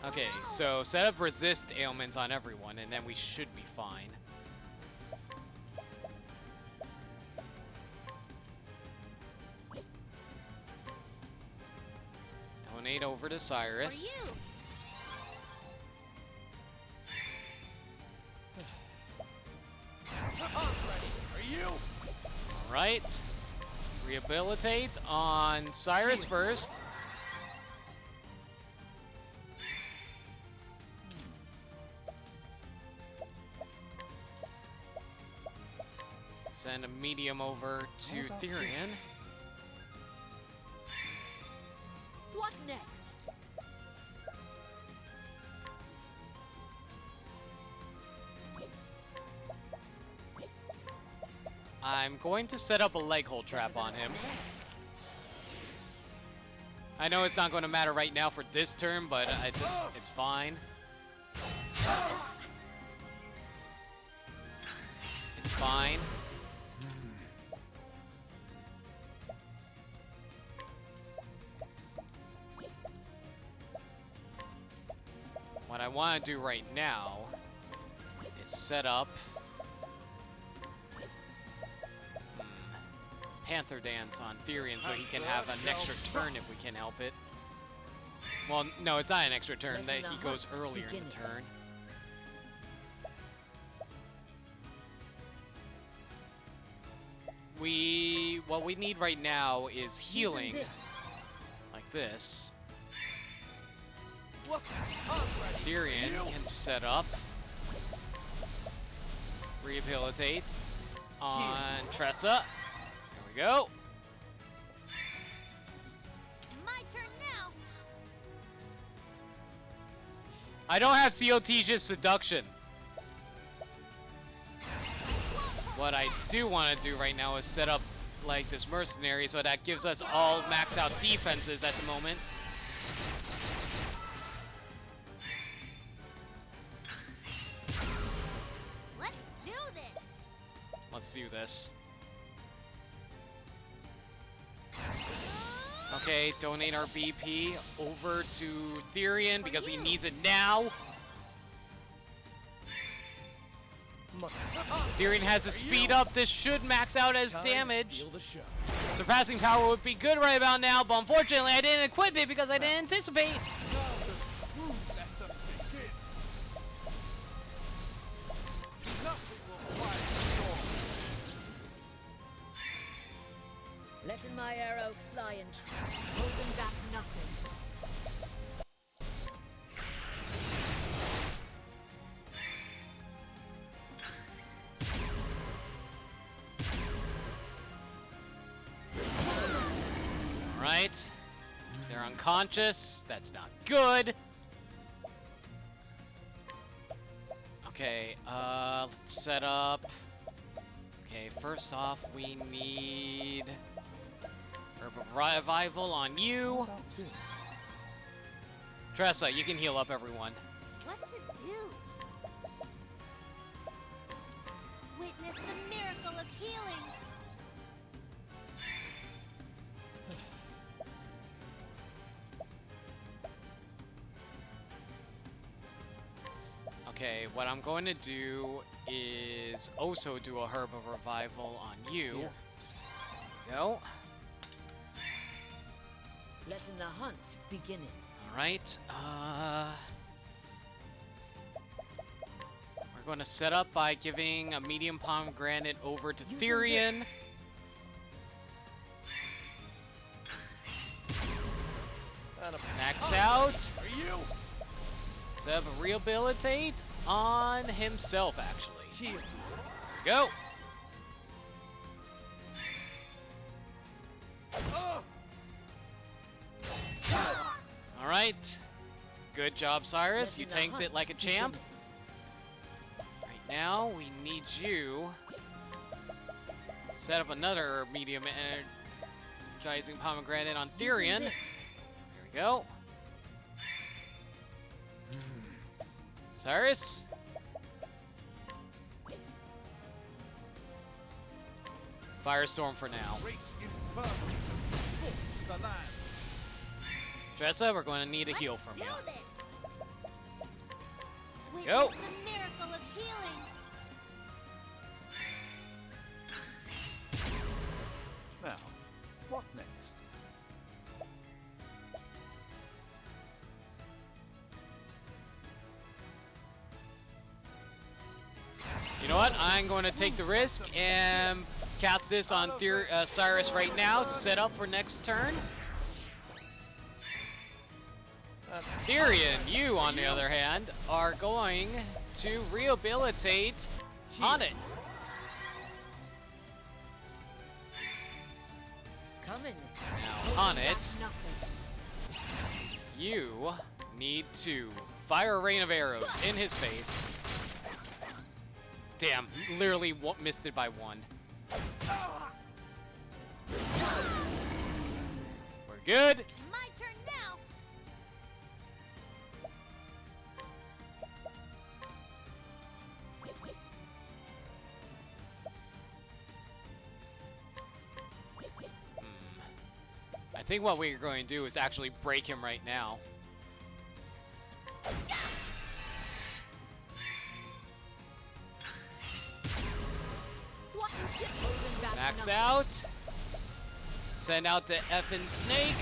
Okay, so set up resist ailments on everyone, and then we should be fine. Donate over to Cyrus. For you! Alright. Rehabilitate on Cyrus first. Send a medium over to Therion. What next? I'm going to set up a leg hold trap on him. I know it's not going to matter right now for this turn, but it's fine. It's fine. What I want to do right now is set up Panther Dance on Therion so he can have an extra turn if we can help it. Well, no, it's not an extra turn. That he goes earlier in the turn. What we need right now is healing, like this. Therion can set up. Rehabilitate on Tressa. There we go. My turn now. I don't have Ciotia's seduction. What I do want to do right now is set up like this mercenary so that gives us all max out defenses at the moment. Let's do this. Let's do this. Okay, donate our BP over to Therion because he needs it now. Therion has a speed up. This should max out as damage. Surpassing power would be good right about now, but unfortunately I didn't equip it because I didn't anticipate. Letting my arrow fly and holding back nothing. Alright. They're unconscious. That's not good. Okay, let's set up. Okay, first off, we need Herb of Revival on you. Tressa, you can heal up everyone. What to do? Witness the miracle of healing. Okay, what I'm going to do is also do a Herb of Revival on you. Go. Letting the hunt begin. Alright, we're going to set up by giving a medium pomegranate over to Therion. Max out. Set up a rehabilitate on himself, actually. Go. Alright. Good job, Cyrus. You tanked it like a champ. Right now, we need you. Set up another medium energizing pomegranate on Therion. There we go. Cyrus? Firestorm for now. Tressa, we're going to need a heal from you. Go! Witness the miracle of healing. Now, what next? You know what? I'm going to take the risk and cast this on Cyrus right now to set up for next turn. Therion, you, on the other hand, are going to rehabilitate on it. Coming. Now, on it, you need to fire a rain of arrows in his face. Damn, literally missed it by one. We're good. My turn now. I think what we're going to do is actually break him right now. Max out. Send out the effing snake.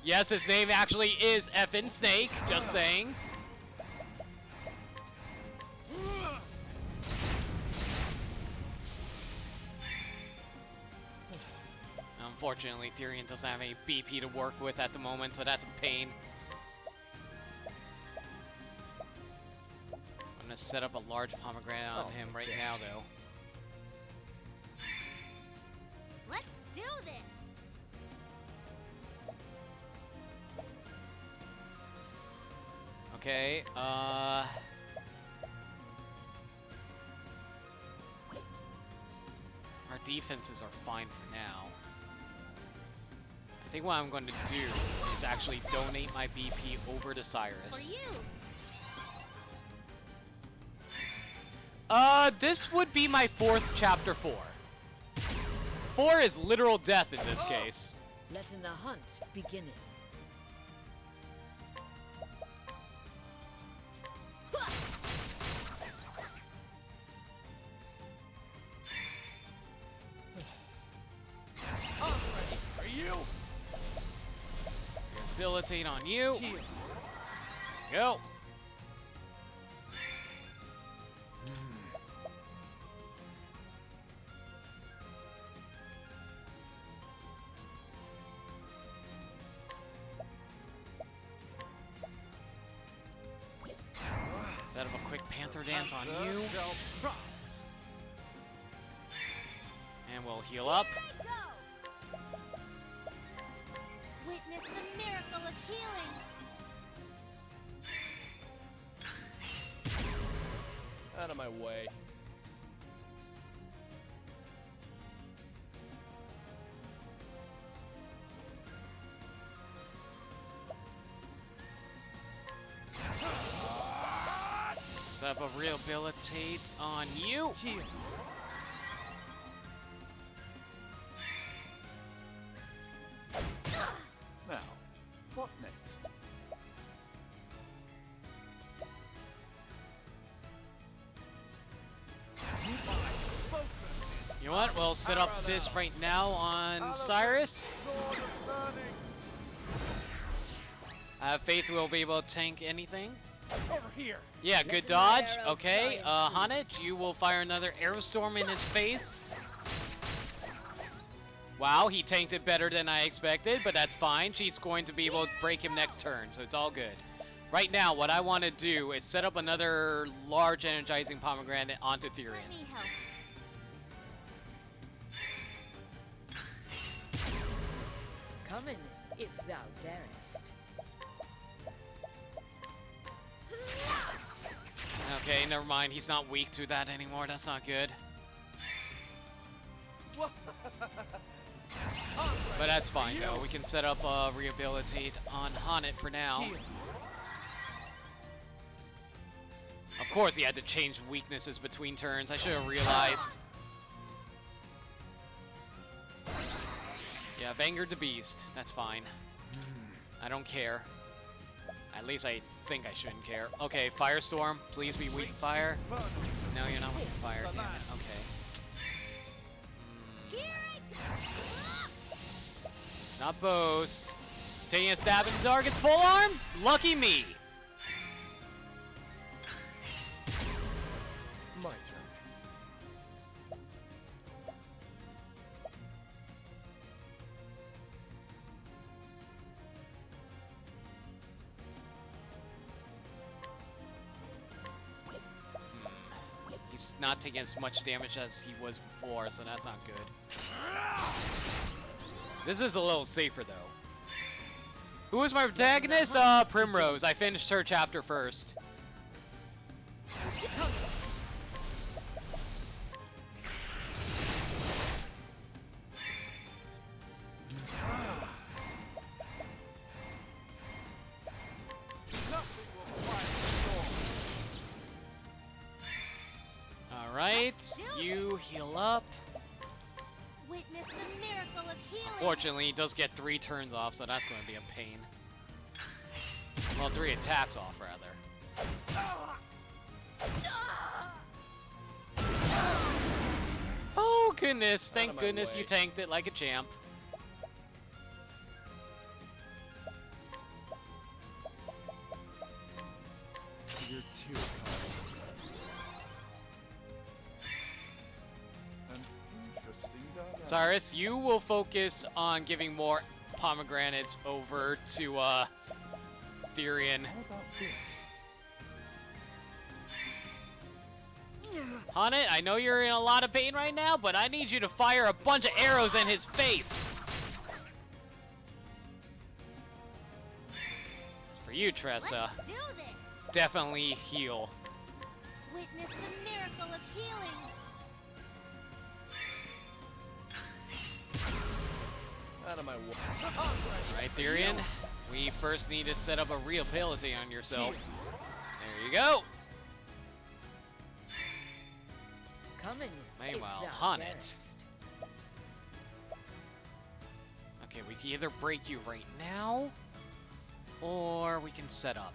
Yes, his name actually is effing Snake. Just saying. Unfortunately, Therion doesn't have any BP to work with at the moment, so that's a pain. gonna set up a large pomegranate on him right now, though. Let's do this. Okay, our defenses are fine for now. I think what I'm going to do is actually donate my BP over to Cyrus. For you. This would be my 4th chapter 4. 4 is literal death in this case. Letting the hunt begin. Are you? Rehabilitate on you. Go. Set up a quick panther dance on you. And we'll heal up. Witness the miracle of healing. Out of my way. Set up a rehabilitate on you. Now, what next? You know what? We'll set up this right now on Cyrus. I have faith we'll be able to tank anything. Over here. Yeah, good dodge. Okay, Hanich, you will fire another Aerostorm in his face. Wow, he tanked it better than I expected, but that's fine. She's going to be able to break him next turn, so it's all good. Right now, what I want to do is set up another large energizing pomegranate onto Therion. Let me help. Come in, if thou darest. Okay, never mind. He's not weak to that anymore. That's not good. But that's fine, though. We can set up a rehabilitate on Hanit for now. Of course, he had to change weaknesses between turns. I should have realized. Yeah, I've angered the beast. That's fine. I don't care. At least I think I shouldn't care. Okay, Firestorm, please be weak fire. No, you're not weak fire. Damn it. Okay. Not bows. Taking a stab at the target's full arms? Lucky me. My turn. He's not taking as much damage as he was before, so that's not good. This is a little safer, though. Who was my protagonist? Primrose. I finished her chapter first. Alright, you heal up. Witness the miracle of healing. Fortunately, he does get 3 turns off, so that's going to be a pain. Well, 3 attacks off, rather. Oh, goodness. Thank goodness you tanked it like a champ. You're too kind. An interesting dynamic. Cyrus, you will focus on giving more pomegranates over to, Therion. How about this? Haunted, I know you're in a lot of pain right now, but I need you to fire a bunch of arrows in his face. It's for you, Tressa. Let's do this. Definitely heal. Witness the miracle of healing. Out of my way. Alright, Therion. We first need to set up a rehabilitate on yourself. There you go. Coming. Meanwhile, Haunted. Okay, we can either break you right now, or we can set up.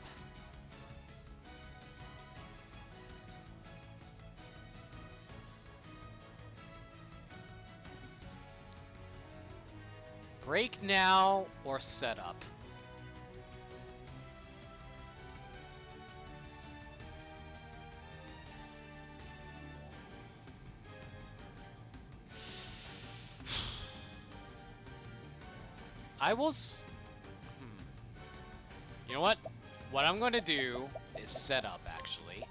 Break now or set up. I will You know what? What I'm going to do is set up, actually.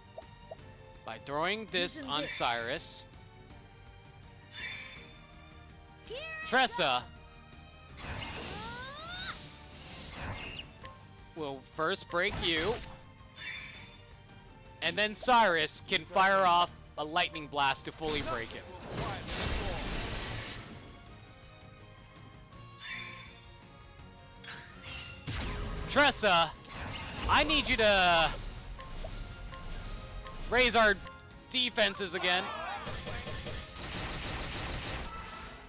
By throwing this on Cyrus. Tressa will first break you. And then Cyrus can fire off a lightning blast to fully break him. Tressa, I need you to raise our defenses again.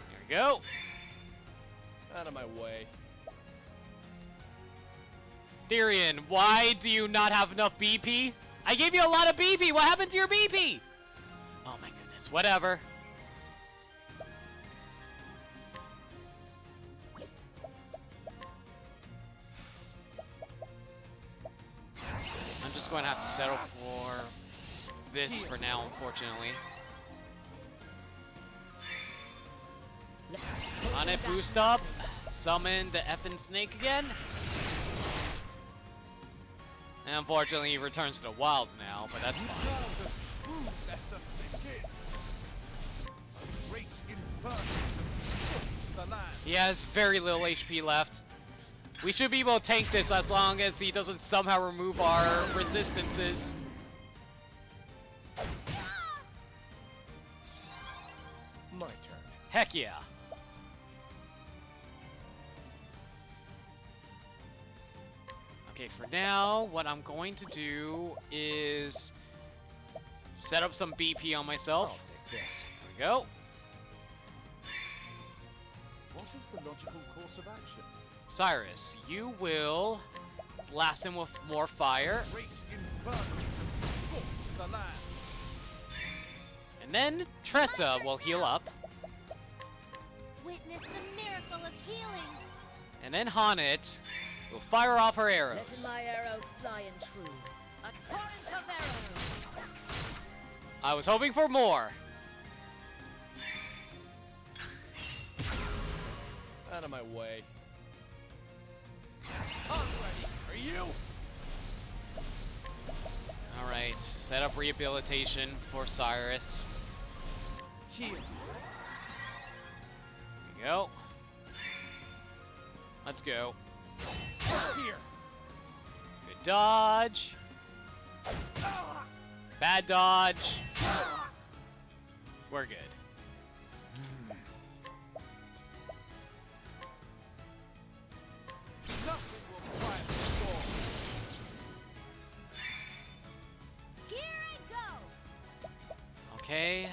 There we go. Out of my way. Therion, why do you not have enough BP? I gave you a lot of BP. What happened to your BP? Oh my goodness. Whatever. I'm just going to have to settle for this for now, unfortunately. On it, boost up. Summon the effing snake again. And unfortunately, he returns to the wilds now, but that's fine. He has very little HP left. We should be able to tank this as long as he doesn't somehow remove our resistances. My turn. Heck yeah. Okay, for now, what I'm going to do is set up some BP on myself. I'll take this. There we go. What is the logical course of action? Cyrus, you will blast him with more fire. And then Tressa will heal up. Witness the miracle of healing. And then Haunted will fire off her arrows. Let my arrow fly and true. A torrent of arrows. I was hoping for more. Out of my way. I'm ready. Are you? Alright, set up rehabilitation for Cyrus. Here. There we go. Let's go. Here. Good dodge. Bad dodge. We're good. Nothing will quiet the storm. Here I go. Okay,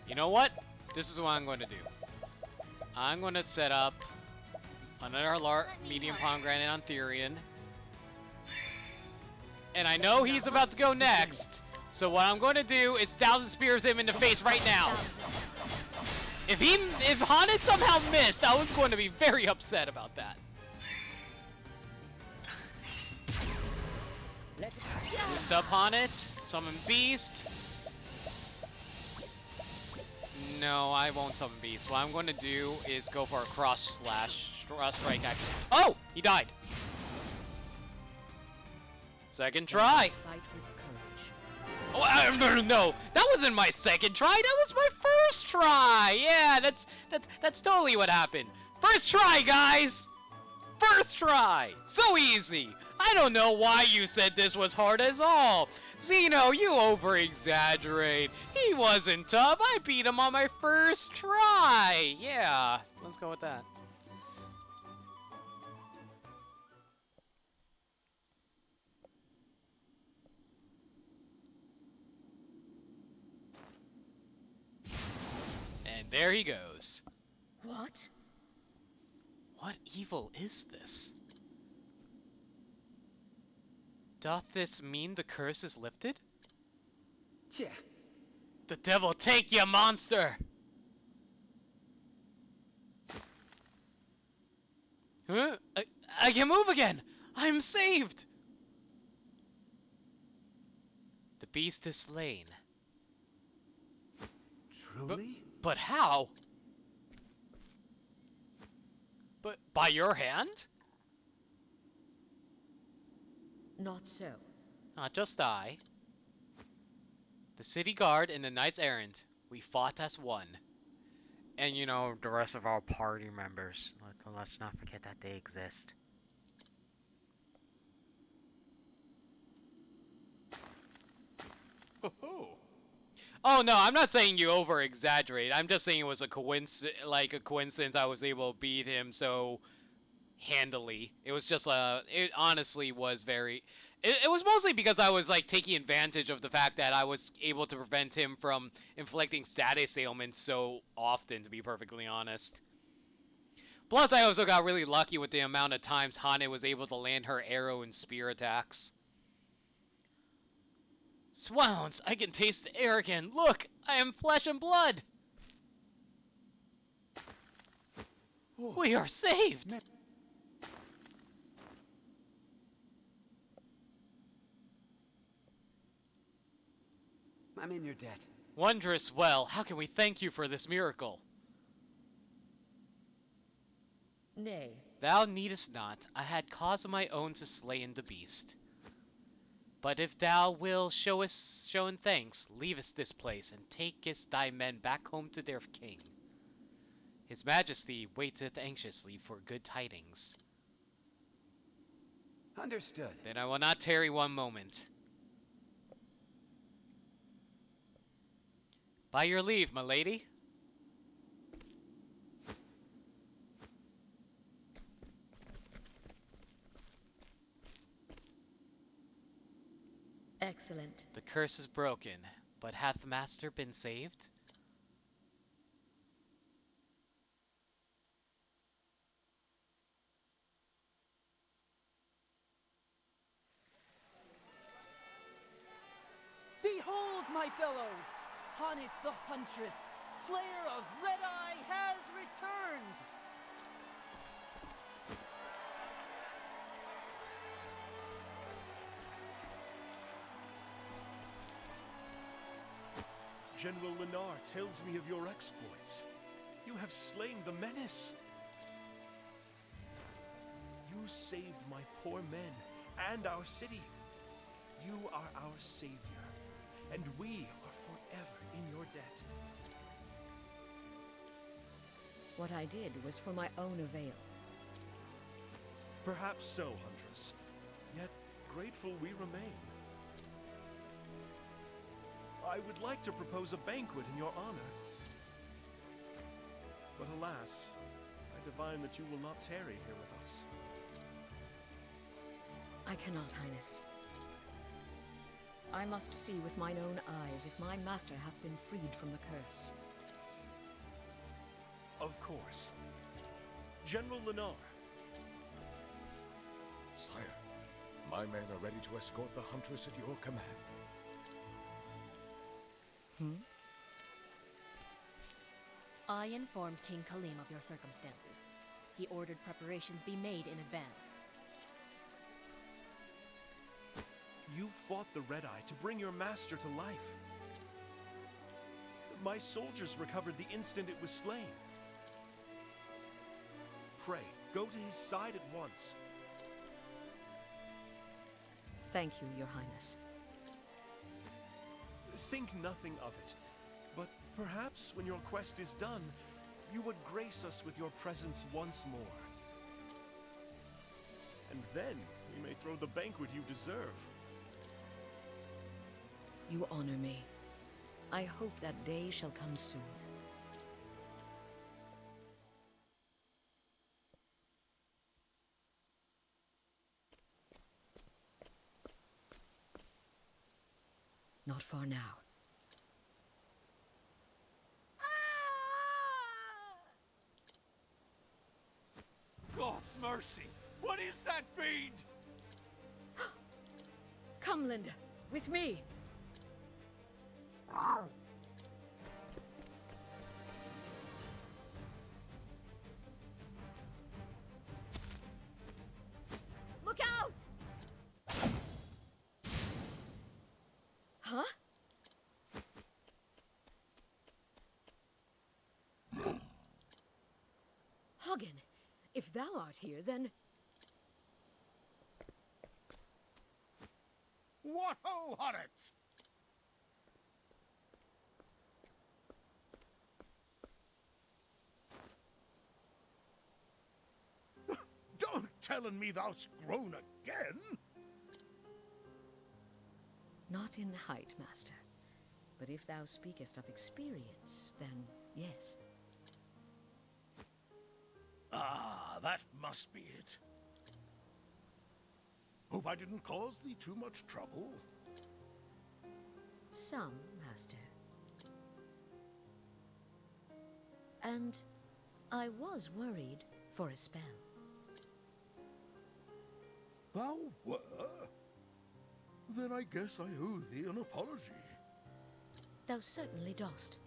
you know what? This is what I'm going to do. I'm going to set up another medium pomegranate on Therion. And I know he's about to go next, so what I'm going to do is 1,000 spears him in the face right now. If Haunted somehow missed, I was going to be very upset about that. Boost up Haunted, summon Beast. No, I won't summon Beast. What I'm going to do is go for a cross strike action. Oh, he died. Second try. Fight with courage. Oh, no, that wasn't my second try. That was my first try. Yeah, that's totally what happened. First try, guys. First try. So easy. I don't know why you said this was hard as all. Zeno, you over-exaggerate. He wasn't tough. I beat him on my first try. Yeah, let's go with that. And there he goes. What? What evil is this? Doth this mean the curse is lifted? Tja. The devil take you, monster! Huh? I can move again! I'm saved! The beast is slain. Truly? But how? But by your hand? Not so. Not just I. The city guard and the knights errant. We fought as one. And you know, the rest of our party members. Let's not forget that they exist. Oh no, I'm not saying you over-exaggerate. I'm just saying it was a coincidence I was able to beat him so handily. It was just it honestly was very it was mostly because I was like taking advantage of the fact that I was able to prevent him from inflicting status ailments so often, to be perfectly honest. Plus I also got really lucky with the amount of times Hane was able to land her arrow and spear attacks. Swounds, I can taste the air again. Look, I am flesh and blood. We are saved. I'm in your debt. Wondrous well, how can we thank you for this miracle? Nay. Thou needest not. I had cause of my own to slay in the beast. But if thou will show in thanks, leavest this place, and takest thy men back home to their king. His Majesty waiteth anxiously for good tidings. Understood. Then I will not tarry one moment. By your leave, my lady. Excellent. The curse is broken, but hath the master been saved? Behold, my fellows! Hanit the Huntress, Slayer of Red Eye, has returned! General Lennar tells me of your exploits. You have slain the menace. You saved my poor men and our city. You are our savior, and we are forever in your debt. What I did was for my own avail. Perhaps so, Huntress. Yet grateful we remain. I would like to propose a banquet in your honor. But alas, I divine that you will not tarry here with us. I cannot, Highness. I must see with mine own eyes if my master hath been freed from the curse. Of course. General Lennar. Sire, my men are ready to escort the Huntress at your command. I informed King Kalim of your circumstances. He ordered preparations be made in advance. You fought the Red Eye to bring your master to life. My soldiers recovered the instant it was slain. Pray, go to his side at once. Thank you, Your Highness. think nothing of it. But perhaps when your quest is done, you would grace us with your presence once more. And then we may throw the banquet you deserve. You honor me. I hope that day shall come soon. Not far now. God's mercy! What is that fiend? Come, Linda, with me. Look out! Huh? Hagen, if thou art here, then... What ho, Hobbits! Don't tellin' me thou'st grown again! Not in height, master. But if thou speakest of experience, then yes. Ah, that must be it. Hope I didn't cause thee too much trouble. Some, master. And I was worried for a spell. Thou were? Then I guess I owe thee an apology. Thou certainly dost.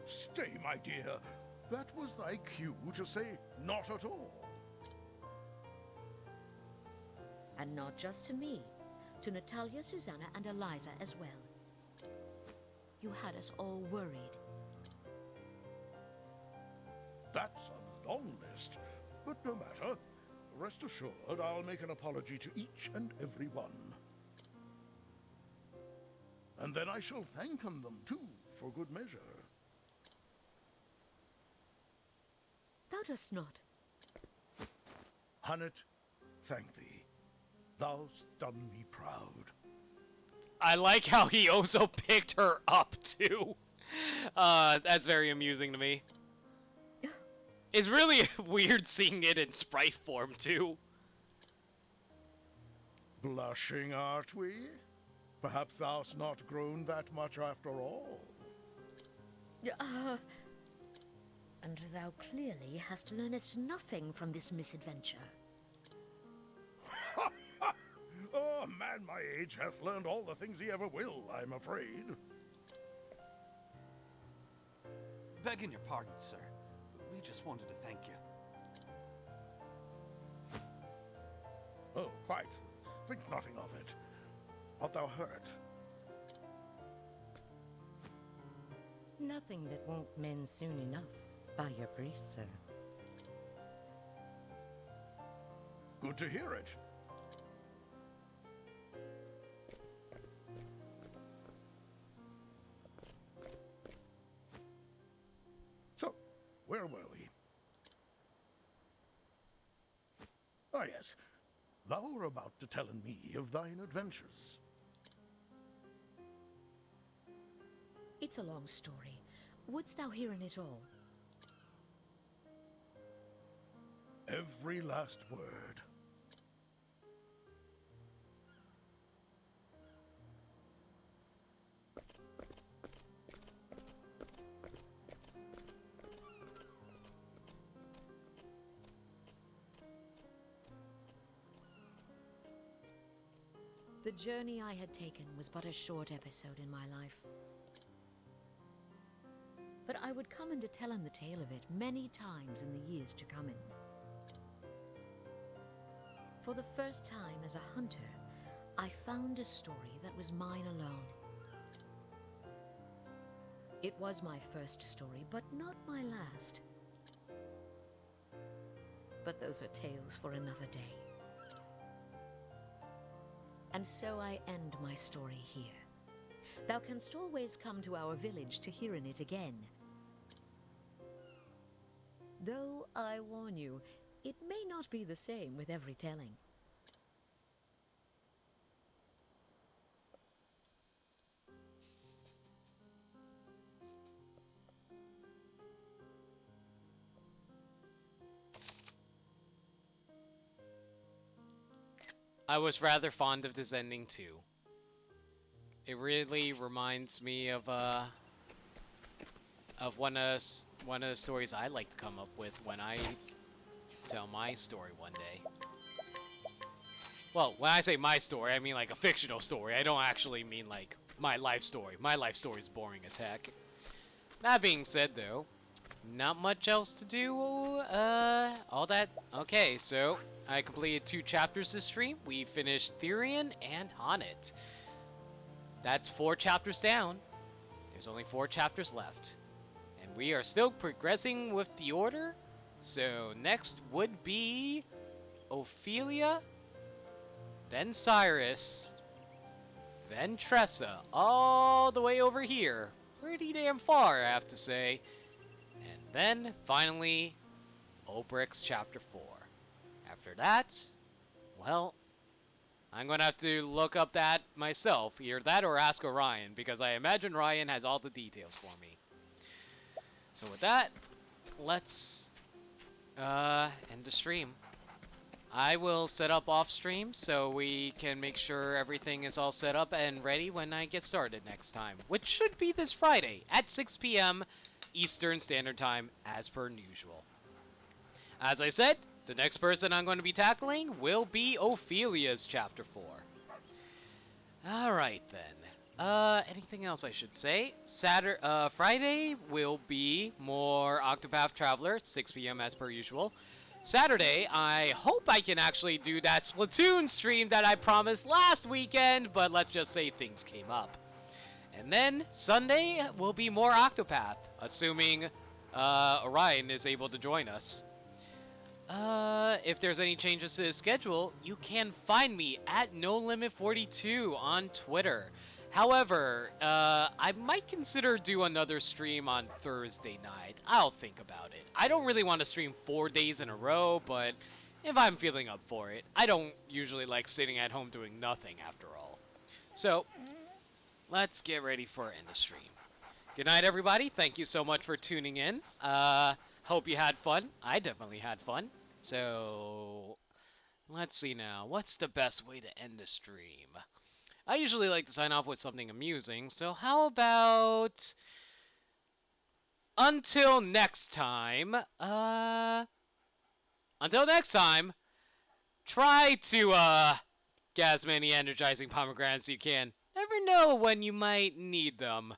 Stay, my dear. That was thy cue to say not at all. And not just to me, to Natalia, Susanna, and Eliza as well. You had us all worried. That's a long list, but no matter. Rest assured, I'll make an apology to each and every one. And then I shall thank them too, for good measure. Thou dost not. Hunnet, thank thee. Thou'st done me proud. I like how he also picked her up too. That's very amusing to me. It's really weird seeing it in sprite form too. Blushing, art we? Perhaps thou'st not grown that much after all. And thou clearly hast learnest nothing from this misadventure. Oh, a man my age hath learned all the things he ever will, I'm afraid. Begging your pardon, sir. We just wanted to thank you. Oh, quite. Think nothing of it. Art thou hurt? Nothing that won't mend soon enough, by your grace, sir. Good to hear it. So, where were we? Ah, yes. Thou were about to tell me of thine adventures. It's a long story. Wouldst thou hear in it all? Every last word. The journey I had taken was but a short episode in my life. But I would come into telling the tale of it many times in the years to come in. For the first time as a hunter, I found a story that was mine alone. It was my first story, but not my last. But those are tales for another day. And so I end my story here. Thou canst always come to our village to hear in it again. Though I warn you, it may not be the same with every telling. I was rather fond of this ending too. It really reminds me of one of the stories I like to come up with when I tell my story one day. Well, when I say my story, I mean like a fictional story. I don't actually mean like my life story. My life story is boring as heck. That being said, though, not much else to do. All that. Okay, so I completed 2 chapters this stream. We finished Therion and Haunted. That's 4 chapters down. There's only 4 chapters left. And we are still progressing with the order. So next would be Ophelia, then Cyrus, then Tressa, all the way over here. Pretty damn far, I have to say. And then, finally, Obrix Chapter 4. After that, well, I'm going to have to look up that myself. Either that or ask Orion, because I imagine Ryan has all the details for me. So with that, let's end the stream. I will set up off stream so we can make sure everything is all set up and ready when I get started next time, which should be this Friday at 6 p.m. Eastern Standard Time as per usual. As I said, the next person I'm going to be tackling will be Ophelia's Chapter 4. Alright then. Anything else I should say? Friday will be more Octopath Traveler, 6 p.m. as per usual. Saturday, I hope I can actually do that Splatoon stream that I promised last weekend, but let's just say things came up. And then Sunday will be more Octopath, assuming Orion is able to join us. If there's any changes to the schedule, you can find me at NoLimit42 on Twitter. However, I might consider do another stream on Thursday night. I'll think about it. I don't really want to stream 4 days in a row, but if I'm feeling up for it, I don't usually like sitting at home doing nothing after all. So, let's get ready for end of stream. Good night, everybody. Thank you so much for tuning in. Hope you had fun. I definitely had fun. So, let's see now. What's the best way to end the stream? I usually like to sign off with something amusing, so how about until next time, try to, get as many energizing pomegranates as you can. Never know when you might need them.